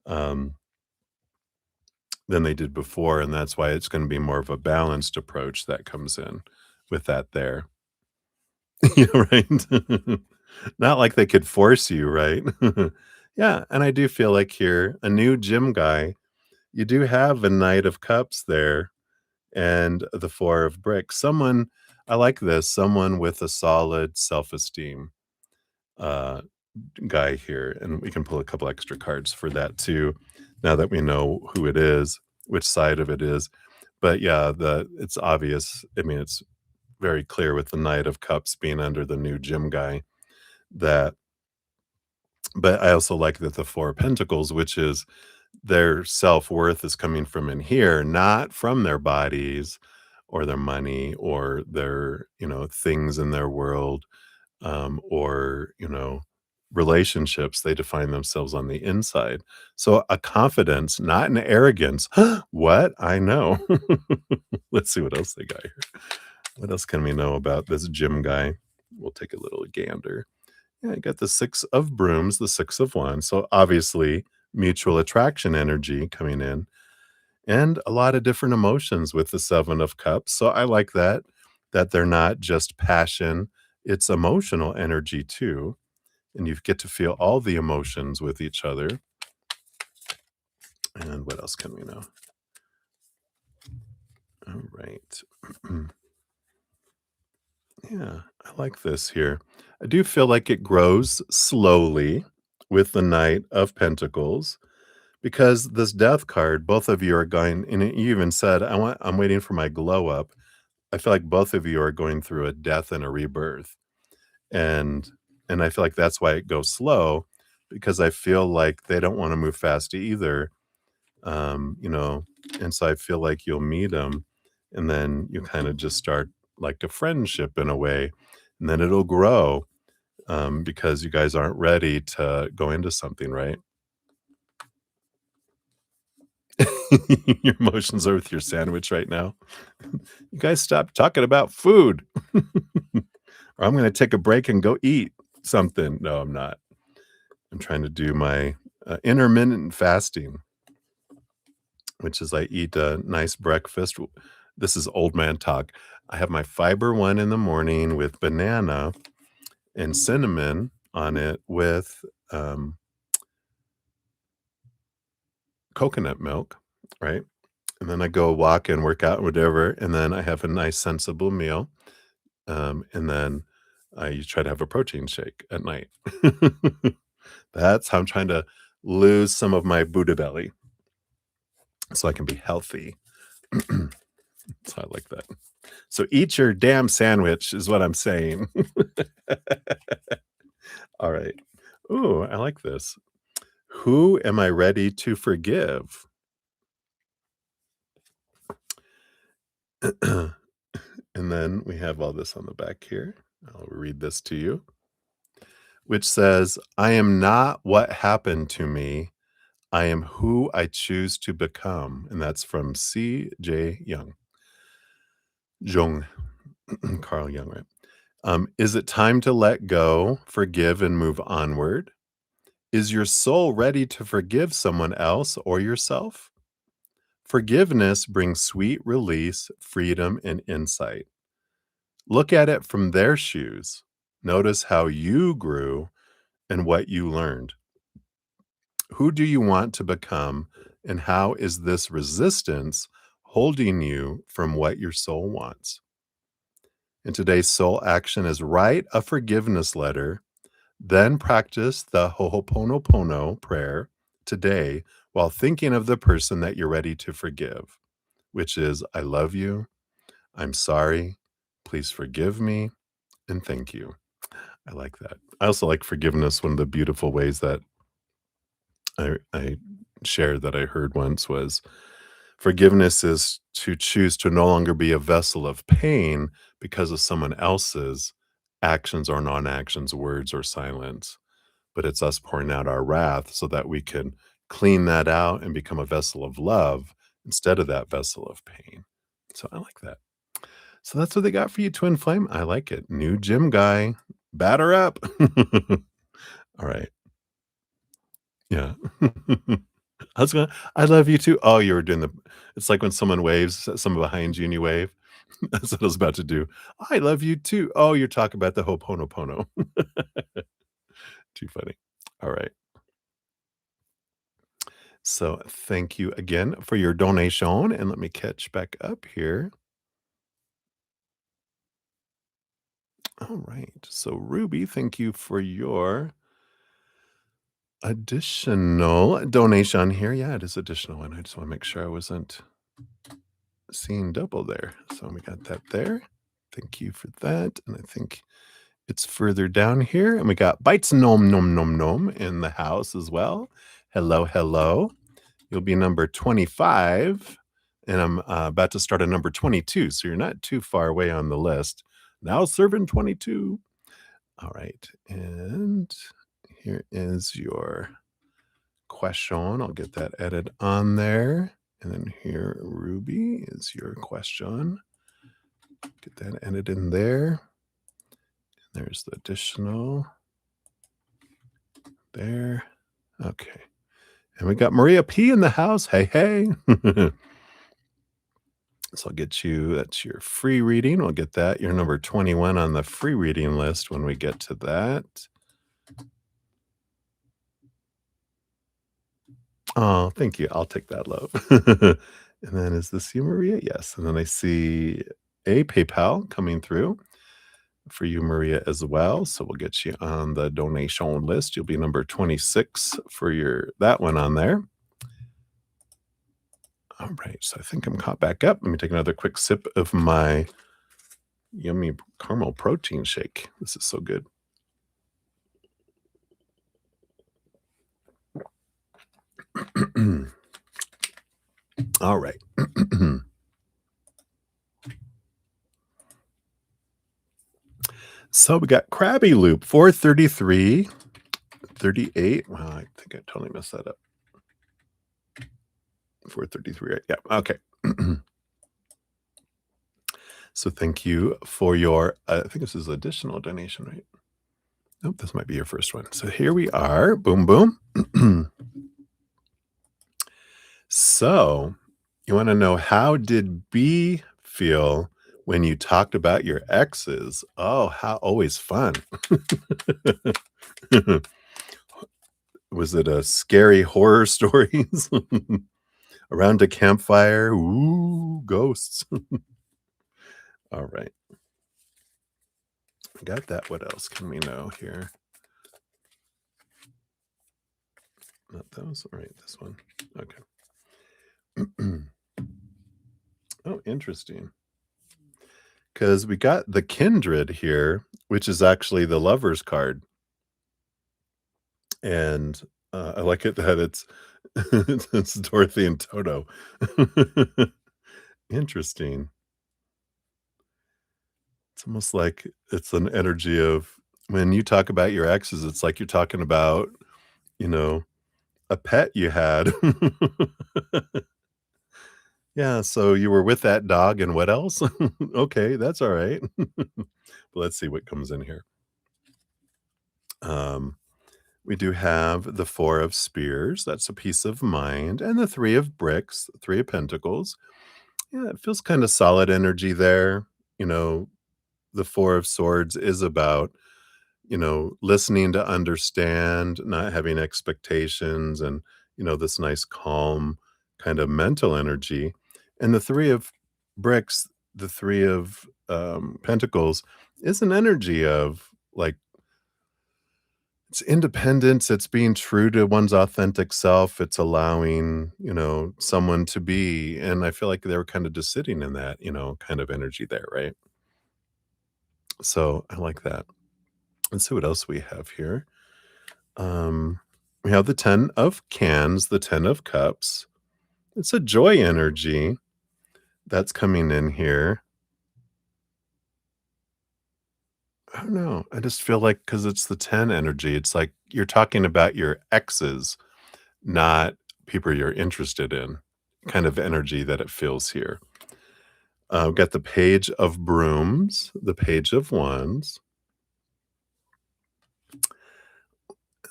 um, than they did before. And that's why it's going to be more of a balanced approach that comes in with that there. Yeah, right. Not like they could force you, right? Yeah. And I do feel like here, a new gym guy, you do have a Knight of Cups there and the 4 of bricks. Someone, I like this, someone with a solid self-esteem. guy here, and we can pull a couple extra cards for that too, now that we know who it is, which side of it is. But yeah, it's obvious. I mean, it's very clear with the Knight of Cups being under the new gym guy that but I also like that the Four of Pentacles, which is their self-worth is coming from in here, not from their bodies or their money or their, things in their world, or, relationships. They define themselves on the inside. So a confidence, not an arrogance. What? I know. Let's see what else they got here. What else can we know about this gym guy? We'll take a little gander. Yeah, I got the Six of Brooms, the Six of Wands. So obviously, mutual attraction energy coming in, and a lot of different emotions with the Seven of Cups. So I like that they're not just passion, it's emotional energy too. And you get to feel all the emotions with each other. And what else can we know? All right. Yeah, I like this here. I do feel like it grows slowly with the Knight of Pentacles because this Death card, both of you are going, and you even said, I'm waiting for my glow up. I feel like both of you are going through a death and a rebirth. And and I feel like that's why it goes slow because I feel like they don't want to move fast either. You know, and so I feel like you'll meet them and then you kind of just start like a friendship in a way, and then it'll grow because you guys aren't ready to go into something, right? Your emotions are with your sandwich right now. You guys stop talking about food, or I'm going to take a break and go eat something. No, I'm not. I'm trying to do my intermittent fasting, which is I eat a nice breakfast. This is old man talk. I have my fiber one in the morning with banana and cinnamon on it with coconut milk, right? And then I go walk and work out, whatever. And then I have a nice, sensible meal. And then I try to have a protein shake at night. That's how I'm trying to lose some of my Buddha belly so I can be healthy. So I like that. So eat your damn sandwich is what I'm saying. All right. Ooh, I like this. Who am I ready to forgive? And then we have all this on the back here. I'll read this to you, which says, I am not what happened to me. I am who I choose to become. And that's from C.J. Young. Jung, Carl Jung, right? Is it time to let go, forgive, and move onward? Is your soul ready to forgive someone else or yourself? Forgiveness brings sweet release, freedom, and insight. Look at it from their shoes. Notice how you grew and what you learned. Who do you want to become, and how is this resistance holding you from what your soul wants? And today's soul action is write a forgiveness letter, then practice the Ho'oponopono prayer today while thinking of the person that you're ready to forgive, which is, I love you, I'm sorry, please forgive me, and thank you. I like that. I also like forgiveness. One of the beautiful ways that I shared that I heard once was forgiveness is to choose to no longer be a vessel of pain because of someone else's actions or non-actions, words or silence, but it's us pouring out our wrath so that we can clean that out and become a vessel of love instead of that vessel of pain. So I like that. So that's what they got for you, Twin Flame. I like it. New gym guy. Batter up. All right. Yeah. I was gonna I love you too. Oh, you were doing the it's like when someone waves at someone behind you and you wave. That's what I was about to do. I love you too. Oh, you're talking about the Ho'oponopono. Too funny. All right. So thank you again for your donation. And let me catch back up here. All right. So Ruby, thank you for your additional donation here. Yeah, it is additional, and I just wanna make sure I wasn't seeing double there. So we got that there. Thank you for that, and I think it's further down here, and we got Bites Nom Nom Nom Nom in the house as well. Hello, hello. You'll be number 25, and I'm, about to start at number 22, so you're not too far away on the list. Now serving 22. Alright, and here is your question. I'll get that added on there. And then here, Ruby, is your question. Get that added in there. There's the additional. There. Okay. And we got Maria P in the house. Hey, hey. So I'll get you, that's your free reading. We'll get that. You're number 21 on the free reading list when we get to that. Oh, thank you. I'll take that, love. And then is this you, Maria? Yes. And then I see a PayPal coming through for you, Maria, as well. So we'll get you on the donation list. You'll be number 26 for your that one on there. All right. So I think I'm caught back up. Let me take another quick sip of my yummy caramel protein shake. This is so good. All right. So we got Krabby Loop 433, 38. Wow, I think I totally messed that up. 433. Right? Yeah. Okay. So thank you for your, I think this is additional donation, right? Nope, this might be your first one. So here we are. Boom, boom. So you want to know, how did B feel when you talked about your exes? Oh, how always fun. Was it a scary horror stories around a campfire? Ooh, ghosts. All right. Got that. What else can we know here? Not those. All right, this one. Okay. Oh, interesting. Because we got the kindred here, which is actually the lover's card. And I like it that it's Dorothy and Toto. Interesting. It's almost like it's an energy of, when you talk about your exes, it's like you're talking about, you know, a pet you had. Yeah, so you were with that dog and what else? Okay, that's all right. Let's see what comes in here. Um, we do have the 4 of spears, that's a peace of mind, and the 3 of bricks, 3 of pentacles. Yeah, it feels kinda solid energy there. You know, the 4 of swords is about, listening to understand, not having expectations, and, this nice calm kind of mental energy. And the 3 of bricks, the 3 of, pentacles is an energy of, like, it's independence, it's being true to one's authentic self, it's allowing, someone to be, and I feel like they were kinda just sitting in that, kind of energy there, right? So, I like that. Let's see what else we have here. Um, we have the 10 of cans, the 10 of cups. It's a joy energy that's coming in here. I don't know. I just feel like, because it's the 10 energy, it's like you're talking about your exes, not people you're interested in, kind of energy that it feels here. We've got the page of brooms, the page of wands.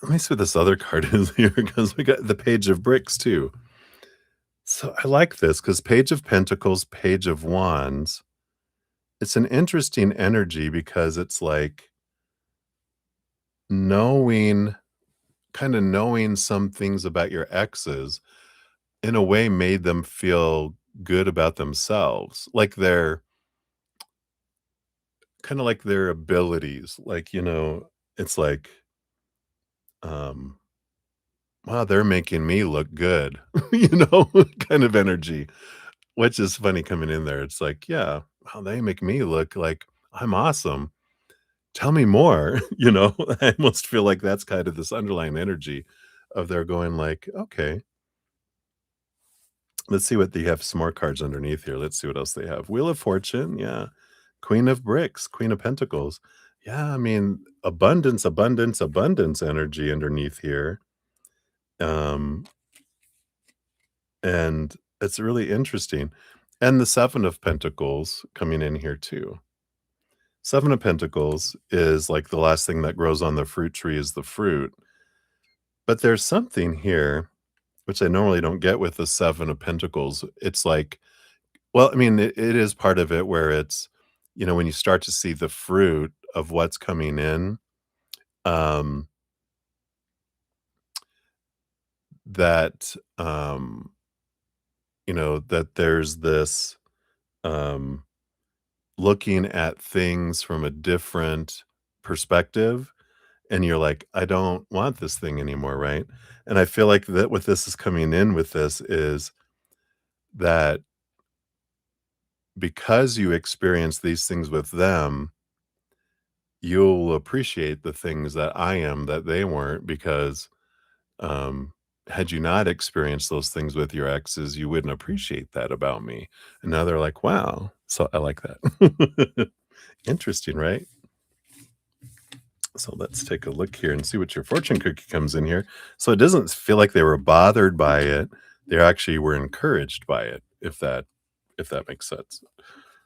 Let me see what this other card is here, because we got the page of bricks too. So I like this because page of pentacles, page of wands. It's an interesting energy because it's like knowing, kind of knowing some things about your exes in a way made them feel good about themselves. Like their, kind of like their abilities. Like, it's like, um, wow, they're making me look good, kind of energy, which is funny coming in there. It's like, yeah, wow, they make me look like I'm awesome. Tell me more, I almost feel like that's kind of this underlying energy of they're going like, okay, let's see what they have some more cards underneath here. Let's see what else they have. Wheel of Fortune, yeah. Queen of Bricks, Queen of Pentacles. Yeah, I mean, abundance, abundance, abundance energy underneath here. Um, and it's really interesting. And the Seven of Pentacles coming in here too. Seven of Pentacles is like the last thing that grows on the fruit tree is the fruit. But there's something here which I normally don't get with the Seven of Pentacles. It's like, well, I mean, it is part of it where it's, when you start to see the fruit of what's coming in, um, that, that there's this, um, looking at things from a different perspective, and you're like, "I don't want this thing anymore," right? And I feel like that what this is coming in with this is that because you experience these things with them, you'll appreciate the things that I am that they weren't because, um, had you not experienced those things with your exes, you wouldn't appreciate that about me. And now they're like, "Wow." So I like that. Interesting, right? So let's take a look here and see what your fortune cookie comes in here. So it doesn't feel like they were bothered by it. They actually were encouraged by it, if that makes sense.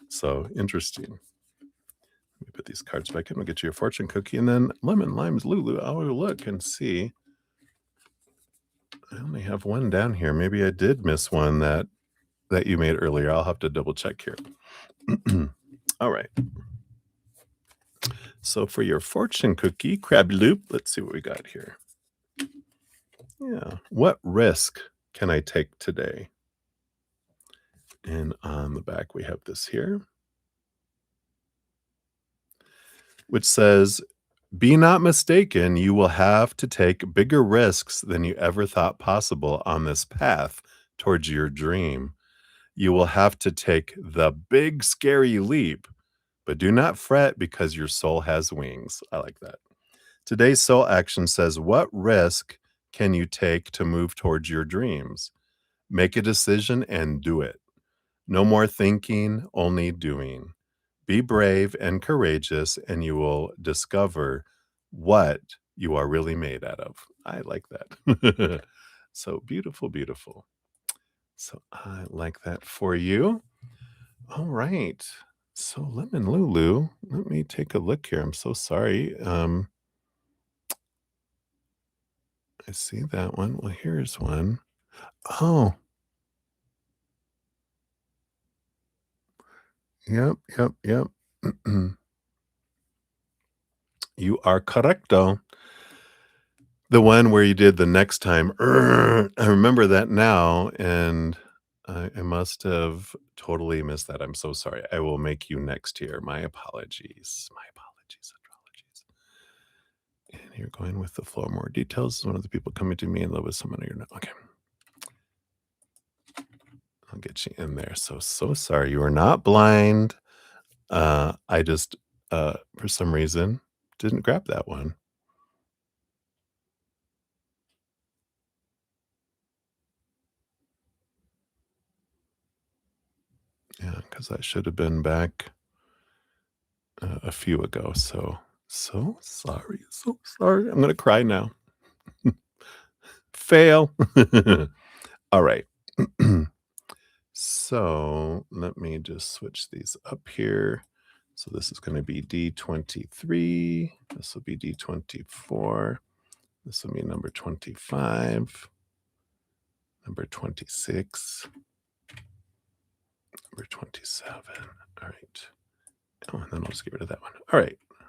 So interesting. Let me put these cards back in. We'll get you your fortune cookie. And then lemon, limes, Lulu. I will look and see. I only have one down here. Maybe I did miss one that you made earlier. I'll have to double check here. All right. So for your fortune cookie, crab loop, let's see what we got here. Yeah. What risk can I take today? And on the back, we have this here, which says, be not mistaken, you will have to take bigger risks than you ever thought possible on this path towards your dream. You will have to take the big, scary leap, but do not fret because your soul has wings. I like that. Today's soul action says, what risk can you take to move towards your dreams? Make a decision and do it. No more thinking, only doing. Be brave and courageous, and you will discover what you are really made out of. I like that. So beautiful, beautiful. So I like that for you. All right. So Lemon Lulu, let me take a look here. I'm so sorry. I see that one. Well, here's one. Oh, yep, yep, yep. You are correcto. The one where you did the next time, I remember that now, and I must have totally missed that. I'm so sorry. I will make you next year. My apologies. My apologies. Apologies. And you're going with the flow. More details. One of the people coming to me in love with someone you're not. Okay. I'll get you in there. So sorry. You are not blind. I just, for some reason, didn't grab that one. Yeah, because I should have been back a few ago. So sorry. So sorry. I'm going to cry now. Fail. All right. So let me just switch these up here. So this is going to be D23. This will be D24. This will be number 25, number 26, number 27. All right. Oh, and then I'll just get rid of that one. All right. I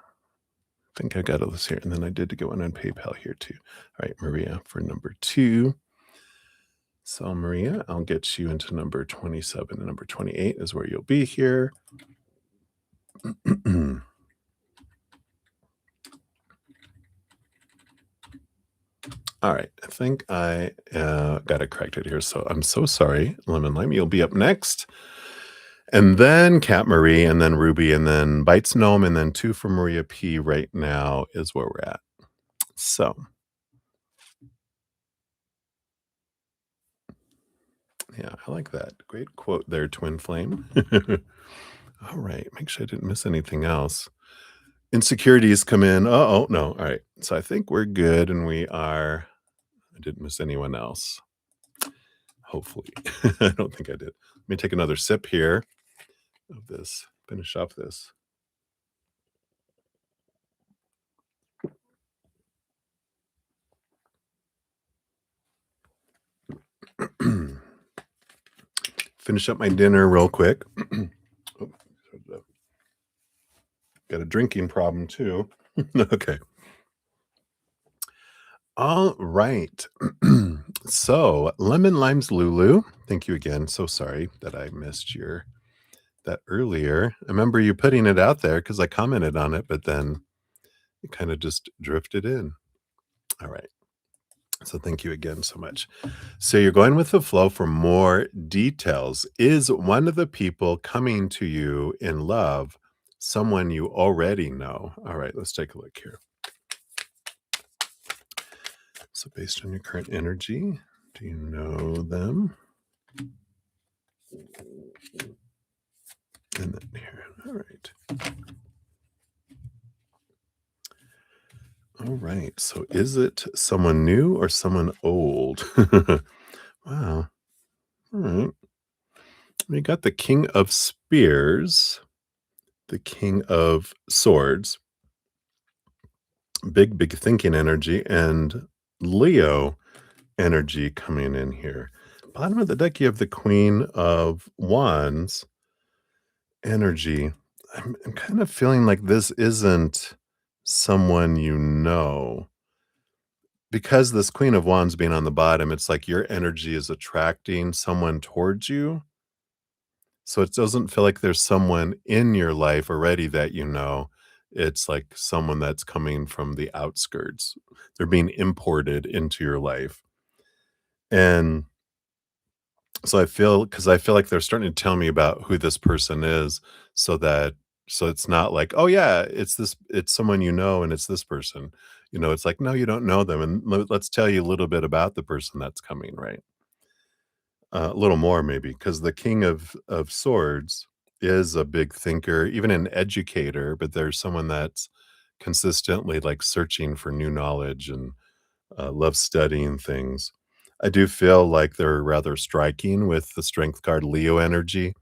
think I got all this here. And then I did get one on PayPal here too. All right, Maria for number 2. So Maria, I'll get you into number 27 and number 28 is where you'll be here. All right. I think I got it corrected here. So I'm so sorry, Lemon Lime. You'll be up next. And then Cat Marie, and then Ruby, and then Bites Gnome, and then two for Maria P right now is where we're at. So, yeah, I like that. Great quote there, Twin Flame. All right. Make sure I didn't miss anything else. Insecurities come in. Oh, no. All right. So I think we're good, and we are. I didn't miss anyone else. Hopefully. I don't think I did. Let me take another sip here of this. Finish up this. Finish up my dinner real quick. Oh, got a drinking problem too. Okay. All right. So, Lemon Limes Lulu, thank you again. So sorry that I missed your that earlier. I remember you putting it out there because I commented on it, but then it kind of just drifted in. All right. So thank you again so much. So you're going with the flow for more details. Is one of the people coming to you in love someone you already know? All right, let's take a look here. So based on your current energy, do you know them? And then here, all right. All right. So is it someone new or someone old? Wow. All right. We got the King of Spears, the King of Swords, big thinking energy, and Leo energy coming in here. Bottom of the deck, you have the Queen of Wands energy. I'm kind of feeling like this isn't someone you know. Because this Queen of Wands being on the bottom, it's like your energy is attracting someone towards you. So it doesn't feel like there's someone in your life already that you know. It's like someone that's coming from the outskirts. They're being imported into your life. And so I feel like they're starting to tell me about who this person is so that so it's not like, "Oh yeah, it's someone you know and it's this person." You know, it's like, "No, you don't know them, and let's tell you a little bit about the person that's coming," right? A little more maybe, because the King of Swords is a big thinker, even an educator, but there's someone that's consistently, like, searching for new knowledge and, loves studying things. I do feel like they're rather striking with the Strength card Leo energy,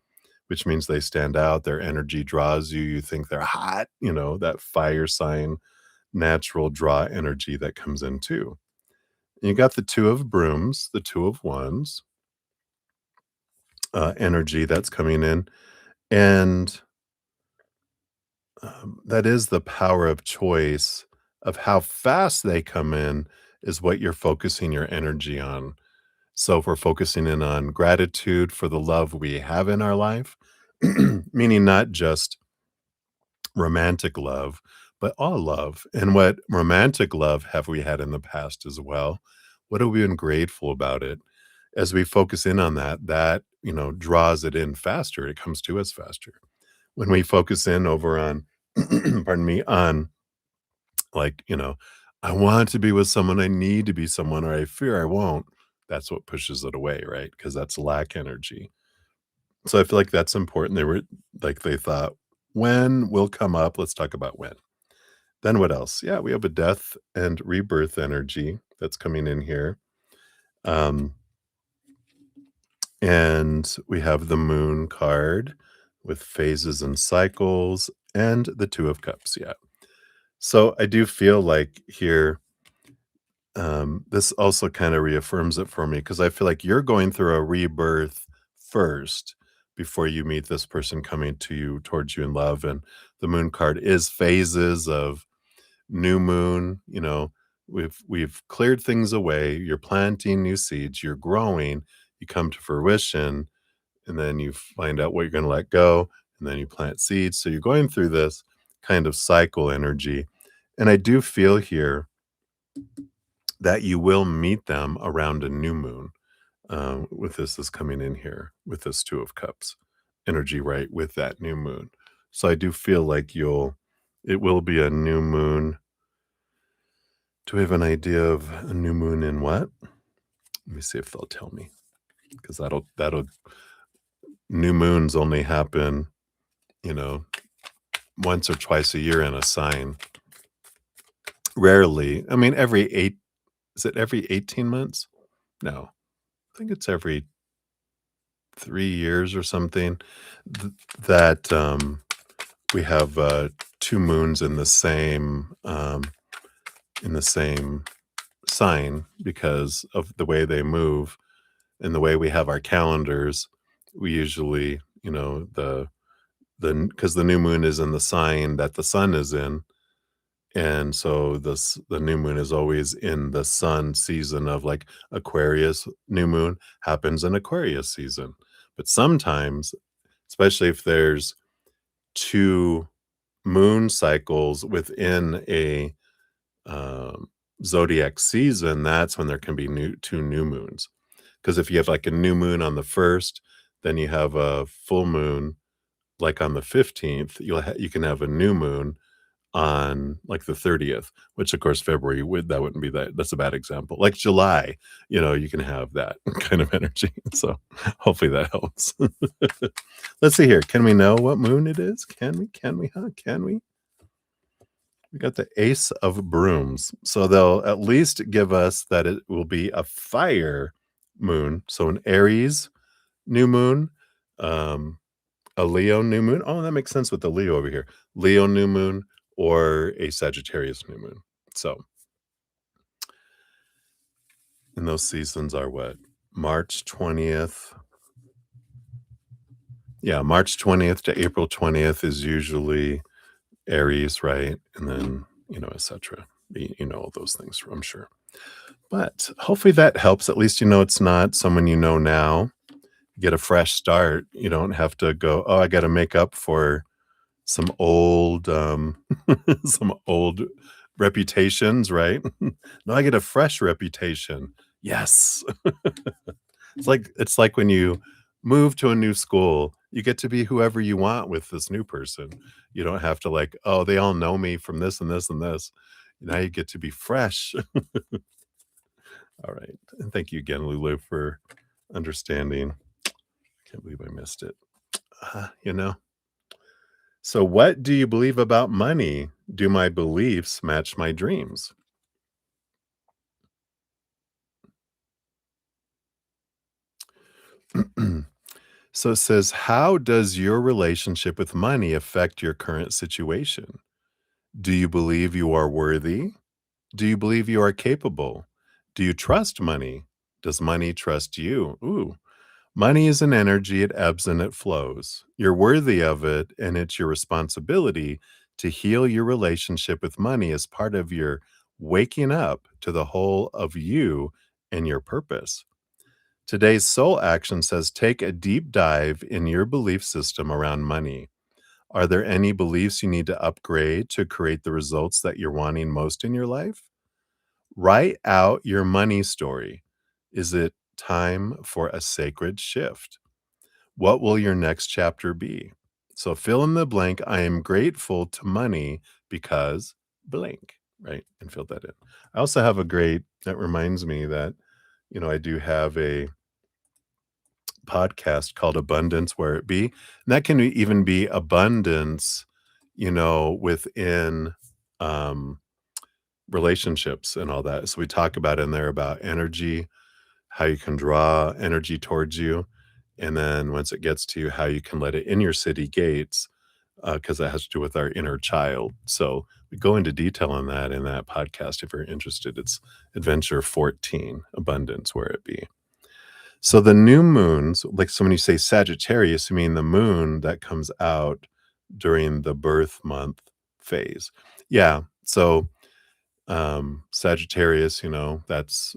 which means they stand out, their energy draws you, you think they're hot, you know, that fire sign, natural draw energy that comes in too. You got the Two of Brooms, the Two of Wands, energy that's coming in. And, that is the power of choice of how fast they come in is what you're focusing your energy on. So if we're focusing in on gratitude for the love we have in our life, meaning not just romantic love, but all love. And what romantic love have we had in the past as well? What have we been grateful about it? As we focus in on that, that, you know, draws it in faster. It comes to us faster. When we focus in over on, pardon me, on like, you know, I want to be with someone, I need to be someone, or I fear I won't, that's what pushes it away, right? Because that's lack energy. So I feel like that's important. They were like, they thought, when will come up? Let's talk about when. Then what else? Yeah, we have a death and rebirth energy that's coming in here. Um, and we have the moon card with phases and cycles and the two of cups. Yeah. So I do feel like here, this also kind of reaffirms it for me because I feel like you're going through a rebirth first before you meet this person coming to you towards you in love. And the moon card is phases of new moon. You know, we've cleared things away. You're planting new seeds. You're growing. You come to fruition, and then you find out what you're going to let go, and then you plant seeds. So you're going through this kind of cycle energy. And I do feel here that you will meet them around a new moon. With this is coming in here with this Two of Cups energy, right? With that new moon. So I do feel like it will be a new moon. Do we have an idea of a new moon in what? Let me see if they'll tell me, because that'll new moons only happen, you know, once or twice a year in a sign. Rarely. I mean, is it every 18 months? No, I think it's every 3 years or something that we have two moons in the same sign because of the way they move and the way we have our calendars. We usually, because the new moon is in the sign that the sun is in, and so the new moon is always in the sun season of like Aquarius. New moon happens in Aquarius season, but sometimes, especially if there's two moon cycles within a zodiac season, that's when there can be two new moons. Because if you have like a new moon on the first, then you have a full moon like on the 15th. You can have a new moon on like the 30th, which of course February wouldn't be that's a bad example. Like July, you can have that kind of energy. So hopefully that helps. Let's see here. Can we know what moon it is? Can we? Can we? We got the Ace of Brooms. So they'll at least give us that it will be a fire moon. So an Aries new moon, um, a Leo new moon. Oh, that makes sense with the Leo over here. Leo new moon or a Sagittarius new moon. So, and those seasons are what? March 20th. Yeah, March 20th to April 20th is usually Aries, right? And then, etc. All those things, I'm sure. But hopefully that helps. At least it's not someone now. Get a fresh start. You don't have to go, oh, I got to make up for some old some old reputations, right? No, I get a fresh reputation. Yes. It's like when you move to a new school, you get to be whoever you want with this new person. You don't have to like, oh, they all know me from this and this and this. Now you get to be fresh. All right. And thank you again, Lulu, for understanding. Can't believe I missed it. So what do you believe about money? Do my beliefs match my dreams? So it says, how does your relationship with money affect your current situation? Do you believe you are worthy? Do you believe you are capable? Do you trust money? Does money trust you? Ooh, money is an energy, it ebbs and it flows. You're worthy of it, and it's your responsibility to heal your relationship with money as part of your waking up to the whole of you and your purpose. Today's soul action says take a deep dive in your belief system around money. Are there any beliefs you need to upgrade to create the results that you're wanting most in your life? Write out your money story. Is it time for a sacred shift? What will your next chapter be? So fill in the blank. I am grateful to money because blank, right? And fill that in. I also have that reminds me that, I do have a podcast called Abundance Where It Be. And that can even be abundance, within um, relationships and all that. So we talk about in there about energy, how you can draw energy towards you. And then once it gets to you, how you can let it in your city gates, because that has to do with our inner child. So we go into detail on that in that podcast. If you're interested, it's Adventure 14, Abundance Where It Be. So the new moons, like so when you say Sagittarius, you mean the moon that comes out during the birth month phase. Yeah. So Sagittarius, that's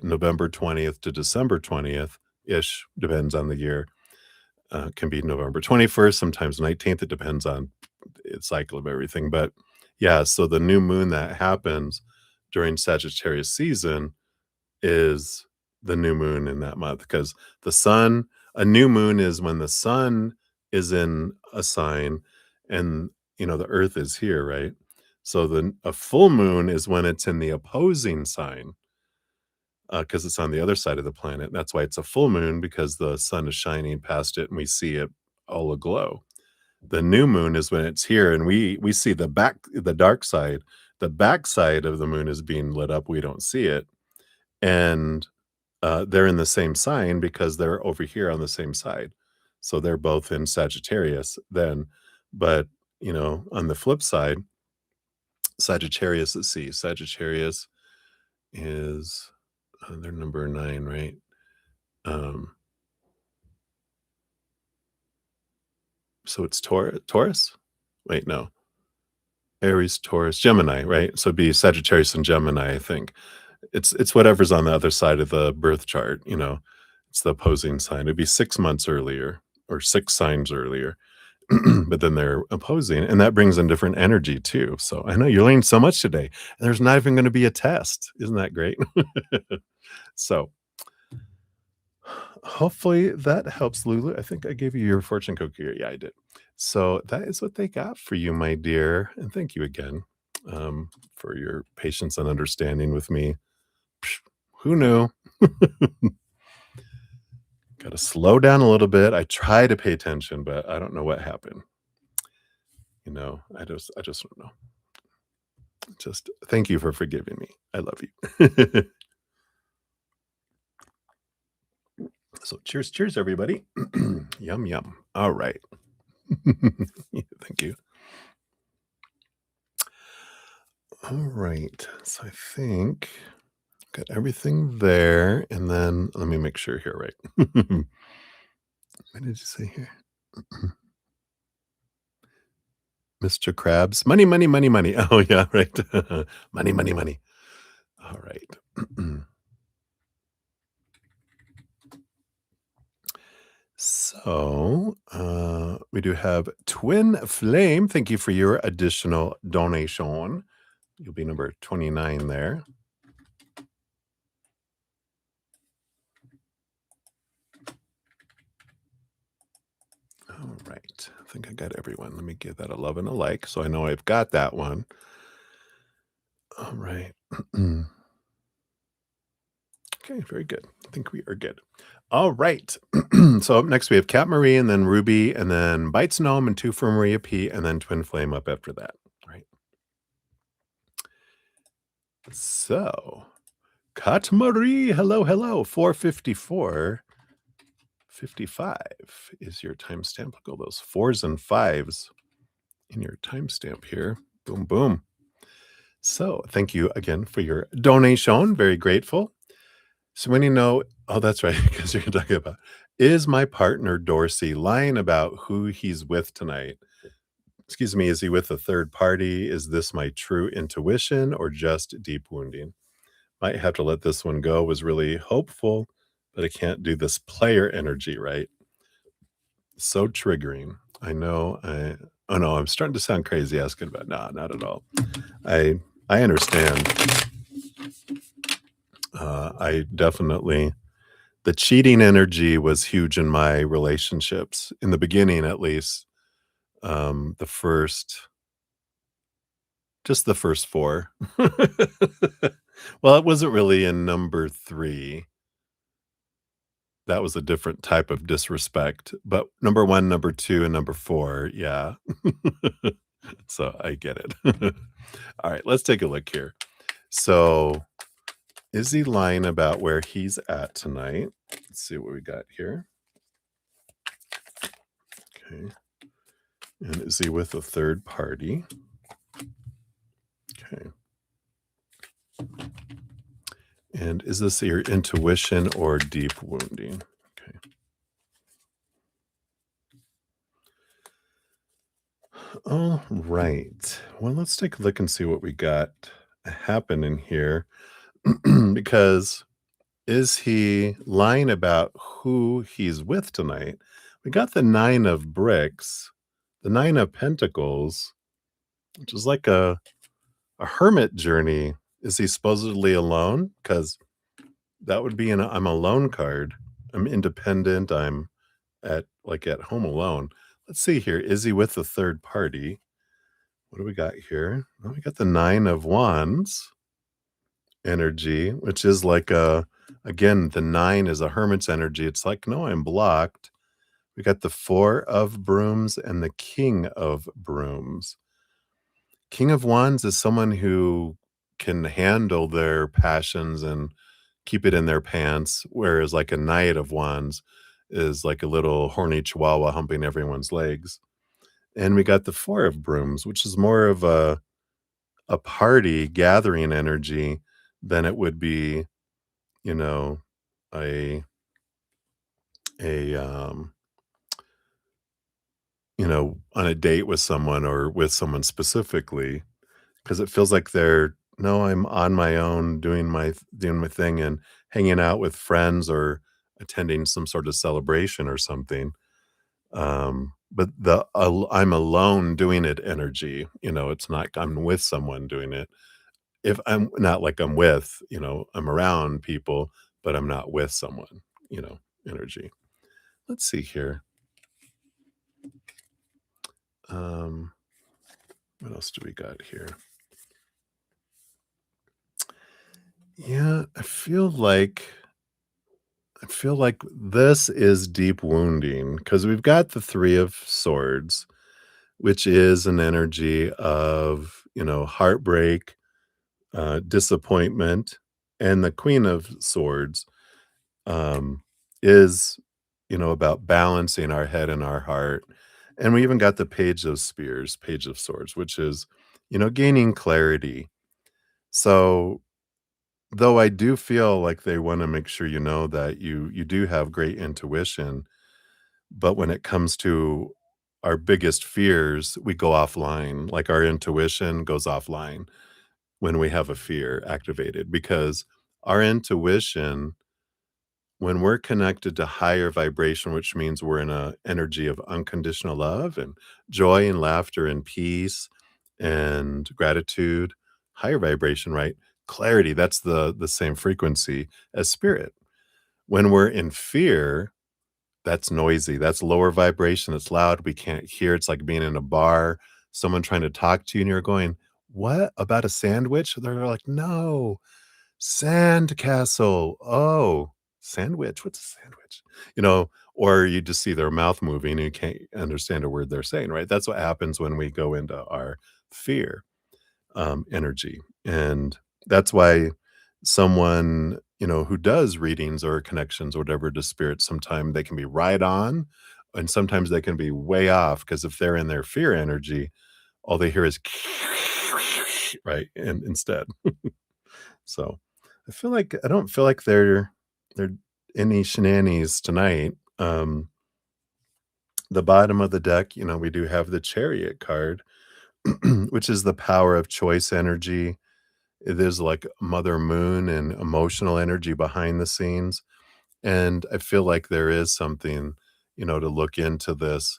November 20th to December 20th ish, depends on the year. Can be November 21st, sometimes 19th. It depends on its cycle of everything. But yeah, so the new moon that happens during Sagittarius season is the new moon in that month, because the sun a new moon is when the sun is in a sign and, the earth is here, right? So a full moon is when it's in the opposing sign, because it's on the other side of the planet. That's why it's a full moon, because the sun is shining past it and we see it all aglow. The new moon is when it's here and we see the dark side. The back side of the moon is being lit up. We don't see it. And they're in the same sign because they're over here on the same side. So they're both in Sagittarius then. But, on the flip side, Sagittarius, let's see, Sagittarius is they're number 9, right? Um, so it's Taurus? Wait, no. Aries, Taurus, Gemini, right? So it'd be Sagittarius and Gemini, I think. It's whatever's on the other side of the birth chart. It's the opposing sign. It'd be 6 months earlier or 6 signs earlier. But then they're opposing, and that brings in different energy too. So I know you're learning so much today. And there's not even going to be a test. Isn't that great? So hopefully that helps, Lulu. I think I gave you your fortune cookie. Yeah, I did. So that is what they got for you, my dear. And thank you again for your patience and understanding with me. Psh, who knew? Got to slow down a little bit. I try to pay attention, but I don't know what happened. I just don't know. Just thank you for forgiving me. I love you. So cheers, everybody. Yum, yum. All right. Thank you. All right. So I think got everything there. And then let me make sure here, right? What did you say here? Mr. Krabs. Money, money, money, money. Oh, yeah, right. Money, money, money. All right. So we do have Twin Flame. Thank you for your additional donation. You'll be number 29 there. All right. I think I got everyone. Let me give that a love and a like so I know I've got that one. All right. Okay, very good. I think we are good. All right. So up next we have Cat Marie and then Ruby and then Bites Gnome and 2 for Maria P and then Twin Flame up after that. All right. So Cat Marie, hello, hello. 454. 55 is your timestamp. Look at all those 4s and 5s in your timestamp here. Boom, boom. So thank you again for your donation. Very grateful. So when oh, that's right, because you're talking about, is my partner Dorsey lying about who he's with tonight? Excuse me, is he with a third party? Is this my true intuition or just deep wounding? Might have to let this one go. Was really hopeful, but I can't do this player energy, right? So triggering. I know. Oh no, I'm starting to sound crazy asking about. No, not at all. I understand. I definitely, the cheating energy was huge in my relationships in the beginning, at least. Just the first 4. Well, it wasn't really in number 3. That was a different type of disrespect, but number 1, number 2, and number 4, yeah. So I get it. All right, let's take a look here. So is he lying about where he's at tonight? Let's see what we got here. Okay. And is he with a third party? Okay. And is this your intuition or deep wounding? Okay. All right. Well, let's take a look and see what we got happening here. Because is he lying about who he's with tonight? We got the 9 of bricks, the 9 of pentacles, which is like a hermit journey Is he supposedly alone? Because that would be an I'm alone card. I'm independent. I'm at home alone. Let's see here. Is he with a third party? What do we got here? Well, we got the 9 of Wands energy, which is like a again, the 9 is a hermit's energy. It's like, no, I'm blocked. We got the 4 of brooms and the king of brooms. King of Wands is someone who can handle their passions and keep it in their pants, whereas like a Knight of Wands is like a little horny chihuahua humping everyone's legs. And we got the 4 of brooms, which is more of a party gathering energy than it would be, you know, a a on a date with someone or with someone specifically, because it feels like they're, "No, I'm on my own doing my thing and hanging out with friends or attending some sort of celebration or something." But the I'm alone doing it energy, it's not I'm with someone doing it. If I'm not like I'm with, I'm around people, but I'm not with someone, energy. Let's see here. Um, what else do we got here? Yeah, I feel like this is deep wounding because we've got the 3 of swords, which is an energy of, heartbreak, disappointment, and the queen of swords, um, is, about balancing our head and our heart. And we even got the page of spears, page of swords, which is, gaining clarity. So though I do feel like they wanna make sure you know that you do have great intuition, but when it comes to our biggest fears, we go offline, like, our intuition goes offline when we have a fear activated, because our intuition, when we're connected to higher vibration, which means we're in a energy of unconditional love and joy and laughter and peace and gratitude, higher vibration, right? Clarity, that's the same frequency as spirit. When we're in fear, that's noisy. That's lower vibration. It's loud. We can't hear. It's like being in a bar, someone trying to talk to you, and you're going, "What about a sandwich?" They're like, "No, sandcastle. Oh, sandwich? What's a sandwich?" Or you just see their mouth moving and you can't understand a word they're saying, right? That's what happens when we go into our fear energy. And that's why someone, who does readings or connections or whatever to spirit, sometimes they can be right on and sometimes they can be way off because if they're in their fear energy, all they hear is right and instead. So I don't feel like they're any shenanigans tonight. The bottom of the deck, we do have the chariot card, which is the power of choice energy. It is like Mother Moon and emotional energy behind the scenes. And I feel like there is something, to look into this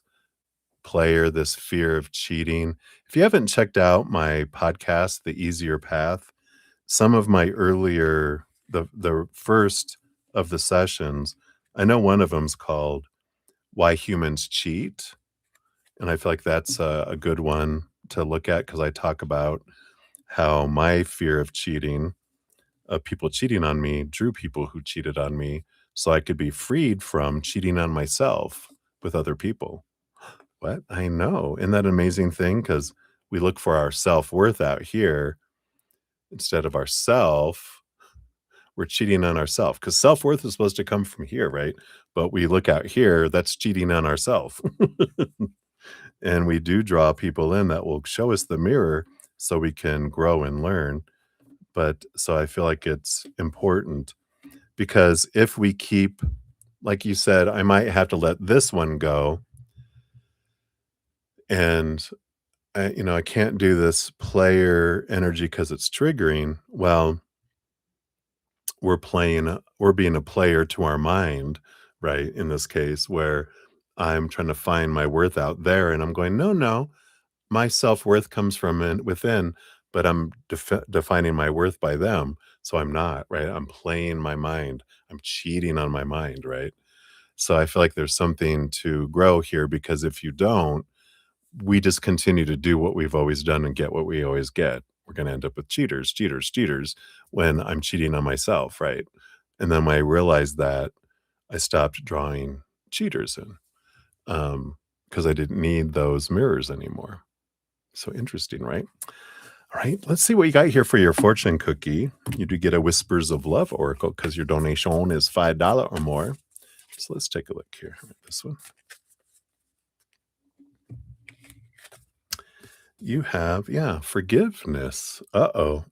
player, this fear of cheating. If you haven't checked out my podcast, The Easier Path, some of my earlier the first of the sessions, I know one of them's called Why Humans Cheat, and I feel like that's a good one to look at because I talk about how my fear of cheating, of people cheating on me, drew people who cheated on me so I could be freed from cheating on myself with other people. What? I know. Isn't that an amazing thing? Because we look for our self-worth out here instead of ourself. We're cheating on ourself because self-worth is supposed to come from here, right? But we look out here, that's cheating on ourself. And we do draw people in that will show us the mirror so we can grow and learn. But so I feel like it's important because if we keep, like you said, I might have to let this one go. And I can't do this player energy because it's triggering. Well, we're being a player to our mind, right? In this case, where I'm trying to find my worth out there, and I'm going, no, no, my self worth comes from within. but I'm defining my worth by them, so I'm not, right? I'm playing my mind. I'm cheating on my mind, right? So I feel like there's something to grow here because if you don't, we just continue to do what we've always done and get what we always get. We're going to end up with cheaters, cheaters, cheaters when I'm cheating on myself, right? And then when I realized that, I stopped drawing cheaters in because I didn't need those mirrors anymore. So interesting, right? All right, let's see what you got here for your fortune cookie. You do get a Whispers of Love Oracle because your donation is $5 or more. So let's take a look here. This one. You have, yeah, forgiveness. Uh-oh.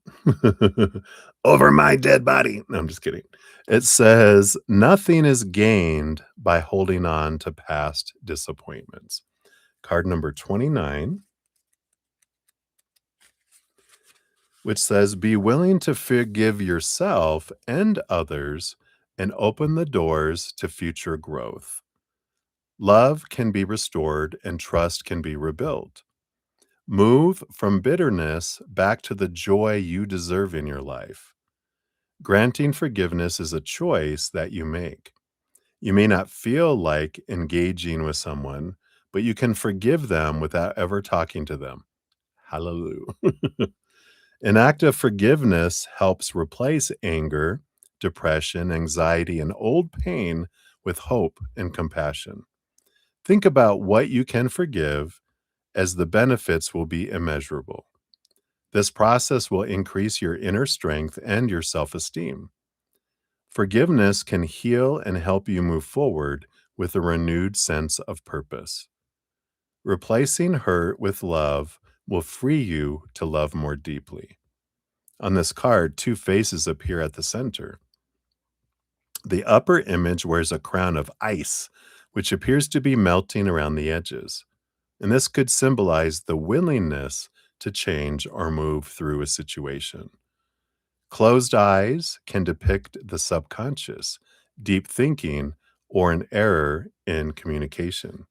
Over my dead body. No, I'm just kidding. It says, nothing is gained by holding on to past disappointments. Card number 29, which says, be willing to forgive yourself and others and open the doors to future growth. Love can be restored and trust can be rebuilt. Move from bitterness back to the joy you deserve in your life. Granting forgiveness is a choice that you make. You may not feel like engaging with someone, but you can forgive them without ever talking to them. Hallelujah. An act of forgiveness helps replace anger, depression, anxiety, and old pain with hope and compassion. Think about what you can forgive, as the benefits will be immeasurable. This process will increase your inner strength and your self esteem. Forgiveness can heal and help you move forward with a renewed sense of purpose. Replacing hurt with love will free you to love more deeply. On this card, two faces appear at the center. The upper image wears a crown of ice, which appears to be melting around the edges. And this could symbolize the willingness to change or move through a situation. Closed eyes can depict the subconscious, deep thinking, or an error in communication.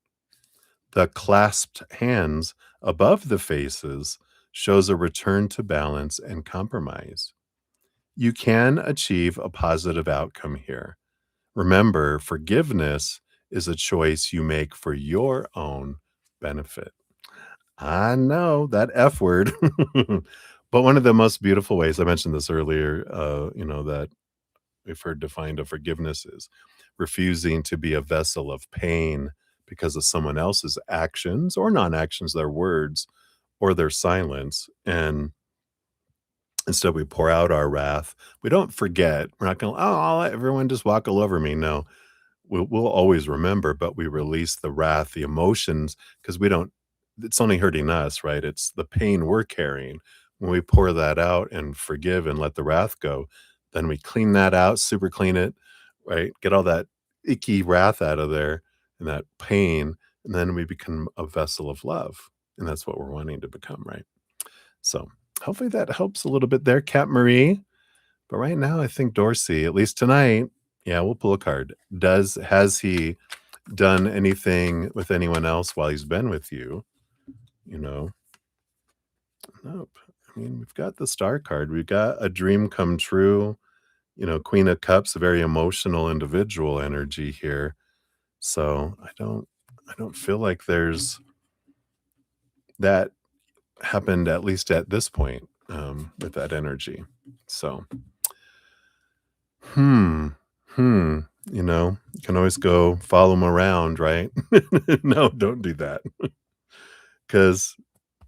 The clasped hands above the faces shows a return to balance and compromise. You can achieve a positive outcome here. Remember, forgiveness is a choice you make for your own benefit. I know that F word. But one of the most beautiful ways, I mentioned this earlier, that we've heard defined of forgiveness is refusing to be a vessel of pain because of someone else's actions or non-actions, their words or their silence. And instead we pour out our wrath. We don't forget. We're not going, oh, I'll let everyone just walk all over me. No, we'll always remember, but we release the wrath, the emotions, because we don't, it's only hurting us, right? It's the pain we're carrying. When we pour that out and forgive and let the wrath go, then we clean that out, super clean it, right? Get all that icky wrath out of there and that pain. And then we become a vessel of love. And that's what we're wanting to become, right? So hopefully that helps a little bit there, Kat Marie. But right now, I think Dorsey, at least tonight, yeah, we'll pull a card. Has he done anything with anyone else while he's been with you? You know, nope. I mean, we've got the star card. We've got a dream come true. Queen of Cups, a very emotional individual energy here. So I don't feel like there's that happened, at least at this point, with that energy. So, hmm, hmm. You can always go follow him around, right? No, don't do that because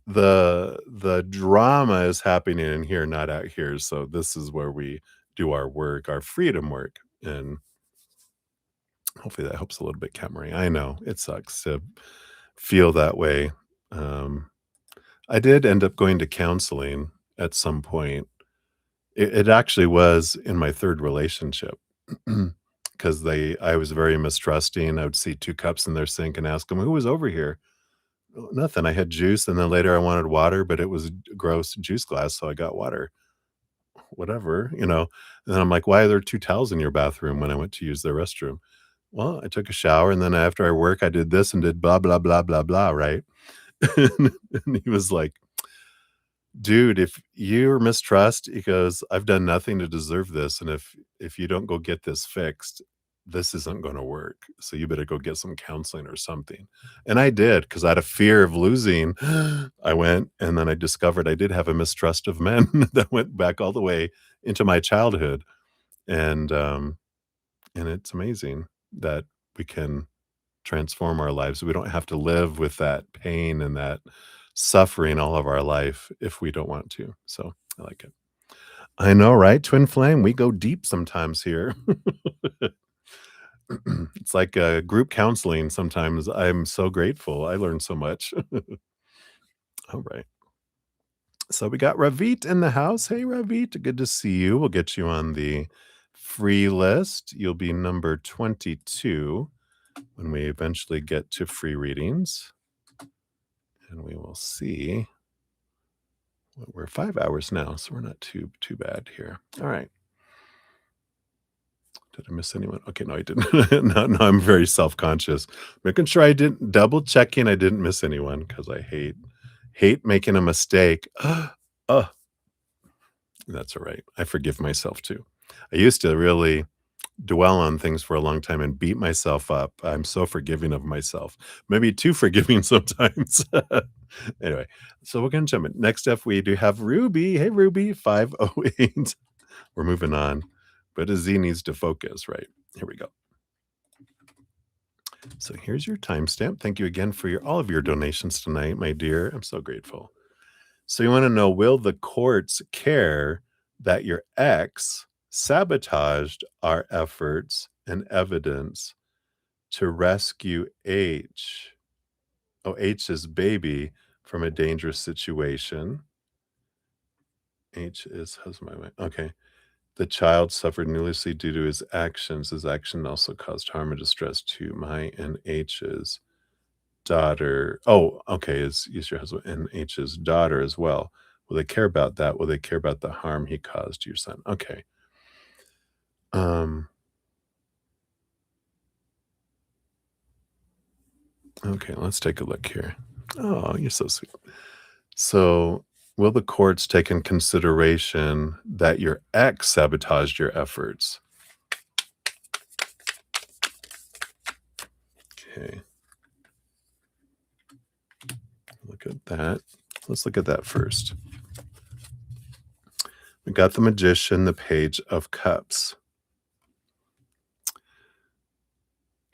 the drama is happening in here, not out here. So this is where we do our work, our freedom work, and hopefully that helps a little bit, Camry. I know it sucks to feel that way. Um, I did end up going to counseling at some point. It actually was in my third relationship. Because I was very mistrusting. I would see 2 cups in their sink and ask them, "Who was over here?" "Oh, nothing. I had juice," and then later I wanted water, but it was a gross juice glass, so I got water. Whatever. And then I'm like, "Why are there 2 towels in your bathroom?" when I went to use their restroom. "Well, I took a shower, and then after I work, I did this and did blah, blah, blah, blah, blah," right? And he was like, "Dude, if you're mistrust," he goes, "I've done nothing to deserve this, and if you don't go get this fixed, this isn't gonna work. So you better go get some counseling or something." And I did, because out of fear of losing, I went, and then I discovered I did have a mistrust of men that went back all the way into my childhood, and, um, and it's amazing that we can transform our lives. We don't have to live with that pain and that suffering all of our life if we don't want to. So I like it. I know, right? Twin flame, we go deep sometimes here. It's like group counseling sometimes. I'm so grateful. I learned so much. All right. So we got Ravit in the house. Hey, Ravit, good to see you. We'll get you on the free list. You'll be number 22 when we eventually get to free readings. And we will see. We're 5 hours now, so we're not too bad here. All right. Did I miss anyone? Okay, no, I didn't. No, I'm very self-conscious. Making sure I didn't double checking I didn't miss anyone because I hate making a mistake. Oh, that's all right. I forgive myself too. I used to really dwell on things for a long time and beat myself up. I'm so forgiving of myself. Maybe too forgiving sometimes. Anyway, so we're gonna jump in. Next up, we do have Ruby. Hey, Ruby, 508. We're moving on, but a Z needs to focus, right? Here we go. So here's your timestamp. Thank you again for all of your donations tonight, my dear. I'm so grateful. So you want to know, will the courts care that your ex sabotaged our efforts and evidence to rescue H? Oh, H's baby from a dangerous situation. H is husband. Okay. The child suffered needlessly due to his actions. His action also caused harm and distress to my and H's daughter. Oh, okay. Is your husband and H's daughter as well. Will they care about that? Will they care about the harm he caused to your son? Okay. Um, okay, let's take a look here. Oh, you're so sweet. So, will the courts take in consideration that your ex sabotaged your efforts? Okay. Look at that. Let's look at that first. We got the Magician, the Page of Cups.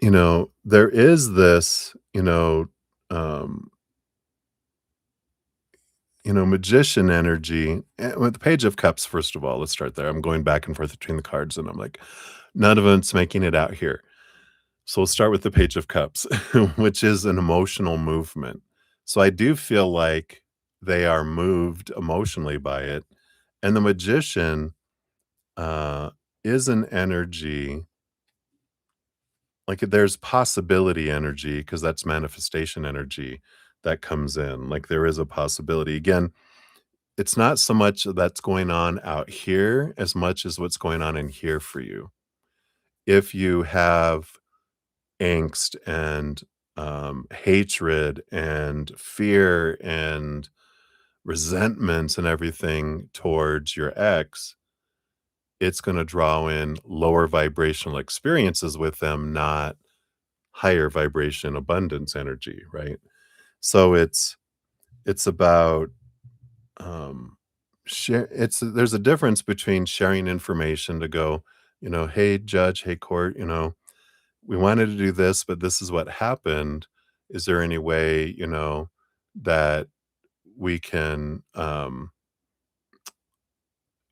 There is this, um, magician energy. With the Page of Cups, first of all, let's start there. I'm going back and forth between the cards, and I'm like, none of it's making it out here. So we'll start with the Page of Cups, which is an emotional movement. So I do feel like they are moved emotionally by it. And the Magician uh, is an energy, like there's possibility energy, because that's manifestation energy that comes in. Like there is a possibility. Again, it's not so much that's going on out here as much as what's going on in here for you. If you have angst and hatred and fear and resentments and everything towards your ex, it's going to draw in lower vibrational experiences with them, not higher vibration abundance energy, right? So it's about share it's there's a difference between sharing information to go, hey judge, hey court, we wanted to do this, but this is what happened. Is there any way, that we can, you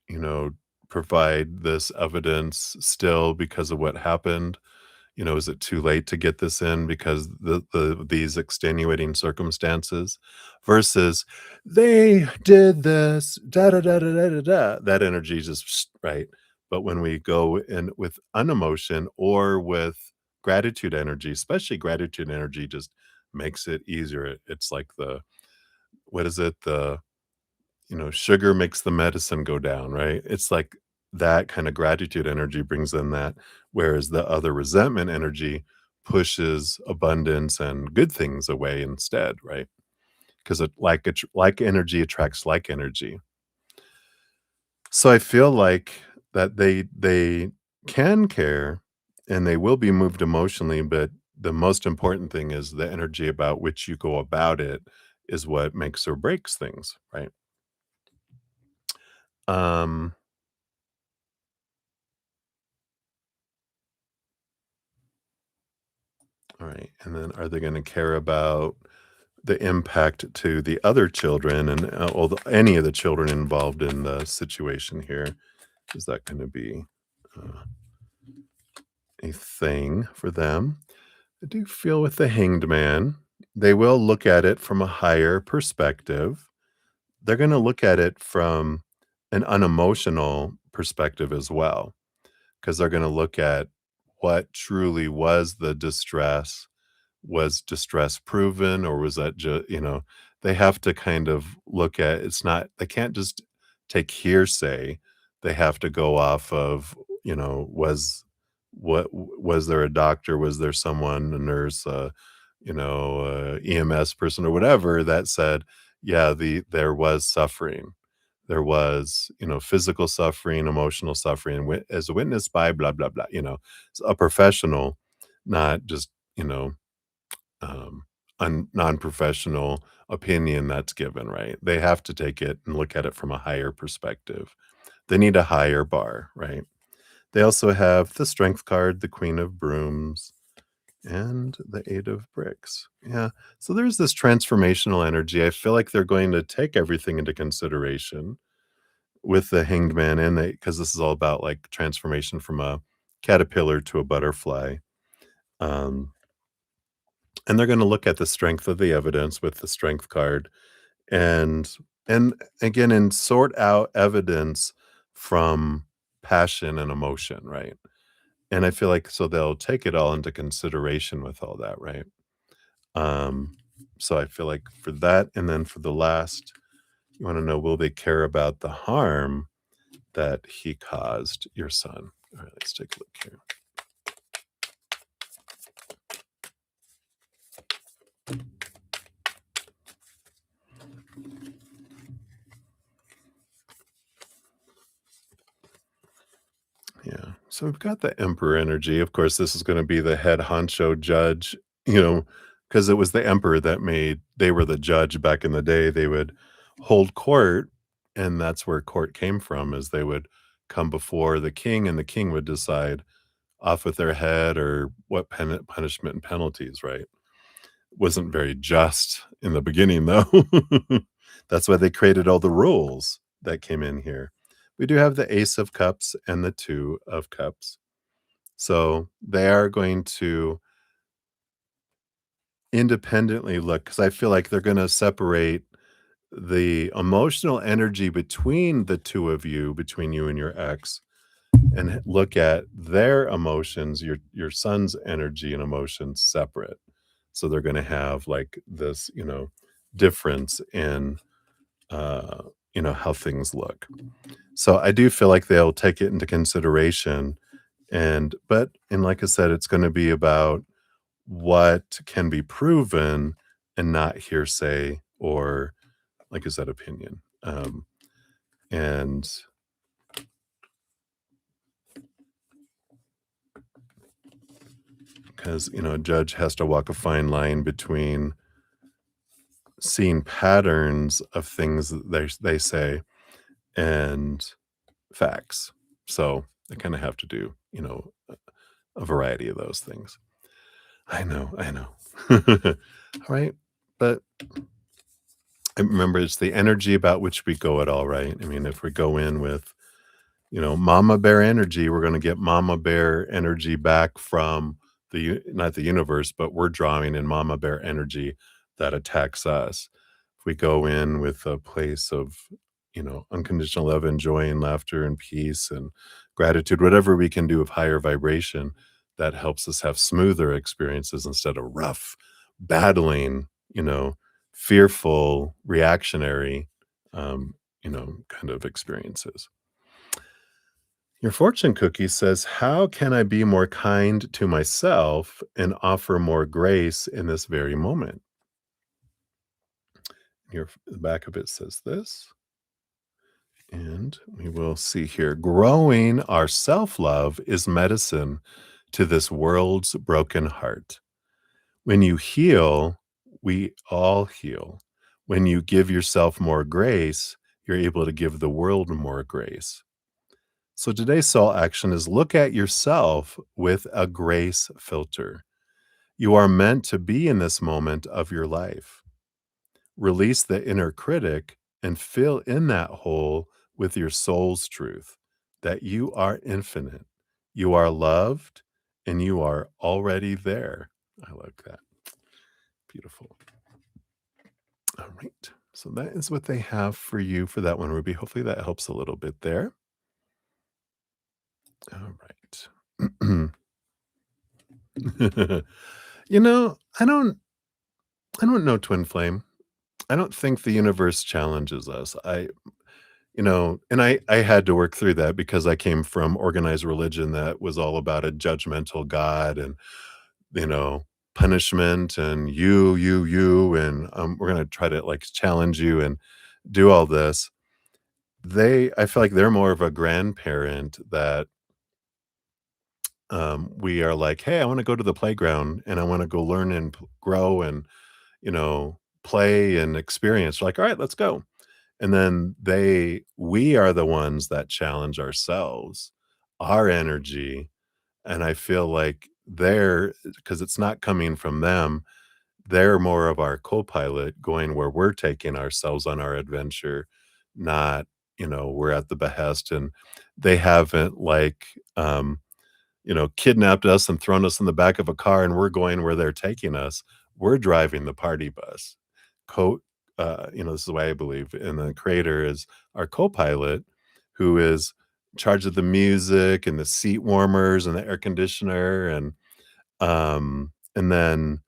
know, provide this evidence still because of what happened? Is it too late to get this in because these extenuating circumstances versus they did this, da da da da da da da. That energy just right. But when we go in with unemotion or with gratitude energy, especially gratitude energy, just makes it easier. It's like what is it? Sugar makes the medicine go down, right? It's like that kind of gratitude energy brings in that, whereas the other resentment energy pushes abundance and good things away instead, right? because like energy attracts like energy. So I feel like that they can care and they will be moved emotionally, but the most important thing is the energy about which you go about it is what makes or breaks things, right? Um, all right. And then are they going to care about the impact to the other children and any of the children involved in the situation here? Is that going to be uh, a thing for them? I do feel with the hanged man, they will look at it from a higher perspective. They're going to look at it from an unemotional perspective as well, because they're going to look at what truly was the distress. Was distress proven, or was that just, they have to kind of look at it's not, they can't just take hearsay. They have to go off of, was there a doctor? Was there someone, a nurse, EMS person or whatever that said, yeah, there was suffering. There was, physical suffering, emotional suffering, as witnessed by blah, blah, blah, a professional, not just, um, non-professional opinion that's given, right? They have to take it and look at it from a higher perspective. They need a higher bar, right? They also have the strength card, the queen of brooms, and the eight of bricks. Yeah. So there's this transformational energy. I feel like they're going to take everything into consideration with the hanged man, and because this is all about like transformation from a caterpillar to a butterfly. Um, and they're going to look at the strength of the evidence with the strength card, and and again, and sort out evidence from passion and emotion, right? And I feel like so they'll take it all into consideration with all that, right? Um, so I feel like for that, and then for the last, you want to know, will they care about the harm that he caused your son? All right, let's take a look here. Yeah. So we've got the emperor energy. Of course, this is going to be the head honcho judge, because it was the emperor that they were the judge back in the day. They would hold court, and that's where court came from, is they would come before the king, and the king would decide off with their head or what punishment and penalties, right? Wasn't very just in the beginning, though. That's why they created all the rules that came in here. We do have the Ace of Cups and the Two of Cups. So they are going to independently look, because I feel like they're going to separate the emotional energy between the two of you, between you and your ex, and look at their emotions, your son's energy and emotions separate. So they're going to have like this, difference in uh, how things look. So I do feel like they'll take it into consideration, and like I said, it's going to be about what can be proven and not hearsay or, like I said, opinion. And because, a judge has to walk a fine line between seeing patterns of things that they say and facts. So they kind of have to do, a variety of those things. I know, I know. All right. But I remember it's the energy about which we go at all, right? I mean, if we go in with, mama bear energy, we're going to get mama bear energy back from not the universe, but we're drawing in mama bear energy that attacks us. If we go in with a place of, unconditional love and joy and laughter and peace and gratitude, whatever we can do of higher vibration, that helps us have smoother experiences instead of rough, battling, fearful, reactionary, kind of experiences. Your fortune cookie says, how can I be more kind to myself and offer more grace in this very moment? The back of it says this. And we will see here. Growing our self love is medicine to this world's broken heart. When you heal, we all heal. When you give yourself more grace, you're able to give the world more grace. So today's soul action is look at yourself with a grace filter. You are meant to be in this moment of your life. Release the inner critic and fill in that hole with your soul's truth that you are infinite, you are loved, and you are already there. I like that. Beautiful. All right. So that is what they have for you for that one, Ruby. Hopefully that helps a little bit there. All right. You know, I don't know, twin flame. I don't think the universe challenges us. And I had to work through that because I came from organized religion that was all about a judgmental God and, you know, punishment and you, and we're gonna try to like challenge you and do all this. I feel like they're more of a grandparent that we are like, hey, I want to go to the playground and I want to go learn and grow and, play and experience. We're like, all right, let's go. And then we are the ones that challenge ourselves, our energy. And I feel like because it's not coming from them, they're more of our co-pilot going where we're taking ourselves on our adventure, not, we're at the behest and they haven't kidnapped us and thrown us in the back of a car and we're going where they're taking us. We're driving the party bus. Co this is the way I believe. And the creator is our co-pilot who is in charge of the music and the seat warmers and the air conditioner and then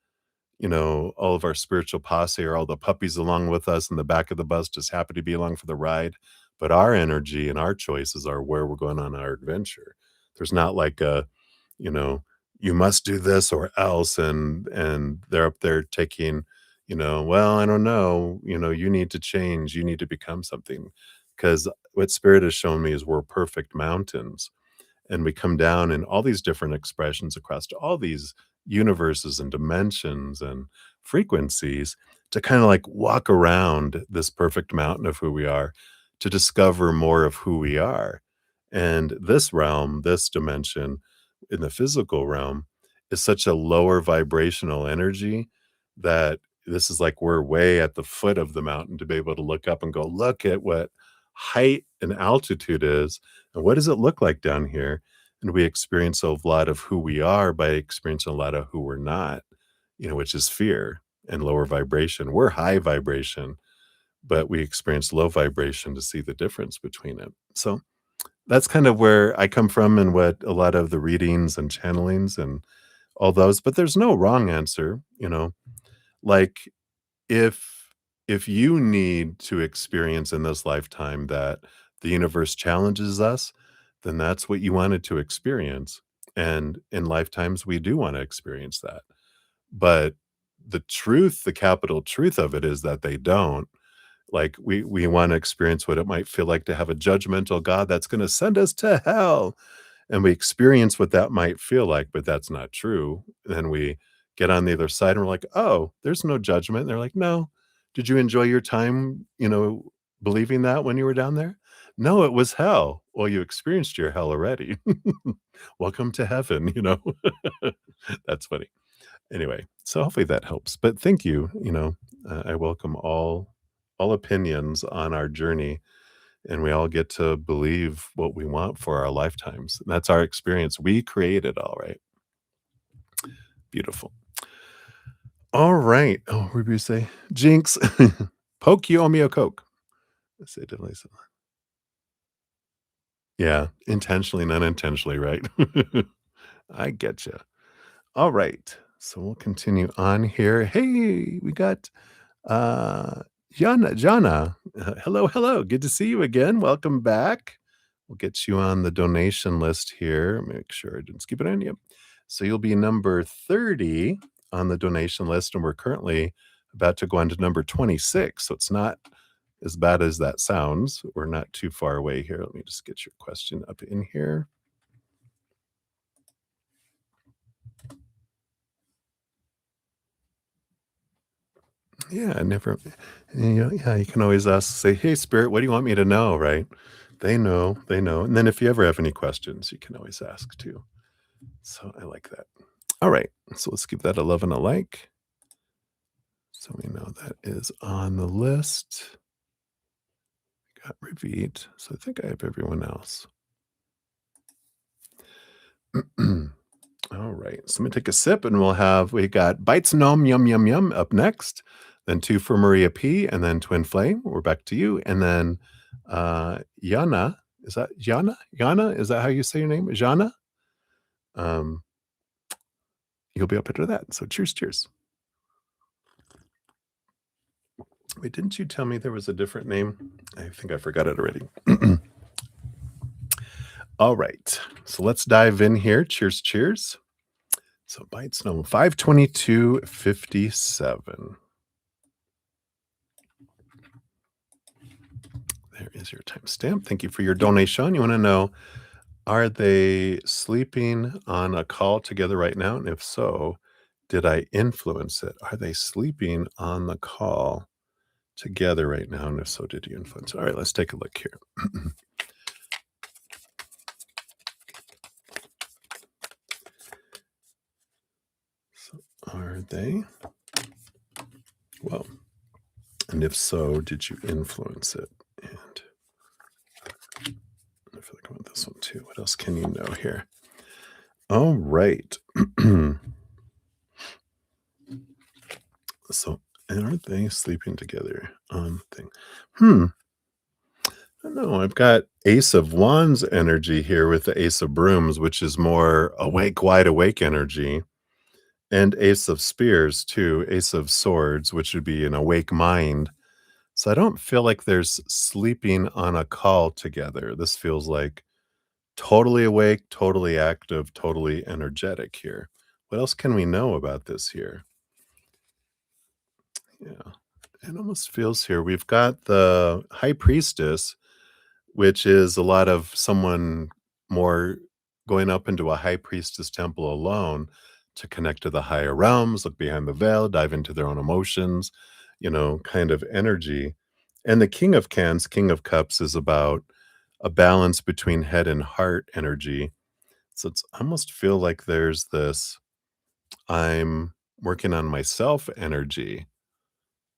all of our spiritual posse or all the puppies along with us in the back of the bus just happy to be along for the ride. But our energy and our choices are where we're going on our adventure. There's not like you know, you must do this or else. And they're up there taking, well, I don't know, you need to change, you need to become something. Because what spirit has shown me is we're perfect mountains and we come down in all these different expressions across to all these universes and dimensions and frequencies to kind of like walk around this perfect mountain of who we are to discover more of who we are. And this realm, this dimension in the physical realm is such a lower vibrational energy that this is like we're way at the foot of the mountain to be able to look up and go, look at what height and altitude is. And what does it look like down here? And we experience a lot of who we are by experiencing a lot of who we're not, which is fear and lower vibration. We're high vibration, but we experience low vibration to see the difference between it. So that's kind of where I come from and what a lot of the readings and channelings and all those, but there's no wrong answer, like if you need to experience in this lifetime that the universe challenges us, then that's what you wanted to experience. And in lifetimes, we do want to experience that. But the truth, the capital truth of it is that they don't. Like we want to experience what it might feel like to have a judgmental God that's going to send us to hell. And we experience what that might feel like, but that's not true. Then we get on the other side and we're like, oh, there's no judgment. And they're like, no. Did you enjoy your time, believing that when you were down there? No, it was hell. Well, you experienced your hell already. Welcome to heaven. That's funny. Anyway, so hopefully that helps. But thank you. I welcome all opinions on our journey and we all get to believe what we want for our lifetimes. And that's our experience. We create it all, right? Beautiful. All right. Oh, what did you say? Jinx. Poke, you owe me a Coke. I say definitely so. Yeah, intentionally and unintentionally, right? I get you. All right. So we'll continue on here. Hey, we got Jana. Hello, hello. Good to see you again. Welcome back. We'll get you on the donation list here. Make sure I didn't skip it on you. So you'll be number 30 on the donation list, and we're currently about to go on to number 26. So it's not as bad as that sounds. We're not too far away here. Let me just get your question up in here. Yeah, never. Yeah, you can always ask, say, "Hey, Spirit, what do you want me to know?" Right? They know, they know. And then if you ever have any questions, you can always ask too. So I like that. All right, so let's give that a love and a like. So we know that is on the list. Got Reveat. So I think I have everyone else. All right. So I'm gonna take a sip and we got Bites Gnome Yum Yum Yum up next, then two for Maria P, and then Twin Flame. We're back to you. And then Yana. Is that Yana? Yana? Is that how you say your name? Jana? Um, you'll be up after that. So cheers, cheers. Wait, didn't you tell me there was a different name? I think I forgot it already. All right. So let's dive in here. Cheers, cheers. So Bites Gnome 522.57. There is your timestamp. Thank you for your donation. You want to know, are they sleeping on a call together right now? And if so, did I influence it? Are they sleeping on the call together right now? And if so, did you influence it? All right, let's take a look here. So are they? Well, and if so, did you influence it? And I feel like I want this one too. What else can you know here? All right. So, and are they sleeping together on thing? I don't know. I've got Ace of Wands energy here with the Ace of Brooms, which is more awake, wide awake energy, and Ace of Spears too, Ace of Swords, which would be an awake mind. So I don't feel like there's sleeping on a call together. This feels like totally awake, totally active, totally energetic here. What else can we know about this here? Yeah. It almost feels here. We've got the High Priestess, which is a lot of someone more going up into a High Priestess temple alone to connect to the higher realms, look behind the veil, dive into their own emotions, kind of energy. And the King of Cans, King of Cups, is about a balance between head and heart energy. So it's I almost feel like there's this I'm working on myself energy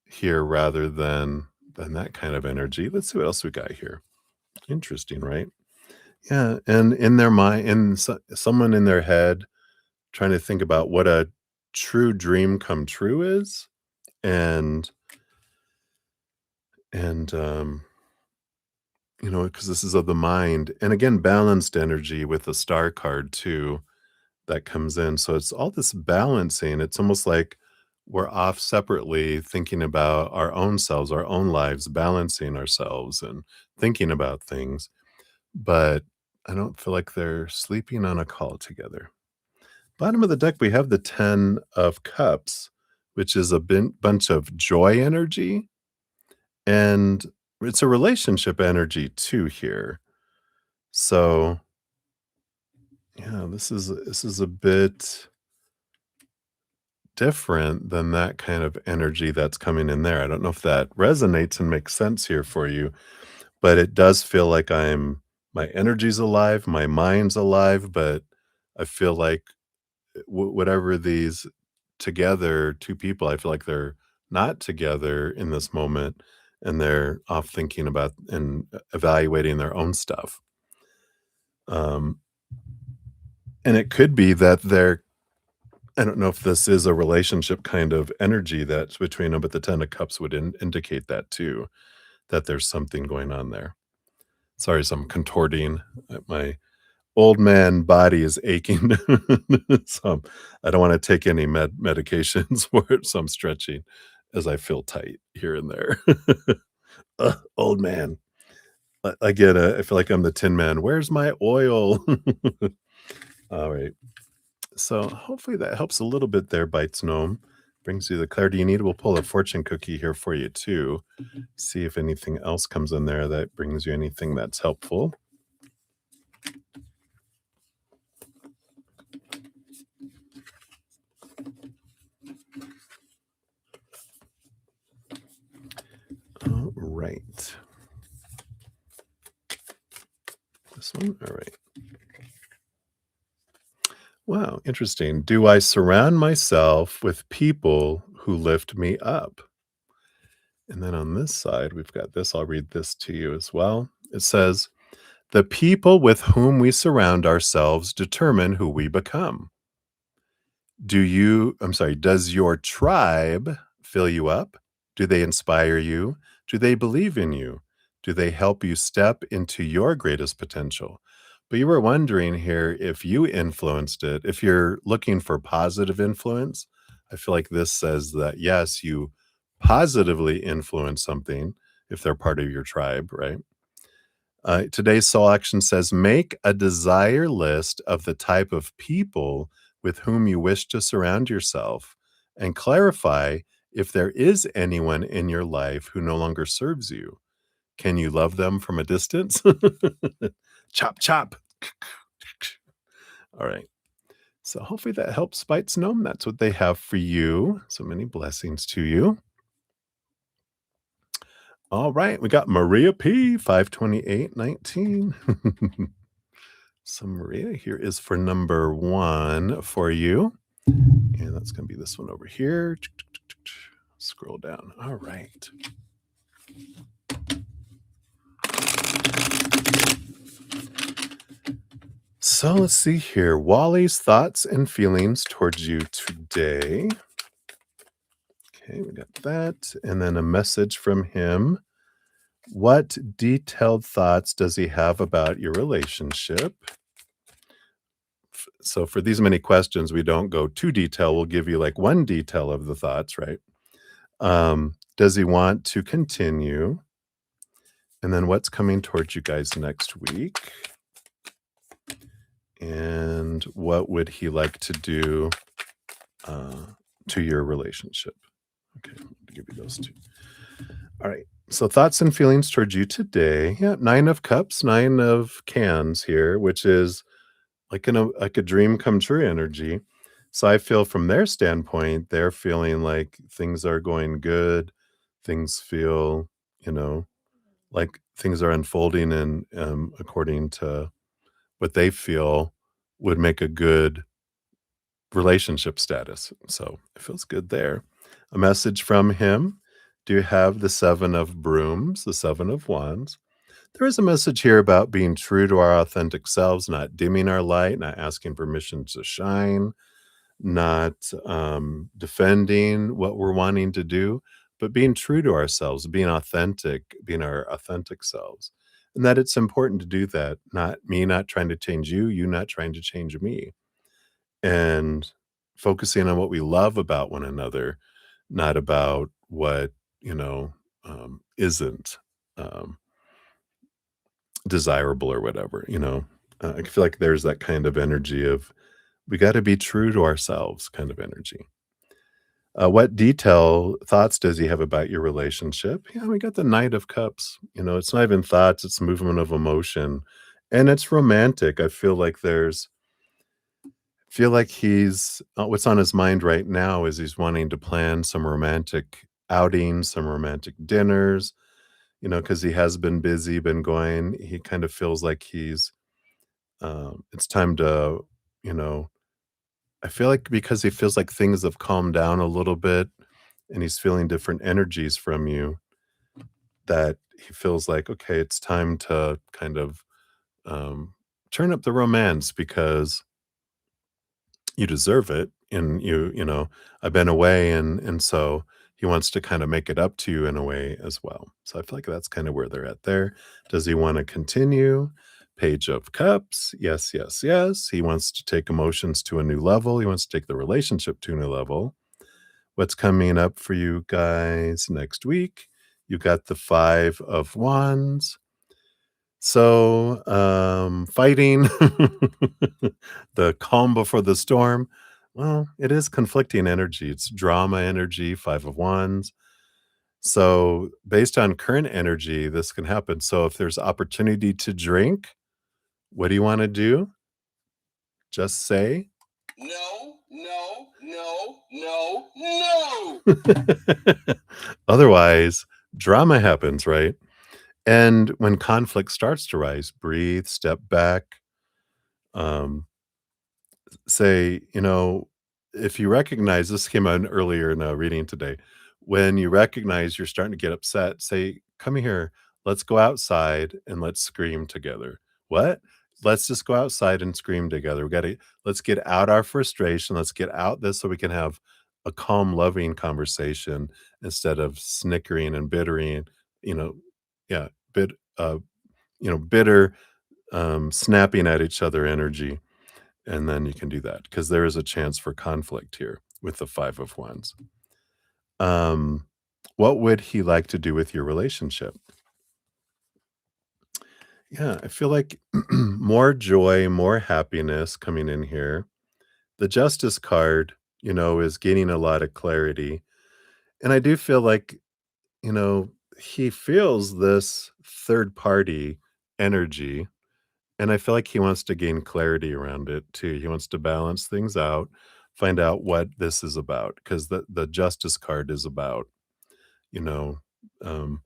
here rather than that kind of energy. Let's see what else we got here. Interesting, right? Yeah, and in their mind, someone in their head trying to think about what a true dream come true is, and and because this is of the mind, and again, balanced energy with the star card too that comes in. So it's all this balancing. It's almost like we're off separately thinking about our own selves, our own lives, balancing ourselves and thinking about things. But I don't feel like they're sleeping on a call together. Bottom of the deck, we have the 10 of Cups, which is a bunch of joy energy. And it's a relationship energy too here. So yeah, this is a bit different than that kind of energy that's coming in there. I don't know if that resonates and makes sense here for you, but it does feel like my energy's alive, my mind's alive, but I feel like whatever these together, two people, I feel like they're not together in this moment and they're off thinking about and evaluating their own stuff. Um, and it could be that I don't know if this is a relationship kind of energy that's between them, but the 10 of Cups would indicate that too, that there's something going on there. Sorry, as I'm contorting. My old man body is aching. So I don't want to take any medications for it. So I'm stretching as I feel tight here and there. Old man. I feel like I'm the Tin Man. Where's my oil? All right. So hopefully that helps a little bit there, Bites Gnome. brings you the clarity you need. We'll pull a fortune cookie here for you too. See if anything else comes in there that brings you anything that's helpful. All right. This one? All right. Wow, interesting. Do I surround myself with people who lift me up? And then on this side, we've got this. I'll read this to you as well. It says, the people with whom we surround ourselves determine who we become. Does your tribe fill you up? Do they inspire you? Do they believe in you? Do they help you step into your greatest potential? But you were wondering here if you influenced it. If you're looking for positive influence, I feel like this says that yes, you positively influence something if they're part of your tribe, right? Today's soul action says make a desire list of the type of people with whom you wish to surround yourself and clarify if there is anyone in your life who no longer serves you. Can you love them from a distance? Chop, chop. All right. So hopefully that helps Bites Gnome. That's what they have for you. So many blessings to you. All right. We got Maria P, 52819. So Maria, here is for number 1 for you. And that's going to be this one over here. Scroll down. All right. So let's see here. Wally's thoughts and feelings towards you today. Okay, we got that. And then a message from him. What detailed thoughts does he have about your relationship? So for these many questions, we don't go too detailed. We'll give you like one detail of the thoughts, right? Does he want to continue? And then what's coming towards you guys next week? And what would he like to do to your relationship? Okay, I'll give you those two. All right. So thoughts and feelings towards you today. Yeah, 9 of cups, 9 of cans here, which is like a dream come true energy. So I feel from their standpoint, they're feeling like things are going good. Things feel, like things are unfolding and according to what they feel would make a good relationship status. So it feels good there. A message from him. Do you have the 7 of brooms, the 7 of wands? There is a message here about being true to our authentic selves, not dimming our light, not asking permission to shine, not defending what we're wanting to do, but being true to ourselves, being authentic, being our authentic selves. And that it's important to do that, not me not trying to change you, you not trying to change me. And focusing on what we love about one another, not about what, isn't desirable or whatever, I feel like there's that kind of energy of we got to be true to ourselves kind of energy. What detail thoughts does he have about your relationship? Yeah, we got the Knight of Cups. It's not even thoughts, it's movement of emotion. And it's romantic. I feel like he's what's on his mind right now is he's wanting to plan some romantic outings, some romantic dinners, because he has been busy, been going. He kind of feels like it's time to, you know, I feel like because he feels like things have calmed down a little bit and he's feeling different energies from you, that he feels like, okay, it's time to kind of um, turn up the romance because you deserve it. And I've been away and so he wants to kind of make it up to you in a way as well. So I feel like that's kind of where they're at there. Does he want to continue? Page of Cups. Yes, yes, yes. He wants to take emotions to a new level. He wants to take the relationship to a new level. What's coming up for you guys next week? You got the 5 of Wands. So, fighting, the calm before the storm. Well, it is conflicting energy. It's drama energy, 5 of wands. So, based on current energy, this can happen. So, if there's opportunity to drink, what do you wanna do? Just say No, no, no, no, no. otherwise, drama happens, right? And when conflict starts to rise, breathe, step back, um, say, if you recognize this came out earlier in a reading today, when you recognize you're starting to get upset, say, "Come here, let's go outside and let's scream together." What? Let's just go outside and scream together. Let's get out our frustration. Let's get out this so we can have a calm, loving conversation instead of snickering and bittering, you know, yeah, uh, bitter, snapping at each other energy. And then you can do that because there is a chance for conflict here with the 5 of wands. Um, what would he like to do with your relationship? Yeah, I feel like more joy, more happiness coming in here. The Justice card, is gaining a lot of clarity. And I do feel like, he feels this third party energy. And I feel like he wants to gain clarity around it too. He wants to balance things out, find out what this is about, because the Justice card is about, you know, um,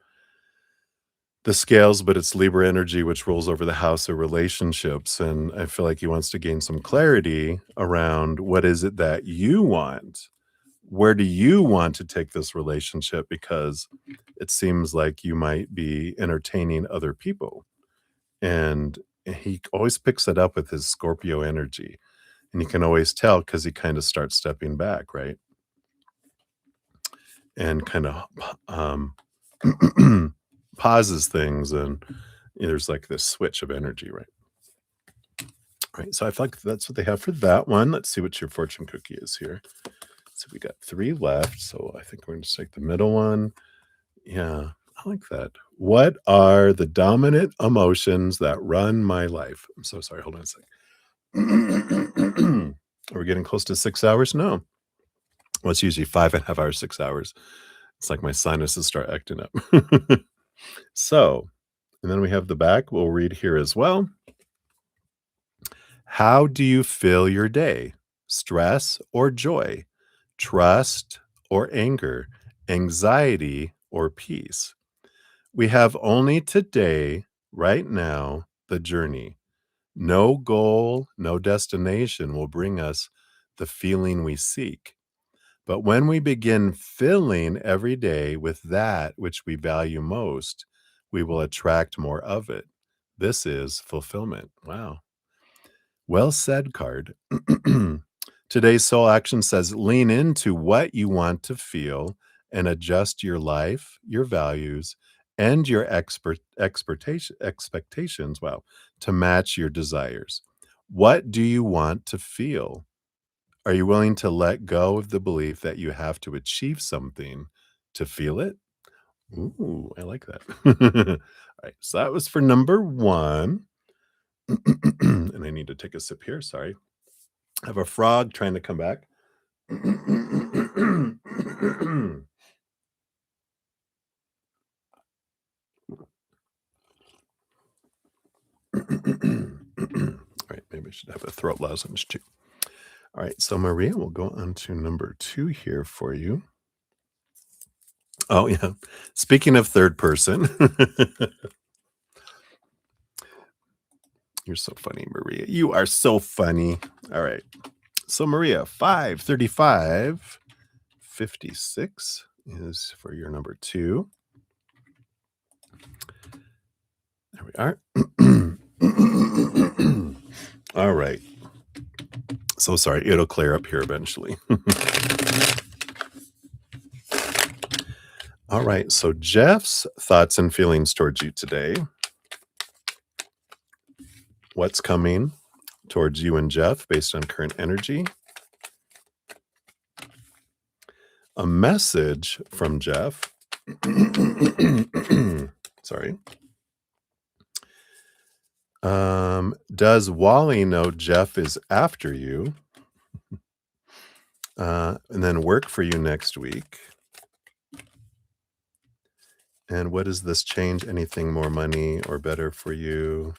the scales, but it's Libra energy, which rolls over the house of relationships. And I feel like he wants to gain some clarity around what is it that you want? Where do you want to take this relationship? Because it seems like you might be entertaining other people. And he always picks it up with his Scorpio energy. And you can always tell because he kind of starts stepping back, right? And kind of um, pauses things. And there's like this switch of energy, right? Right. So I feel like that's what they have for that one. Let's see what your fortune cookie is here. So we got 3 left. So I think we're going to take the middle one. Yeah, I like that. What are the dominant emotions that run my life? I'm so sorry. Hold on a sec. Are we getting close to 6 hours? No. Well, it's usually 5.5 hours, 6 hours. It's like my sinuses start acting up. So, and then we have the back. We'll read here as well. How do you fill your day? Stress or joy? Trust or anger? Anxiety or peace? We have only today, right now, the journey. No goal, no destination will bring us the feeling we seek. But when we begin filling every day with that which we value most, we will attract more of it. This is fulfillment. Wow. Well said, card. Today's soul action says lean into what you want to feel and adjust your life, your values, and your expectations, wow, to match your desires. What do you want to feel? Are you willing to let go of the belief that you have to achieve something to feel it? Ooh, I like that. All right, so that was for number 1. And I need to take a sip here, sorry. I have a frog trying to come back. All right, maybe I should have a throat lozenge too. All right, so Maria, we'll go on to number 2 here for you. Oh, yeah. Speaking of third person, you're so funny, Maria. You are so funny. All right. So, Maria, 535, 56 is for your number 2. There we are. All right. So sorry. It'll clear up here eventually. All right. So, Jeff's thoughts and feelings towards you today. What's coming towards you and Jeff based on current energy? A message from Jeff. Sorry. Does Wally know Jeff is after you? And then work for you next week. And what does this change? Anything more money or better for you?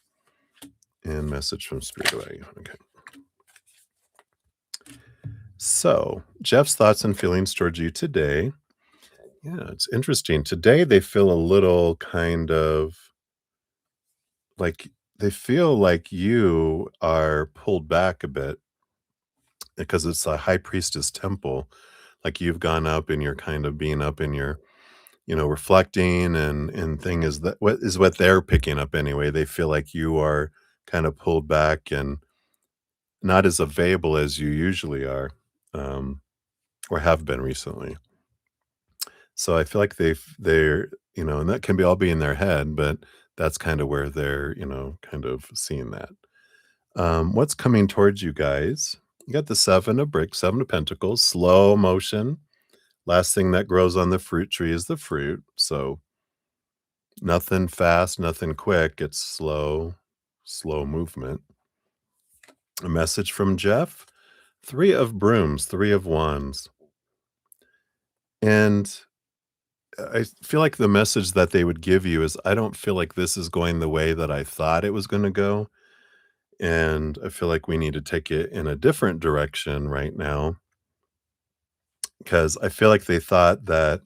And message from spirit about you. Okay. So Jeff's thoughts and feelings towards you today. Yeah, it's interesting. Today they feel a little kind of like they feel like you are pulled back a bit because it's a high priestess temple. Like you've gone up and you're kind of being up in your, reflecting and thing is that what they're picking up anyway. They feel like you are kind of pulled back and not as available as you usually are, um, or have been recently. So I feel like they're, and that can be all be in their head, but that's kind of where they're, kind of seeing that. What's coming towards you guys? You got the 7 of bricks, 7 of pentacles, slow motion. Last thing that grows on the fruit tree is the fruit. So nothing fast, nothing quick. It's slow, slow movement. A message from Jeff. 3 of brooms, 3 of wands. And I feel like the message that they would give you is I don't feel like this is going the way that I thought it was going to go. And I feel like we need to take it in a different direction right now because I feel like they thought that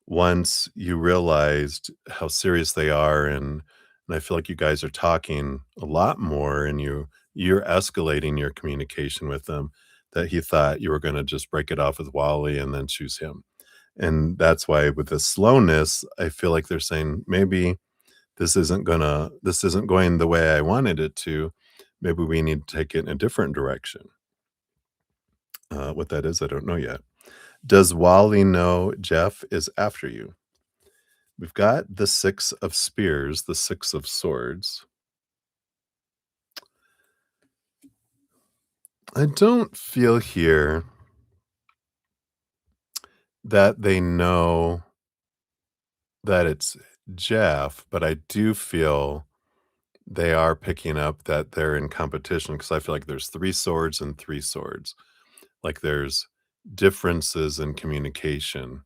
once you realized how serious they are and I feel like you guys are talking a lot more and you're escalating your communication with them that he thought you were going to just break it off with Wally and then choose him. And that's why with the slowness, I feel like they're saying maybe this isn't going the way I wanted it to. Maybe we need to take it in a different direction. What that is, I don't know yet. Does Wally know Jeff is after you? We've got the 6 of spears, the 6 of swords. I don't feel here that they know that it's Jeff, but I do feel they are picking up that they're in competition because I feel like there's 3 swords and 3 swords. Like there's differences in communication.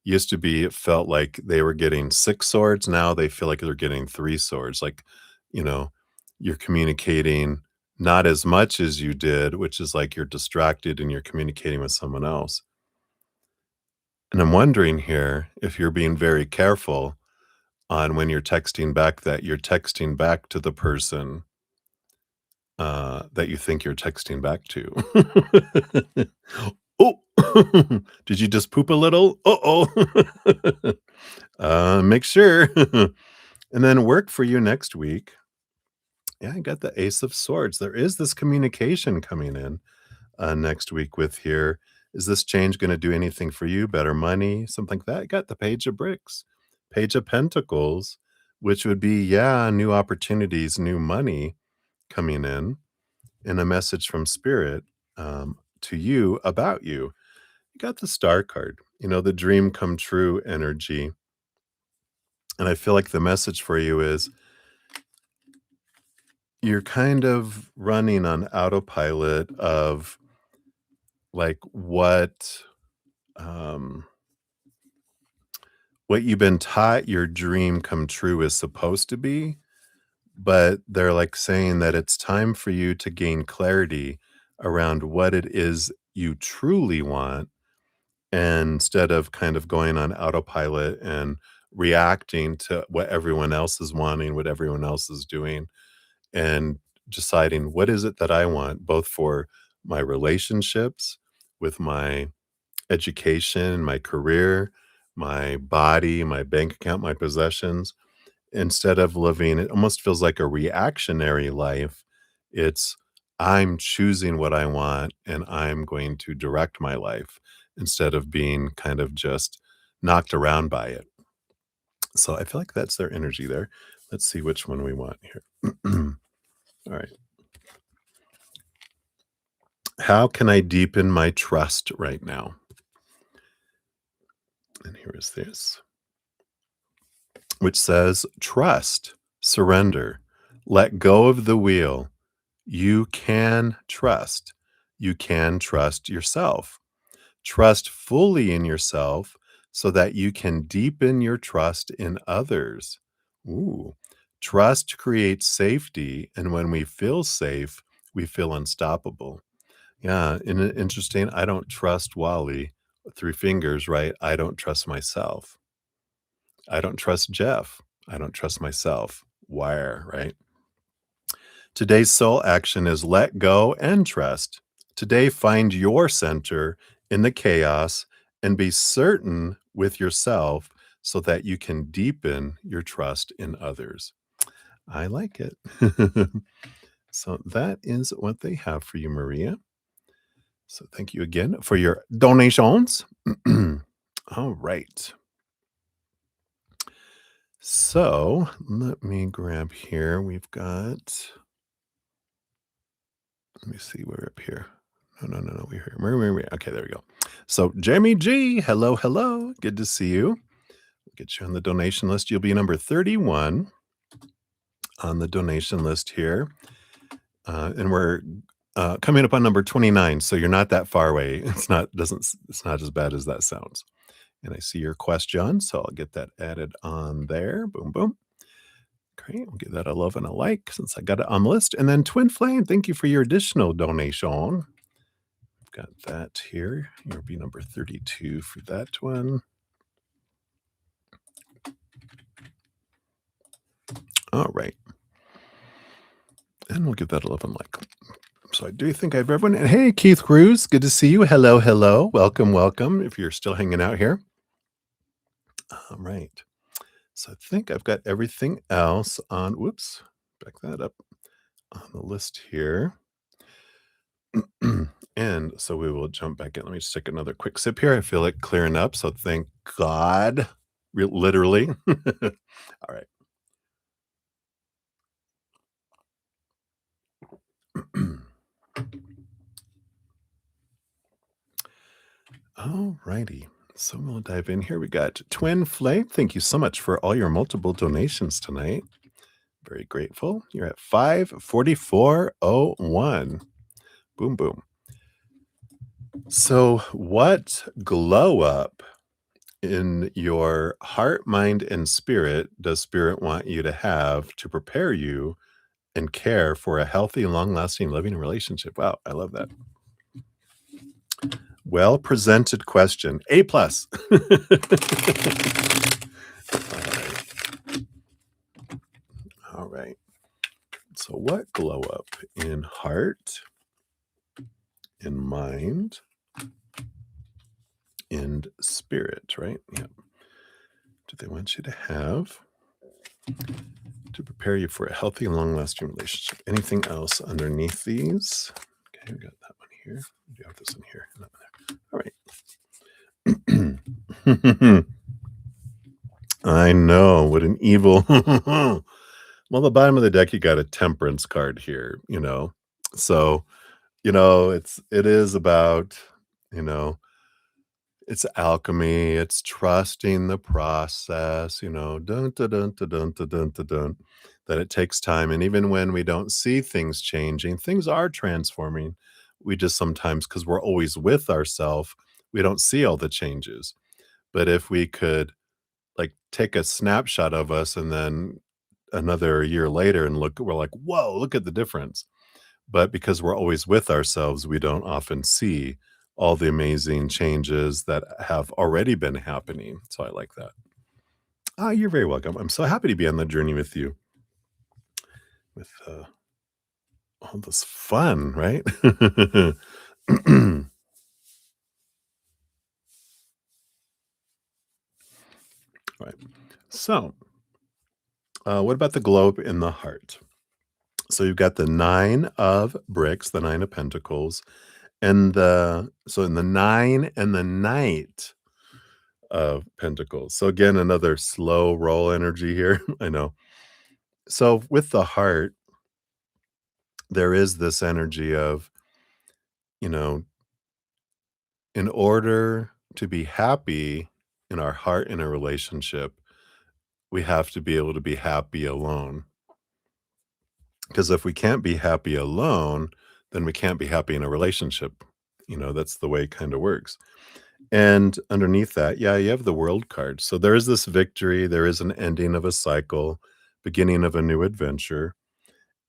Used to be, it felt like they were getting 6 swords, now they feel like they're getting 3 swords, like, you know, you're communicating not as much as you did, which is like you're distracted and you're communicating with someone else. And I'm wondering here if you're being very careful on when you're texting back that you're texting back to the person, that you think you're texting back to. Oh, did you just poop a little? Uh-oh. Make sure. And then work for you next week. Yeah, I got the Ace of Swords. There is this communication coming in next week with here. Is this change going to do anything for you? Better money, something like that. I got the Page of Bricks, Page of Pentacles, which would be, yeah, new opportunities, new money coming in, and a message from Spirit to you about you. You got the Star card, the dream come true energy. And I feel like the message for you is you're kind of running on autopilot of like um what you've been taught your dream come true is supposed to be, but they're like saying that it's time for you to gain clarity around what it is you truly want, and instead of kind of going on autopilot and reacting to what everyone else is wanting, what everyone else is doing, and deciding what is it that I want, both for my relationships, with my education, my career, my body, my bank account, my possessions. Instead of living, it almost feels like a reactionary life. It's I'm choosing what I want and I'm going to direct my life instead of being kind of just knocked around by it. So I feel like that's their energy there. Let's see which one we want here. All right. How can I deepen my trust right now? And here is this, which says, trust, surrender, let go of the wheel. You can trust. You can trust yourself. Trust fully in yourself so that you can deepen your trust in others. Ooh. Trust creates safety, and when we feel safe, we feel unstoppable. Yeah, and interesting, I don't trust Wally, 3 fingers, right? I don't trust myself. I don't trust Jeff. I don't trust myself. Wire, right? Today's soul action is let go and trust. Today, find your center in the chaos and be certain with yourself so that you can deepen your trust in others. I like it. So that is what they have for you, Maria. So thank you again for your donations. All right. So let me grab here. We've got, let me see, we're up here. No. We're here. Maria. Okay, there we go. So Jamie G, hello, hello. Good to see you. We'll get you on the donation list. You'll be number 31 on the donation list here. And we're coming up on number 29. So you're not that far away. It's not as bad as that sounds. And I see your question, so I'll get that added on there. Boom, boom. Great. We'll give that a love and a like since I got it on the list. And then Twin Flame, thank you for your additional donation. I've got that here. You'll be number 32 for that one. All right. And we'll give that a love and like. So I do think I have everyone. And hey, Keith Cruz, good to see you. Hello, hello. Welcome, welcome. If you're still hanging out here. All right. So I think I've got everything else on. Whoops. Back that up on the list here. And so we will jump back in. Let me just take another quick sip here. I feel it clearing up. So thank God, literally. All right. All righty. So we'll dive in here. We got Twin Flame. Thank you so much for all your multiple donations tonight. Very grateful. You're at 54401. Boom, boom. So, what glow up in your heart, mind, and spirit does spirit want you to have to prepare you and care for a healthy, long lasting, loving relationship? Wow, I love that. Well presented question. A plus. All right. All right. So, what glow up in heart, in mind, and spirit, right? Yeah. Do they want you to have to prepare you for a healthy and long lasting relationship? Anything else underneath these? Okay, we got that one here. We do have this in here. And that one there. All right. I know. What an evil. Well, the bottom of the deck, you got a temperance card here, So, it is about, you know, it's alchemy, it's trusting the process, dun, dun, dun, dun, dun, dun, dun, dun, dun, that it takes time. And even when we don't see things changing, things are transforming. We just sometimes, because we're always with ourselves, we don't see all the changes. But if we could like take a snapshot of us and then another year later and look, we're like, whoa, look at the difference. But because we're always with ourselves, we don't often see all the amazing changes that have already been happening. So I like that. Ah, you're very welcome. I'm so happy to be on the journey with you with all this fun, right? All right. So, what about the globe in the heart? So you've got the 9 of bricks, the 9 of pentacles, and in the 9 and the knight of pentacles. So again, another slow roll energy here. I know. So with the heart, there is this energy of, you know, in order to be happy in our heart in a relationship, we have to be able to be happy alone. Because if we can't be happy alone, then we can't be happy in a relationship. That's the way it kind of works. And underneath that, yeah, you have the world card. So there is this victory, there is an ending of a cycle, beginning of a new adventure.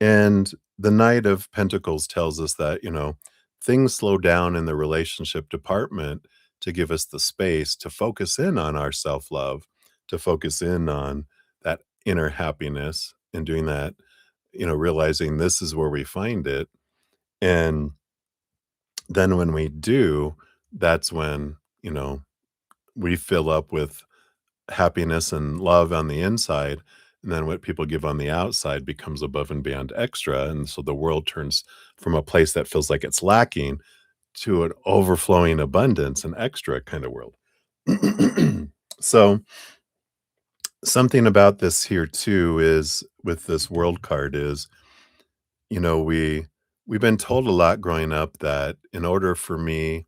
And the Knight of Pentacles tells us that, things slow down in the relationship department to give us the space to focus in on our self love, to focus in on that inner happiness and doing that, realizing this is where we find it. And then when we do, that's when, we fill up with happiness and love on the inside, and then what people give on the outside becomes above and beyond extra, and so the world turns from a place that feels like it's lacking to an overflowing abundance and extra kind of world. So, something about this here too is with this world card is, we've been told a lot growing up that in order for me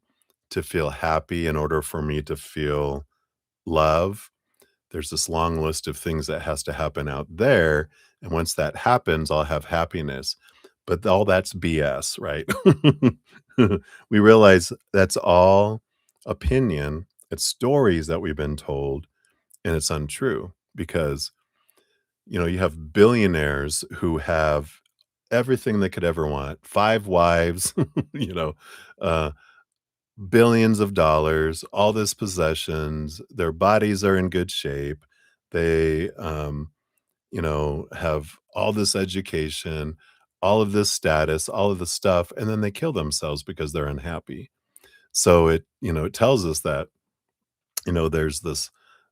to feel happy, in order for me to feel love, there's this long list of things that has to happen out there, and once that happens, I'll have happiness. But all that's BS, right? We realize that's all opinion, it's stories that we've been told, and it's untrue because, you have billionaires who have everything they could ever want, 5 wives, you know, uh, billions of dollars, all this possessions, their bodies are in good shape. They, have all this education, all of this status, all of this stuff, and then they kill themselves because they're unhappy. So it tells us that, there's this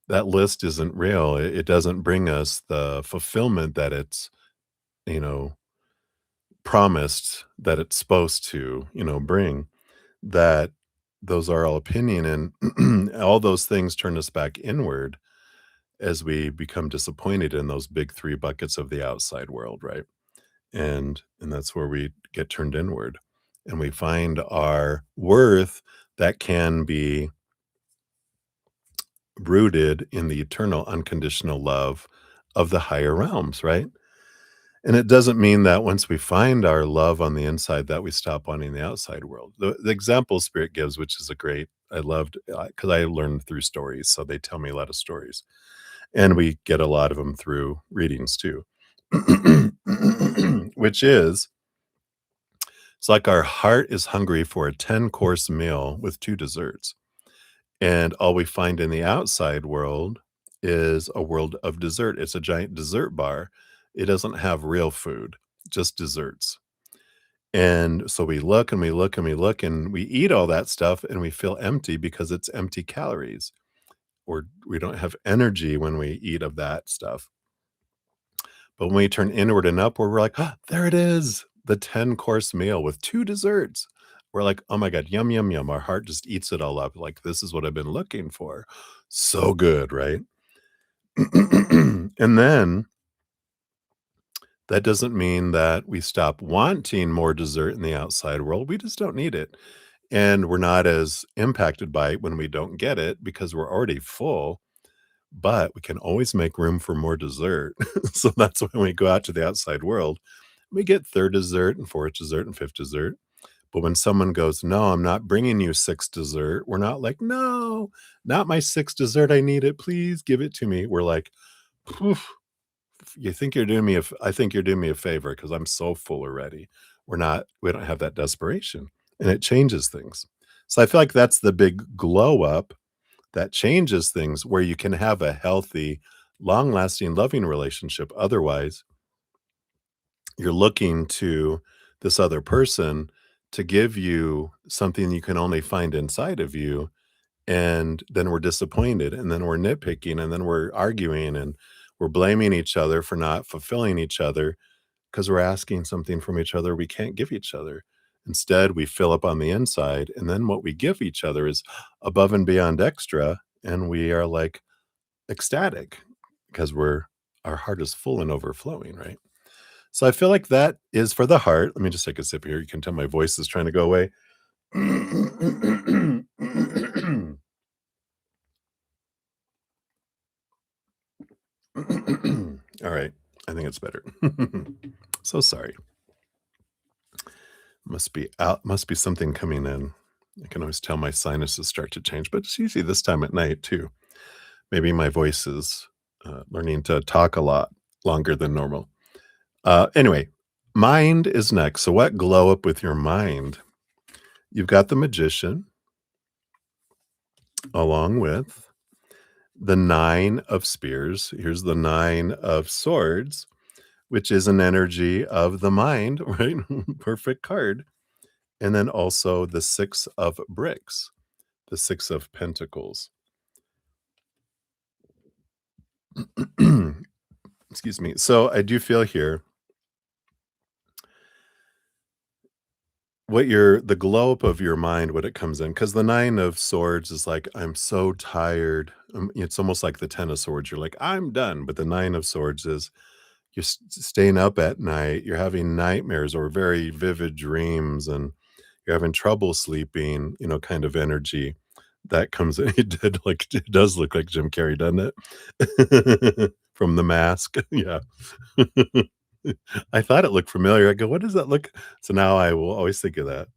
that list isn't real. It doesn't bring us the fulfillment that it's, you know, promised that it's supposed to, bring. That those are all opinion, and all those things turn us back inward as we become disappointed in those big 3 buckets of the outside world, right? And that's where we get turned inward, and we find our worth that can be rooted in the eternal unconditional love of the higher realms, right? And it doesn't mean that once we find our love on the inside that we stop wanting the outside world. The example Spirit gives, which is a great I loved, because I learned through stories, so they tell me a lot of stories, and we get a lot of them through readings too. Which is, it's like our heart is hungry for a 10-course meal with 2 desserts, and all we find in the outside world is a world of dessert. It's a giant dessert bar. It doesn't have real food, just desserts. And so we look and we look and we look and we eat all that stuff and we feel empty because it's empty calories, or we don't have energy when we eat of that stuff. But when we turn inward and upward, we're like, "Ah, there it is, the 10-course meal with 2 desserts." We're like, "Oh my god, yum, yum, yum." Our heart just eats it all up, like, "This is what I've been looking for." So good, right? And then that doesn't mean that we stop wanting more dessert in the outside world, we just don't need it. And we're not as impacted by it when we don't get it because we're already full, but we can always make room for more dessert. So that's when we go out to the outside world, we get 3rd dessert and 4th dessert and 5th dessert. But when someone goes, "No, I'm not bringing you 6th dessert," we're not like, "No, not my 6th dessert. I need it. Please give it to me." We're like, "Poof, you think you're doing me a f I think you're doing me a favor because 'cause I'm so full already." We don't have that desperation, and it changes things. So I feel like that's the big glow up that changes things where you can have a healthy, long-lasting, loving relationship. Otherwise, you're looking to this other person to give you something you can only find inside of you, and then we're disappointed, and then we're nitpicking, and then we're arguing, and we're blaming each other for not fulfilling each other because we're asking something from each other we can't give each other. Instead, we fill up on the inside, and then what we give each other is above and beyond extra, and we are, like, ecstatic because our heart is full and overflowing, right? So I feel like that is for the heart. Let me just take a sip here. You can tell my voice is trying to go away. All right. I think it's better. So sorry. Must be something coming in. I can always tell my sinuses start to change, but it's usually this time at night too. Maybe my voice is learning to talk a lot longer than normal. Anyway, mind is next. So, what glow up with your mind? You've got the magician along with the nine of spears. Here's the nine of swords, which is an energy of the mind, right? Perfect card. And then also the six of bricks, the six of pentacles. Excuse me. So I do feel here the glow up of your mind when it comes in, because the nine of swords is like, I'm so tired. It's almost like the 10 of swords. You're like, I'm done. But the nine of swords is you're staying up at night. You're having nightmares or very vivid dreams, and you're having trouble sleeping, kind of energy that comes in. It does look like Jim Carrey, doesn't it? From The Mask. Yeah. I thought it looked familiar. I go, what does that look? So now I will always think of that.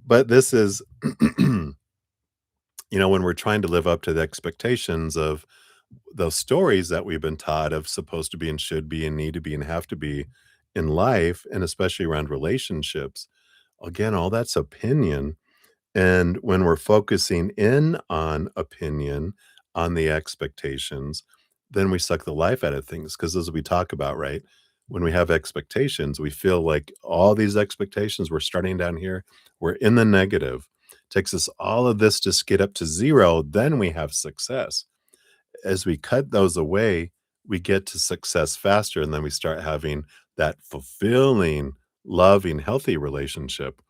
But this is, when we're trying to live up to the expectations of those stories that we've been taught of supposed to be and should be and need to be and have to be in life, and especially around relationships. Again, all that's opinion. And when we're focusing in on opinion, on the expectations, then we suck the life out of things. Because as we talk about, right, when we have expectations, we feel like all these expectations, we're starting down here, we're in the negative. Takes us all of this to get up to zero, then we have success. As we cut those away, we get to success faster, and then we start having that fulfilling, loving, healthy relationship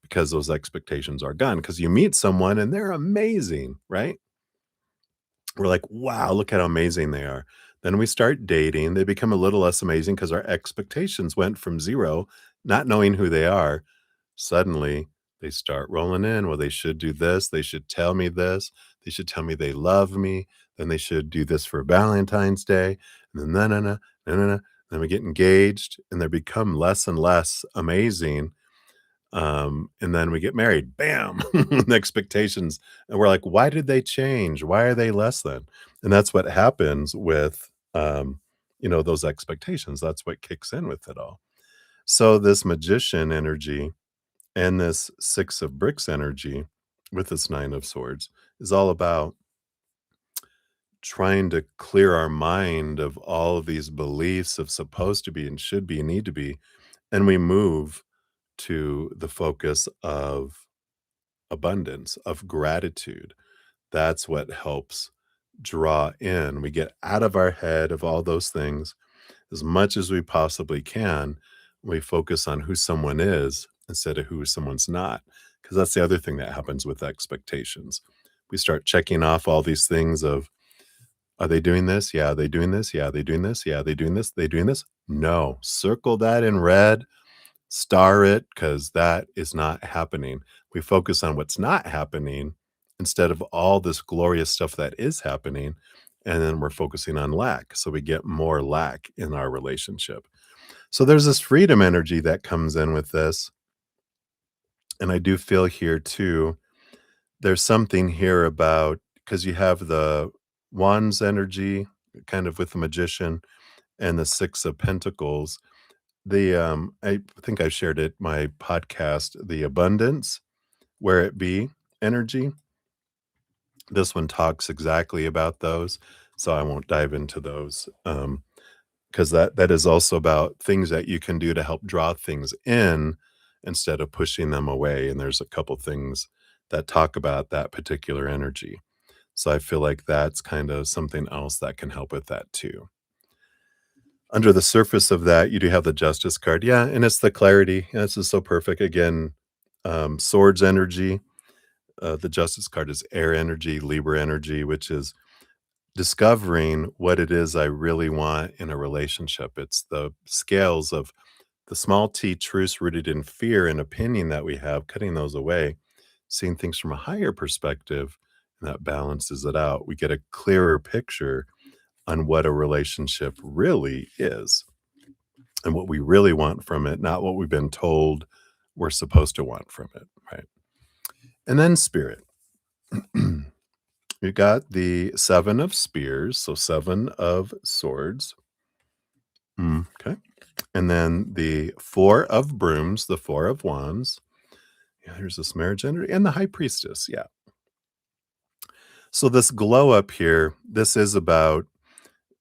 because those expectations are gone. Because you meet someone and they're amazing, right? We're like, wow, look how amazing they are. Then we start dating. They become a little less amazing because our expectations went from zero, not knowing who they are. Suddenly, they start rolling in. Well, they should do this. They should tell me this. They should tell me they love me. Then they should do this for Valentine's Day. And then, no, no, no, no, no, no. Then we get engaged and they become less and less amazing, and then we get married, bam, the expectations. And we're like, why did they change? Why are they less than? And that's what happens with, those expectations. That's what kicks in with it all. So this magician energy and this six of bricks energy with this nine of swords is all about trying to clear our mind of all of these beliefs of supposed to be and should be and need to be. And we move to the focus of abundance, of gratitude. That's what helps draw in. We get out of our head of all those things as much as we possibly can. We focus on who someone is instead of who someone's not. Because that's the other thing that happens with expectations. We start checking off all these things of, are they doing this? Yeah, are they doing this? Yeah, are they doing this? Yeah, are they doing this? They doing this? No. Circle that in red, star it, because that is not happening. We focus on what's not happening instead of all this glorious stuff that is happening. And then we're focusing on lack. So we get more lack in our relationship. So there's this freedom energy that comes in with this. And I do feel here too, there's something here about, because you have the wands energy kind of with the magician and the six of pentacles. I think I shared it, my podcast, the abundance, where it be energy. This one talks exactly about those, so I won't dive into those, because that is also about things that you can do to help draw things in instead of pushing them away, and there's a couple things that talk about that particular energy. So I feel like that's kind of something else that can help with that too. Under the surface of that, you do have the Justice card. Yeah, and it's the clarity. Yeah, this is so perfect. Again, swords energy. The Justice card is air energy, Libra energy, which is discovering what it is I really want in a relationship. It's the scales of the small t truths rooted in fear and opinion that we have, cutting those away, seeing things from a higher perspective, and that balances it out. We get a clearer picture on what a relationship really is and what we really want from it, not what we've been told we're supposed to want from it, right? And then spirit. You got the 7 of spears, so 7 of swords. Okay. And then the 4 of brooms, the 4 of wands. Yeah, there's this marriage energy and the high priestess. Yeah. So this glow up here, this is about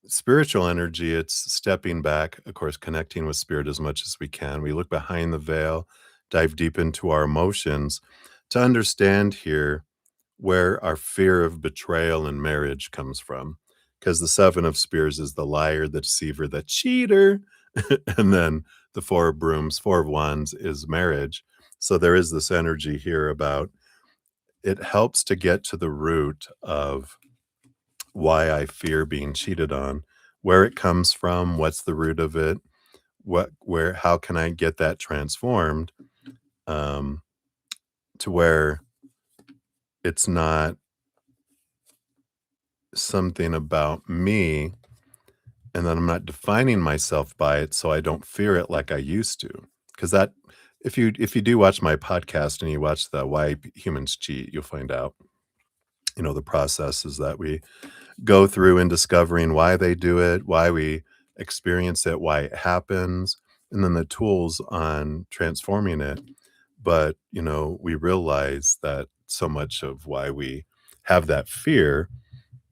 spiritual energy. It's stepping back, of course, connecting with spirit as much as we can. We look behind the veil, dive deep into our emotions to understand here where our fear of betrayal in marriage comes from. Because the 7 of spears is the liar, the deceiver, the cheater. And then the 4 of brooms, 4 of wands is marriage. So there is this energy here about it helps to get to the root of why I fear being cheated on, where it comes from, what's the root of it, how can I get that transformed, um, to where it's not something about me, and then I'm not defining myself by it, so I don't fear it like I used to. Because that, if you do watch my podcast and you watch the Why Humans Cheat, you'll find out, the processes that we go through in discovering why they do it, why we experience it, why it happens, and then the tools on transforming it. But, we realize that so much of why we have that fear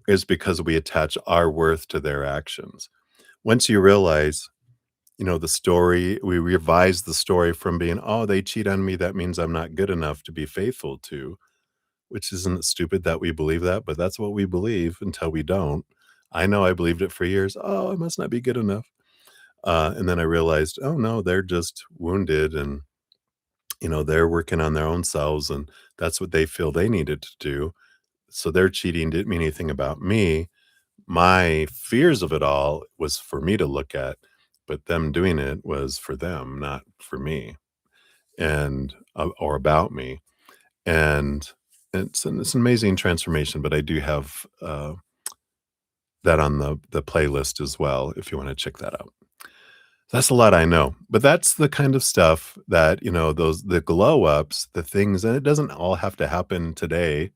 is because we attach our worth to their actions. Once you realize, the story, we revise the story from being, oh, they cheat on me, that means I'm not good enough to be faithful to, which isn't stupid that we believe that, but that's what we believe until we don't. I know I believed it for years. Oh, I must not be good enough. And then I realized, oh no, they're just wounded and, they're working on their own selves and that's what they feel they needed to do. So their cheating didn't mean anything about me. My fears of it all was for me to look at, but them doing it was for them, not for me and or about me. And it's an amazing transformation, but I do have, that on the playlist as well, if you wanna check that out. That's a lot I know, but that's the kind of stuff that, those the glow ups, the things and it doesn't all have to happen today,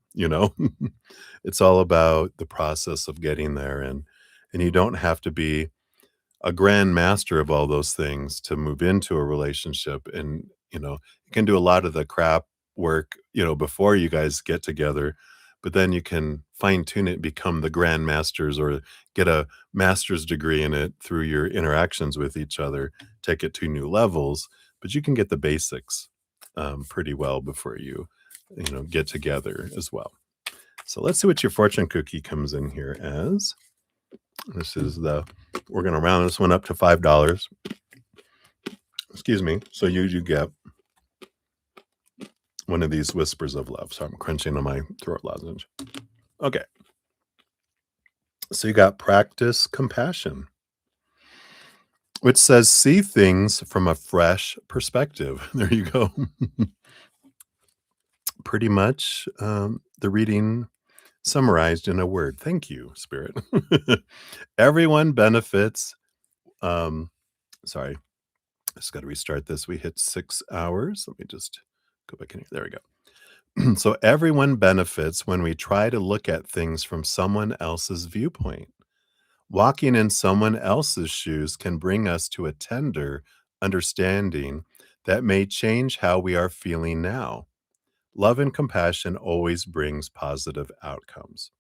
It's all about the process of getting there, and you don't have to be a grand master of all those things to move into a relationship and, you can do a lot of the crap work, before you guys get together, but then you can fine tune it, become the grand masters or get a master's degree in it through your interactions with each other, take it to new levels, but you can get the basics, pretty well before you get together as well. So let's see what your fortune cookie comes in here as. This is we're going to round this one up to $5. Excuse me. So you get one of these whispers of love. So I'm crunching on my throat lozenge. Okay. So you got practice compassion, which says see things from a fresh perspective. There you go. Pretty much the reading summarized in a word. Thank you, Spirit. Everyone benefits. Sorry, I just got to restart this. We hit 6 hours. Let me just go back in here. There we go. So everyone benefits when we try to look at things from someone else's viewpoint. Walking in someone else's shoes can bring us to a tender understanding that may change how we are feeling now. Love and compassion always brings positive outcomes.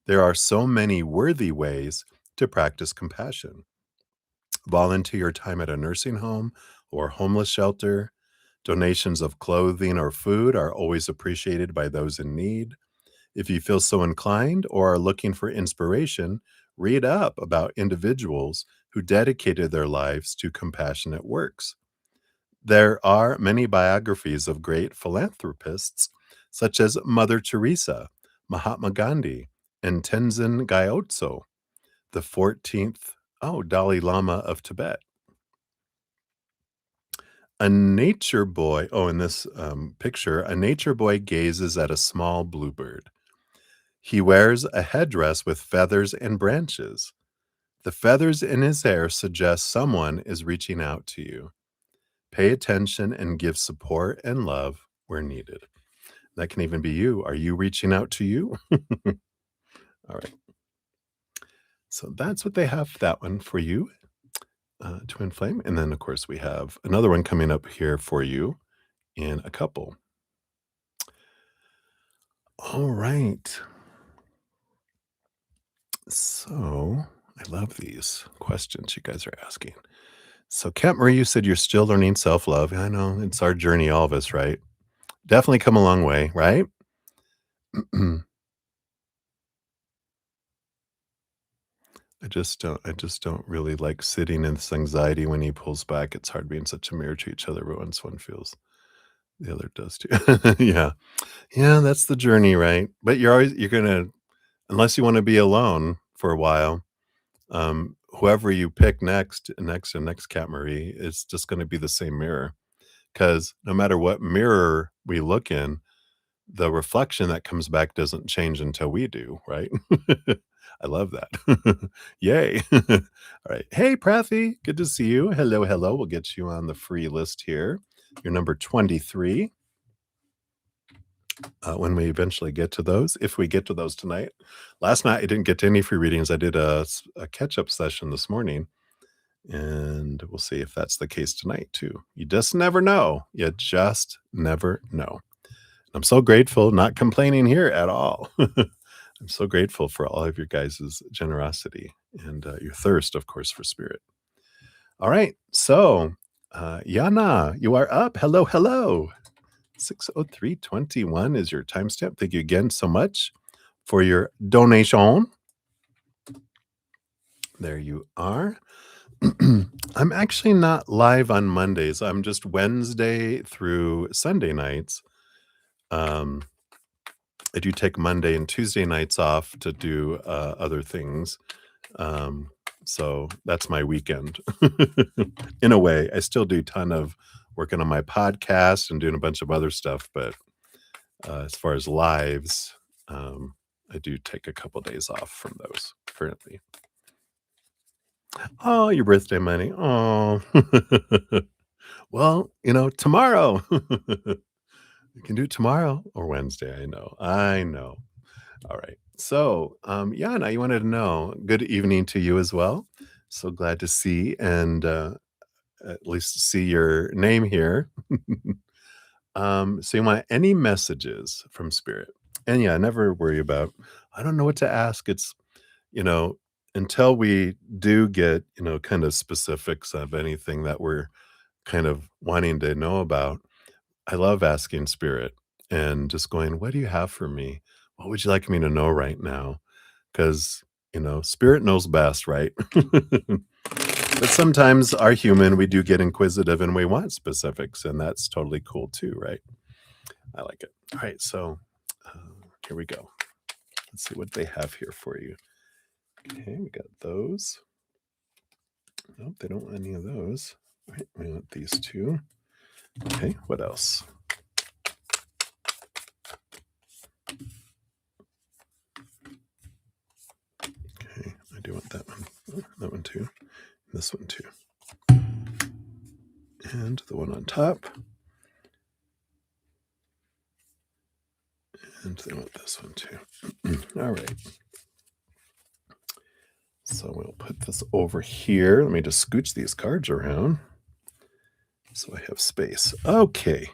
There are so many worthy ways to practice compassion. Volunteer time at a nursing home or homeless shelter. Donations of clothing or food are always appreciated by those in need. If you feel so inclined or are looking for inspiration, read up about individuals who dedicated their lives to compassionate works. There are many biographies of great philanthropists, such as Mother Teresa, Mahatma Gandhi, and Tenzin Gyatso, the 14th, Dalai Lama of Tibet. A nature boy, in this picture, a nature boy gazes at a small bluebird. He wears a headdress with feathers and branches. The feathers in his hair suggest someone is reaching out to you. Pay attention and give support and love where needed. That can even be you. Are you reaching out to you? All right. So that's what they have, that one for you, Twin Flame. And then, of course, we have another one coming up here for you in a couple. All right. So I love these questions you guys are asking. So, Kat Marie, you said you're still learning self love. I know it's our journey, all of us, right? Definitely come a long way, right? I just don't really like sitting in this anxiety when he pulls back. It's hard being such a mirror to each other, but once one feels the other does too. Yeah. Yeah, that's the journey, right? But you're gonna, unless you want to be alone for a while, whoever you pick next Cat Marie, it's just gonna be the same mirror. Because no matter what mirror we look in, the reflection that comes back doesn't change until we do, right? I love that. Yay. All right. Hey, Prathy, good to see you. Hello, hello. We'll get you on the free list here. You're number 23 when we eventually get to those, if we get to those tonight. Last night, I didn't get to any free readings. I did a catch up session this morning, and we'll see if that's the case tonight, too. You just never know. You just never know. I'm so grateful, not complaining here at all. I'm so grateful for all of your guys' generosity and your thirst, of course, for spirit. All right. So, Yana, you are up. Hello, hello. 60321 is your timestamp. Thank you again so much for your donation. There you are. I'm actually not live on Mondays. I'm just Wednesday through Sunday nights. I do take Monday and Tuesday nights off to do other things. So that's my weekend. In a way, I still do a ton of working on my podcast and doing a bunch of other stuff. But as far as lives, I do take a couple days off from those currently. Oh, your birthday money. Oh, well, tomorrow. You can do it tomorrow or Wednesday. I know. All right. So, Yana, you wanted to know. Good evening to you as well. So glad to see and at least see your name here. So you want any messages from spirit? And yeah, never worry about. I don't know what to ask. It's you know until we do get kind of specifics of anything that we're kind of wanting to know about. I love asking spirit and just going, "What do you have for me? What would you like me to know right now?" Because, spirit knows best, right? But sometimes our human, we do get inquisitive and we want specifics, and that's totally cool too, right? I like it. All right, so here we go. Let's see what they have here for you. Okay, we got those. Nope, they don't want any of those. All right, we want these two. Okay, what else? Okay, I do want that one. Oh, that one too. This one too. And the one on top. And they want this one too. All right. So we'll put this over here. Let me just scooch these cards around so I have space. Okay.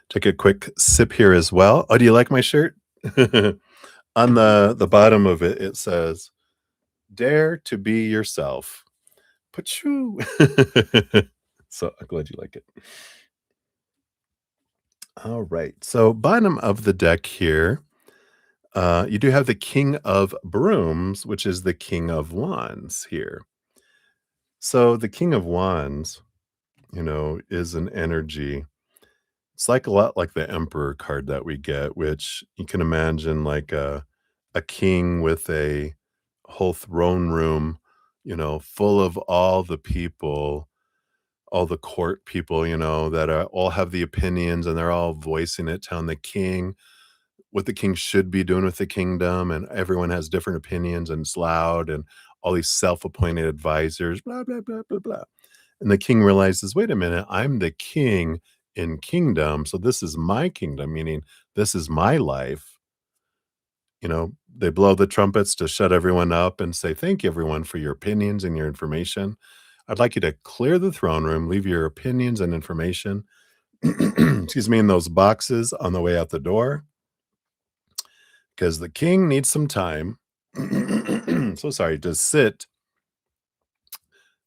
Take a quick sip here as well. Oh, do you like my shirt? On the bottom of it, it says, "Dare to be yourself." Pachoo. So I'm glad you like it. All right. So bottom of the deck here, you do have the King of Brooms, which is the King of Wands here. So the King of Wands, is an energy. It's like a lot like the Emperor card that we get, which you can imagine like a king with a whole throne room, full of all the people, all the court people, that all have the opinions and they're all voicing it, telling the king what the king should be doing with the kingdom, and everyone has different opinions and it's loud and all these self-appointed advisors, blah, blah, blah, blah, blah. And the king realizes, wait a minute, I'm the king in kingdom. So this is my kingdom, meaning this is my life. They blow the trumpets to shut everyone up and say, thank you, everyone, for your opinions and your information. I'd like you to clear the throne room, leave your opinions and information, excuse me, in those boxes on the way out the door, because the king needs some time. So sorry, to sit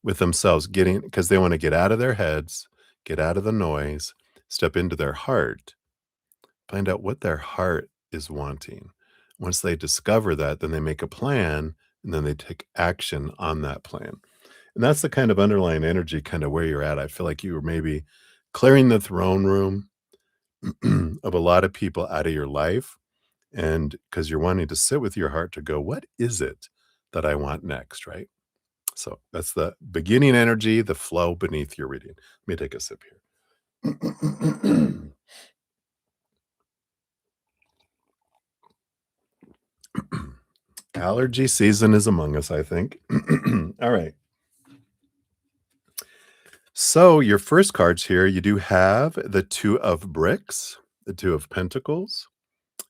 with themselves, because they want to get out of their heads, get out of the noise, step into their heart, find out what their heart is wanting. Once they discover that, then they make a plan and then they take action on that plan. And that's the kind of underlying energy, kind of where you're at. I feel like you were maybe clearing the throne room of a lot of people out of your life. And because you're wanting to sit with your heart to go, what is it that I want next? Right. So that's the beginning energy, the flow beneath your reading. Let me take a sip here. Allergy season is among us, I think. All right. So your first cards here, you do have the Two of Bricks, the Two of Pentacles,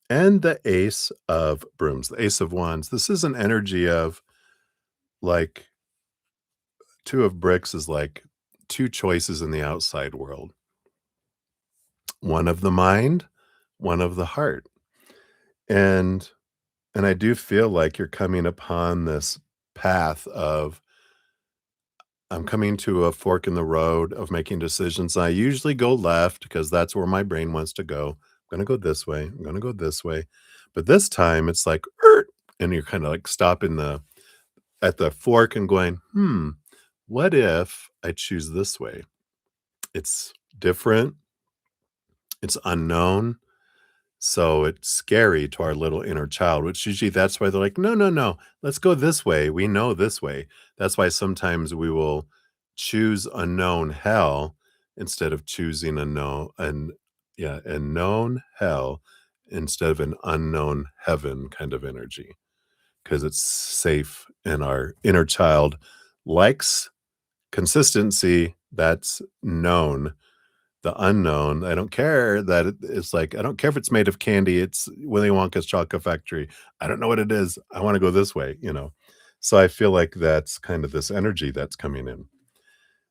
and the Ace of Brooms, the Ace of Wands. This is an energy of, like, Two of Bricks is like two choices in the outside world. One of the mind, one of the heart. And I do feel like you're coming upon this path of, I'm coming to a fork in the road of making decisions. I usually go left because that's where my brain wants to go. I'm going to go this way. I'm going to go this way. But this time it's like, "Er," and you're kind of like stopping at the fork and going, what if I choose this way? It's different. It's unknown. So it's scary to our little inner child, which usually that's why they're like, no, no, no, let's go this way. We know this way. That's why sometimes we will choose a known hell instead of choosing a known hell instead of an unknown heaven kind of energy, because it's safe and our inner child likes consistency that's known. The unknown, I don't care that it's like, I don't care if it's made of candy, it's Willy Wonka's chocolate factory. I don't know what it is. I wanna go this way. So I feel like that's kind of this energy that's coming in.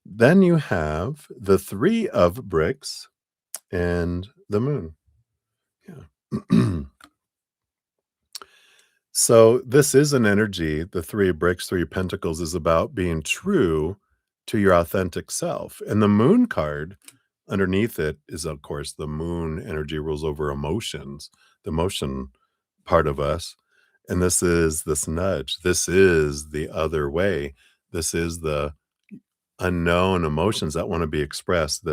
Then you have the Three of Bricks and the Moon. Yeah. So this is an energy, the Three of Bricks, Three of Pentacles is about being true to your authentic self. And the Moon card underneath it is, of course, the moon energy rules over emotions, the emotion part of us. And this is this nudge. This is the other way. This is the unknown emotions that want to be expressed.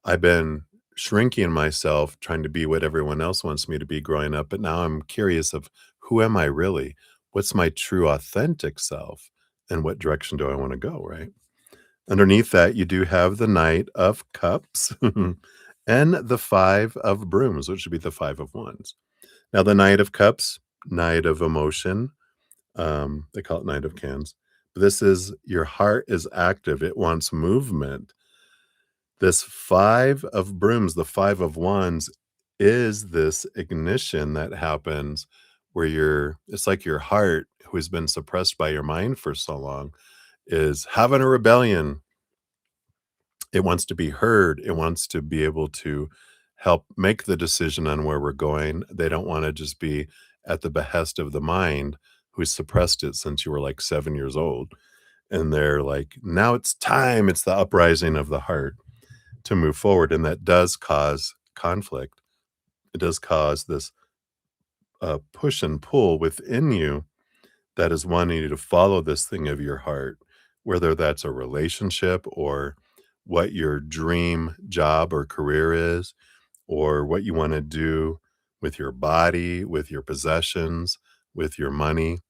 I've been shrinking myself, trying to be what everyone else wants me to be growing up, but now I'm curious of, who am I really? What's my true authentic self? And what direction do I want to go, right? Underneath that, you do have the Knight of Cups and the Five of Brooms, which would be the Five of Wands. Now, the Knight of Cups, Knight of Emotion, they call it Knight of Cans. This is, your heart is active. It wants movement. This Five of Brooms, the Five of Wands, is this ignition that happens where it's like your heart, who has been suppressed by your mind for so long, is having a rebellion. It wants to be heard. It wants to be able to help make the decision on where we're going. They don't want to just be at the behest of the mind, who's suppressed it since you were like 7 years old. And they're like, now it's time. It's the uprising of the heart to move forward. And that does cause conflict. It does cause this push and pull within you that is wanting you to follow this thing of your heart, whether that's a relationship or what your dream job or career is, or what you want to do with your body, with your possessions, with your money.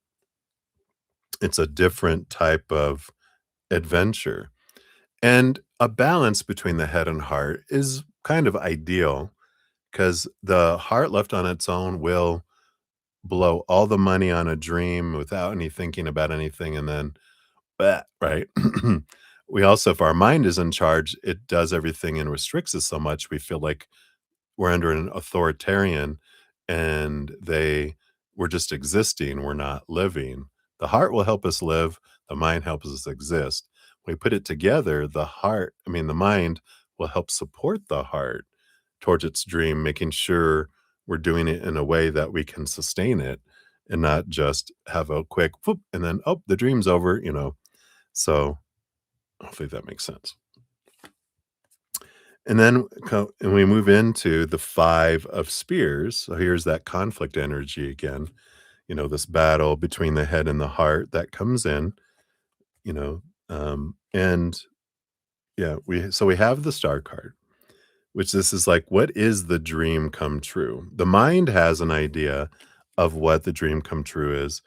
It's a different type of adventure. And a balance between the head and heart is kind of ideal, because the heart left on its own will blow all the money on a dream without any thinking about anything, and then, right? We also, if our mind is in charge, it does everything and restricts us so much, we feel like we're under an authoritarian and we're just existing, we're not living. The heart will help us live, the mind helps us exist. When we put it together, the mind will help support the heart towards its dream, making sure we're doing it in a way that we can sustain it and not just have a quick whoop and then, oh, the dream's over. So hopefully that makes sense. And then and we move into the 5 of spears. So here's that conflict energy again, this battle between the head and the heart that comes in, you know, and yeah, we have the star card, which this is like, what is the dream come true? The mind has an idea of what the dream come true is,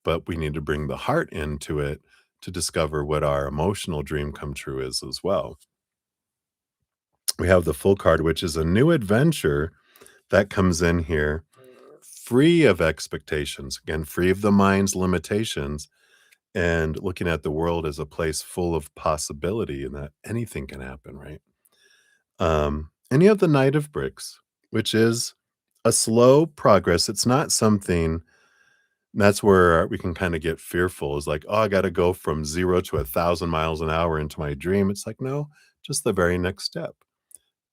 but we need to bring the heart into it to discover what our emotional dream come true is as well. We have the full card, which is a new adventure that comes in here, free of expectations, again, free of the mind's limitations, and looking at the world as a place full of possibility and that anything can happen, right? And you have the Knight of Bricks, which is a slow progress. It's not something that's where we can kind of get fearful is like, oh, I got to go from 0 to 1,000 miles an hour into my dream. It's like, no, just the very next step.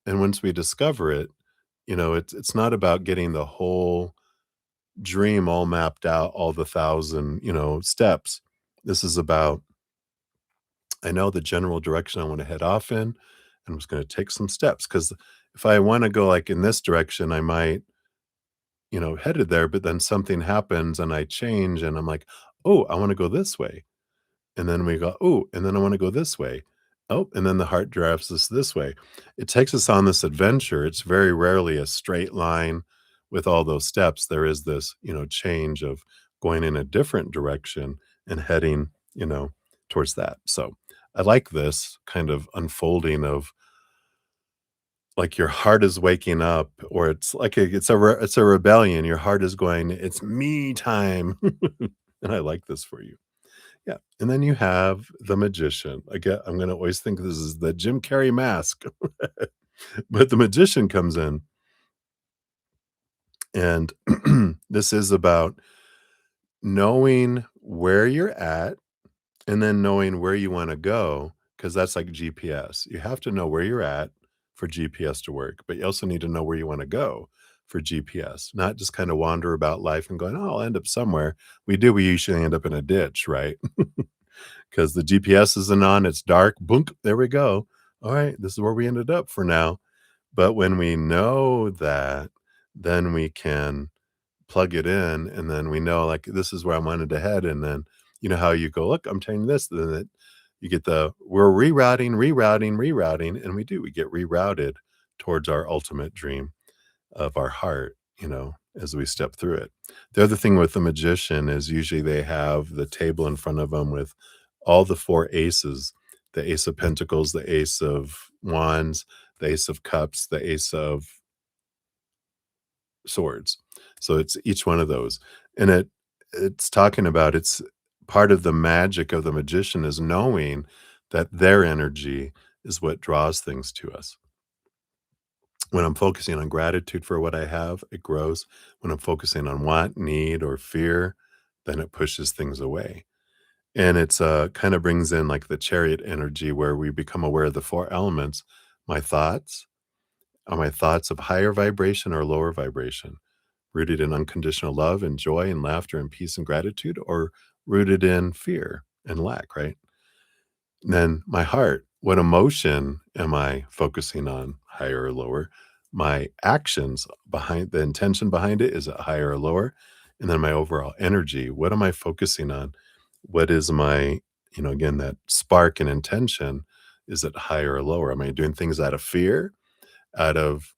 And once we discover it, it's not about getting the whole dream all mapped out, all the 1,000, steps. This is about, I know the general direction I want to head off in, and I'm just going to take some steps. Because if I want to go like in this direction, I might, headed there, but then something happens and I change and I'm like, oh, I want to go this way. And then we go, oh, and then I want to go this way. Oh, and then the heart drives us this way. It takes us on this adventure. It's very rarely a straight line with all those steps. There is this, change of going in a different direction and heading, towards that. So I like this kind of unfolding of like your heart is waking up, or it's like it's a rebellion. Your heart is going, it's me time. And I like this for you. Yeah, and then you have the magician. Again, I'm gonna always think this is the Jim Carrey mask, but the magician comes in, and this is about knowing where you're at and then knowing where you wanna go, because that's like GPS. You have to know where you're at for GPS to work, but you also need to know where you wanna go for GPS, not just kinda wander about life and going, "Oh, I'll end up somewhere." We usually end up in a ditch, right? Because the GPS isn't on, it's dark, boom, there we go. All right, this is where we ended up for now. But when we know that, then we can plug it in and then we know like this is where I wanted to head. And then you know how you go, look, I'm changing this, then you get we're rerouting, and we get rerouted towards our ultimate dream of our heart, as we step through it. The other thing with the magician is usually they have the table in front of them with all the 4 aces, the ace of pentacles, the ace of wands, the ace of cups, the ace of swords. So it's each one of those. And it's talking about it's part of the magic of the magician is knowing that their energy is what draws things to us. When I'm focusing on gratitude for what I have, it grows. When I'm focusing on want, need, or fear, then it pushes things away. And it's kind of brings in like the chariot energy where we become aware of the 4 elements. My thoughts are my thoughts of higher vibration or lower vibration, rooted in unconditional love and joy and laughter and peace and gratitude, or rooted in fear and lack, right? Then my heart, what emotion am I focusing on, higher or lower? My actions behind the intention behind it, is it higher or lower? And then my overall energy, what am I focusing on? What is my, again, that spark and intention? Is it higher or lower? Am I doing things out of fear, out of,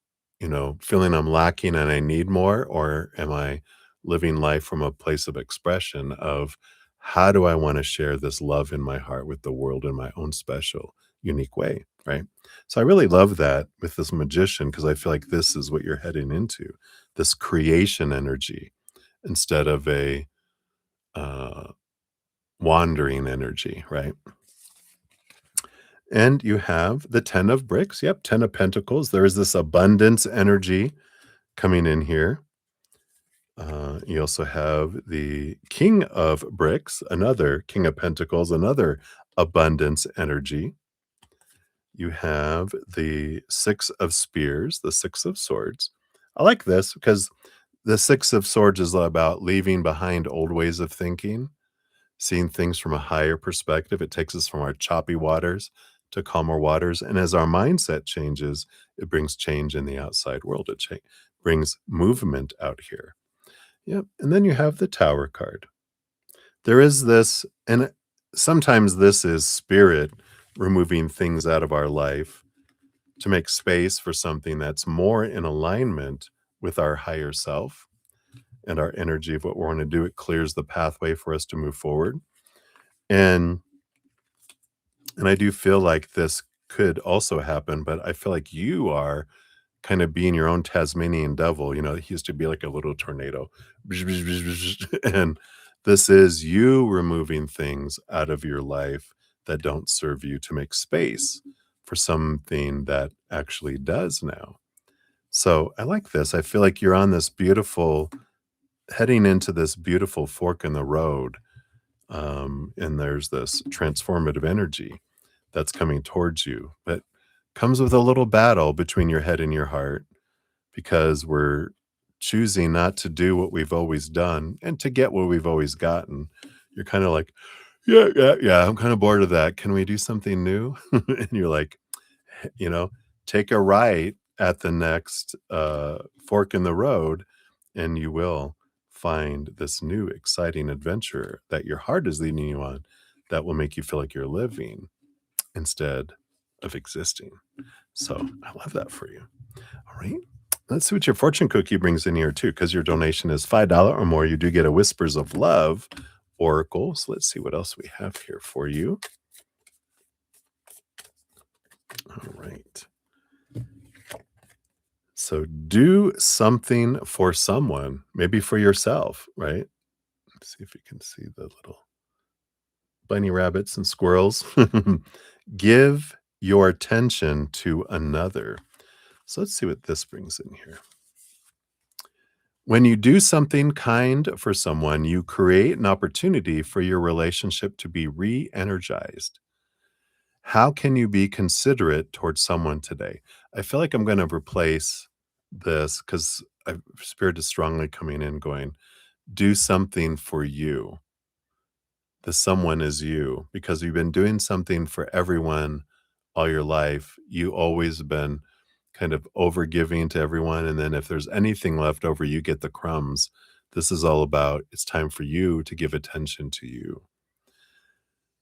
feeling I'm lacking and I need more? Or am I living life from a place of expression of how do I want to share this love in my heart with the world in my own special, unique way? Right. So I really love that with this magician because I feel like this is what you're heading into, this creation energy instead of a uh, wandering energy. Right. And you have the 10 of bricks. Yep, 10 of pentacles. There is this abundance energy coming in here. You also have the king of bricks, another king of pentacles, another abundance energy. You have the six of spears, the six of swords. I like this because the six of swords is about leaving behind old ways of thinking, seeing things from a higher perspective. It takes us from our choppy waters to calmer waters. And as our mindset changes, it brings change in the outside world. It brings movement out here. Yep. And then you have the Tower card. There is this, and sometimes this is spirit removing things out of our life to make space for something that's more in alignment with our higher self and our energy of what we want to do. It clears the pathway for us to move forward. And I do feel like this could also happen, but I feel like you are kind of being your own Tasmanian devil. He used to be like a little tornado. And this is you removing things out of your life that don't serve you to make space for something that actually does now. So I like this. I feel like you're on this beautiful, heading into this beautiful fork in the road. And there's this transformative energy that's coming towards you, but comes with a little battle between your head and your heart because we're choosing not to do what we've always done and to get what we've always gotten. You're kind of like, yeah, yeah, yeah, I'm kind of bored of that. Can we do something new? And you're like, you know, take a right at the next fork in the road, and you will find this new exciting adventure that your heart is leading you on that will make you feel like you're living instead of existing. So I love that for you. All right. Let's see what your fortune cookie brings in here too, because your donation is $5 or more. You do get a Whispers of Love oracle. So let's see what else we have here for you. All right. So do something for someone, maybe for yourself, right? Let's see if you can see the little bunny rabbits and squirrels. Give your attention to another. So let's see what this brings in here. When you do something kind for someone, you create an opportunity for your relationship to be re energized. How can you be considerate towards someone today? I feel like I'm going to replace this because Spirit is strongly coming in going, do something for you. The someone is you because you've been doing something for everyone all your life. You always been kind of over giving to everyone. And then if there's anything left over, you get the crumbs. This is all about it's time for you to give attention to you.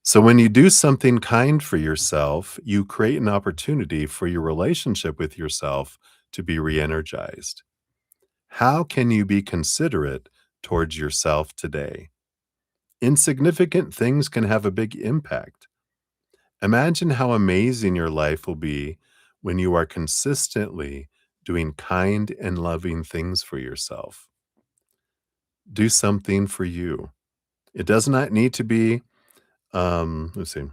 So when you do something kind for yourself, you create an opportunity for your relationship with yourself to be re-energized. How can you be considerate towards yourself today? Insignificant things can have a big impact. Imagine how amazing your life will be when you are consistently doing kind and loving things for yourself. Do something for you. It does not need to be, let's see.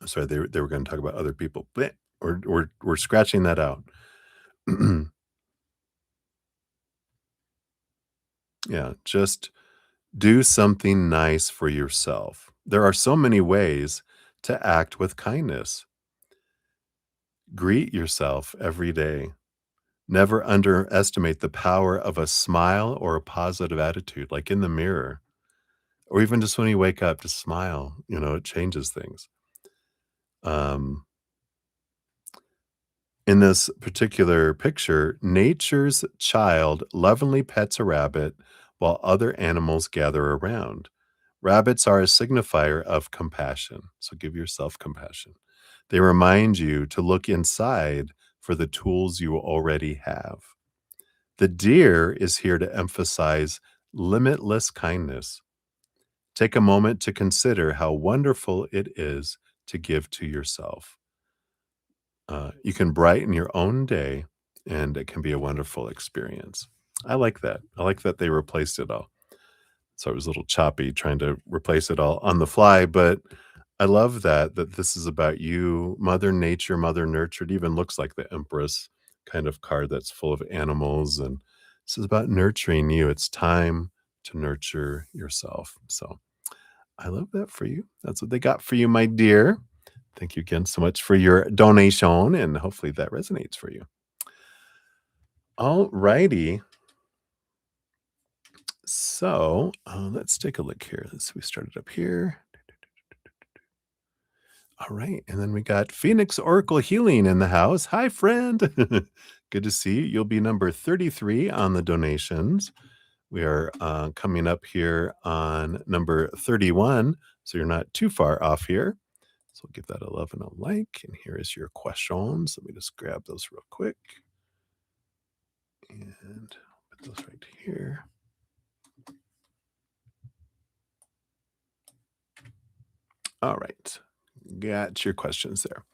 Sorry, they were going to talk about other people. Bleh. We're scratching that out. Yeah, just do something nice for yourself. There are so many ways to act with kindness. Greet yourself every day. Never underestimate the power of a smile or a positive attitude, like in the mirror, or even just when you wake up, just smile. It changes things. Um, in this particular picture, nature's child lovingly pets a rabbit while other animals gather around. Rabbits are a signifier of compassion, so give yourself compassion. They remind you to look inside for the tools you already have. The deer is here to emphasize limitless kindness. Take a moment to consider how wonderful it is to give to yourself. You can brighten your own day, and it can be a wonderful experience. I like that. I like that they replaced it all. So it was a little choppy trying to replace it all on the fly, but I love that this is about you, Mother Nature, Mother Nurture. It even looks like the Empress kind of card that's full of animals, and this is about nurturing you. It's time to nurture yourself. So I love that for you. That's what they got for you, my dear. Thank you again so much for your donation, and hopefully that resonates for you. All righty. So let's take a look here. We started up here. All right. And then we got Phoenix Oracle Healing in the house. Hi, friend. Good to see you. You'll be number 33 on the donations. We are coming up here on number 31. So you're not too far off here. So we'll give that a love and a like. And here is your questions. Let me just grab those real quick. And put those right here. All right. Got your questions there.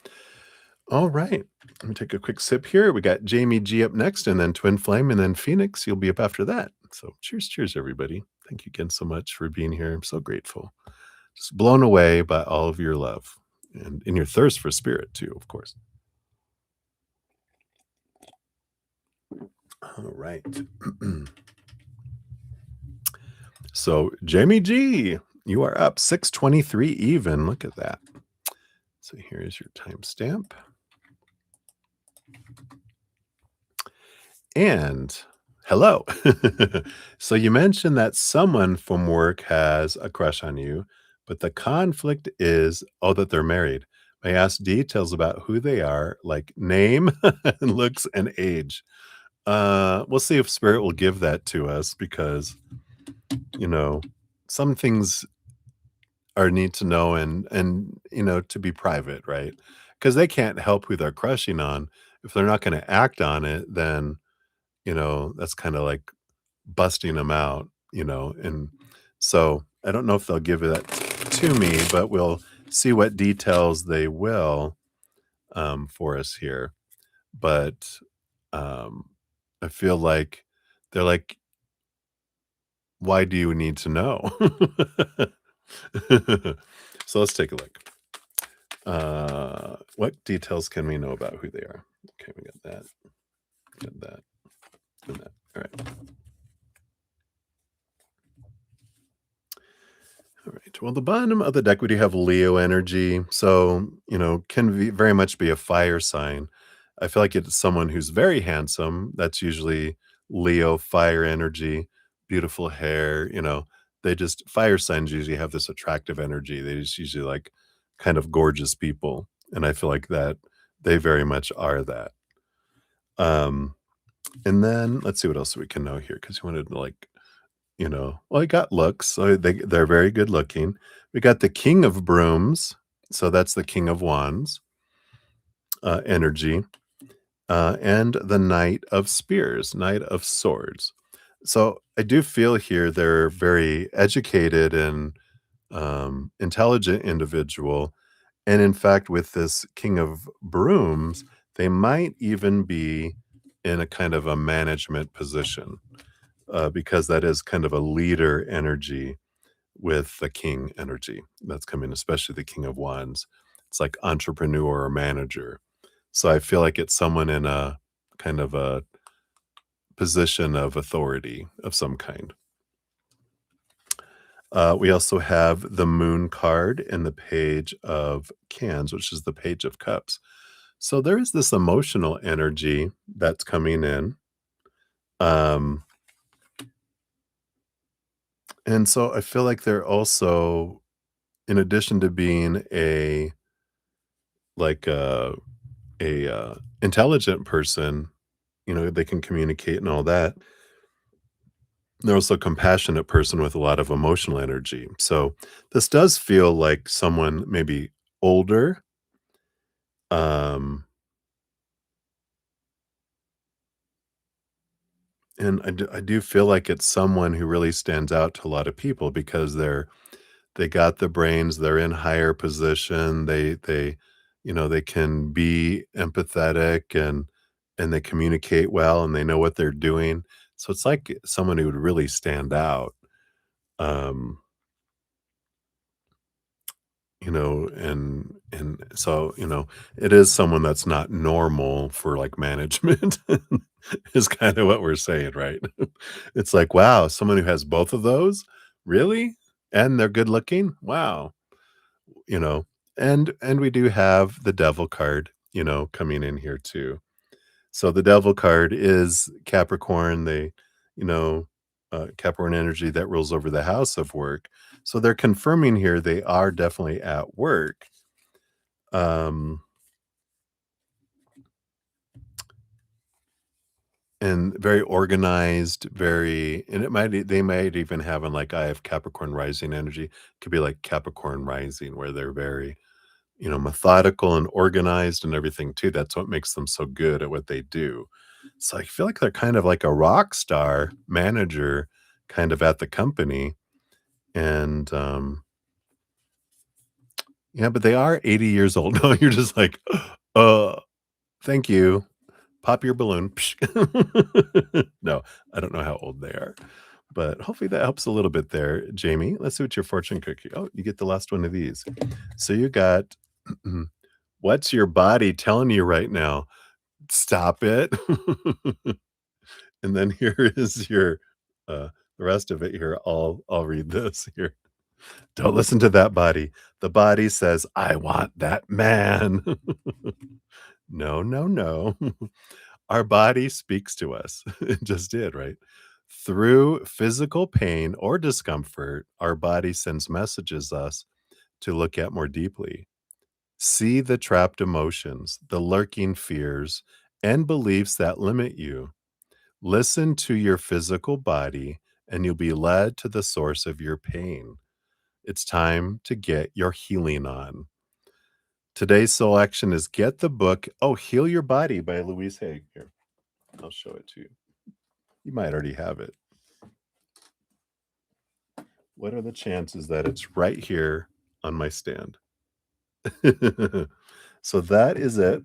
All right. Let me take a quick sip here. We got Jamie G up next, and then Twin Flame, and then Phoenix. You'll be up after that. So cheers, cheers, everybody. Thank you again so much for being here. I'm so grateful. Just blown away by all of your love and in your thirst for spirit, too, of course. All right. So, Jamie G, you are up 623 even. Look at that. So, here is your timestamp. And hello. So, you mentioned that someone from work has a crush on you, but the conflict is, oh, that they're married. I ask details about who they are, like name, looks, and age. We'll see if spirit will give that to us because, you know, some things are need to know and to be private, right? Because they can't help who they're crushing on. If they're not going to act on it, then that's kind of like busting them out, and so I don't know if they'll give that to me, but we'll see what details they will for us here. But um, I feel like they're like, why do you need to know? So let's take a look. What details can we know about who they are? Okay, we got that, got that, and that. All right. All right. Well, the bottom of the deck, we do have Leo energy. So, can very much be a fire sign. I feel like it's someone who's very handsome. That's usually Leo fire energy, beautiful hair. They just, fire signs usually have this attractive energy. They just usually like kind of gorgeous people. And I feel like that they very much are that. Um, and then let's see what else we can know here because you wanted to well, I got looks, so they're very good looking. We got the King of Brooms, so that's the King of Wands, energy, and the Knight of Spears, Knight of Swords. So I do feel here they're very educated and intelligent individual, and in fact, with this King of Brooms, they might even be in a kind of a management position because that is kind of a leader energy with the king energy that's coming, especially the King of Wands. It's like entrepreneur or manager. So I feel like it's someone in a kind of a position of authority of some kind. We also have the Moon card in the Page of Cans, which is the Page of Cups. So there is this emotional energy that's coming in. And so I feel like they're also, in addition to being like a intelligent person, they can communicate and all that. They're also a compassionate person with a lot of emotional energy. So this does feel like someone maybe older. Um, and I do feel like it's someone who really stands out to a lot of people because they got the brains, they're in higher position, they can be empathetic and they communicate well and they know what they're doing. So it's like someone who would really stand out. Um, and so, it is someone that's not normal for, like, management is kinda what we're saying, right? It's like, "Wow, someone who has both of those? Really? And they're good looking? Wow." You know? And we do have the devil card, coming in here too. So the devil card is Capricorn, you know, Capricorn energy that rules over the house of work. So they're confirming here they are definitely at work. Um, and very organized, and they might even have in like I have Capricorn rising energy. Could be like Capricorn rising where they're very, methodical and organized and everything too. That's what makes them so good at what they do. So I feel like they're kind of like a rock star manager kind of at the company. And yeah, but they are 80 years old. No, you're just like, uh, thank you. Pop your balloon. Psh. No, I don't know how old they are. But hopefully that helps a little bit there, Jamie. Let's see what your fortune cookie. Oh, you get the last one of these. So you got what's your body telling you right now? Stop it. And then here is your the rest of it here. I'll read this here. Don't listen to that body. The body says, I want that man. No, no, no. Our body speaks to us. It just did, right? Through physical pain or discomfort, our body sends messages us to look at more deeply. See the trapped emotions, the lurking fears, and beliefs that limit you. Listen to your physical body, and you'll be led to the source of your pain. It's time to get your healing on. Today's selection is Get the Book, Heal Your Body by Louise Hay. Here, I'll show it to you. You might already have it. What are the chances that it's right here on my stand? So that is it.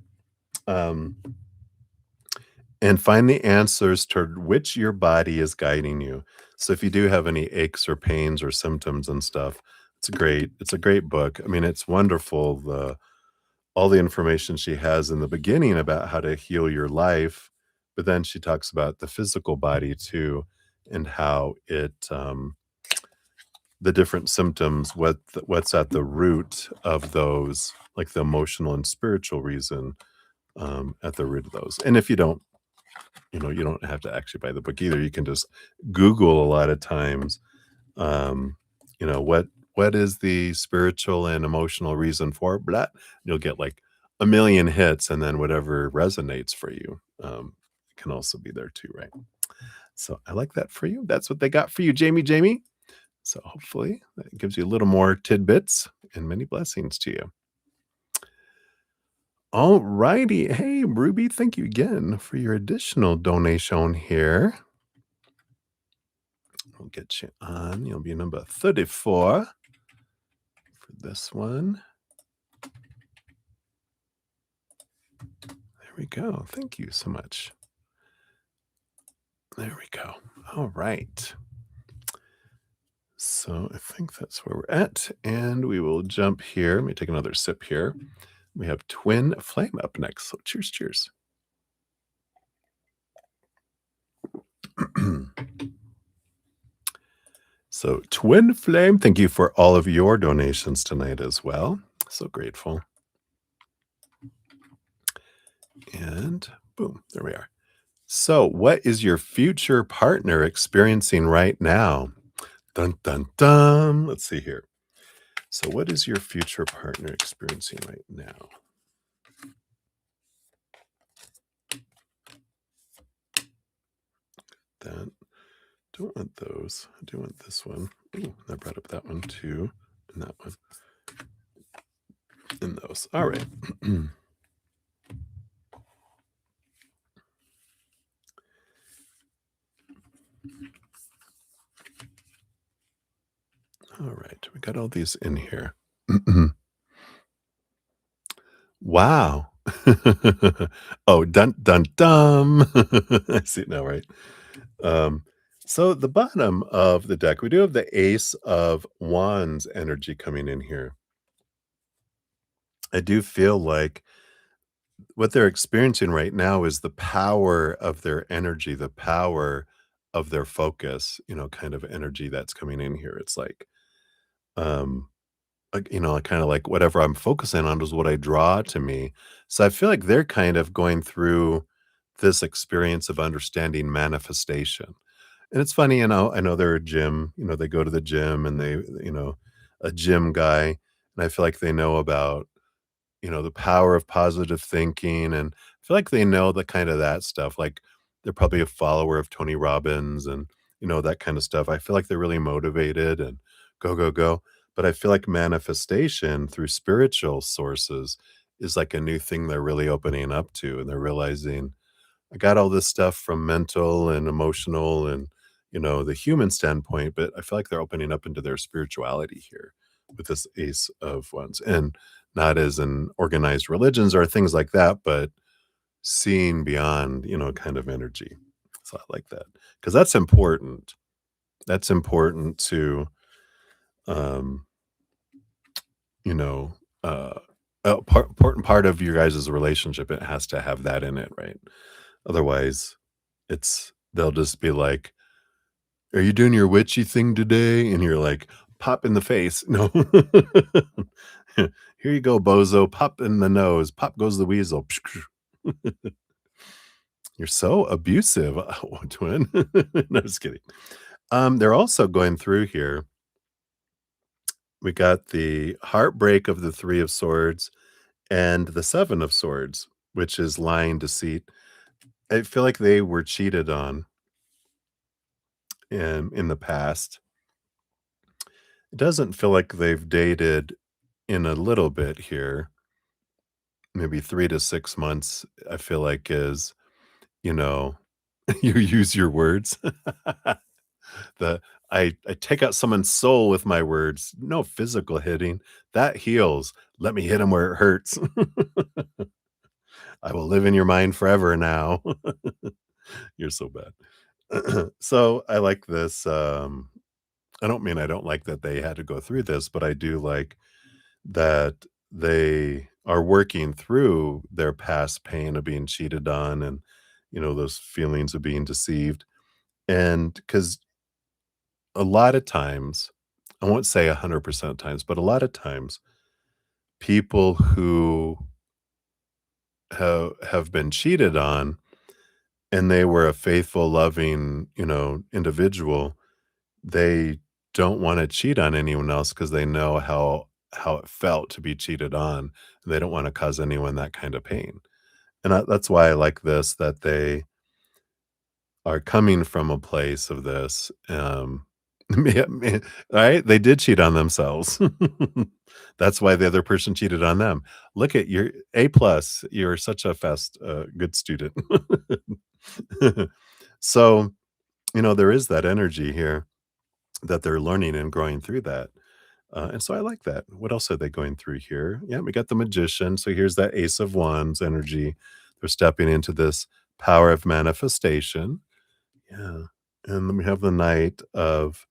Um, and find the answers toward which your body is guiding you. So if you do have any aches or pains or symptoms and stuff, it's a great book. I mean, it's wonderful, the all the information she has in the beginning about how to heal your life, but then she talks about the physical body too, and how the different symptoms, what's at the root of those, like the emotional and spiritual reason, at the root of those. And if you don't have to actually buy the book either. You can just Google a lot of times, um, what is the spiritual and emotional reason for blah? You'll get like a million hits, and then whatever resonates for you can also be there too, right? So I like that for you. That's what they got for you, Jamie. Jamie. So hopefully that gives you a little more tidbits and many blessings to you. All righty. Hey, Ruby, thank you again for your additional donation here. We'll get you on. You'll be number 34 for this one. There we go. Thank you so much. There we go. All right. So I think that's where we're at. And we will jump here. Let me take another sip here. We have Twin Flame up next. So cheers, cheers. So, Twin Flame, thank you for all of your donations tonight as well. So grateful. And boom, there we are. So, what is your future partner experiencing right now? Dun, dun, dun. Let's see here. So, what is your future partner experiencing right now? That. Don't want those. I do want this one. Ooh, I brought up that one too. And that one. And those. All right. All right. We got all these in here. Wow. Oh, dun dun dum. I see it now, right? Um, so the bottom of the deck, we do have the Ace of Wands energy coming in here. I do feel like what they're experiencing right now is the power of their energy, the power of their focus, kind of energy that's coming in here. It's um, kind of like whatever I'm focusing on is what I draw to me. So I feel like they're kind of going through this experience of understanding manifestation. And it's funny, I know they're a gym, they go to the gym and a gym guy, and I feel like they know about the power of positive thinking, and I feel like they know the kind of that stuff, like, they're probably a follower of Tony Robbins and, that kind of stuff. I feel like they're really motivated and go, go, go, but I feel like manifestation through spiritual sources is like a new thing they're really opening up to, and they're realizing, "I got all this stuff from mental and emotional and, the human standpoint," but I feel like they're opening up into their spirituality here with this Ace of Wands, and not as in organized religions or things like that, but seeing beyond, kind of energy. So I like that because that's important. That's important to, um, you know, uh, important part of your guys' relationship. It has to have that in it, right? Otherwise, they'll just be like, "Are you doing your witchy thing today?" And you're like, "Pop in the face." No. "Here you go, bozo. Pop in the nose. Pop goes the weasel." You're so abusive, twin. No, just kidding. They're also going through here. We got the heartbreak of the 3 of swords and the 7 of swords, which is lying, deceit. I feel like they were cheated on in the past. It doesn't feel like they've dated in a little bit here. Maybe 3 to 6 months, I feel like is, you know, you use your words. The I take out someone's soul with my words. No physical hitting. That heals. Let me hit him where it hurts. I will live in your mind forever now. You're so bad. So I like this. I don't mean I don't like that they had to go through this, but I do like that they are working through their past pain of being cheated on and, those feelings of being deceived. And because a lot of times, I won't say 100% of times, but a lot of times, people who have been cheated on and they were a faithful, loving, individual, they don't wanna cheat on anyone else because they know how it felt to be cheated on, and they don't wanna cause anyone that kind of pain. And that's why I like this, that they are coming from a place of this, right? They did cheat on themselves. That's why the other person cheated on them. Look at your A plus, you're such a good student. So, there is that energy here that they're learning and growing through that. And so I like that. What else are they going through here? Yeah, we got the magician. So here's that Ace of Wands energy. They're stepping into this power of manifestation. Yeah. And then we have the Knight of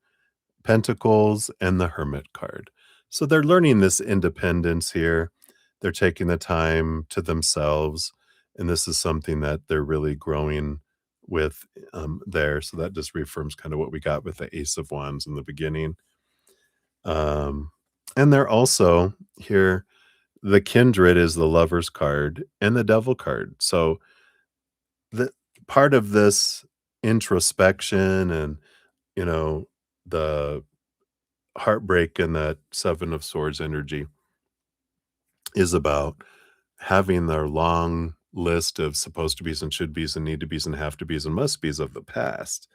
Pentacles and the Hermit card. So they're learning this independence here. They're taking the time to themselves. And this is something that they're really growing with there. So that just reaffirms kind of what we got with the Ace of Wands in the beginning. Um, and they're also here, the Kindred is the Lover's card and the Devil card. So the part of this introspection and, you know, the heartbreak and that Seven of Swords energy is about having their long list of supposed to be's and should be's and need to be's and have to be's and must be's of the past,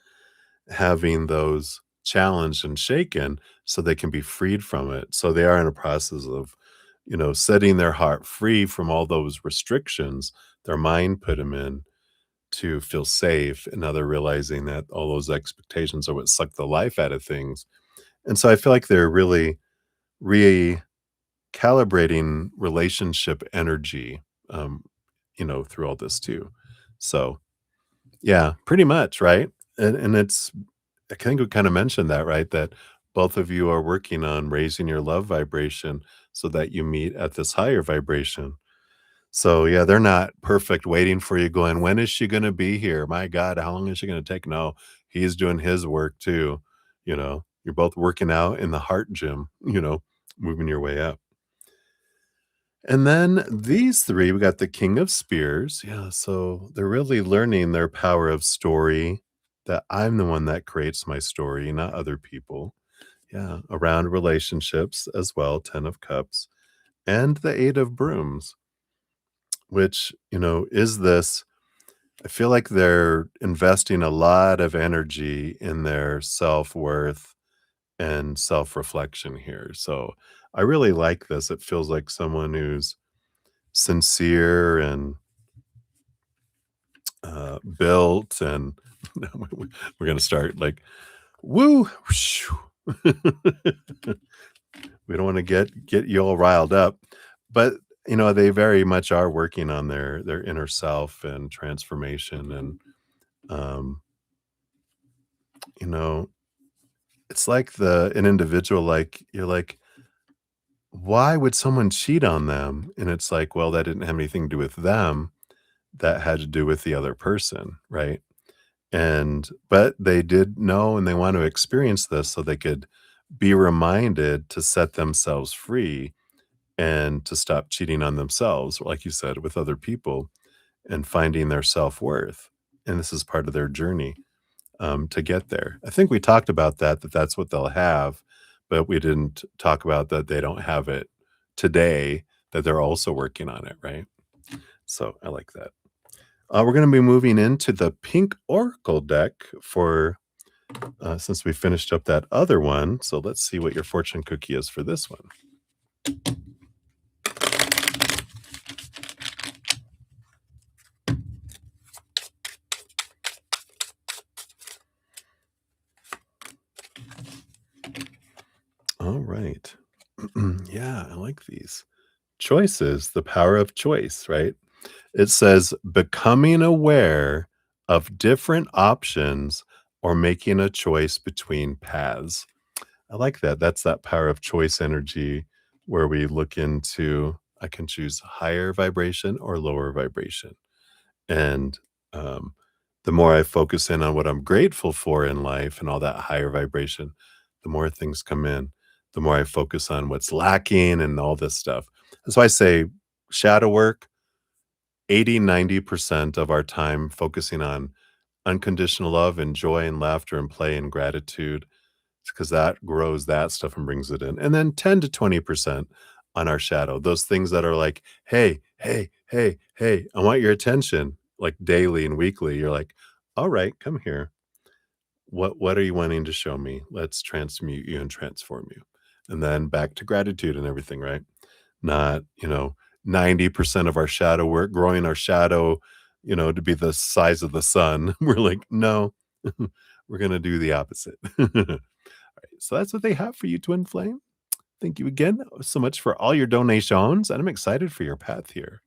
having those challenged and shaken so they can be freed from it. So they are in a process of, setting their heart free from all those restrictions their mind put them in to feel safe. And now they're realizing that all those expectations are what suck the life out of things. And so I feel like they're really recalibrating relationship energy, um, through all this too. So yeah, pretty much, right? And it's I think we kinda mentioned that, right? That both of you are working on raising your love vibration so that you meet at this higher vibration. So, yeah, they're not perfect waiting for you going, "When is she gonna be here? My god, how long is she gonna take?" No, he's doing his work too, you know? You're both working out in the heart gym, moving your way up. And then these 3, we got the King of Spears. Yeah, so they're really learning their power of story, that I'm the one that creates my story, not other people. Yeah, around relationships as well, 10 of Cups, and the 8 of Brooms, which, is this I feel like they're investing a lot of energy in their self-worth and self-reflection here. So, I really like this. It feels like someone who's sincere and built, and we're gonna start like, "Woo!" We don't wanna get you all riled up, but, they very much are working on their inner self and transformation, and, um, you know, it's like an individual, like, you're like, "Why would someone cheat on them?" And it's like, well, that didn't have anything to do with them, that had to do with the other person, right? But they did know and they want to experience this so they could be reminded to set themselves free and to stop cheating on themselves, like you said, with other people and finding their self-worth. And this is part of their journey to get there. I think we talked about that that's what they'll have, but we didn't talk about that they don't have it today, that they're also working on it, right? So I like that. We're going to be moving into the pink oracle deck for since we finished up that other one. So let's see what your fortune cookie is for this one. All right. Yeah, I like these. Choices, the power of choice, right? It says becoming aware of different options or making a choice between paths. I like that. That's that power of choice energy where we look into I can choose higher vibration or lower vibration. And the more I focus in on what I'm grateful for in life and all that higher vibration, the more things come in. The more I focus on what's lacking and all this stuff. That's why I say shadow work, 80-90% of our time focusing on unconditional love and joy and laughter and play and gratitude because that grows that stuff and brings it in. And then 10 to 20% on our shadow, those things that are like, hey, hey, hey, hey, I want your attention, like daily and weekly. You're like, all right, come here. What are you wanting to show me? Let's transmute you and transform you. And then back to gratitude and everything, right? Not, 90% of our shadow work, growing our shadow, to be the size of the sun. We're like, no, we're gonna do the opposite. So that's what they have for you, Twin Flame. Thank you again so much for all your donations, and I'm excited for your path here.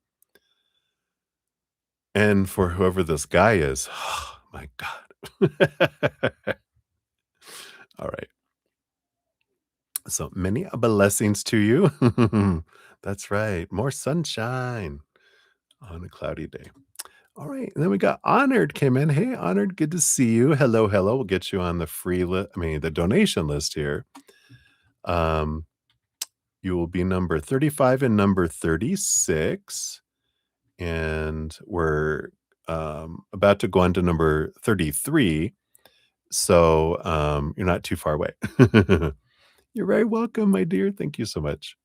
And for whoever this guy is, oh my God. All right. So many blessings to you. That's right. More sunshine on a cloudy day. All right. And then we got Honored came in. Hey, Honored, good to see you. Hello, hello. We'll get you on the free list. I mean, the donation list here. Um, You will be number 35 and number 36, and we're, about to go on to number 33, so, you're not too far away. You're very welcome, my dear. Thank you so much.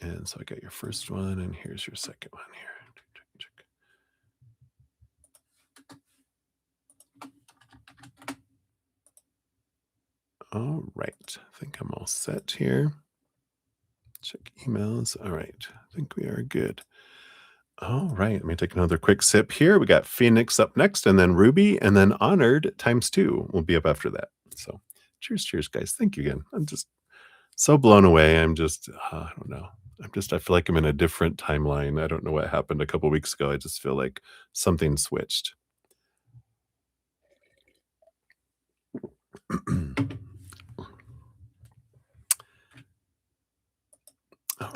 And so I got your first one, and here's your second one here. Check, check. All right. I think I'm all set here. Check emails. All right. I think we are good. All right, let me take another quick sip here. We got Phoenix up next, and then Ruby, and then Honored times 2 will be up after that. So, cheers, cheers, guys. Thank you again. I'm just so blown away. I'm just, I don't know. I feel like I'm in a different timeline. I don't know what happened a couple weeks ago. I just feel like something switched. All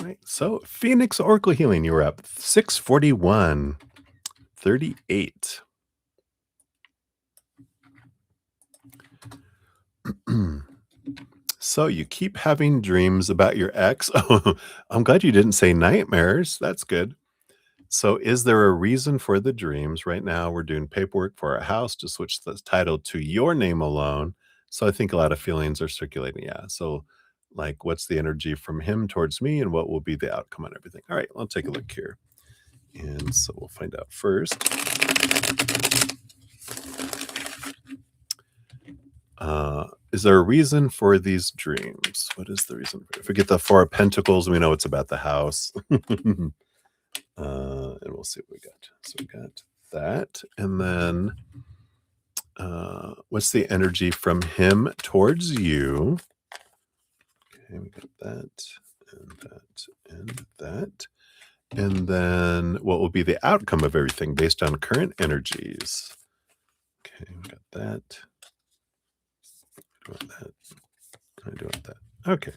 right. So Phoenix Oracle Healing, you were up 641, 38. So you keep having dreams about your ex. Oh, I'm glad you didn't say nightmares. That's good. So is there a reason for the dreams? Right now, we're doing paperwork for our house to switch the title to your name alone. So I think a lot of feelings are circulating. Yeah. So, like, what's the energy from him towards me, and what will be the outcome on everything? All right. I'll take a look here. And so we'll find out first. Is there a reason for these dreams? What is the reason? If we get the Four of Pentacles, we know it's about the house. And we'll see what we got. So we got that. And then what's the energy from him towards you? Okay, we got that and that and that. And then what will be the outcome of everything based on current energies? Okay, we got that. I want that. I do want that. Okay.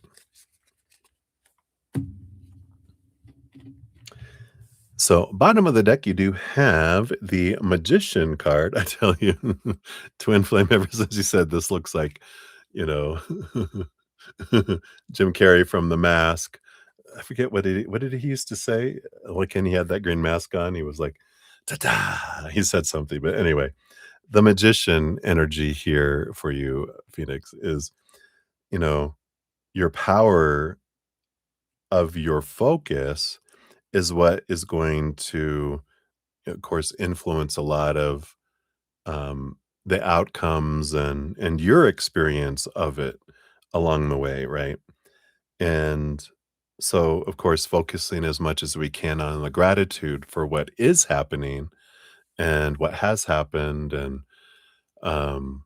So, bottom of the deck, you do have the Magician card. I tell you, Twin Flame, ever since you said this looks like, you know, Jim Carrey from The Mask. I forget what did he used to say? Like, when he had that green mask on, he was like, "Ta-da!" He said something, but anyway, the Magician energy here for you, Phoenix, is, you know, your power of your focus is what is going to, of course, influence a lot of the outcomes and your experience of it along the way, right? And so, of course, focusing as much as we can on the gratitude for what is happening and what has happened, and um,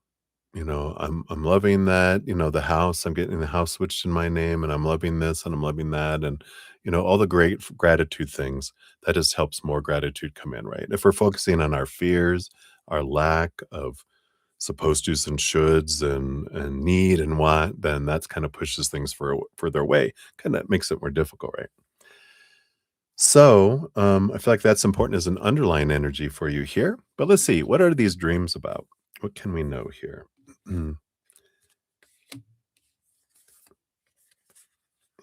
I'm loving that. The house, I'm getting the house switched in my name, and I'm loving this, and I'm loving that, and all the great gratitude things. That just helps more gratitude come in, right? If we're focusing on our fears, our lack of supposed tos and shoulds and need and want, then that's kind of pushes things further away. Kind of makes it more difficult, right? So I feel like that's important as an underlying energy for you here. But let's see, what are these dreams about? What can we know here?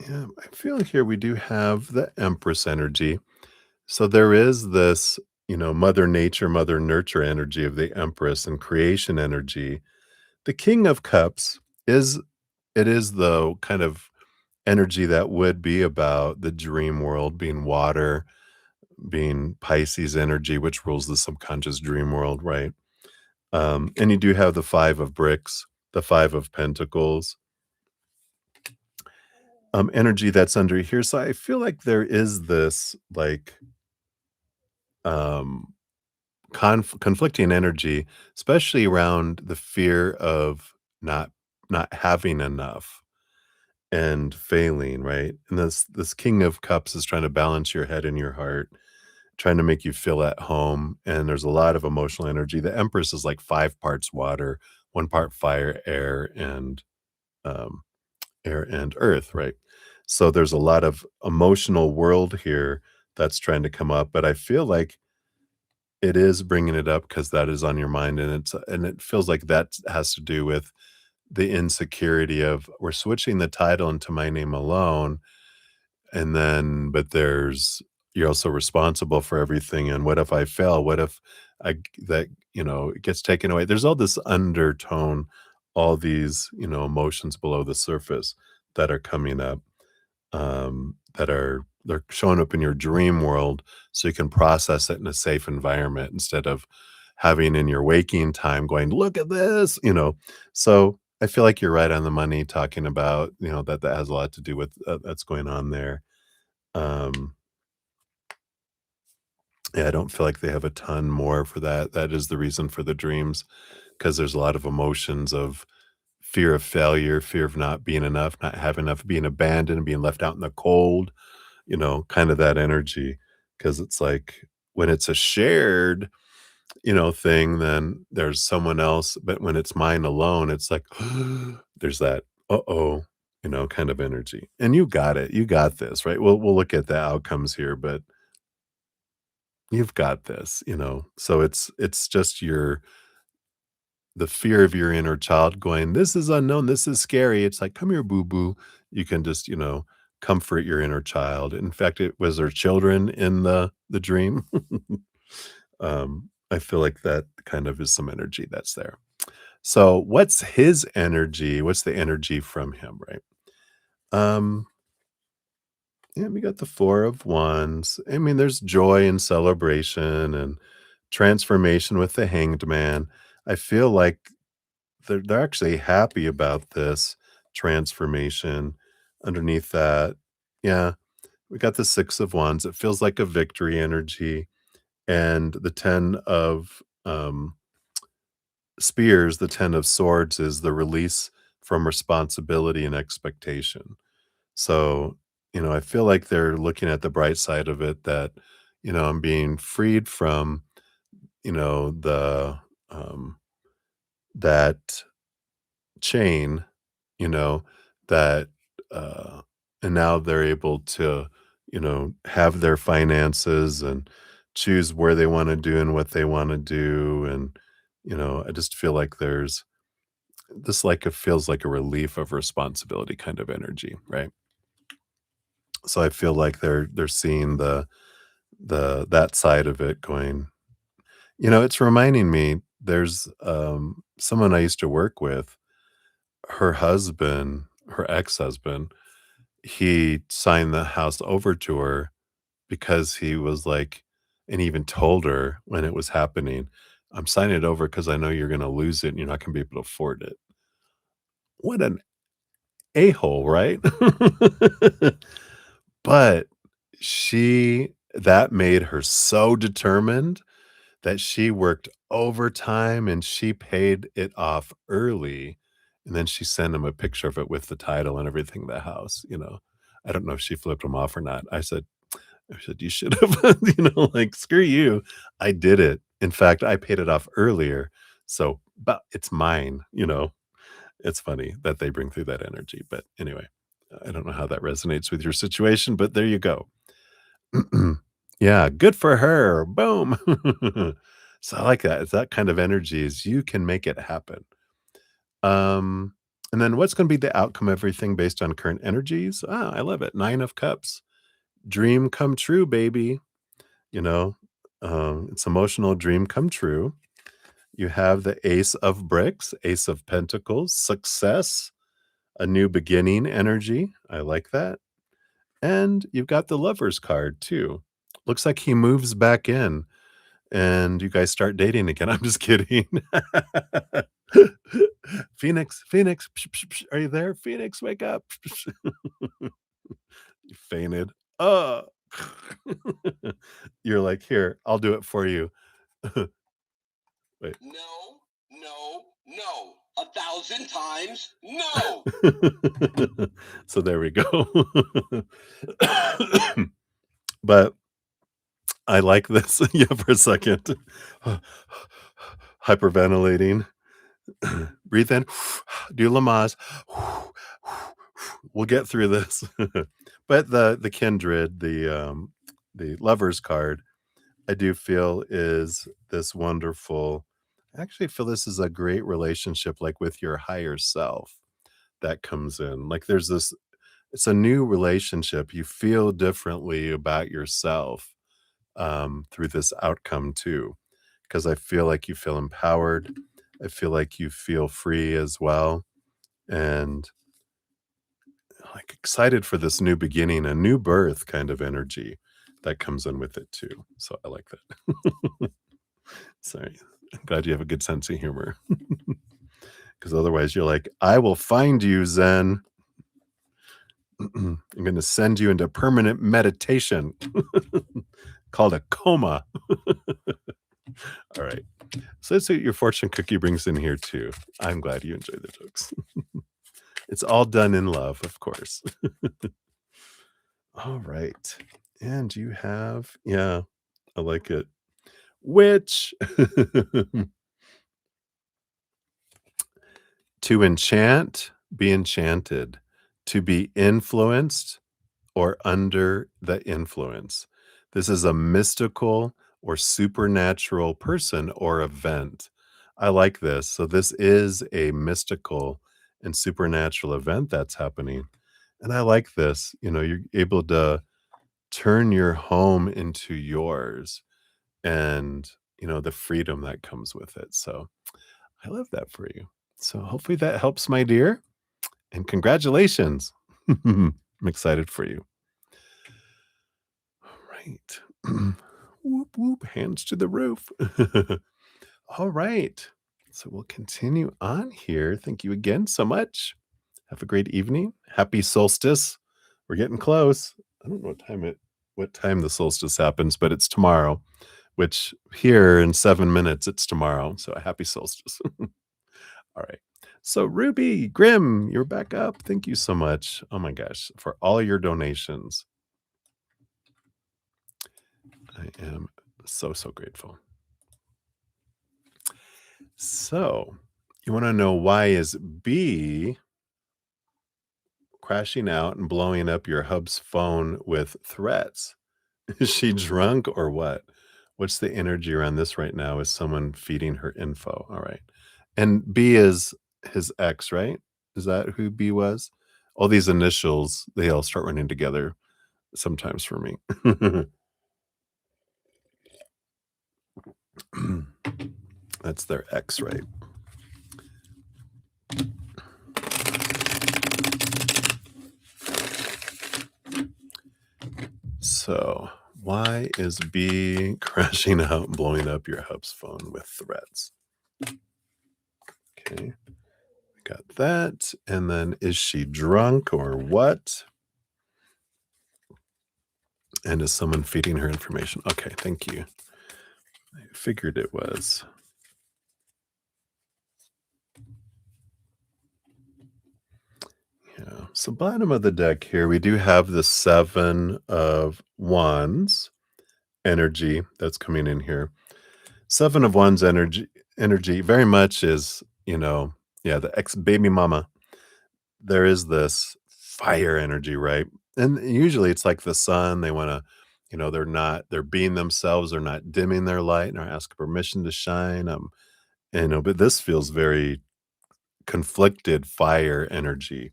Yeah, I feel here we do have the Empress energy. So there is this, Mother Nature, Mother Nurture energy of the Empress and creation energy. The King of Cups is it is the kind of energy that would be about the dream world, being water, being Pisces energy, which rules the subconscious dream world, right? And you do have the Five of Bricks, the Five of Pentacles, energy that's under here. So I feel like there is this like um conflicting energy, especially around the fear of not having enough and failing, right? And this King of Cups is trying to balance your head and your heart, trying to make you feel at home, and there's a lot of emotional energy. The Empress is like 5 parts water, 1 part fire, um, air and earth, right? So there's a lot of emotional world here that's trying to come up, but I feel like it is bringing it up because that is on your mind, and it feels like that has to do with the insecurity of, "We're switching the title into my name alone, and then but you're also responsible for everything, and what if I fail? What if it gets taken away?" There's all this undertone, all these, emotions below the surface that are coming up, they're showing up in your dream world so you can process it in a safe environment instead of having in your waking time going, "Look at this," So I feel like you're right on the money talking about, that has a lot to do with that's going on there. Um, yeah, I don't feel like they have a ton more for that. That is the reason for the dreams, because there's a lot of emotions of fear of failure, fear of not being enough, not having enough, being abandoned, being left out in the cold, kind of that energy. Because it's like when it's a shared, thing, then there's someone else, but when it's mine alone, it's like, there's that, "Uh-oh," kind of energy. And you got it. You got this, right? We'll look at the outcomes here, but you've got this. So it's just the fear of your inner child going, "This is unknown, this is scary." It's like, "Come here, boo-boo." You can just comfort your inner child. In fact, it was there children in the dream? I feel like that kind of is some energy that's there. So, what's his energy? What's the energy from him, right? Um, yeah, we got the 4 of Wands. I mean, there's joy and celebration and transformation with the Hanged Man. I feel like they're actually happy about this transformation. Underneath that, yeah, we got the 6 of Wands. It feels like a victory energy, and the 10 of, spears, the 10 of swords is the release from responsibility and expectation. So I feel like they're looking at the bright side of it that I'm being freed from the, that chain, you know, that, uh and now they're able to have their finances and choose where they wanna do and what they wanna do, and I just feel like there's this, like, it feels like a relief of responsibility kind of energy, right? So I feel like they're seeing the that side of it going. It's reminding me, there's, someone I used to work with, her ex-husband, he signed the house over to her because he was like, and he even told her when it was happening, "I'm signing it over because I know you're gonna lose it and you're not gonna be able to afford it." What an a-hole, right? But that made her so determined that she worked overtime and she paid it off early, and then she sent him a picture of it with the title and everything, the house. I don't know if she flipped him off or not. I said, "You should have," like, "Screw you. I did it. In fact, I paid it off earlier, so but it's mine." It's funny that they bring through that energy, but anyway, I don't know how that resonates with your situation, but there you go. Yeah, good for her. Boom. So I like that. It's that kind of energy is you can make it happen. Um, and then what's going to be the outcome of everything based on current energies? Ah, I love it. 9 of Cups. Dream come true, baby. You know, it's emotional dream come true. You have the Ace of Bricks, Ace of Pentacles, success, a new beginning energy. I like that. And you've got the Lover's card too. Looks like he moves back in and you guys start dating again. I'm just kidding. Phoenix, Phoenix, psh, psh, psh, are you there? Phoenix, wake up. You fainted. Oh. You're like, here, I'll do it for you. Wait. No, no, no. 1,000 times no. So there we go. But I like this. Yeah, for a second. Hyperventilating. Breathe in, do Lamaze. We'll get through this. But the kindred, the Lover's card, I do feel is this wonderful. I actually feel this is a great relationship, like, with your higher self that comes in. Like, there's this it's a new relationship. You feel differently about yourself, through this outcome too, because I feel like you feel empowered. I feel like you feel free as well, and, like, excited for this new beginning, a new birth kind of energy that comes in with it too. So I like that. Sorry. I'm glad you have a good sense of humor. Because otherwise you're like, "I will find you, Zen. I'm gonna send you into permanent meditation called a coma." All right. So let's see what your fortune cookie brings in here too. I'm glad you enjoy the jokes. It's all done in love, of course. All right. And you have, yeah, I like it. Which to enchant, be enchanted, to be influenced or under the influence. This is a mystical or supernatural person or event. I like this. So, this is a mystical and supernatural event that's happening. And I like this. You're able to turn your home into yours and, the freedom that comes with it. So, I love that for you. So, hopefully that helps, my dear. And congratulations. I'm excited for you. Right. Whoop, whoop, hands to the roof. All right. So we'll continue on here. Thank you again so much. Have a great evening. Happy solstice. We're getting close. I don't know what time the solstice happens, but it's tomorrow, which here in 7 minutes, it's tomorrow. So a happy solstice. All right. So Ruby, Grim, you're back up. Thank you so much. Oh my gosh, for all your donations. I am so, so grateful. So, you wanna know why is B crashing out and blowing up your hub's phone with threats? Is she drunk or what? What's the energy around this right now? Is someone feeding her info? All right. And B is his ex, right? Is that who B was? All these initials, they all start running together sometimes for me. That's their ex, right? So, why is B crashing out and blowing up your hub's phone with threats? Okay, got that. And then, is she drunk or what? And is someone feeding her information? Okay, thank you. I figured it was. Yeah. So, bottom of the deck here, we do have the 7 of Wands energy that's coming in here. 7 of Wands energy very much is, yeah, the ex baby mama. There is this fire energy, right? And usually it's like the sun, they wanna they're being themselves, they're not dimming their light, and are asking permission to shine, but this feels very conflicted fire energy,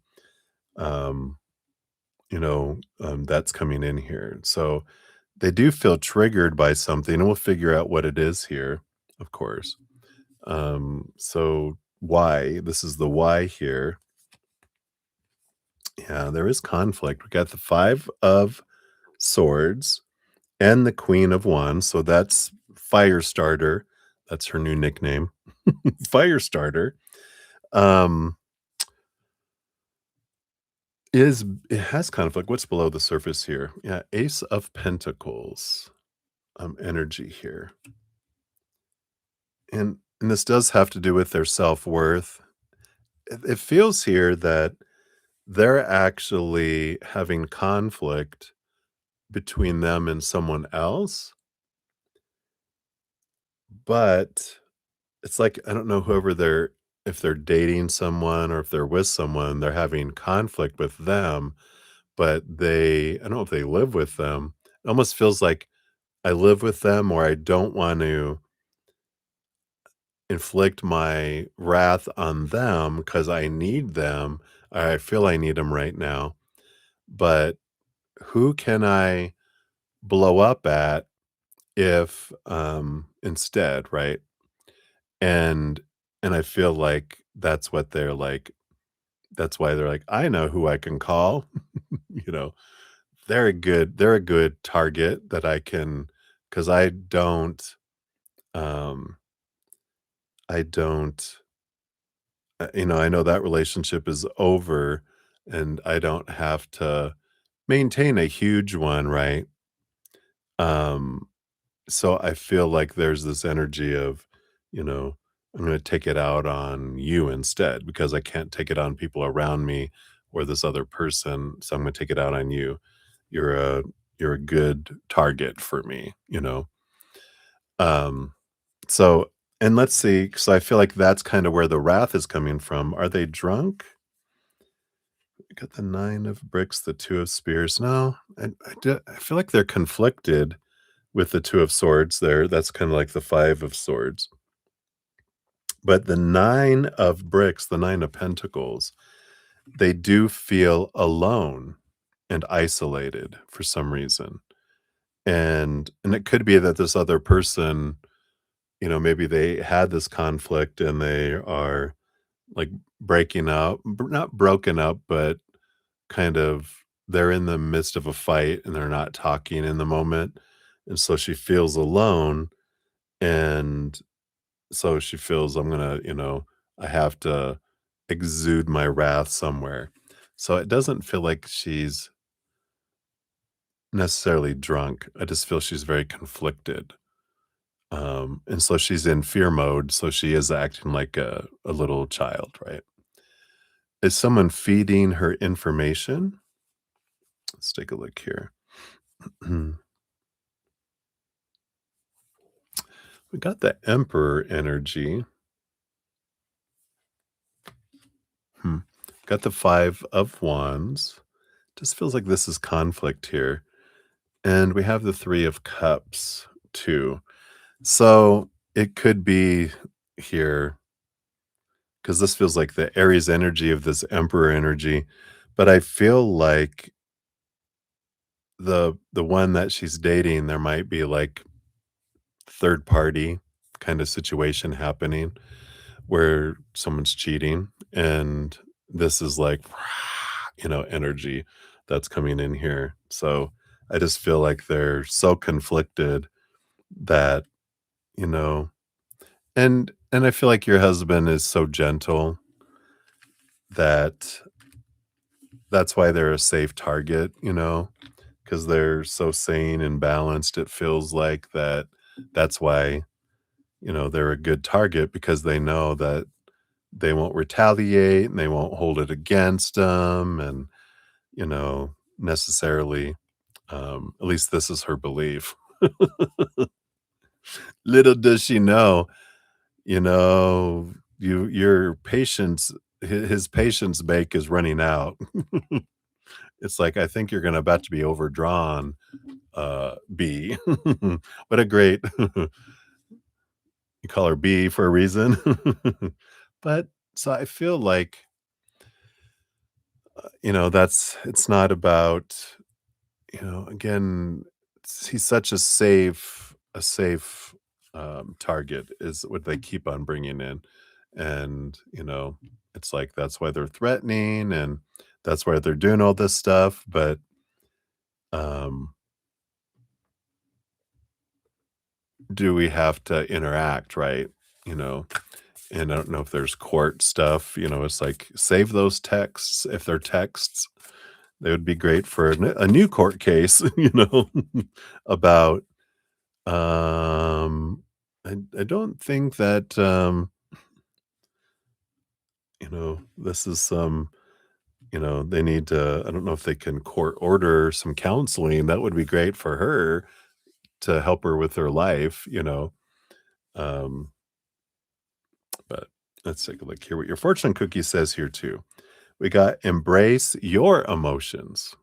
um, that's coming in here. So, they do feel triggered by something, and we'll figure out what it is here, of course. So why? This is the why here. Yeah, there is conflict. We got the 5 of Swords and the Queen of Wands, so that's Firestarter. That's her new nickname, Firestarter. Um, it has conflict. What's below the surface here? Yeah, Ace of Pentacles, energy here. And this does have to do with their self-worth. It feels here that they're actually having conflict between them and someone else, but it's like, I don't know whoever they're if they're dating someone or if they're with someone, they're having conflict with them, but I don't know if they live with them. It almost feels like I live with them or I don't want to inflict my wrath on them because I need them. I feel I need them right now, but who can I blow up at if, instead, right? And and I feel like that's why they're like, "I know who I can call." You know, they're a good target that I can, because um I don't, I know that relationship is over, and I don't have to maintain a huge one, right? Um So I feel like there's this energy of, you know, I'm gonna take it out on you instead because I can't take it on people around me or this other person, so I'm gonna take it out on you. You're a you're a good target for me, you know? Um, so and let's see, because I feel like that's kinda where the wrath is coming from. Are they drunk? We got the 9 of bricks, the 2 of spears. No, I feel like they're conflicted with the 2 of swords there. That's kinda like the 5 of swords. But the 9 of bricks, the 9 of pentacles, they do feel alone and isolated for some reason. And it could be that this other person, maybe they had this conflict and they are, like, breaking up, not broken up, but kind of they're in the midst of a fight and they're not talking in the moment, and so she feels alone, and so she feels, I have to exude my wrath somewhere. So it doesn't feel like she's necessarily drunk. I just feel she's very conflicted. And so she's in fear mode, so she is acting like a little child, right? Is someone feeding her information? Let's take a look here. We got the Emperor energy. Hmm. Got the 5 of Wands. Just feels like this is conflict here. And we have the 3 of Cups too. So it could be here because this feels like the Aries energy of this Emperor energy. But I feel like the one that she's dating, there might be like third party kind of situation happening where someone's cheating, and this is like energy that's coming in here. So I just feel like they're so conflicted that, you know and I feel like your husband is so gentle that that's why they're a safe target, because they're so sane and balanced. It feels like that's why, they're a good target, because they know that they won't retaliate and they won't hold it against them, and, necessarily, at least this is her belief. Little does she know, your patience, his patience bank is running out. It's like, I think you're gonna about to be overdrawn, B. What a great you call her B for a reason. But so I feel like, that's it's not about, again, he's such a safe target is what they keep on bringing in. And, it's like that's why they're threatening, and that's why they're doing all this stuff. But um, do we have to interact, right? You know, and I don't know if there's court stuff, it's like save those texts. If they're texts, they would be great for a new court case, about, I don't think that, this is some, they need to, I don't know if they can court order some counseling. That would be great for her to help her with her life, um, but let's take a look here what your fortune cookie says here too. We got embrace your emotions.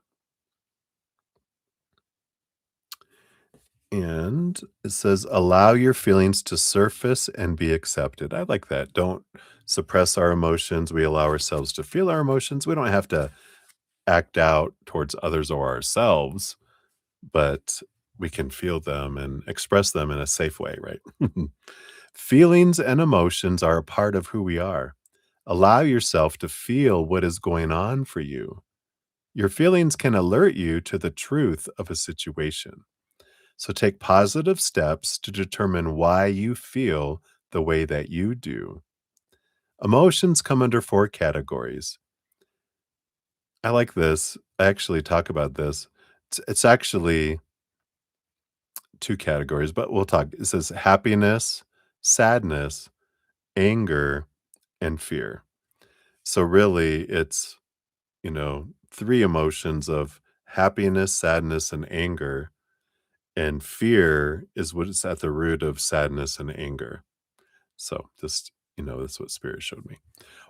And it says, allow your feelings to surface and be accepted. I like that. Don't suppress our emotions. We allow ourselves to feel our emotions. We don't have to act out towards others or ourselves, but we can feel them and express them in a safe way, right? Feelings and emotions are a part of who we are. Allow yourself to feel what is going on for you. Your feelings can alert you to the truth of a situation. So take positive steps to determine why you feel the way that you do. Emotions come under 4 categories. I like this. I actually talk about this. It's actually 2 categories, but we'll talk. It says happiness, sadness, anger, and fear. So really it's, 3 emotions of happiness, sadness, and anger. and fear is what is at the root of sadness and anger. So just, that's what spirit showed me.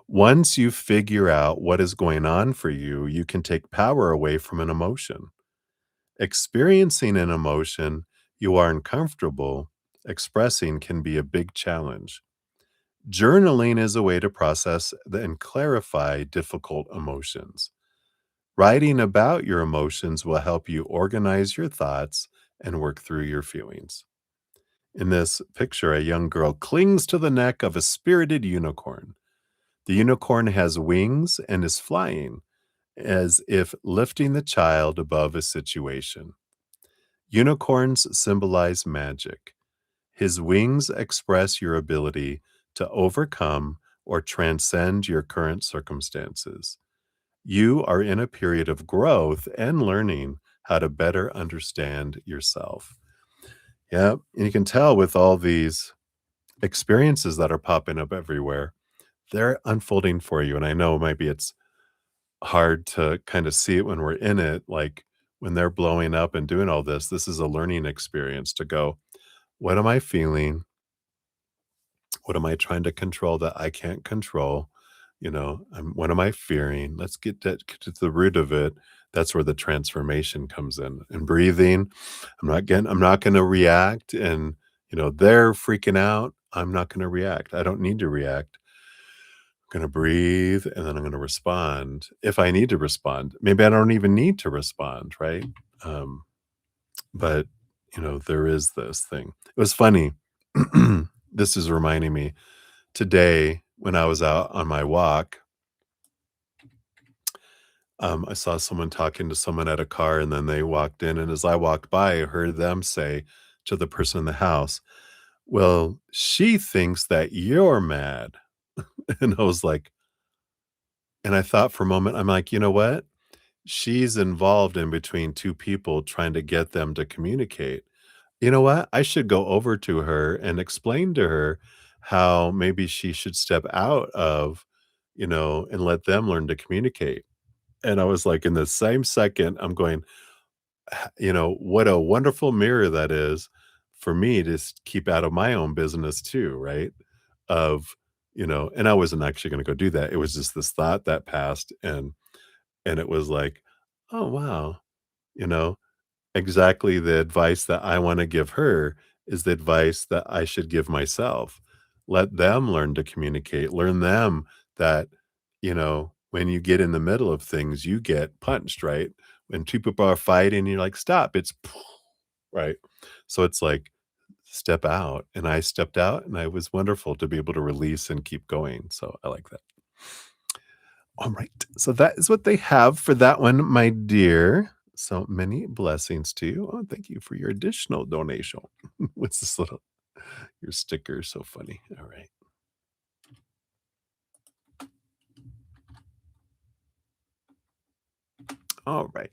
Once you figure out what is going on for you, you can take power away from an emotion. Experiencing an emotion you are uncomfortable expressing can be a big challenge. Journaling is a way to process and clarify difficult emotions. Writing about your emotions will help you organize your thoughts and work through your feelings. In this picture, a young girl clings to the neck of a spirited unicorn. The unicorn has wings and is flying, as if lifting the child above a situation. Unicorns symbolize magic. His wings express your ability to overcome or transcend your current circumstances. You are in a period of growth and learning how to better understand yourself. Yeah, and you can tell with all these experiences that are popping up everywhere, they're unfolding for you. And I know maybe it's hard to kind of see it when we're in it, like when they're blowing up and doing all this. This is a learning experience to go, what am I feeling? What am I trying to control that I can't control? What am I fearing? Let's get to the root of it. That's where the transformation comes in. And breathing, I'm not going to react. And, they're freaking out. I'm not going to react. I don't need to react. I'm going to breathe and then I'm going to respond if I need to respond. Maybe I don't even need to respond. Right. Um, but, there is this thing. It was funny. This is reminding me today when I was out on my walk, I saw someone talking to someone at a car and then they walked in. And as I walked by, I heard them say to the person in the house, well, she thinks that you're mad. And I was like, and I thought for a moment, I'm like, you know what? She's involved in between two people trying to get them to communicate. You know what? I should go over to her and explain to her how maybe she should step out of, and let them learn to communicate. And I was like, in the same second, I'm going, what a wonderful mirror that is for me to keep out of my own business too, right? Of, and I wasn't actually going to go do that. It was just this thought that passed and it was like, oh wow, you know, exactly the advice that I wanna give her is the advice that I should give myself. Let them learn to communicate, learn them that, when you get in the middle of things, you get punched, right? When 2 people are fighting, you're like, "Stop," it's right? So it's like, step out, and I stepped out, and it was wonderful to be able to release and keep going, so I like that. Alright, so that is what they have for that one, my dear. So many blessings to you. Oh, thank you for your additional donation. What's this little your sticker is so funny. Alright. Alright.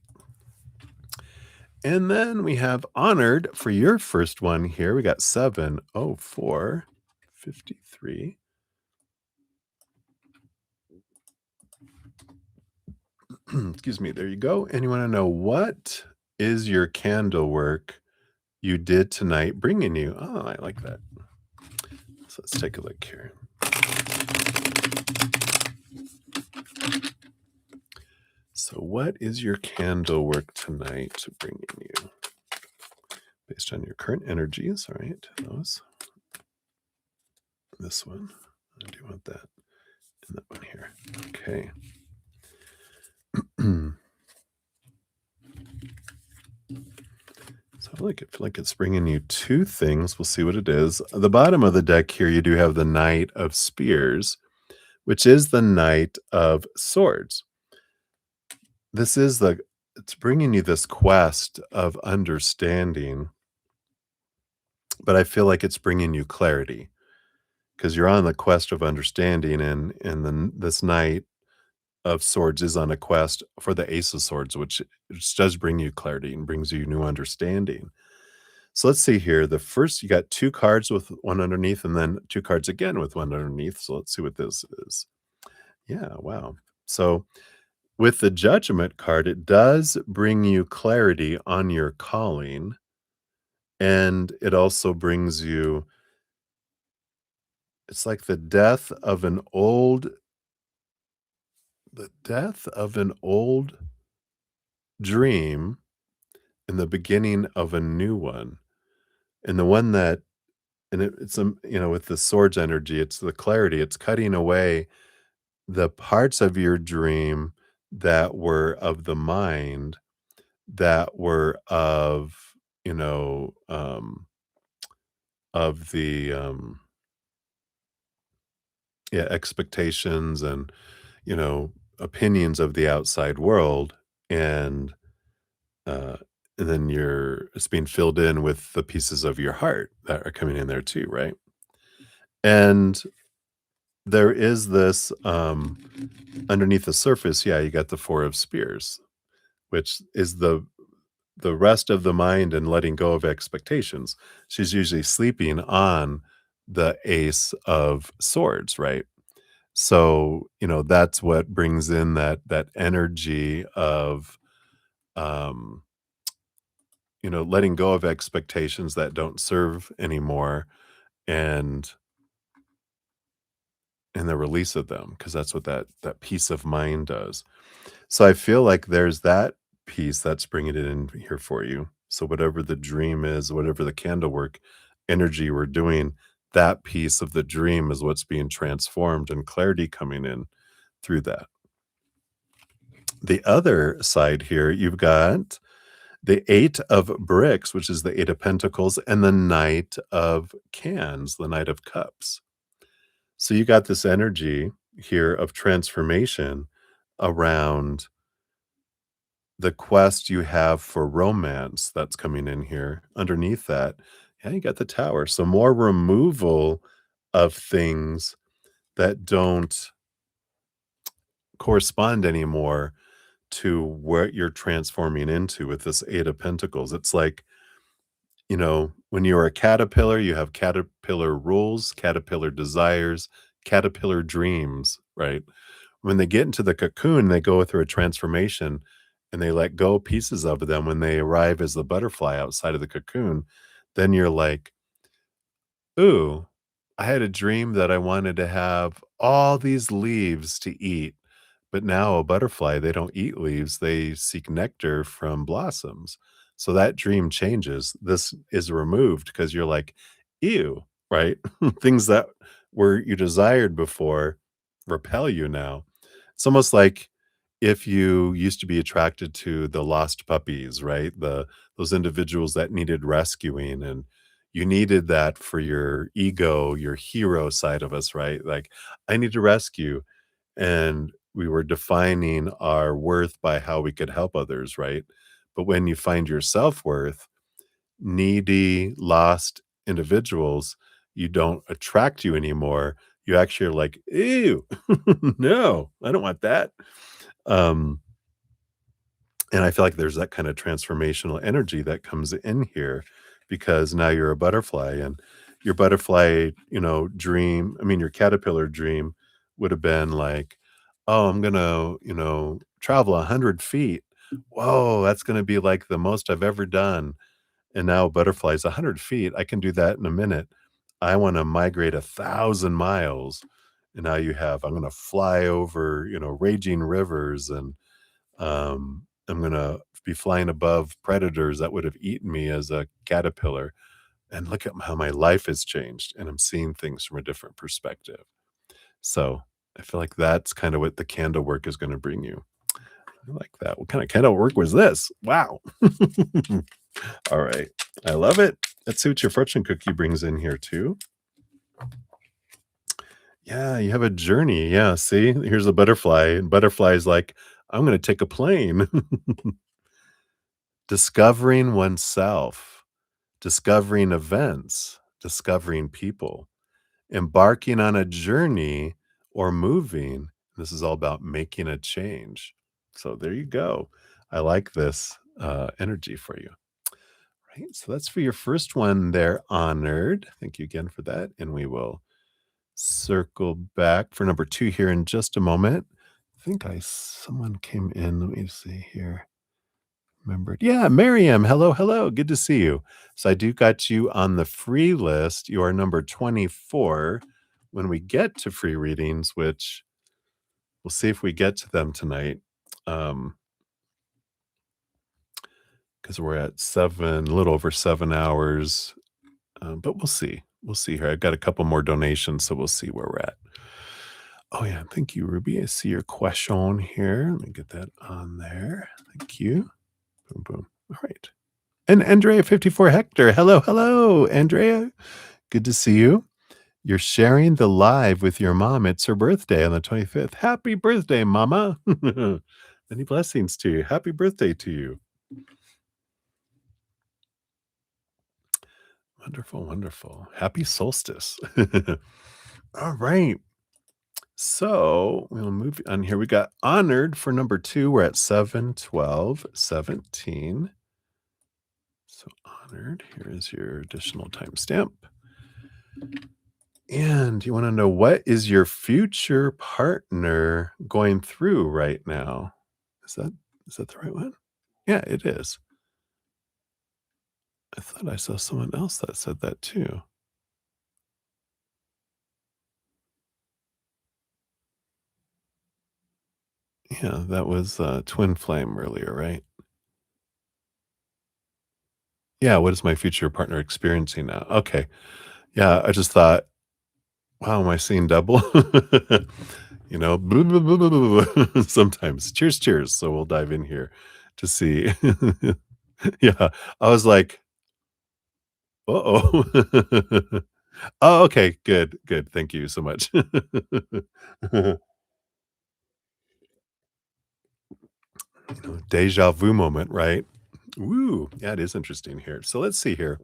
And then we have honored for your first one here. We got 70453. Excuse me. There you go. And you wanna know what is your candle work you did tonight bringing you? Oh, I like that. So let's take a look here. So, what is your candle work tonight bringing you based on your current energies? All right, those. This one. I do want that. And that one here. Okay. So, I feel like it's bringing you two things. We'll see what it is. At the bottom of the deck here, you do have the Knight of Spears, which is the Knight of Swords. It's bringing you this quest of understanding, but I feel like it's bringing you clarity because you're on the quest of understanding, and then this Knight of Swords is on a quest for the Ace of Swords, which does bring you clarity and brings you new understanding. So let's see here. The first, you got two cards with one underneath, and then two cards again with one underneath. So let's see what this is. Yeah, wow. So with the Judgment card, it does bring you clarity on your calling. And it also brings you it's like the death of an old dream and the beginning of a new one. And the one that and it's, with the sword's energy, it's the clarity, it's cutting away the parts of your dream that were of the mind, that were you know, of the, yeah, expectations and, you know, opinions of the outside world, and, uh, and then it's being filled in with the pieces of your heart that are coming in there too, right? And there is this, underneath the surface, yeah, you got the 4 of spears, which is the rest of the mind and letting go of expectations. She's usually sleeping on the ace of swords, right? So, that's what brings in that energy of, um, letting go of expectations that don't serve anymore, and the release of them, because that's what that peace of mind does. So I feel like there's that piece that's bringing it in here for you. So whatever the dream is, whatever the candle work energy we're doing, that piece of the dream is what's being transformed, and clarity coming in through that. The other side here, you've got the 8 of bricks, which is the 8 of pentacles, and the Knight of cans, the Knight of cups. So you got this energy here of transformation around the quest you have for romance that's coming in here. Underneath that, yeah, you got the tower. So more removal of things that don't correspond anymore to what you're transforming into with this 8 of pentacles. It's like, when you're a caterpillar, you have caterpillar rules, caterpillar desires, caterpillar dreams, right? When they get into the cocoon, they go through a transformation, and they let go pieces of them when they arrive as the butterfly outside of the cocoon. Then you're like, "Ooh, I had a dream that I wanted to have all these leaves to eat, but now a butterfly, they don't eat leaves, they seek nectar from blossoms." So that dream changes. This is removed because you're like, "Ew," right? Things that were you desired before repel you now. It's almost like if you used to be attracted to the lost puppies, right? Those individuals that needed rescuing, and you needed that for your ego, your hero side of us, right? Like, I need to rescue. And we were defining our worth by how we could help others, right? But when you find your self-worth, needy, lost individuals, you don't attract you anymore. You actually are like, ew, no, I don't want that. Um, and I feel like there's that kind of transformational energy that comes in here, because now you're a butterfly, and your butterfly, dream, I mean, your caterpillar dream would have been like, oh, I'm going to, travel 100 feet. Whoa, that's going to be like the most I've ever done. And now butterflies 100 feet. I can do that in a minute. I want to migrate 1,000 miles. And now I'm going to fly over, raging rivers, and I'm gonna be flying above predators that would have eaten me as a caterpillar, and look at how my life has changed, and I'm seeing things from a different perspective. So, I feel like that's kinda what the candle work is gonna bring you. I like that. What kinda candle work was this? Wow. Alright. I love it. Let's see what your fortune cookie brings in here too. Yeah, you have a journey. Yeah, see? Here's a butterfly, and butterfly's like, "I'm gonna take a plane." Discovering oneself. Discovering events, discovering people, embarking on a journey, or moving. This is all about making a change. So there you go. I like this energy for you. Right. So that's for your first one there, honored. Thank you again for that. And we will circle back for number 2 here in just a moment. I think someone came in. Let me see here. remembered. Yeah, Miriam, hello, hello, good to see you. So I do got you on the free list. You are number 24. When we get to free readings, which we'll see if we get to them tonight, um, because we're at 7, a little over 7 hours, but we'll see. We'll see here. I've got a couple more donations, so we'll see where we're at. Oh, yeah, thank you, Ruby. I see your question here. Let me get that on there. Thank you. Boom, boom. All right. And Andrea 54 Hector. Hello, hello, Andrea. Good to see you. You're sharing the live with your mom. It's her birthday on the 25th. Happy birthday, mama. Many blessings to you. Happy birthday to you. Wonderful, wonderful. Happy solstice. All right. So we'll move on here. We got honored for number 2. We're at 7, 12, 17. So honored. Here is your additional timestamp. And you want to know, what is your future partner going through right now? Is that the right one? Yeah, it is. I thought I saw someone else that said that too. Yeah, that was Twin Flame earlier, right? Yeah, what is my future partner experiencing now? Okay. Yeah, I just thought, wow, am I seeing double? Sometimes. Cheers, cheers. So we'll dive in here to see. Yeah, I was like, uh-oh. Oh, okay, good, good. Thank you so much. Deja vu moment, right? Woo, yeah, it is interesting here. So let's see here.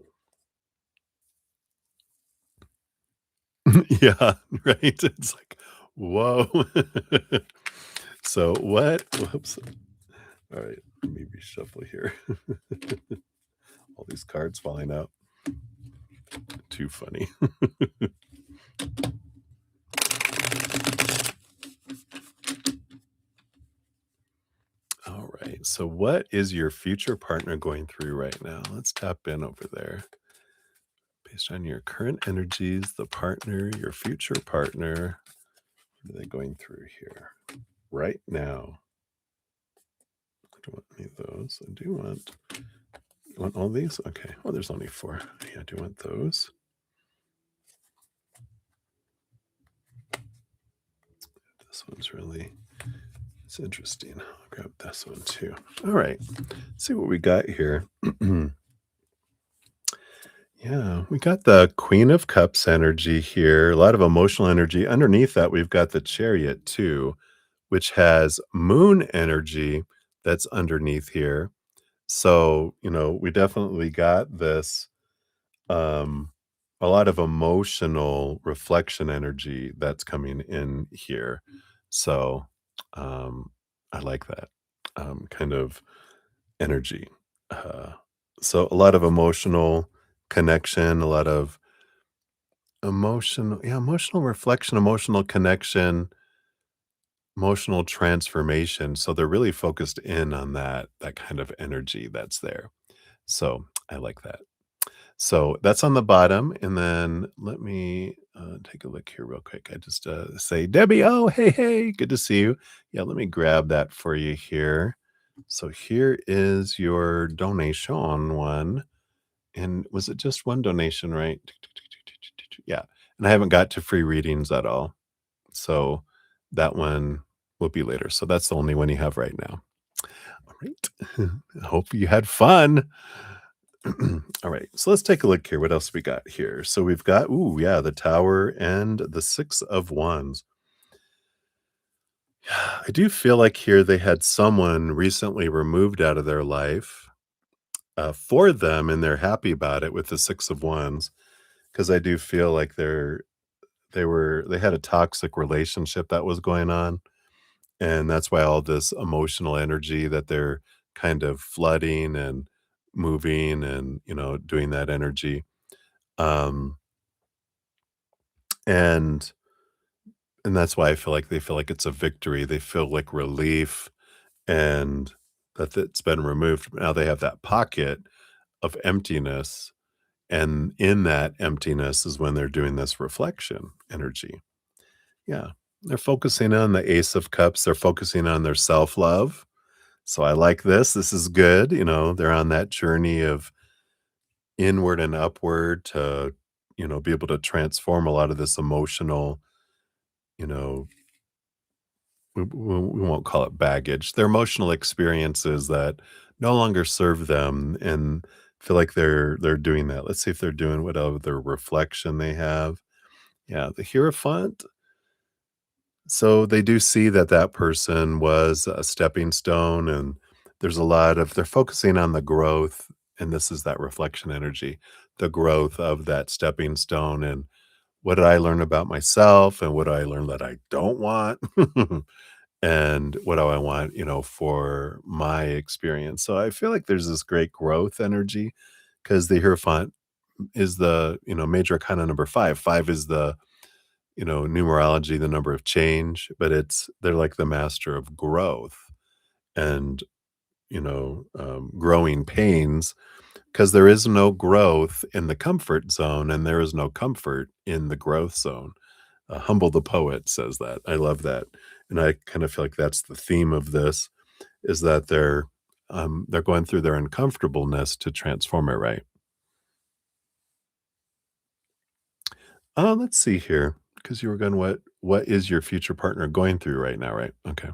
Yeah, right? It's like, whoa. So what whoops. All right, let me reshuffle here. All these cards falling out. Too funny. All right. So what is your future partner going through right now? Let's tap in over there. Based on your current energies, the partner, your future partner, what are they going through here right now? I don't want any of those. I do want. You want all these? Okay. Well, there's only 4. Yeah, I do want those. This one's really, it's interesting. I'll grab this one too. All right. Let's see what we got here. Yeah, we got the Queen of Cups energy here, a lot of emotional energy. Underneath that, we've got the Chariot too, which has moon energy that's underneath here. So, we definitely got this um a lot of emotional reflection energy that's coming in here. So, um I like that kind of energy. Uh so a lot of emotional connection, a lot of emotional reflection, emotional connection, emotional transformation. So they're really focused in on that kind of energy that's there. So I like that. So that's on the bottom. And then let me take a look here real quick. I just say, Debbie, oh, hey, hey, good to see you. Yeah, let me grab that for you here. So here is your donation one. And was it just one donation, right? Yeah. And I haven't got to free readings at all. So that one will be later. So that's the only one you have right now. All right. I hope you had fun. All right. So let's take a look here. What else we got here? So we've got, ooh, yeah, the Tower and the 6 of Wands. I do feel like here they had someone recently removed out of their life for them, and they're happy about it with the 6 of Wands, because I do feel like they had a toxic relationship that was going on, and that's why all this emotional energy that they're kind of flooding and moving and, doing that energy. Um, and and that's why I feel like they feel like it's a victory. They feel like relief and that's been removed. Now they have that pocket of emptiness, and in that emptiness is when they're doing this reflection energy. Yeah. They're focusing on the Ace of Cups, they're focusing on their self-love. So I like this. This is good. They're on that journey of inward and upward to, be able to transform a lot of this emotional, you know, we won't call it baggage. Their emotional experiences that no longer serve them and feel like they're doing that. Let's see if they're doing whatever reflection they have. Yeah, the Hierophant. So they do see that that person was a stepping stone, and there's a lot of they're focusing on the growth, and this is that reflection energy, the growth of that stepping stone, and what did I learn about myself, and what do I learn that I don't want, and what do I want, for my experience. So I feel like there's this great growth energy because the Hierophant is the major arcana number 5. 5 is the numerology, the number of change, but they're like the master of growth and, growing pains because there is no growth in the comfort zone and there is no comfort in the growth zone. Humble the Poet says that. I love that. And I kind of feel like that's the theme of this is that they're going through their uncomfortableness to transform it, right? Let's see here, because you were going, what is your future partner going through right now, right? Okay.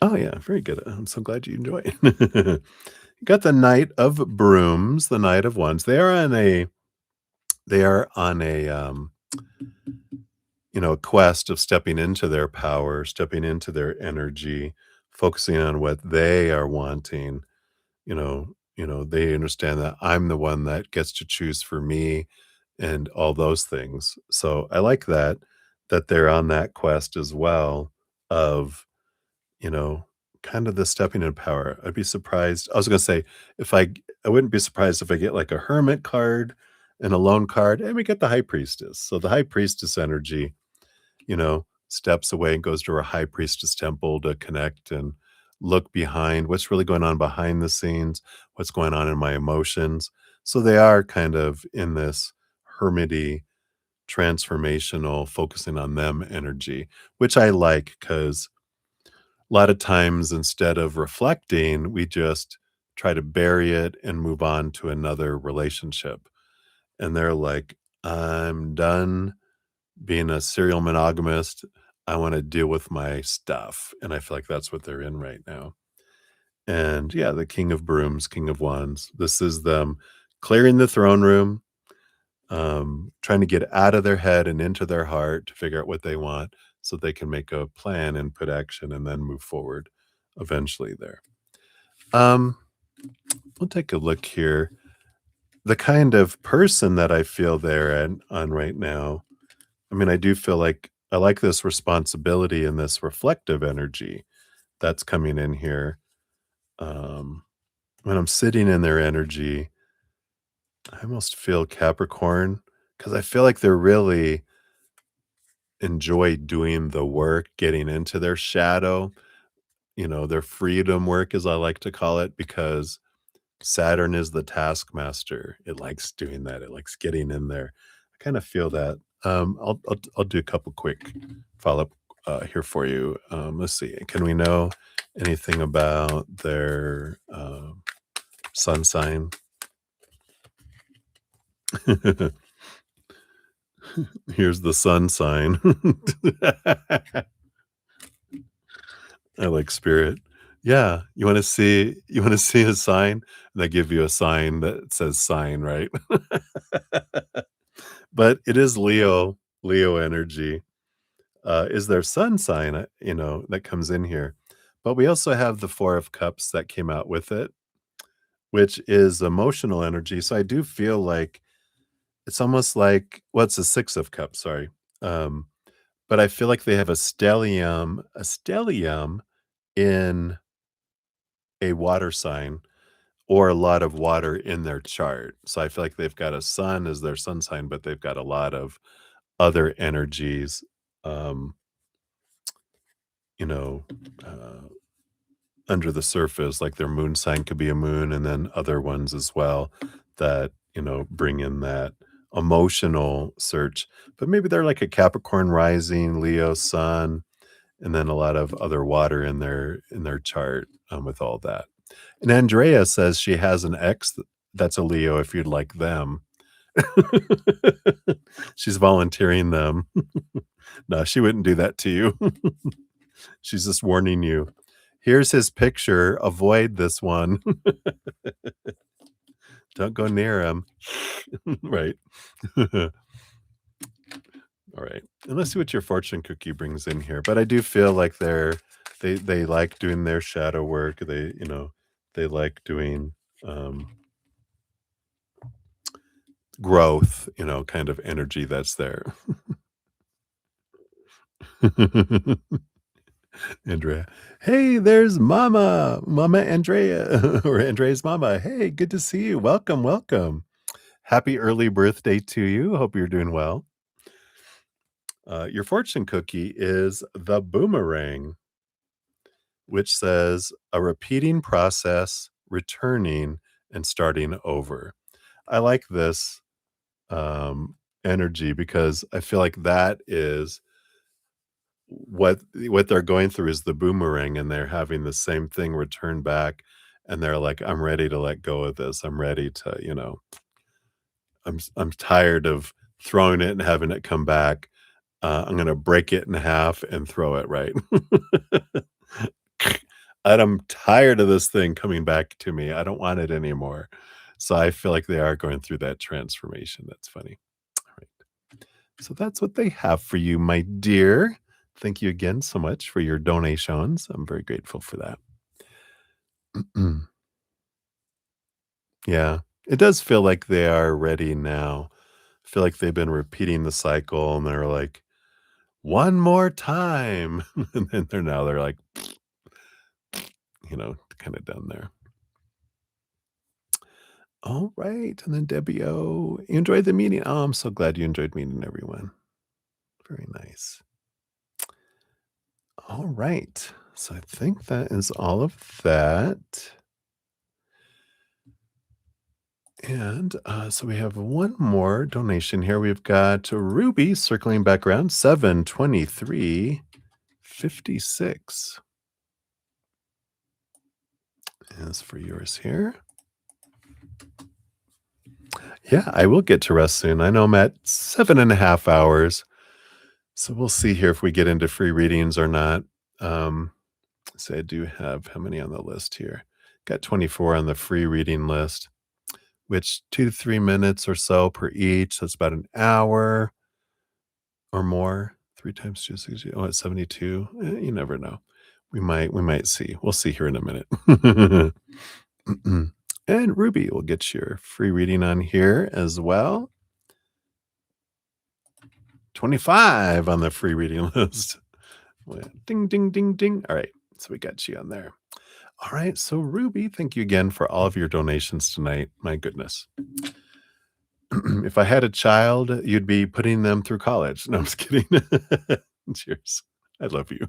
Oh, yeah, very good. I'm so glad you enjoy it. You got the Knight of Brooms, the Knight of Wands. They are on a quest of stepping into their power, stepping into their energy, focusing on what they are wanting. They understand that I'm the one that gets to choose for me and all those things. So I like that they're on that quest as well of you know, kind of the stepping in power. I'd be surprised. I was gonna say I wouldn't be surprised if I get like a hermit card and a lone card, and we get the high priestess. So the high priestess energy, steps away and goes to her high priestess temple to connect and look behind what's really going on behind the scenes, what's going on in my emotions. So they are kind of in this hermity transformational focusing on them energy, which I like because a lot of times instead of reflecting, we just try to bury it and move on to another relationship. And they're like, I'm done being a serial monogamist. I want to deal with my stuff. And I feel like that's what they're in right now. And yeah, the King of Brooms, King of Wands. This is them clearing the throne room, trying to get out of their head and into their heart to figure out what they want so they can make a plan and put action and then move forward eventually there. Um, we'll take a look here. The kind of person that I feel on right now, I mean, I do feel like I like this responsibility and this reflective energy that's coming in here. Um, when I'm sitting in their energy, I almost feel Capricorn because I feel like they're really enjoy doing the work, getting into their shadow, their freedom work, as I like to call it, because Saturn is the taskmaster. It likes doing that. It likes getting in there. I kind of feel that. I'll do a couple quick follow up here for you. Let's see. Can we know anything about their sun sign? Here's the sun sign. I like spirit. Yeah, you wanna see a sign? They give you a sign that says sign, right? But it is Leo energy, is their sun sign, that comes in here. But we also have the 4 of Cups that came out with it, which is emotional energy, so I do feel like it's almost like well, it's a 6 of Cups, sorry. Um, but I feel like they have a stellium in a water sign or a lot of water in their chart. So I feel like they've got a sun as their sun sign, but they've got a lot of other energies, um, you know, uh, under the surface, like their moon sign could be a moon, and then other ones as well that, bring in that emotional search. But maybe they're like a Capricorn rising, Leo sun, and then a lot of other water in their chart, with all that. And Andrea says she has an ex that's a Leo if you'd like them. She's volunteering them. No, she wouldn't do that to you. She's just warning you. Here's his picture. Avoid this one. Don't go near him. Right. All right. And let's see what your fortune cookie brings in here. But I do feel like they like doing their shadow work. They like doing growth, kind of energy that's there. Andrea. Hey, there's Mama Andrea, or Andrea's mama. Hey, good to see you. Welcome, welcome. Happy early birthday to you. Hope you're doing well. Your fortune cookie is the boomerang, which says a repeating process, returning, and starting over. I like this energy because I feel like that is what they're going through is the boomerang, and they're having the same thing return back, and they're like, "I'm ready to let go of this. I'm ready to, I'm tired of throwing it and having it come back. I'm gonna break it in half and throw it right." And I'm tired of this thing coming back to me. I don't want it anymore. So I feel like they are going through that transformation. That's funny. All right. So that's what they have for you, my dear. Thank you again so much for your donations. I'm very grateful for that. Yeah. It does feel like they are ready now. I feel like they've been repeating the cycle and they're like, one more time. And then they're like, kind of done there. All right. And then Debbie O, you enjoyed the meeting. Oh, I'm so glad you enjoyed meeting everyone. Very nice. All right. So I think that is all of that. And so we have one more donation here. We've got Ruby circling back around 723.56 is for yours here. Yeah, I will get to rest soon. I know I'm at 7.5 hours. So we'll see here if we get into free readings or not. So I do have how many on the list here? Got 24 on the free reading list, which 2 to 3 minutes or so per each. That's about an hour or more. 3 times 2, 60. Oh, it's 72. You never know. We might see. We'll see here in a minute. And Ruby will get your free reading on here as well. 25 on the free reading list. Ding, ding, ding, ding. All right. So we got you on there. All right. So, Ruby, thank you again for all of your donations tonight. My goodness. If I had a child, you'd be putting them through college. No, I'm just kidding. Cheers. I love you.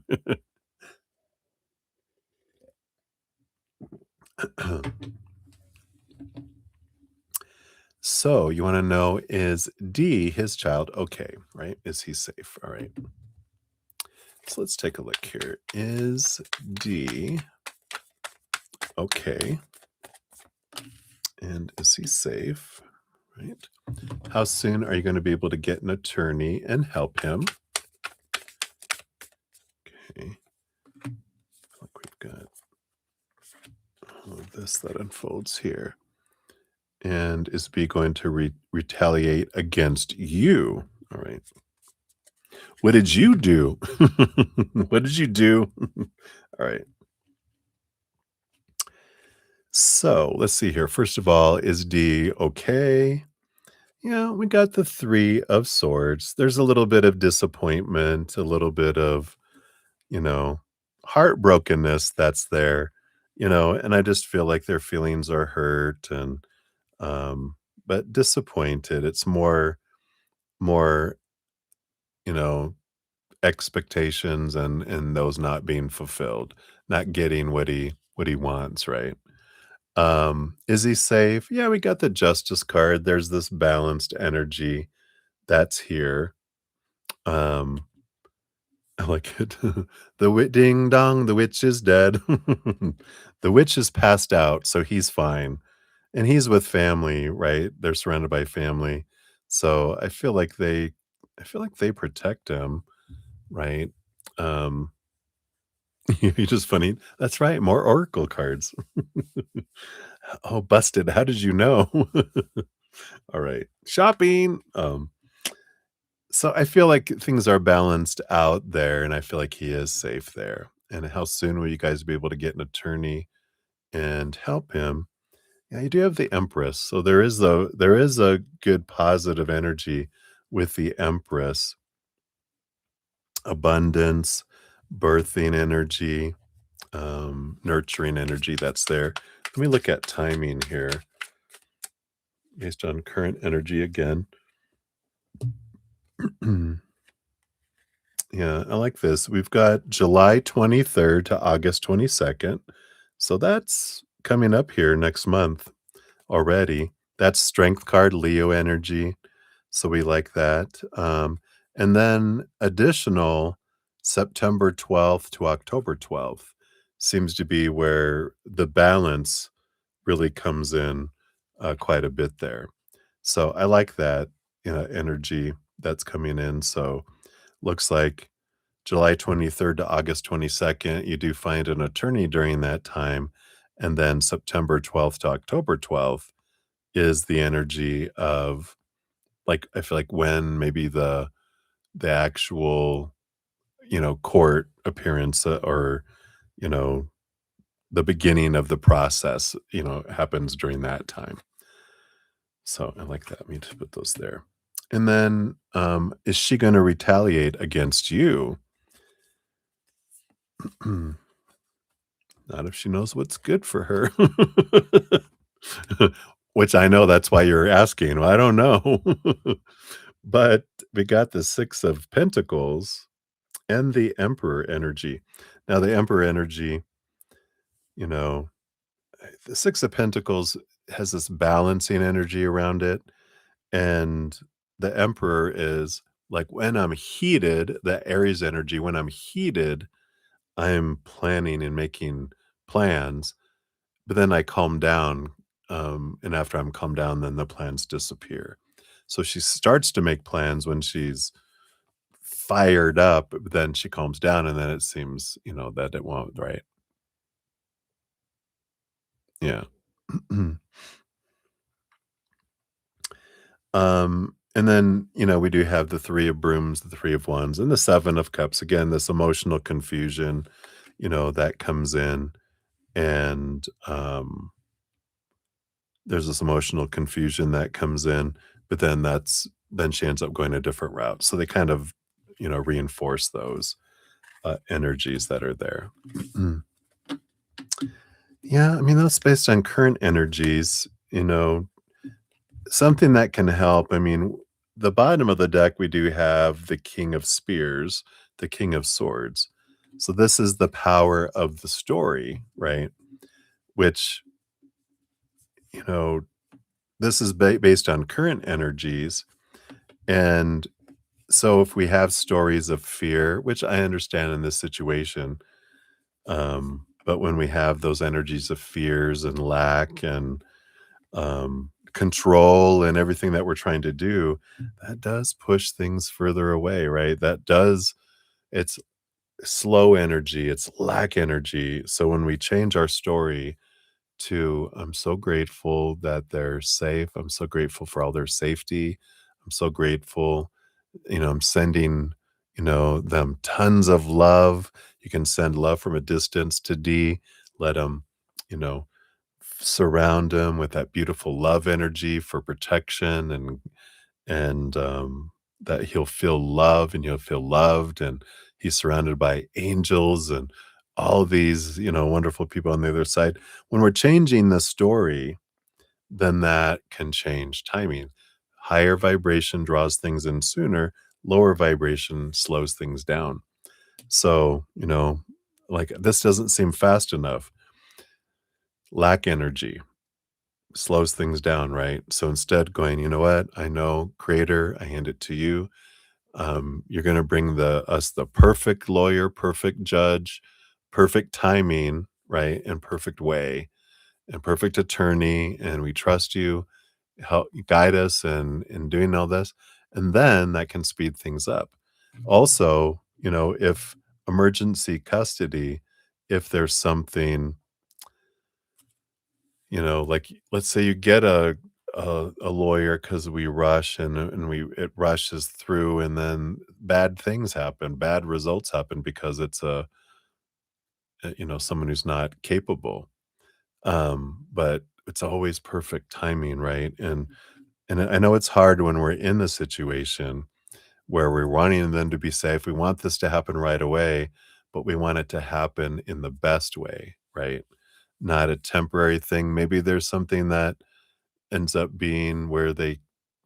So, you want to know, is D, his child, okay? Right? Is he safe? All right. So let's take a look here. Is D okay? And is he safe? Right. How soon are you going to be able to get an attorney and help him? Okay. Look, we've got all of this that unfolds here. And is B going to retaliate against you? All right. What did you do? What did you do? All right. So let's see here. First of all, is D okay? Yeah, we got the 3 of swords. There's a little bit of disappointment, a little bit of, you know, heartbrokenness that's there, and I just feel like their feelings are hurt and, but disappointed. It's more, you know, expectations and those not being fulfilled, not getting what he what he wants, right? Is he safe? Yeah, we got the Justice card. There's this balanced energy that's here. Um, I like it. Ding dong, the witch is dead. The witch is passed out, so he's fine. And he's with family, right? They're surrounded by family. So I feel like they protect him, right? Um, you're just funny. That's right, more oracle cards. Oh, busted. How did you know? All right. Shopping. So I feel like things are balanced out there, and I feel like he is safe there. And how soon will you guys be able to get an attorney and help him? Yeah, you do have the Empress. So there is a good positive energy with the Empress, abundance, birthing energy, nurturing energy that's there. Let me look at timing here based on current energy again. Yeah, I like this. We've got July 23rd to August 22nd. So that's coming up here next month already. That's strength card, Leo energy. So we like that. And then additional September 12th to October 12th seems to be where the balance really comes in quite a bit there. So I like that energy that's coming in. So looks like July 23rd to August 22nd, you do find an attorney during that time. And then September 12th to October 12th is the energy of like, I feel like when maybe the actual, court appearance or, you know, the beginning of the process, happens during that time. So I like that. I mean to put those there. And then is she going to retaliate against you? Not if she knows what's good for her. Which I know that's why you're asking. Well, I don't know. But we got the 6 of Pentacles and the Emperor energy. Now, the Emperor energy, you know, the 6 of Pentacles has this balancing energy around it. And the Emperor is like when I'm heated, the Aries energy, when I'm heated, I'm planning and making plans. But then I calm down, and after I'm calmed down, then the plans disappear. So she starts to make plans when she's fired up, but then she calms down, and then it seems, that it won't, right? Yeah. And then, we do have the 3 of Brooms, the 3 of Wands, and the 7 of Cups. Again, this emotional confusion, that comes in, and, there's this emotional confusion that comes in, but then she ends up going a different route. So they kind of, reinforce those, energies that are there. Mm. Yeah, I mean, that's based on current energies, something that can help. I mean, the bottom of the deck, we do have the King of Spears, the King of Swords. So this is the power of the story, right? Which, you know, this is based on current energies. And so if we have stories of fear, which I understand in this situation, but when we have those energies of fears and lack and control and everything that we're trying to do, that does push things further away, right? It's slow energy, it's lack energy. So when we change our story to, I'm so grateful that they're safe, I'm so grateful for all their safety, I'm so grateful, I'm sending, them tons of love. You can send love from a distance to D, let them, you know, surround him with that beautiful love energy for protection and that he'll feel love and he'll feel loved and he's surrounded by angels and all these, wonderful people on the other side. When we're changing the story, then that can change timing. Higher vibration draws things in sooner, lower vibration slows things down. So, like this doesn't seem fast enough. lack energy, slows things down, right? So instead going, you know what? I know, creator, I hand it to you. You're going to bring the perfect lawyer, perfect judge, perfect timing, right? And perfect way and perfect attorney. And we trust you, help guide us in doing all this. And then that can speed things up. Also, if emergency custody, if there's something, like, let's say you get a lawyer because we rush and it rushes through, and then bad things happen, bad results happen because it's someone who's not capable. But it's always perfect timing, right? And I know it's hard when we're in the situation where we're wanting them to be safe. We want this to happen right away, but we want it to happen in the best way, right? Not a temporary thing. Maybe there's something that ends up being where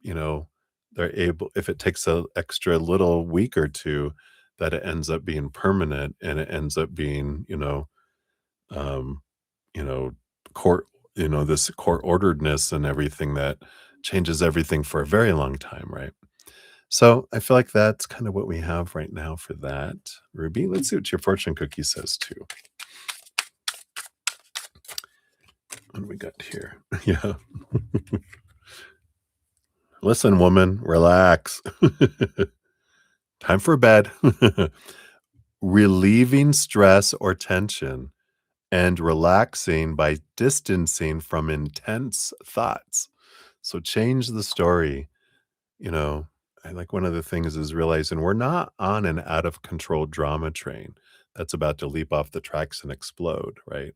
you know, they're able, if it takes a extra little week or two, that it ends up being permanent and it ends up being, um, you know, court, this court orderedness and everything that changes everything for a very long time, right? So I feel like that's kind of what we have right now for that. Ruby, let's see what your fortune cookie says too. What do we got here? Yeah. Listen, woman, relax. Time for bed. Relieving stress or tension and relaxing by distancing from intense thoughts. So change the story. You know, I like one of the things is realizing we're not on an out of control drama train that's about to leap off the tracks and explode, right?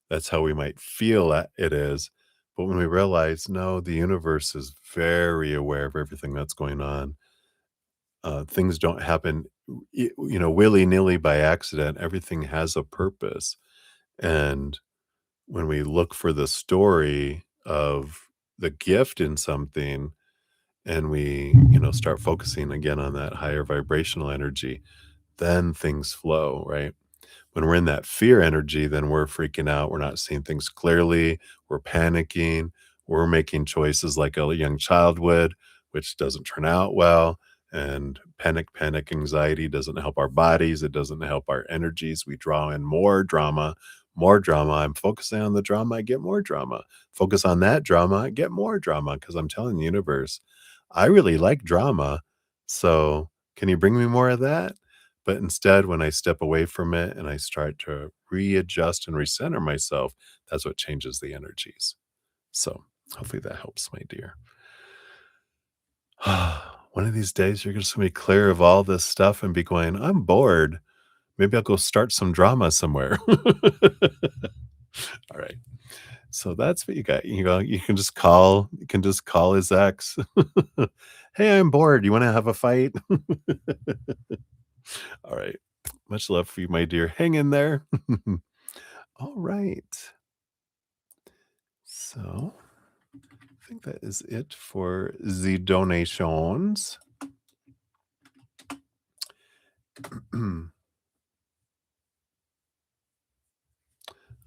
That's how we might feel it is. But when we realize, no, the universe is very aware of everything that's going on. Things don't happen, willy nilly by accident. Everything has a purpose. And when we look for the story of the gift in something, and we, start focusing again on that higher vibrational energy, then things flow, right? When we're in that fear energy, then we're freaking out. We're not seeing things clearly. We're panicking. We're making choices like a young child would, which doesn't turn out well. And panic, anxiety doesn't help our bodies. It doesn't help our energies. We draw in more drama, more drama. I'm focusing on the drama, I get more drama. Focus on that drama, I get more drama. Because I'm telling the universe, I really like drama. So can you bring me more of that? But instead, when I step away from it and I start to readjust and recenter myself, that's what changes the energies. So hopefully that helps, my dear. One of these days, you're just going to be clear of all this stuff and be going, I'm bored. Maybe I'll go start some drama somewhere. All right. So that's what you got. You can just call his ex. Hey, I'm bored. You want to have a fight? All right. Much love for you, my dear. Hang in there. All right. So I think that is it for the donations.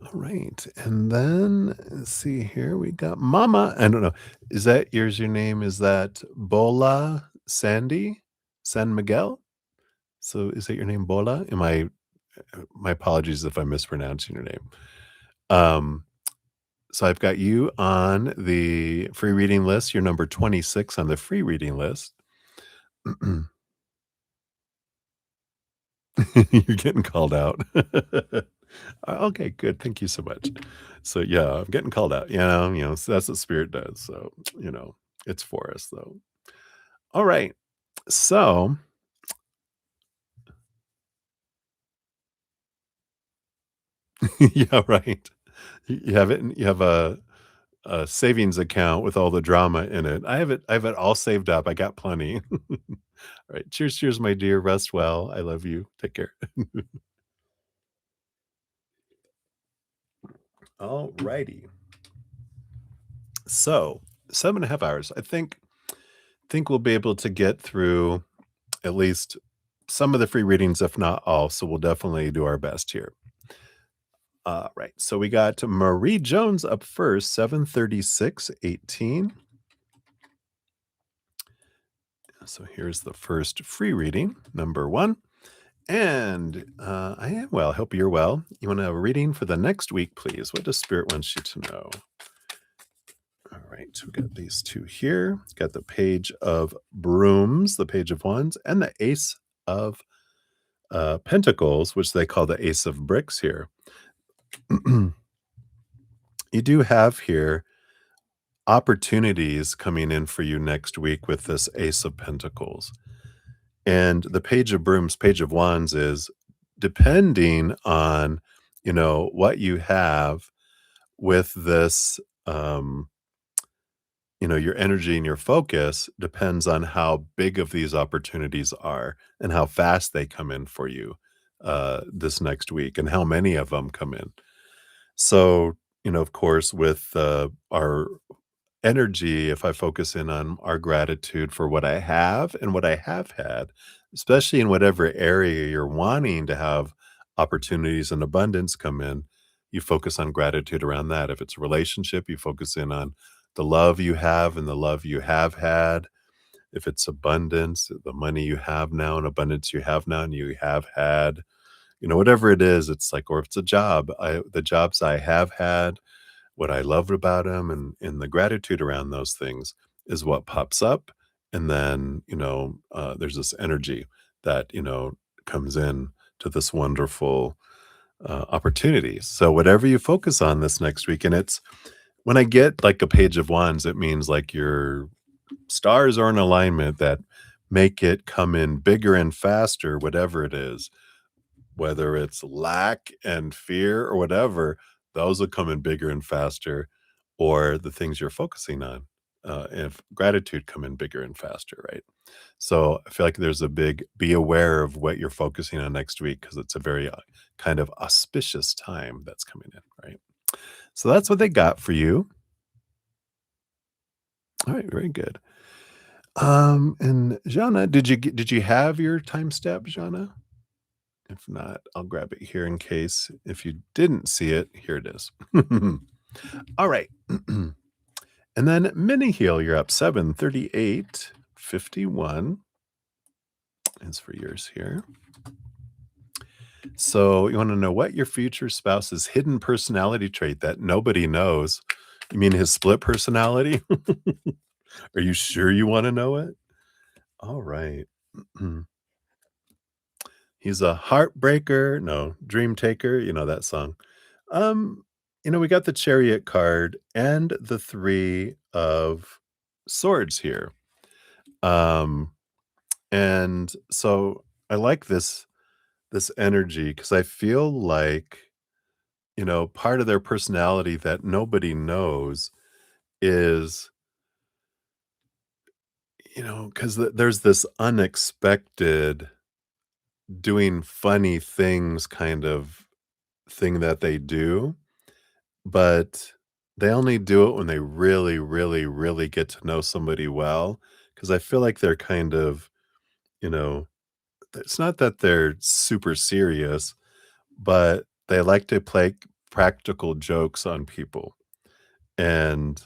All right. And then let's see here. We got Mama. I don't know. Is that yours? Your name? Is that Bola Sandy? San Miguel? So is that your name, Bola? My apologies if I'm mispronouncing your name. So I've got you on the free reading list. You're number 26 on the free reading list. You're getting called out. Okay, good. Thank you so much. So yeah, I'm getting called out. So that's what spirit does. So, it's for us though. All right. So yeah, right. You have it. You have a savings account with all the drama in it. I have it all saved up. I got plenty. All right. Cheers, cheers, my dear. Rest well. I love you. Take care. All righty. So 7.5 hours. I think we'll be able to get through at least some of the free readings, if not all. So we'll definitely do our best here. All right. So we got Marie Jones up first, 73618. So here's the first free reading, number one. And I am well. Hope you're well. You want a reading for the next week, please? What does Spirit want you to know? All right. So we got these two here. Got the Page of Brooms, the Page of Wands, and the Ace of Pentacles, which they call the Ace of Bricks here. You do have here opportunities coming in for you next week with this Ace of Pentacles. And the Page of Brooms, Page of Wands is depending on, what you have with this, your energy and your focus depends on how big of these opportunities are and how fast they come in for you this next week and how many of them come in. So, of course, with our energy, if I focus in on our gratitude for what I have and what I have had, especially in whatever area you're wanting to have opportunities and abundance come in, you focus on gratitude around that. If it's a relationship, you focus in on the love you have and the love you have had. If it's abundance, the money you have now and abundance you have now and you have had, whatever it is, it's like, or if it's a job, the jobs I have had, what I loved about them and the gratitude around those things is what pops up. And then, there's this energy that, comes in to this wonderful opportunity. So whatever you focus on this next week, and it's when I get like a Page of Wands, it means like your stars are in alignment that make it come in bigger and faster, whatever it is, whether it's lack and fear or whatever, those will come in bigger and faster, or the things you're focusing on, if gratitude come in bigger and faster, right? So I feel like there's a big be aware of what you're focusing on next week because it's a very kind of auspicious time that's coming in, right? So that's what they got for you. All right, very good. And Jana, did you have your time step, Jana? If not, I'll grab it here in case if you didn't see it, here it is. All right. And then Mini Heal, you're up 73851 is for yours here. So you want to know what your future spouse's hidden personality trait that nobody knows? You mean his split personality? Are you sure you want to know it? All right. He's a heartbreaker. No, dream taker. You know that song. Um, we got the Chariot card and the 3 of Swords here. Um, and so I like this energy because I feel like, part of their personality that nobody knows is, because there's this unexpected doing funny things kind of thing that they do, but they only do it when they really, really, really get to know somebody well. Because I feel like they're kind of, you know, it's not that they're super serious, but they like to play practical jokes on people. And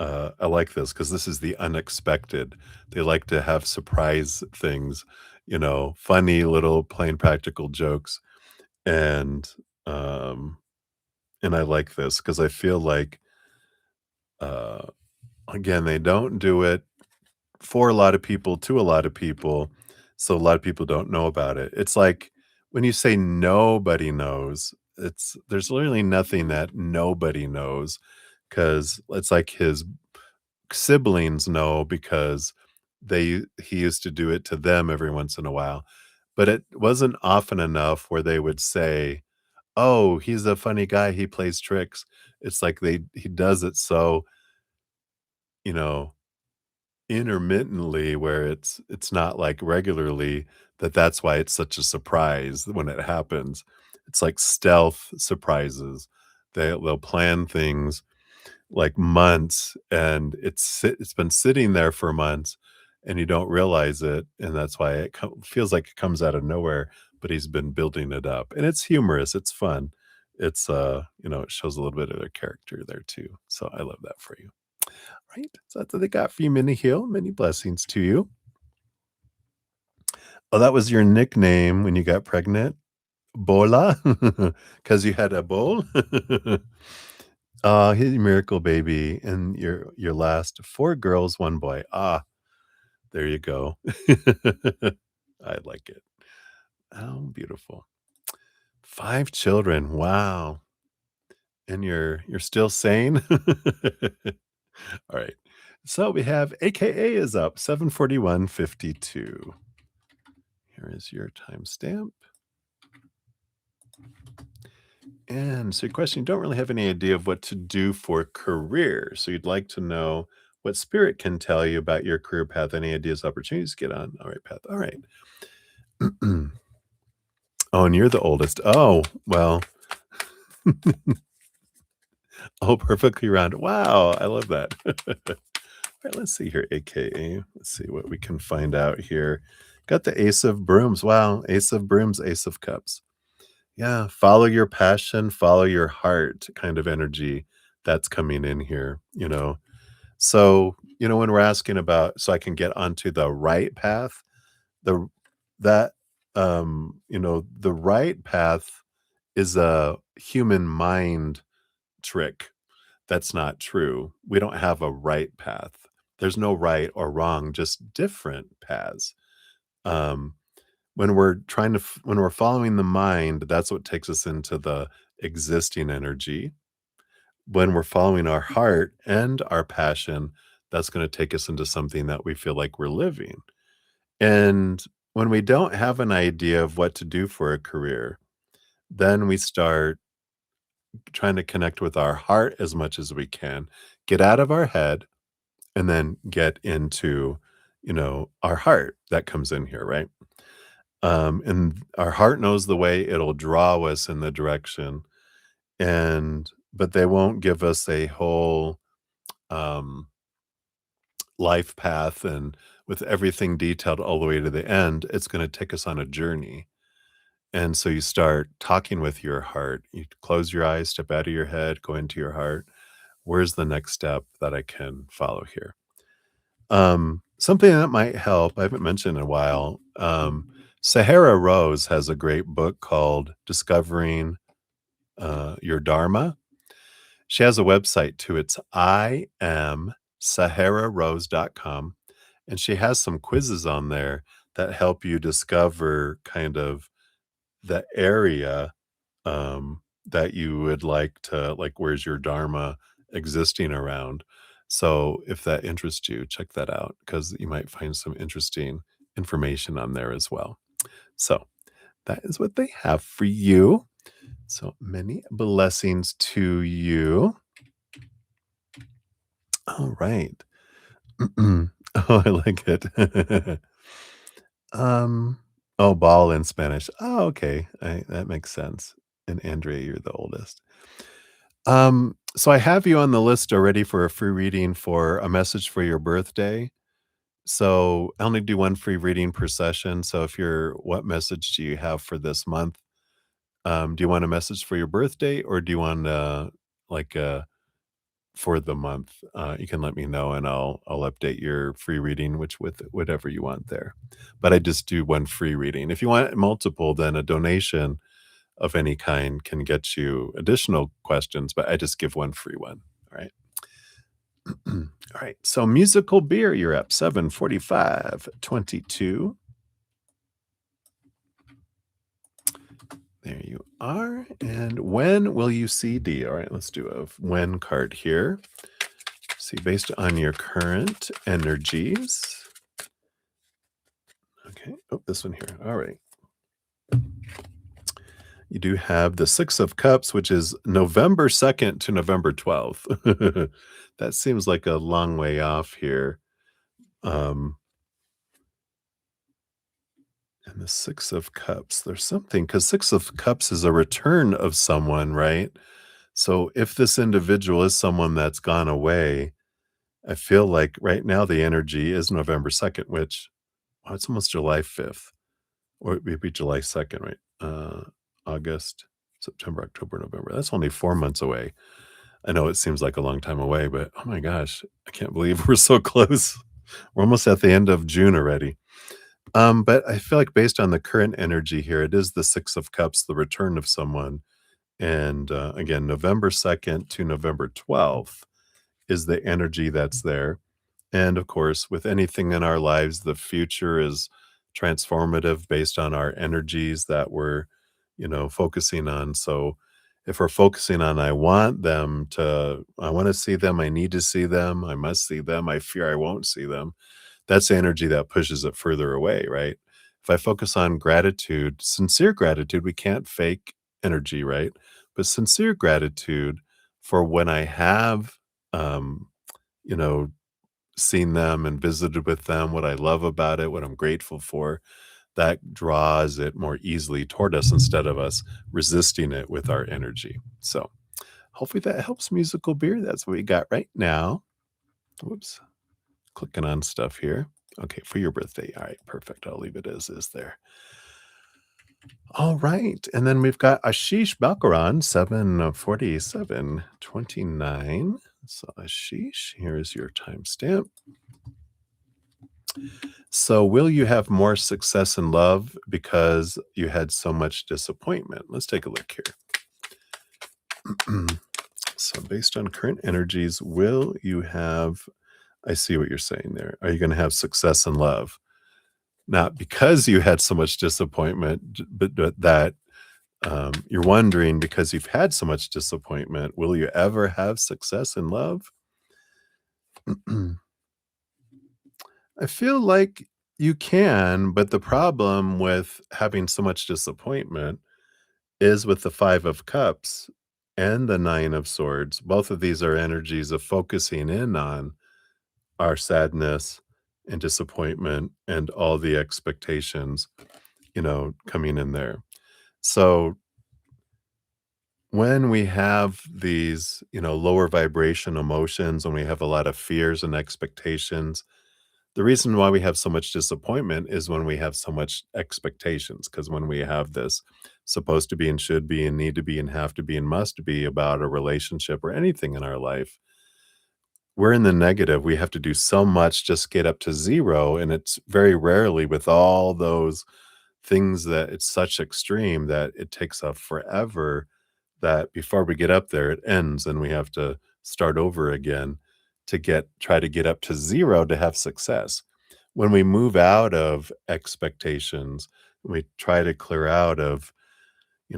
I like this because this is the unexpected. They like to have surprise things, funny little plain practical jokes. And um, and I like this because I feel like uh, again, they don't do it for a lot of people to a lot of people, so a lot of people don't know about it. It's like when you say nobody knows, there's literally nothing that nobody knows because it's like his siblings know because he used to do it to them every once in a while, but it wasn't often enough where they would say, "Oh, he's a funny guy, he plays tricks." It's like he does it so, you know, intermittently where it's not like regularly that's why it's such a surprise when it happens. It's like stealth surprises. They'll plan things like months and it's been sitting there for months and you don't realize it and that's why feels like it comes out of nowhere, but he's been building it up and it's humorous, it's fun. It shows a little bit of their character there too. So I love that for you. Right. So that's what they got for you, Minnie Hill. Many blessings to you. Oh, that was your nickname when you got pregnant? Bola? Because you had a bowl? He's a miracle baby, and your last 4 girls, 1 boy. There you go. I like it. Oh, beautiful. 5 children, wow. And you're still sane? Alright. So we have AKA is up, 7:41:52. Here is your timestamp. And so your question, you don't really have any idea of what to do for career. So you'd like to know what spirit can tell you about your career path, any ideas, opportunities to get on. All right, path. All right. Oh, and you're the oldest. Oh, well. Oh, perfectly round. Wow, I love that. All right, let's see here, AKA. Let's see what we can find out here. Got the Ace of Brooms. Wow, Ace of Brooms, Ace of Cups. Yeah, follow your passion, follow your heart kind of energy that's coming in here. So, when we're asking about so I can get onto the right path, the that the right path is a human mind trick. That's not true. We don't have a right path. There's no right or wrong, just different paths. Um when we're following the mind, that's what takes us into the existing energy. When we're following our heart and our passion, that's going to take us into something that we feel like we're living. And when we don't have an idea of what to do for a career, then we start trying to connect with our heart as much as we can, get out of our head, and then get into, our heart that comes in here, right? And our heart knows the way it'll draw us in the direction, but they won't give us a whole um, life path and with everything detailed all the way to the end. It's going to take us on a journey. And so you start talking with your heart. You close your eyes, step out of your head, go into your heart. Where's the next step that I can follow here? Something that might help, I haven't mentioned in a while. Sahara Rose has a great book called Discovering Your Dharma. She has a website too. It's iamsahararose.com. And she has some quizzes on there that help you discover kind of the area that you would like, where's your Dharma existing around. So if that interests you, check that out because you might find some interesting information on there as well. So that is what they have for you. So many blessings to you. All right. Oh, I like it. Oh, ball in Spanish. Oh, okay. That makes sense. And Andrea, you're the oldest. So I have you on the list already for a free reading for a message for your birthday. So I only do 1 free reading per session. So what message do you have for this month? Do you want a message for your birthday or do you want like for the month? You can let me know and I'll update your free reading, which with whatever you want there. But I just do 1 free reading. If you want multiple, then a donation of any kind can get you additional questions, but I just give 1 free one. All right. All right. So musical beer, you're up 7:45:22. There you are. And when will you see D? All right, let's do a when card here. See, based on your current energies. Okay. Oh, this one here. All right. You do have the 6 of Cups, which is November 2nd to November 12th. That seems like a long way off here. Um, and the 6 of Cups, there's something because 6 of Cups is a return of someone, right? So if this individual is someone that's gone away, I feel like right now the energy is November 2nd, which, oh, it's almost July 5th, or maybe July 2nd, right? August, September, October, November. That's only 4 months away. I know it seems like a long time away, but oh my gosh, I can't believe we're so close. We're almost at the end of June already. But I feel like based on the current energy here, it is the 6 of Cups, the return of someone. And, again, November 2nd to November 12th is the energy that's there. And of course, with anything in our lives, the future is transformative based on our energies that we're, focusing on. So if we're focusing on, I want to see them, I need to see them, I must see them, I fear I won't see them, that's the energy that pushes it further away, right? If I focus on gratitude, sincere gratitude, we can't fake energy, right? But sincere gratitude for when I have, um, you know, seen them and visited with them, what I love about it, what I'm grateful for, that draws it more easily toward us instead of us resisting it with our energy. So hopefully that helps, musical beer. That's what we got right now. Whoops, clicking on stuff here. Okay, for your birthday. All right, perfect. I'll leave it as is there. All right. And then we've got Ashish Balkaran, 7:47:29. So Ashish, here's your timestamp. So, will you have more success in love because you had so much disappointment? Let's take a look here. So, based on current energies, will you have, I see what you're saying there. Are you going to have success in love? Not because you had so much disappointment, but that you're wondering because you've had so much disappointment, will you ever have success in love? I feel like you can, but the problem with having so much disappointment is with the 5 of Cups and the 9 of Swords. Both of these are energies of focusing in on our sadness and disappointment and all the expectations, coming in there. So when we have these, lower vibration emotions, when we have a lot of fears and expectations, the reason why we have so much disappointment is when we have so much expectations. Because when we have this supposed to be and should be and need to be and have to be and must be about a relationship or anything in our life, we're in the negative. We have to do so much just get up to 0, and it's very rarely with all those things that it's such extreme that it takes a forever, that before we get up there, it ends and we have to start over again to try to get up to 0 to have success. When we move out of expectations, we try to clear out of,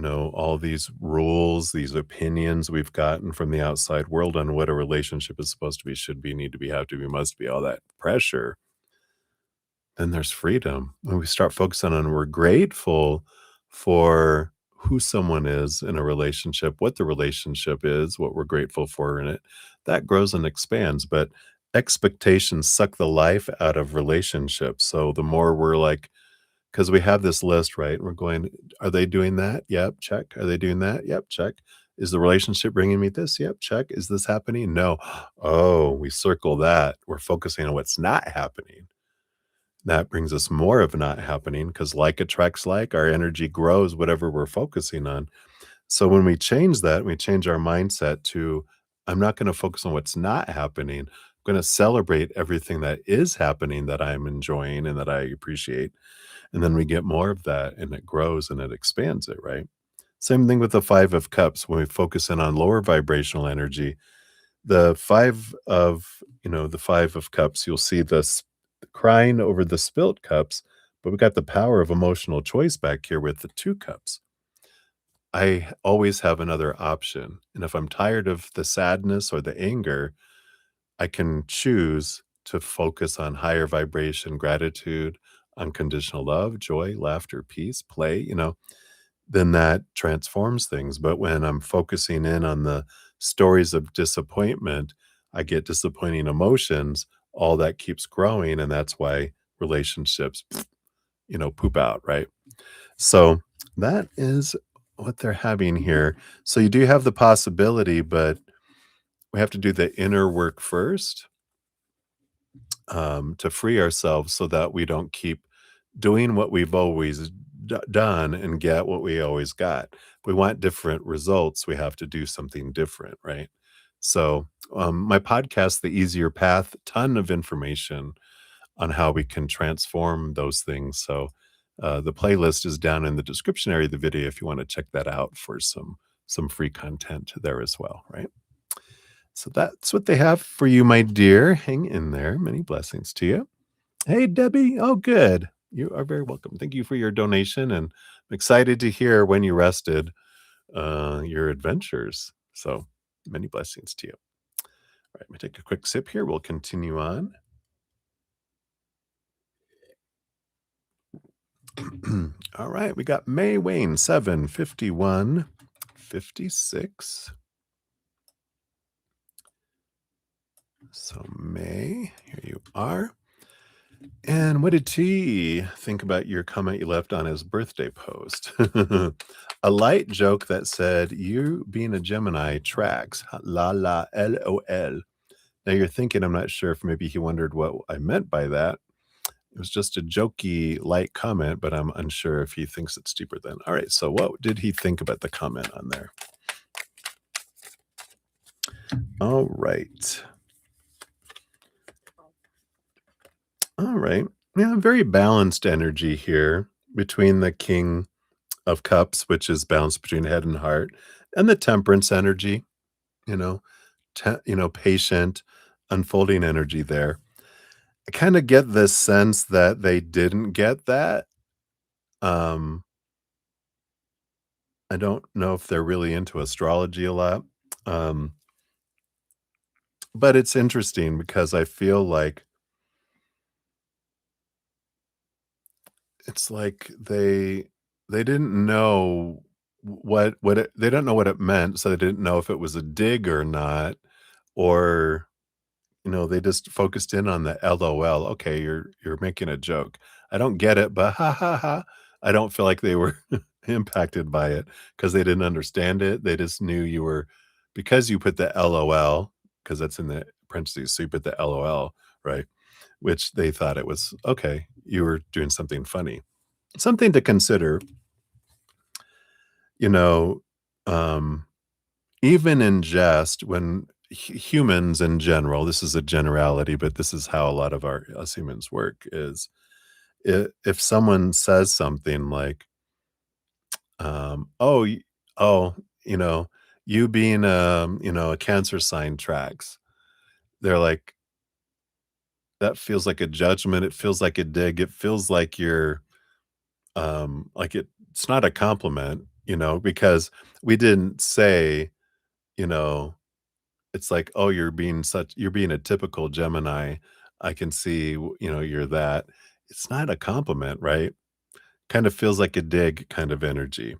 all these rules, these opinions we've gotten from the outside world on what a relationship is supposed to be, should be, need to be, have to be, must be, all that pressure, then there's freedom. When we start focusing on we're grateful for who someone is in a relationship, what the relationship is, what we're grateful for in it, that grows and expands. But expectations suck the life out of relationships. So the more we're like, because we have this list, right? We're going, are they doing that? Yep, check. Are they doing that? Yep, check. Is the relationship bringing me this? Yep, check. Is this happening? No. Oh, we circle that. We're focusing on what's not happening. That brings us more of not happening, because like attracts like, our energy grows whatever we're focusing on. So when we change that, we change our mindset to, I'm not going to focus on what's not happening. I'm going to celebrate everything that is happening that I'm enjoying and that I appreciate. And then we get more of that and it grows and it expands it, right? Same thing with the 5 of Cups. When we focus in on lower vibrational energy, the 5 of Cups, you'll see this crying over the spilt cups, but we got the power of emotional choice back here with the 2 cups. I always have another option, and if I'm tired of the sadness or the anger, I can choose to focus on higher vibration, gratitude, unconditional love, joy, laughter, peace, play, then that transforms things. But when I'm focusing in on the stories of disappointment, I get disappointing emotions, all that keeps growing, and that's why relationships, poop out, right? So that is what they're having here. So you do have the possibility, but we have to do the inner work first, to free ourselves so that we don't keep doing what we've always done and get what we always got. If we want different results, we have to do something different, right? So, my podcast, The Easier Path, ton of information on how we can transform those things. So, the playlist is down in the description area of the video if you want to check that out for some free content there as well, right? So that's what they have for you, my dear. Hang in there. Many blessings to you. Hey, Debbie. Oh, good. You are very welcome. Thank you for your donation, and I'm excited to hear when you rested your adventures. So many blessings to you. All right, let me take a quick sip here. We'll continue on. All right, we got May Wayne 75156. So May, here you are. And what did T think about your comment you left on his birthday post? A light joke that said, "You being a Gemini tracks. La la LOL." Now you're thinking, I'm not sure if maybe he wondered what I meant by that. It was just a jokey, light comment, but I'm unsure if he thinks it's deeper than. All right, so what did he think about the comment on there? All right. All right. Yeah, very balanced energy here between the King of Cups, which is balanced between head and heart, and the Temperance energy, you know, patient, unfolding energy there. I kinda get this sense that they didn't get that. Um, I don't know if they're really into astrology a lot, um, but it's interesting because I feel like it's like they didn't know what it they don't know what it meant, so they didn't know if it was a dig or not, or they just focused in on the LOL. Okay, you're making a joke. I don't get it, but ha ha ha. I don't feel like they were impacted by it because they didn't understand it. They just knew you were because you put the LOL because that's in the parentheses. So you put the LOL, right? Which they thought it was okay. You were doing something funny, something to consider. You know, um, even in jest, when humans in general, this is a generality, but this is how a lot of us humans work, is if someone says something like, "Oh, oh, you know, you being a Cancer sign tracks," they're like, that feels like a judgment. It feels like a dig. It feels like you're it's not a compliment, because we didn't say, you know it's like, "Oh, you're being a typical Gemini. I can see, you're that." It's not a compliment, right? Kind of feels like a dig kind of energy.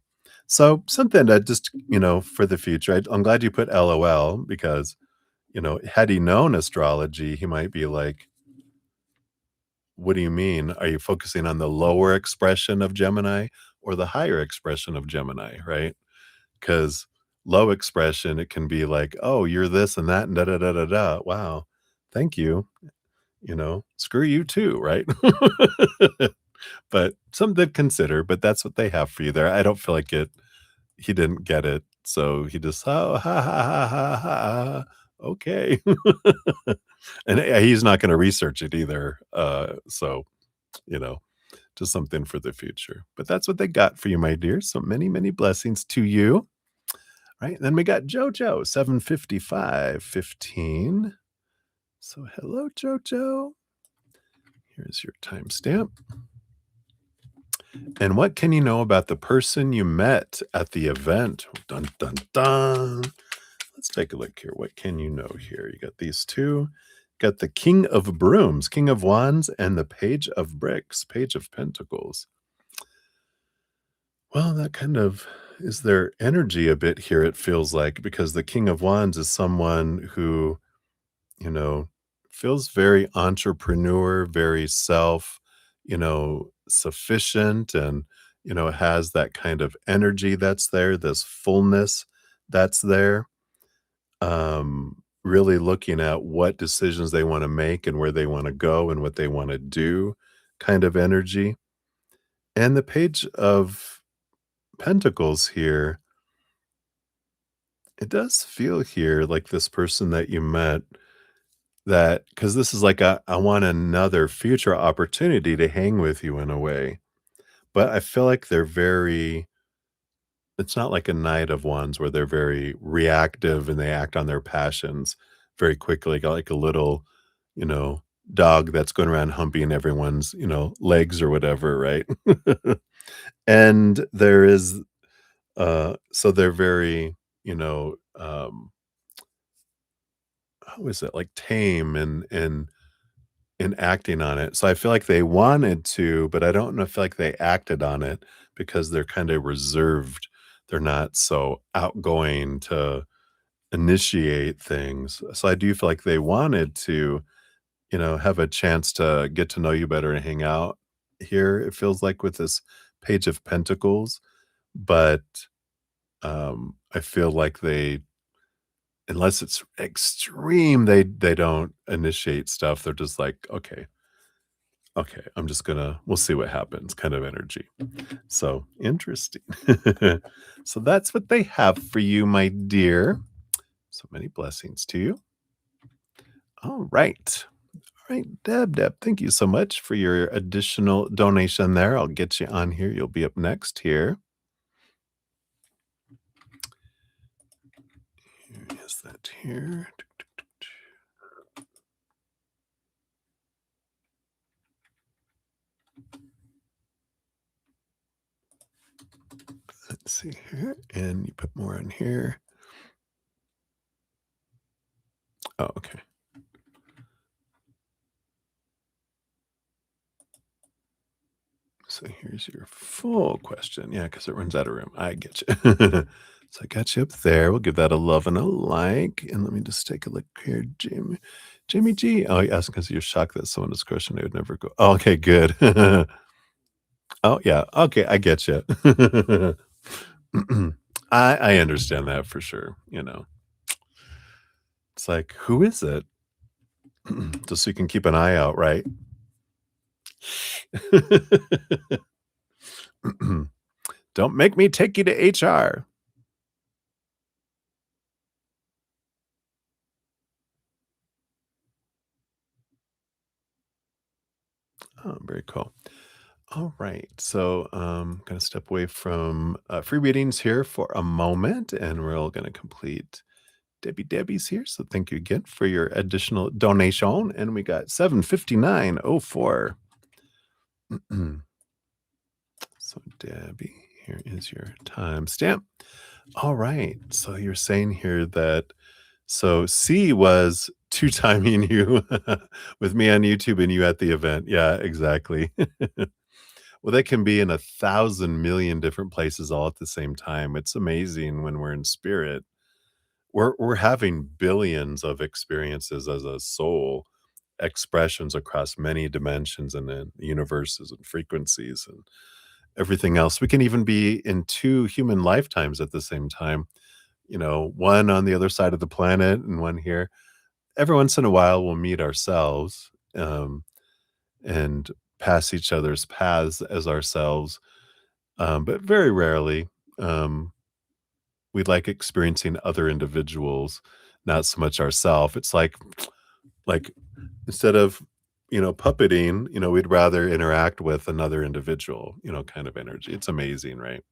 So, something that just, for the future, I'm glad you put LOL because, had he known astrology, he might be like, "What do you mean? Are you focusing on the lower expression of Gemini or the higher expression of Gemini?" Right? Because low expression, it can be like, "Oh, you're this and that and da da da da da. Wow, thank you." Screw you too, right? But something to consider, but that's what they have for you there. I don't feel like he didn't get it, so he just, "Oh, ha, ha, ha, ha, ha, okay." And, he's not gonna research it either, so, you know, just something for the future. But that's what they got for you, my dear, so many, many blessings to you. Right, then we got JoJo, 7:55:15. So hello, JoJo. Here's your timestamp. And what can you know about the person you met at the event? Dun, dun, dun. Let's take a look here. What can you know here? You got these two. Got the King of Brooms, King of Wands, and the Page of Bricks, Page of Pentacles. Well, that kind of is their energy a bit here, it feels like, because the King of Wands is someone who, you know, feels very entrepreneur, very sufficient, and, has that kind of energy that's there, this fullness that's there. Really looking at what decisions they want to make and where they want to go and what they want to do kind of energy. And the Page of Pentacles here, it does feel here like this person that you met that because this is like I want another future opportunity to hang with you in a way. But I feel like they're very it's not like a Knight of Wands where they're very reactive and they act on their passions very quickly, like a little, you know, dog that's going around humping everyone's, legs or whatever, right? And there is so they're very, you know, how is it? Like tame and acting on it. So I feel like they wanted to, but I don't know feel like they acted on it because they're kinda reserved. They're not so outgoing to initiate things. So I do feel like they wanted to, have a chance to get to know you better and hang out here, it feels like with this Page of Pentacles, but, I feel like they unless it's extreme, they don't initiate stuff. They're just like, "Okay, okay, I'm just gonna we'll see what happens," kind of energy. So, interesting. So that's what they have for you, my dear. So many blessings to you. All right. All right, Deb, thank you so much for your additional donation there. I'll get you on here. You'll be up next here. Here is that here. Let's see here. And you put more in here. Oh, okay. So here's your full question. Yeah, because it runs out of room. I get you. So I got you up there. We'll give that a love and a like. And let me just take a look here. Jamie G. Oh, you asked because you're shocked that someone is Christian. They would never go. Oh, okay, good. Oh, yeah. Okay, I get you. I understand that for sure. It's like, who is it? Just so you can keep an eye out, right? Don't make me take you to HR. Oh, very cool. All right. So I'm going to step away from free readings here for a moment, and we're all going to complete Debbie's here. So thank you again for your additional donation. And we got 759.04. So Debbie, here is your timestamp. All right. So you're saying here that so C was two timing you with me on YouTube and you at the event. Yeah, exactly. Well, they can be in 1,000,000,000 different places all at the same time. It's amazing when we're in spirit. We're having billions of experiences as a soul, expressions across many dimensions and then universes and frequencies and everything else. We can even be in 2 human lifetimes at the same time, one on the other side of the planet and one here. Every once in a while, we'll meet ourselves, and pass each other's paths as ourselves. But very rarely, we like experiencing other individuals, not so much ourself. It's like instead of, puppeting, we'd rather interact with another individual, kind of energy. It's amazing, right?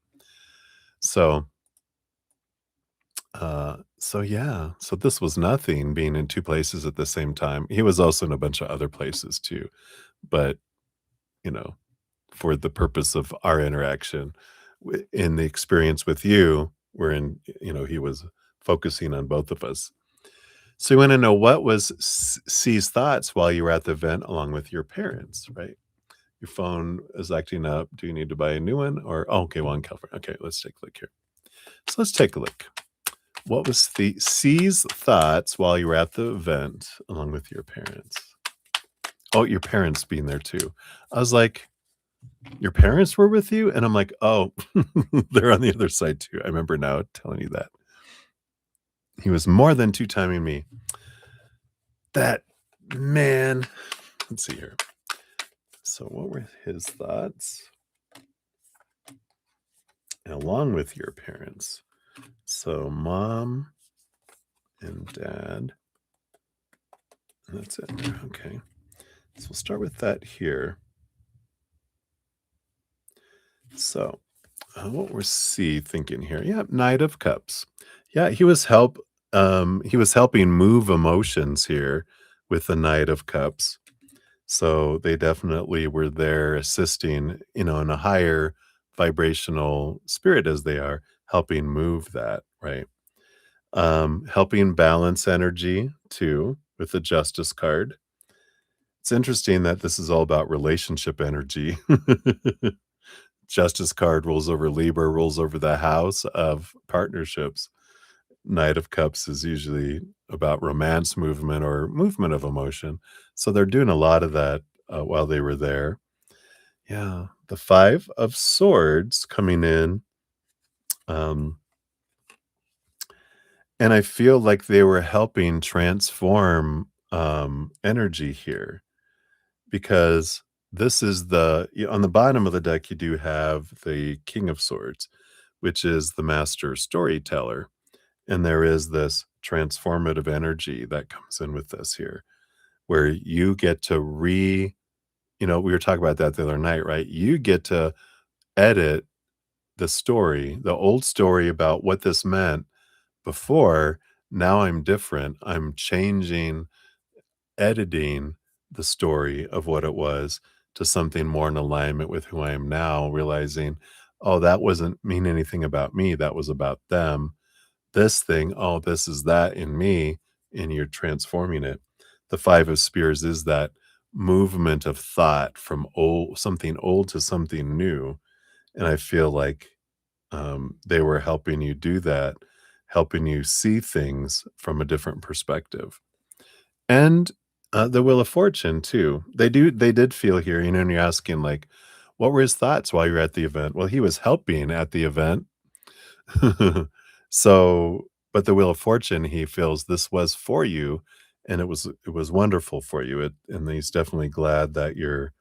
So, so yeah, so this was nothing being in 2 places at the same time. He was also in a bunch of other places too, but, you know, for the purpose of our interaction, in the experience with you, wherein, he was focusing on both of us. So you wanna know what was C's thoughts while you were at the event along with your parents, right? Your phone is acting up. Do you need to buy a new one? Or oh, okay, well, in California. Okay, let's take a look here. So let's take a look. What was the C's thoughts while you were at the event along with your parents? Oh, your parents being there too. I was like, "Your parents were with you?" And I'm like, "Oh, they're on the other side too." I remember now telling you that. He was more than two-timing me. That man let's see here. So what were his thoughts? along with your parents. So mom and dad. That's it. Okay. So we'll start with that here. So what was C thinking here? Yeah, Knight of Cups. Yeah, he was helping move emotions here with the Knight of Cups. So they definitely were there assisting, in a higher vibrational spirit as they are, helping move that, right? Helping balance energy too with the Justice card. It's interesting that this is all about relationship energy. Justice card rules over Libra, rules over the house of partnerships. Knight of Cups is usually about romance movement or movement of emotion. So they're doing a lot of that while they were there. Yeah. The Five of Swords coming in. Um, and I feel like they were helping transform energy here because this is on the bottom of the deck, you do have the King of Swords, which is the master storyteller. And there is this transformative energy that comes in with this here, where you get to we were talking about that the other night, right? You get to edit the story, the old story about what this meant before. Now I'm different. I'm changing, editing the story of what it was to something more in alignment with who I am now, realizing, oh, that wasn't mean anything about me. That was about them. This thing, oh, this is that in me, and you're transforming it. The Five of Spears is that movement of thought from something old to something new. And I feel like they were helping you do that, helping you see things from a different perspective. And the Wheel of Fortune too. They did feel here, and you're asking like, what were his thoughts while you were at the event? Well, he was helping at the event. So, but the Wheel of Fortune, he feels this was for you, and it was wonderful for you. And he's definitely glad that you're,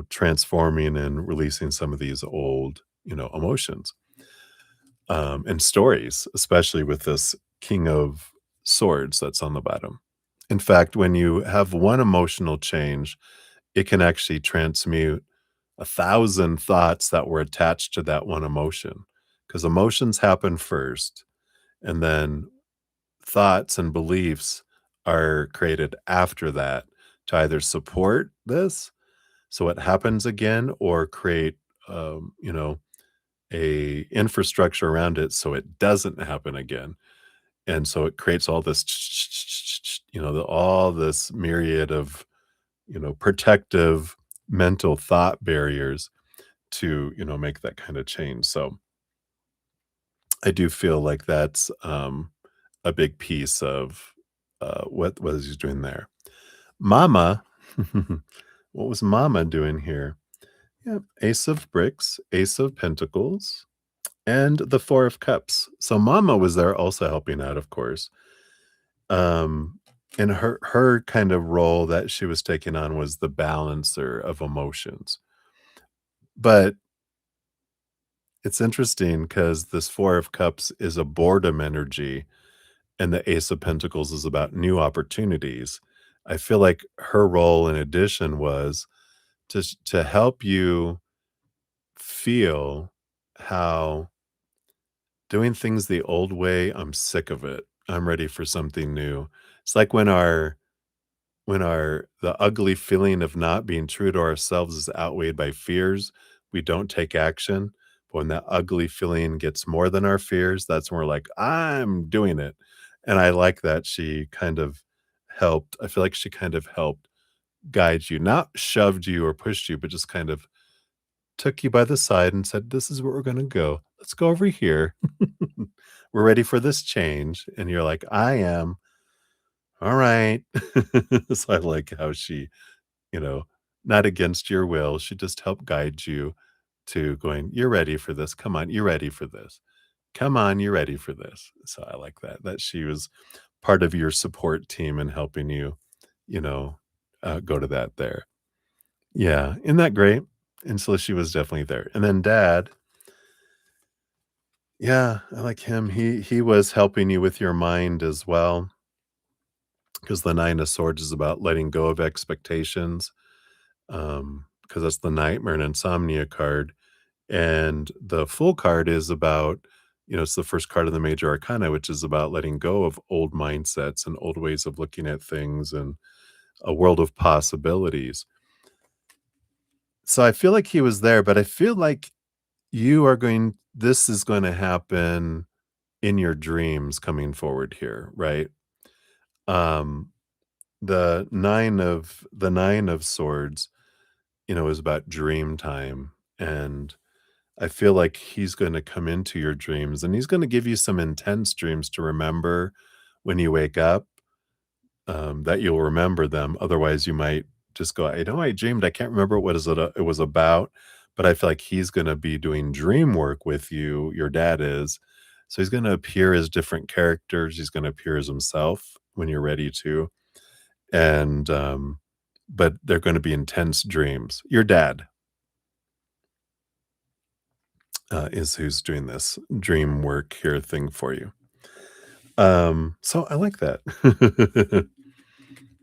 transforming and releasing some of these old, emotions, and stories, especially with this King of Swords that's on the bottom. In fact, when you have one emotional change, it can actually transmute 1,000 thoughts that were attached to that one emotion, because emotions happen first, and then thoughts and beliefs are created after that to either support this, so it happens again, or create, um, you know, a infrastructure around it so it doesn't happen again. And so it creates all this, all this myriad of, protective mental thought barriers to, make that kind of change. So I do feel like that's a big piece of what he's doing there. Mama, what was Mama doing here? Yeah, Ace of Bricks, Ace of Pentacles, and the Four of Cups. So Mama was there also helping out, of course. Um, and her kind of role that she was taking on was the balancer of emotions. But it's interesting because this Four of Cups is a boredom energy, and the Ace of Pentacles is about new opportunities. I feel like her role in addition was to help you feel how doing things the old way, I'm sick of it. I'm ready for something new. It's like when the ugly feeling of not being true to ourselves is outweighed by fears, we don't take action. But when that ugly feeling gets more than our fears, that's when we're like, I'm doing it. And I like that she kind of helped. I feel like she kind of helped guide you, not shoved you or pushed you, but just kind of took you by the side and said, "This is where we're gonna go. Let's go over here. We're ready for this change." And you're like, "I am. All right." So I like how she, you know, not against your will, she just helped guide you to going, "You're ready for this. Come on, you're ready for this. Come on, you're ready for this." So I like that she was part of your support team and helping you, go to that there. Yeah, isn't that great? And so she was definitely there. And then dad, Yeah, I like him. He was helping you with your mind as well, because the Nine of Swords is about letting go of expectations, because that's the nightmare and insomnia card, and the Fool card is about, it's the first card of the major arcana, which is about letting go of old mindsets and old ways of looking at things and a world of possibilities. So I feel like he was there, but I feel like this is gonna happen in your dreams coming forward here, right? Um, the 9 of swords, is about dream time, and I feel like he's gonna come into your dreams, and he's gonna give you some intense dreams to remember when you wake up, that you'll remember them. Otherwise, you might just go, "I know I dreamed, I can't remember what is it was about," but I feel like he's gonna be doing dream work with you, your dad is. So he's gonna appear as different characters, he's gonna appear as himself when you're ready to, and, but they're gonna be intense dreams. Your dad, is who's doing this dream work here thing for you. So I like that.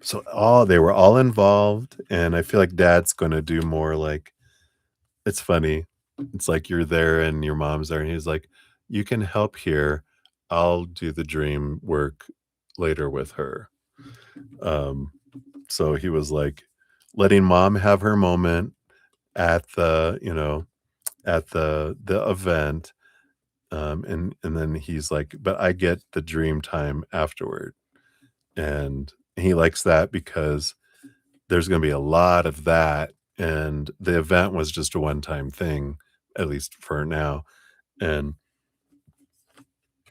So they were all involved, and I feel like dad's gonna do more like it's funny. It's like you're there and your mom's there, and he's like, "You can help here. I'll do the dream work later with her." Um, so he was like letting mom have her moment at the event, and then he's like, "But I get the dream time afterward." And he likes that because there's gonna be a lot of that, and the event was just a one-time thing, at least for now, and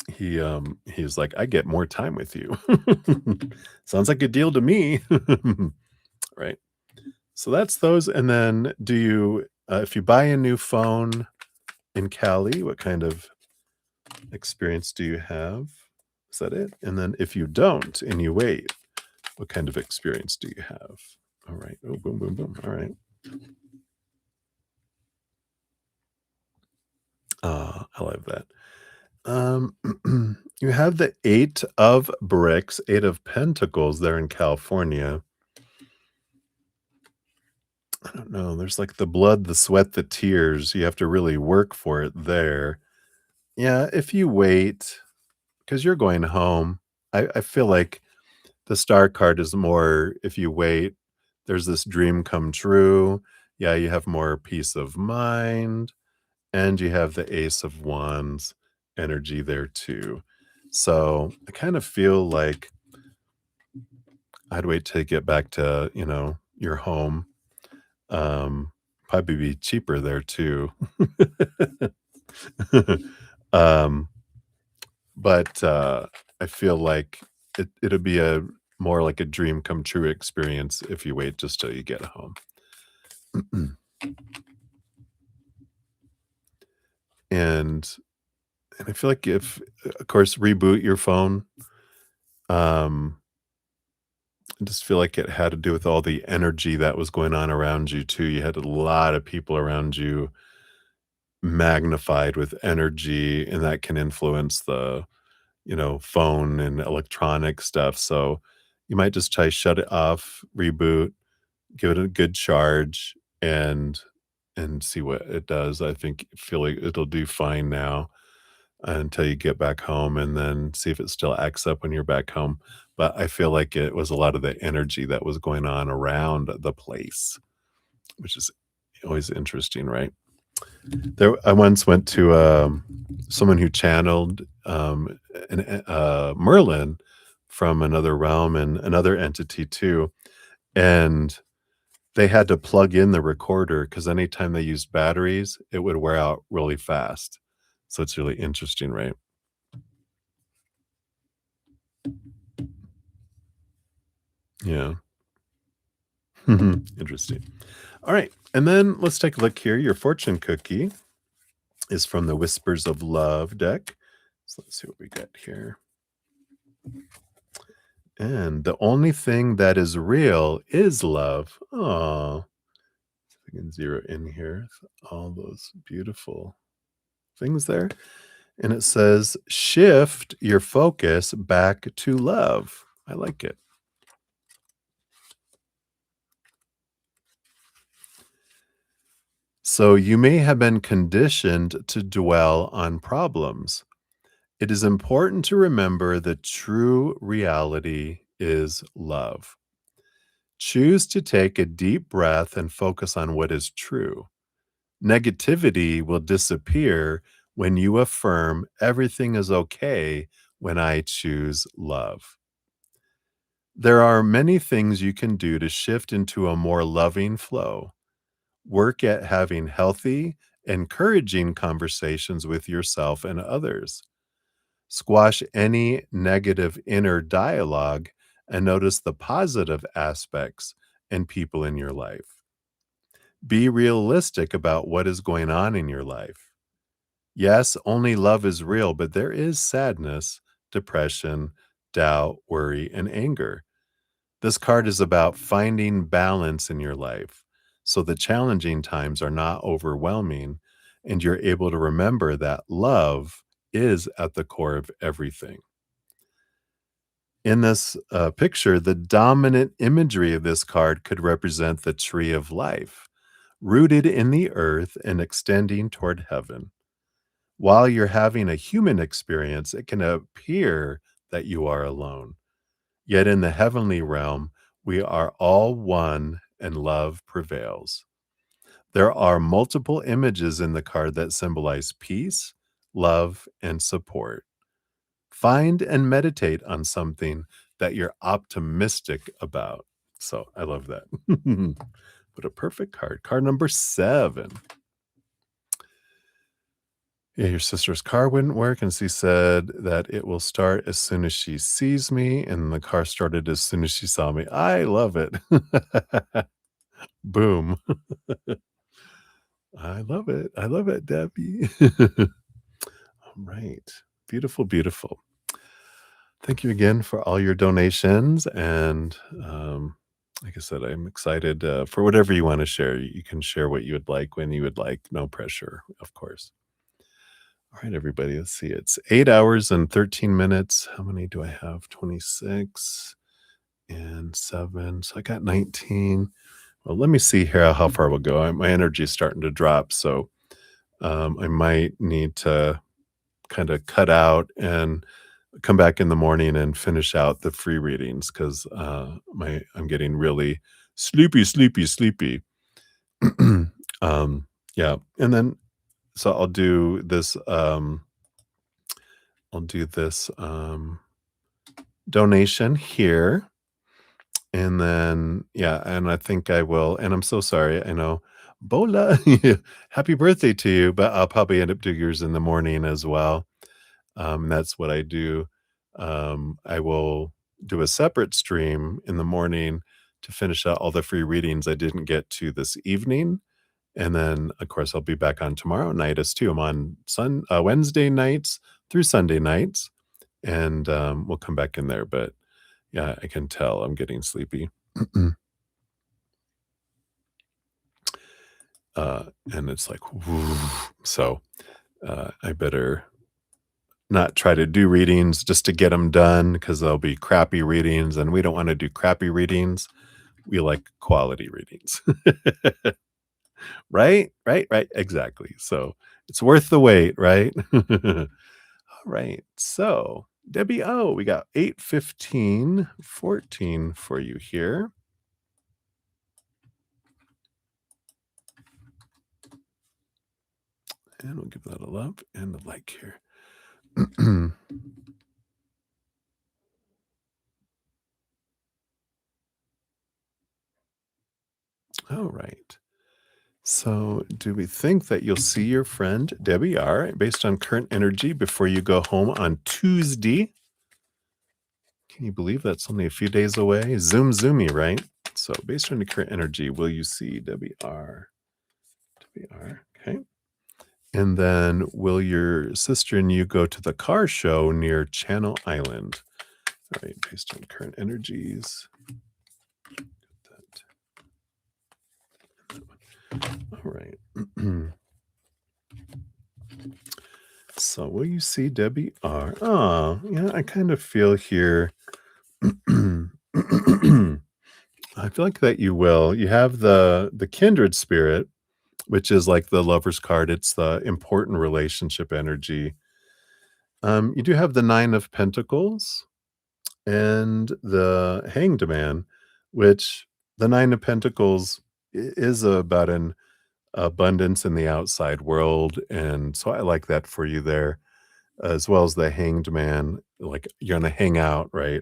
he's like, "I get more time with you." Sounds like a deal to me. Right. So that's those, and then if you buy a new phone in Cali, what kind of experience do you have? Is that it? And then if you don't and you wait, what kind of experience do you have? All right. Oh, boom, boom, boom. All right. I love that. Um, you have the 8 of bricks, 8 of pentacles there in California. I don't know. There's like the blood, the sweat, the tears. You have to really work for it there. Yeah, if you wait, because you're going home, I feel like the star card is more if you wait, there's this dream come true. Yeah, you have more peace of mind, and you have the Ace of Wands energy there too. So I kind of feel like I'd wait to get back to, your home. Probably be cheaper there too. um, but I feel like it'll be a more like a dream come true experience if you wait just till you get home. and and I feel like if of course reboot your phone. Um, I just feel like it had to do with all the energy that was going on around you too. You had a lot of people around you magnified with energy, and that can influence the, phone and electronic stuff. So you might just try shut it off, reboot, give it a good charge, and see what it does. I think feel like it'll do fine now until you get back home, and then see if it still acts up when you're back home. But I feel like it was a lot of the energy that was going on around the place, which is always interesting, right? I once went to, someone who channeled, Merlin from another realm and another entity too, and they had to plug in the recorder because anytime they used batteries, it would wear out really fast. So it's really interesting, right? Yeah. Interesting. Alright, and then let's take a look here. Your fortune cookie is from the Whispers of Love deck. So let's see what we got here. And the only thing that is real is love. Oh, I can zero in here. All those beautiful things there. And it says, shift your focus back to love. I like it. So you may have been conditioned to dwell on problems. It is important to remember the true reality is love. Choose to take a deep breath and focus on what is true. Negativity will disappear when you affirm everything is okay when I choose love. There are many things you can do to shift into a more loving flow. Work at having healthy, encouraging conversations with yourself and others. Squash any negative inner dialogue and notice the positive aspects and people in your life. Be realistic about what is going on in your life. Yes, only love is real, but there is sadness, depression, doubt, worry, and anger. This card is about finding balance in your life so the challenging times are not overwhelming and you're able to remember that love is at the core of everything. In this picture, the dominant imagery of this card could represent the tree of life, rooted in the earth and extending toward heaven. While you're having a human experience, it can appear that you are alone. Yet in the heavenly realm, we are all one and love prevails. There are multiple images in the card that symbolize peace, love, and support. Find and meditate on something that you're optimistic about. So I love that. What a perfect card. Card number 7. Yeah, your sister's car wouldn't work, and she said that it will start as soon as she sees me, and the car started as soon as she saw me. I love it. Boom. I love it. I love it, Debbie. All right. Beautiful, beautiful. Thank you again for all your donations. And like I said, I'm excited for whatever you want to share. You can share what you would like when you would like. No pressure, of course. All right, everybody. Let's see. It's 8 hours and 13 minutes. How many do I have? 26 and 7. So I got 19. Well, let me see here how far we'll go. My energy is starting to drop. So I might need to kind of cut out and come back in the morning and finish out the free readings because my I'm getting really sleepy. Yeah, and then so I'll do this donation here, and then yeah, and I think I will. And I'm so sorry. I know. Bola, happy birthday to you, but I'll probably end up doing yours in the morning as well. That's what I do. I will do a separate stream in the morning to finish out all the free readings I didn't get to this evening. And then, of course, I'll be back on tomorrow night as too. I'm on Wednesday nights through Sunday nights, and we'll come back in there. But yeah, I can tell I'm getting sleepy. And it's like, whew. So I better not try to do readings just to get them done because they'll be crappy readings, and we don't wanna do crappy readings. We like quality readings. Right? Right, right, exactly. So, it's worth the wait, right? Alright, so, Debbie O, we got 8, 15, 14 for you here. And we'll give that a love and a like here. Alright. So, do we think that you'll see your friend Debbie R based on current energy before you go home on Tuesday? Can you believe that's only a few days away? Zoom zoomy, right? So, based on the current energy, will you see Debbie R? Debbie R. Okay. And then, will your sister and you go to the car show near Channel Island? All right, based on current energies. All right. So will you see Debbie R? Oh, yeah, I kind of feel here. I feel like that you will. You have the kindred spirit, which is like the lover's card. It's the important relationship energy. You do have the 9 of Pentacles and the Hanged Man, which the 9 of Pentacles is about an abundance in the outside world, and so I like that for you there, as well as the Hanged Man. Like you're gonna hang out, right?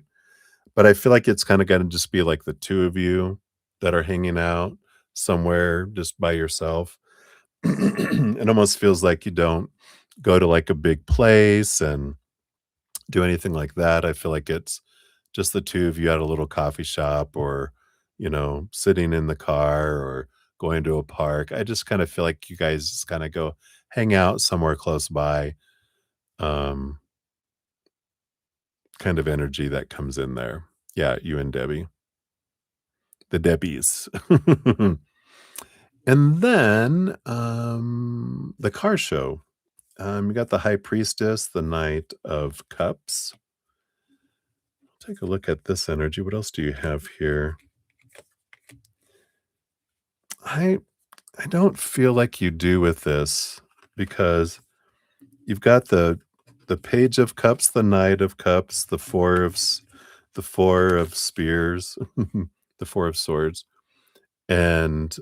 But I feel like it's kinda gonna just be like the 2 of you that are hanging out somewhere just by yourself. It almost feels like you don't go to, like, a big place and do anything like that. I feel like it's just the 2 of you at a little coffee shop or, sitting in the car or going to a park. I just kinda feel like you guys just kinda go hang out somewhere close by, um, kind of energy that comes in there. Yeah, you and Debbie. The Debbies. And then, the car show. You got the High Priestess, the Knight of Cups. Take a look at this energy. What else do you have here? I I don't feel like you do with this because you've got the Page of Cups, the Knight of Cups, the 4 of Spears, the 4 of Swords, and,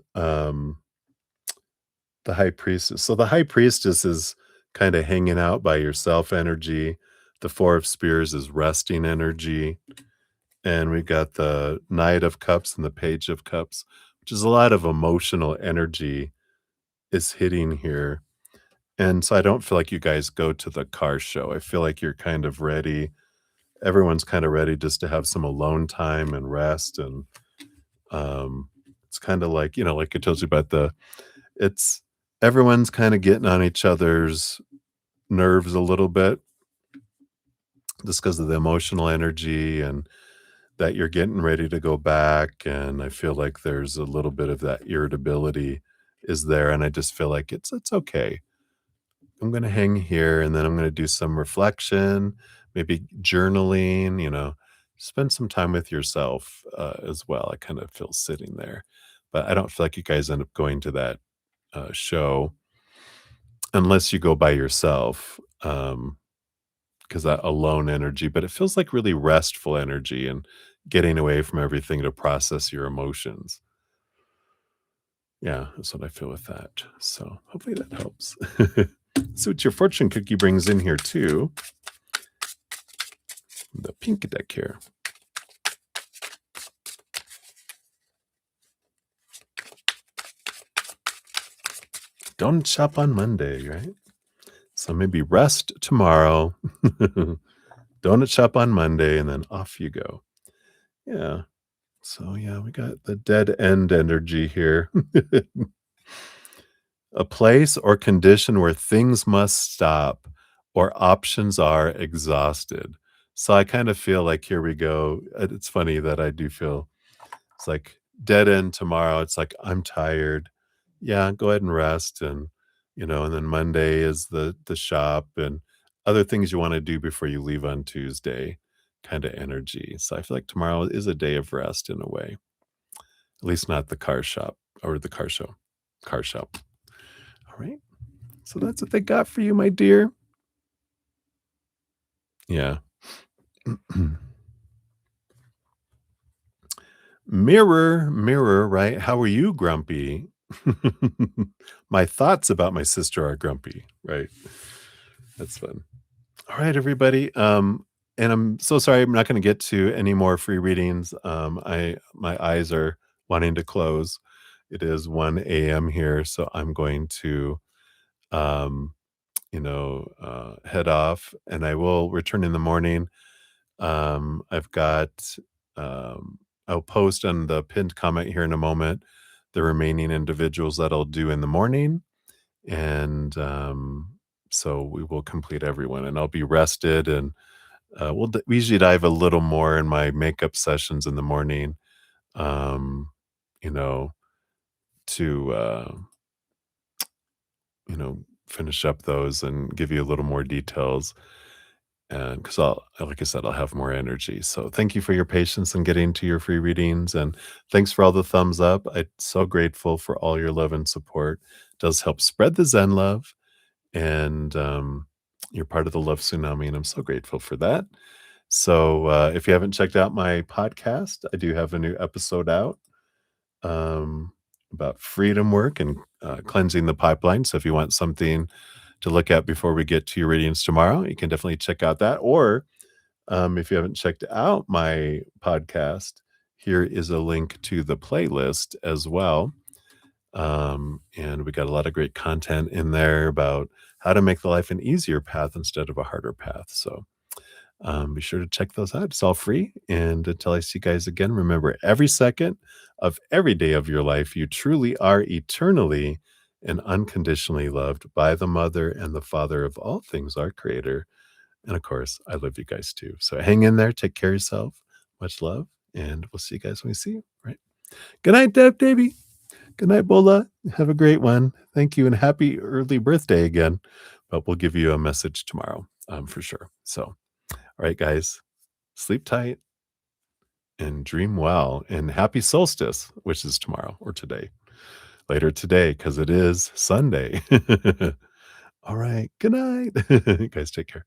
the High Priestess. So the High Priestess is kinda hanging out by yourself energy. The 4 of Spears is resting energy. And we got the Knight of Cups and the Page of Cups, which is a lot of emotional energy is hitting here. And so I don't feel like you guys go to the car show. I feel like you're kind of ready. Everyone's kind of ready just to have some alone time and rest. And it's kind of like, like I told you about it's everyone's kind of getting on each other's nerves a little bit just because of the emotional energy and that you're getting ready to go back, and I feel like there's a little bit of that irritability is there, and I just feel like it's okay. I'm gonna hang here, and then I'm gonna do some reflection, maybe journaling, spend some time with yourself, as well. I kind of feel sitting there, but I don't feel like you guys end up going to that, show unless you go by yourself, 'cause that alone energy, but it feels like really restful energy and getting away from everything to process your emotions. Yeah, that's what I feel with that. So hopefully that helps. See what your fortune cookie brings in here too. The pink deck here. Don't shop on Monday, right? So maybe rest tomorrow. Donut shop on Monday, and then off you go. Yeah. So yeah, we got the dead end energy here. A place or condition where things must stop or options are exhausted. So I kind of feel like here we go. It's funny that I do feel it's like dead end tomorrow. It's like I'm tired. Yeah, go ahead and rest and then Monday is the shop and other things you want to do before you leave on Tuesday kind of energy. So I feel like tomorrow is a day of rest in a way. At least not the car shop or the car show. Car shop. All right. So that's what they got for you, my dear. Yeah. Mirror, mirror, right? How are you, grumpy? My thoughts about my sister are grumpy, right? That's fun. All right, everybody. And I'm so sorry I'm not going to get to any more free readings. My eyes are wanting to close. It is 1 a.m. here, so I'm going to um, head off and I will return in the morning. I've got, I'll post on the pinned comment here in a moment the remaining individuals that I'll do in the morning. And so we will complete everyone and I'll be rested. And we usually dive a little more in my makeup sessions in the morning, um, you know, to, you know, finish up those and give you a little more details. And because like I said, I'll have more energy. So thank you for your patience in getting to your free readings. And thanks for all the thumbs up. I'm so grateful for all your love and support. It does help spread the Zen love. And you're part of the love tsunami. And I'm so grateful for that. So if you haven't checked out my podcast, I do have a new episode out um, about freedom work and cleansing the pipeline. So if you want something to look at before we get to your readings tomorrow, you can definitely check out that. Or if you haven't checked out my podcast, here is a link to the playlist as well. And we got a lot of great content in there about how to make the life an easier path instead of a harder path. So be sure to check those out. It's all free. And until I see you guys again, remember every second of every day of your life, you truly are eternally and unconditionally loved by the mother and the father of all things, our creator. And of course, I love you guys too. So hang in there, take care of yourself. Much love. And we'll see you guys when we see you. Right. Good night, Deb, baby. Good night, Bola. Have a great one. Thank you. And happy early birthday again. But we'll give you a message tomorrow for sure. So, all right, guys, sleep tight and dream well. And happy solstice, which is tomorrow or today. Later today, because it is Sunday. All right. Good night. Guys, take care.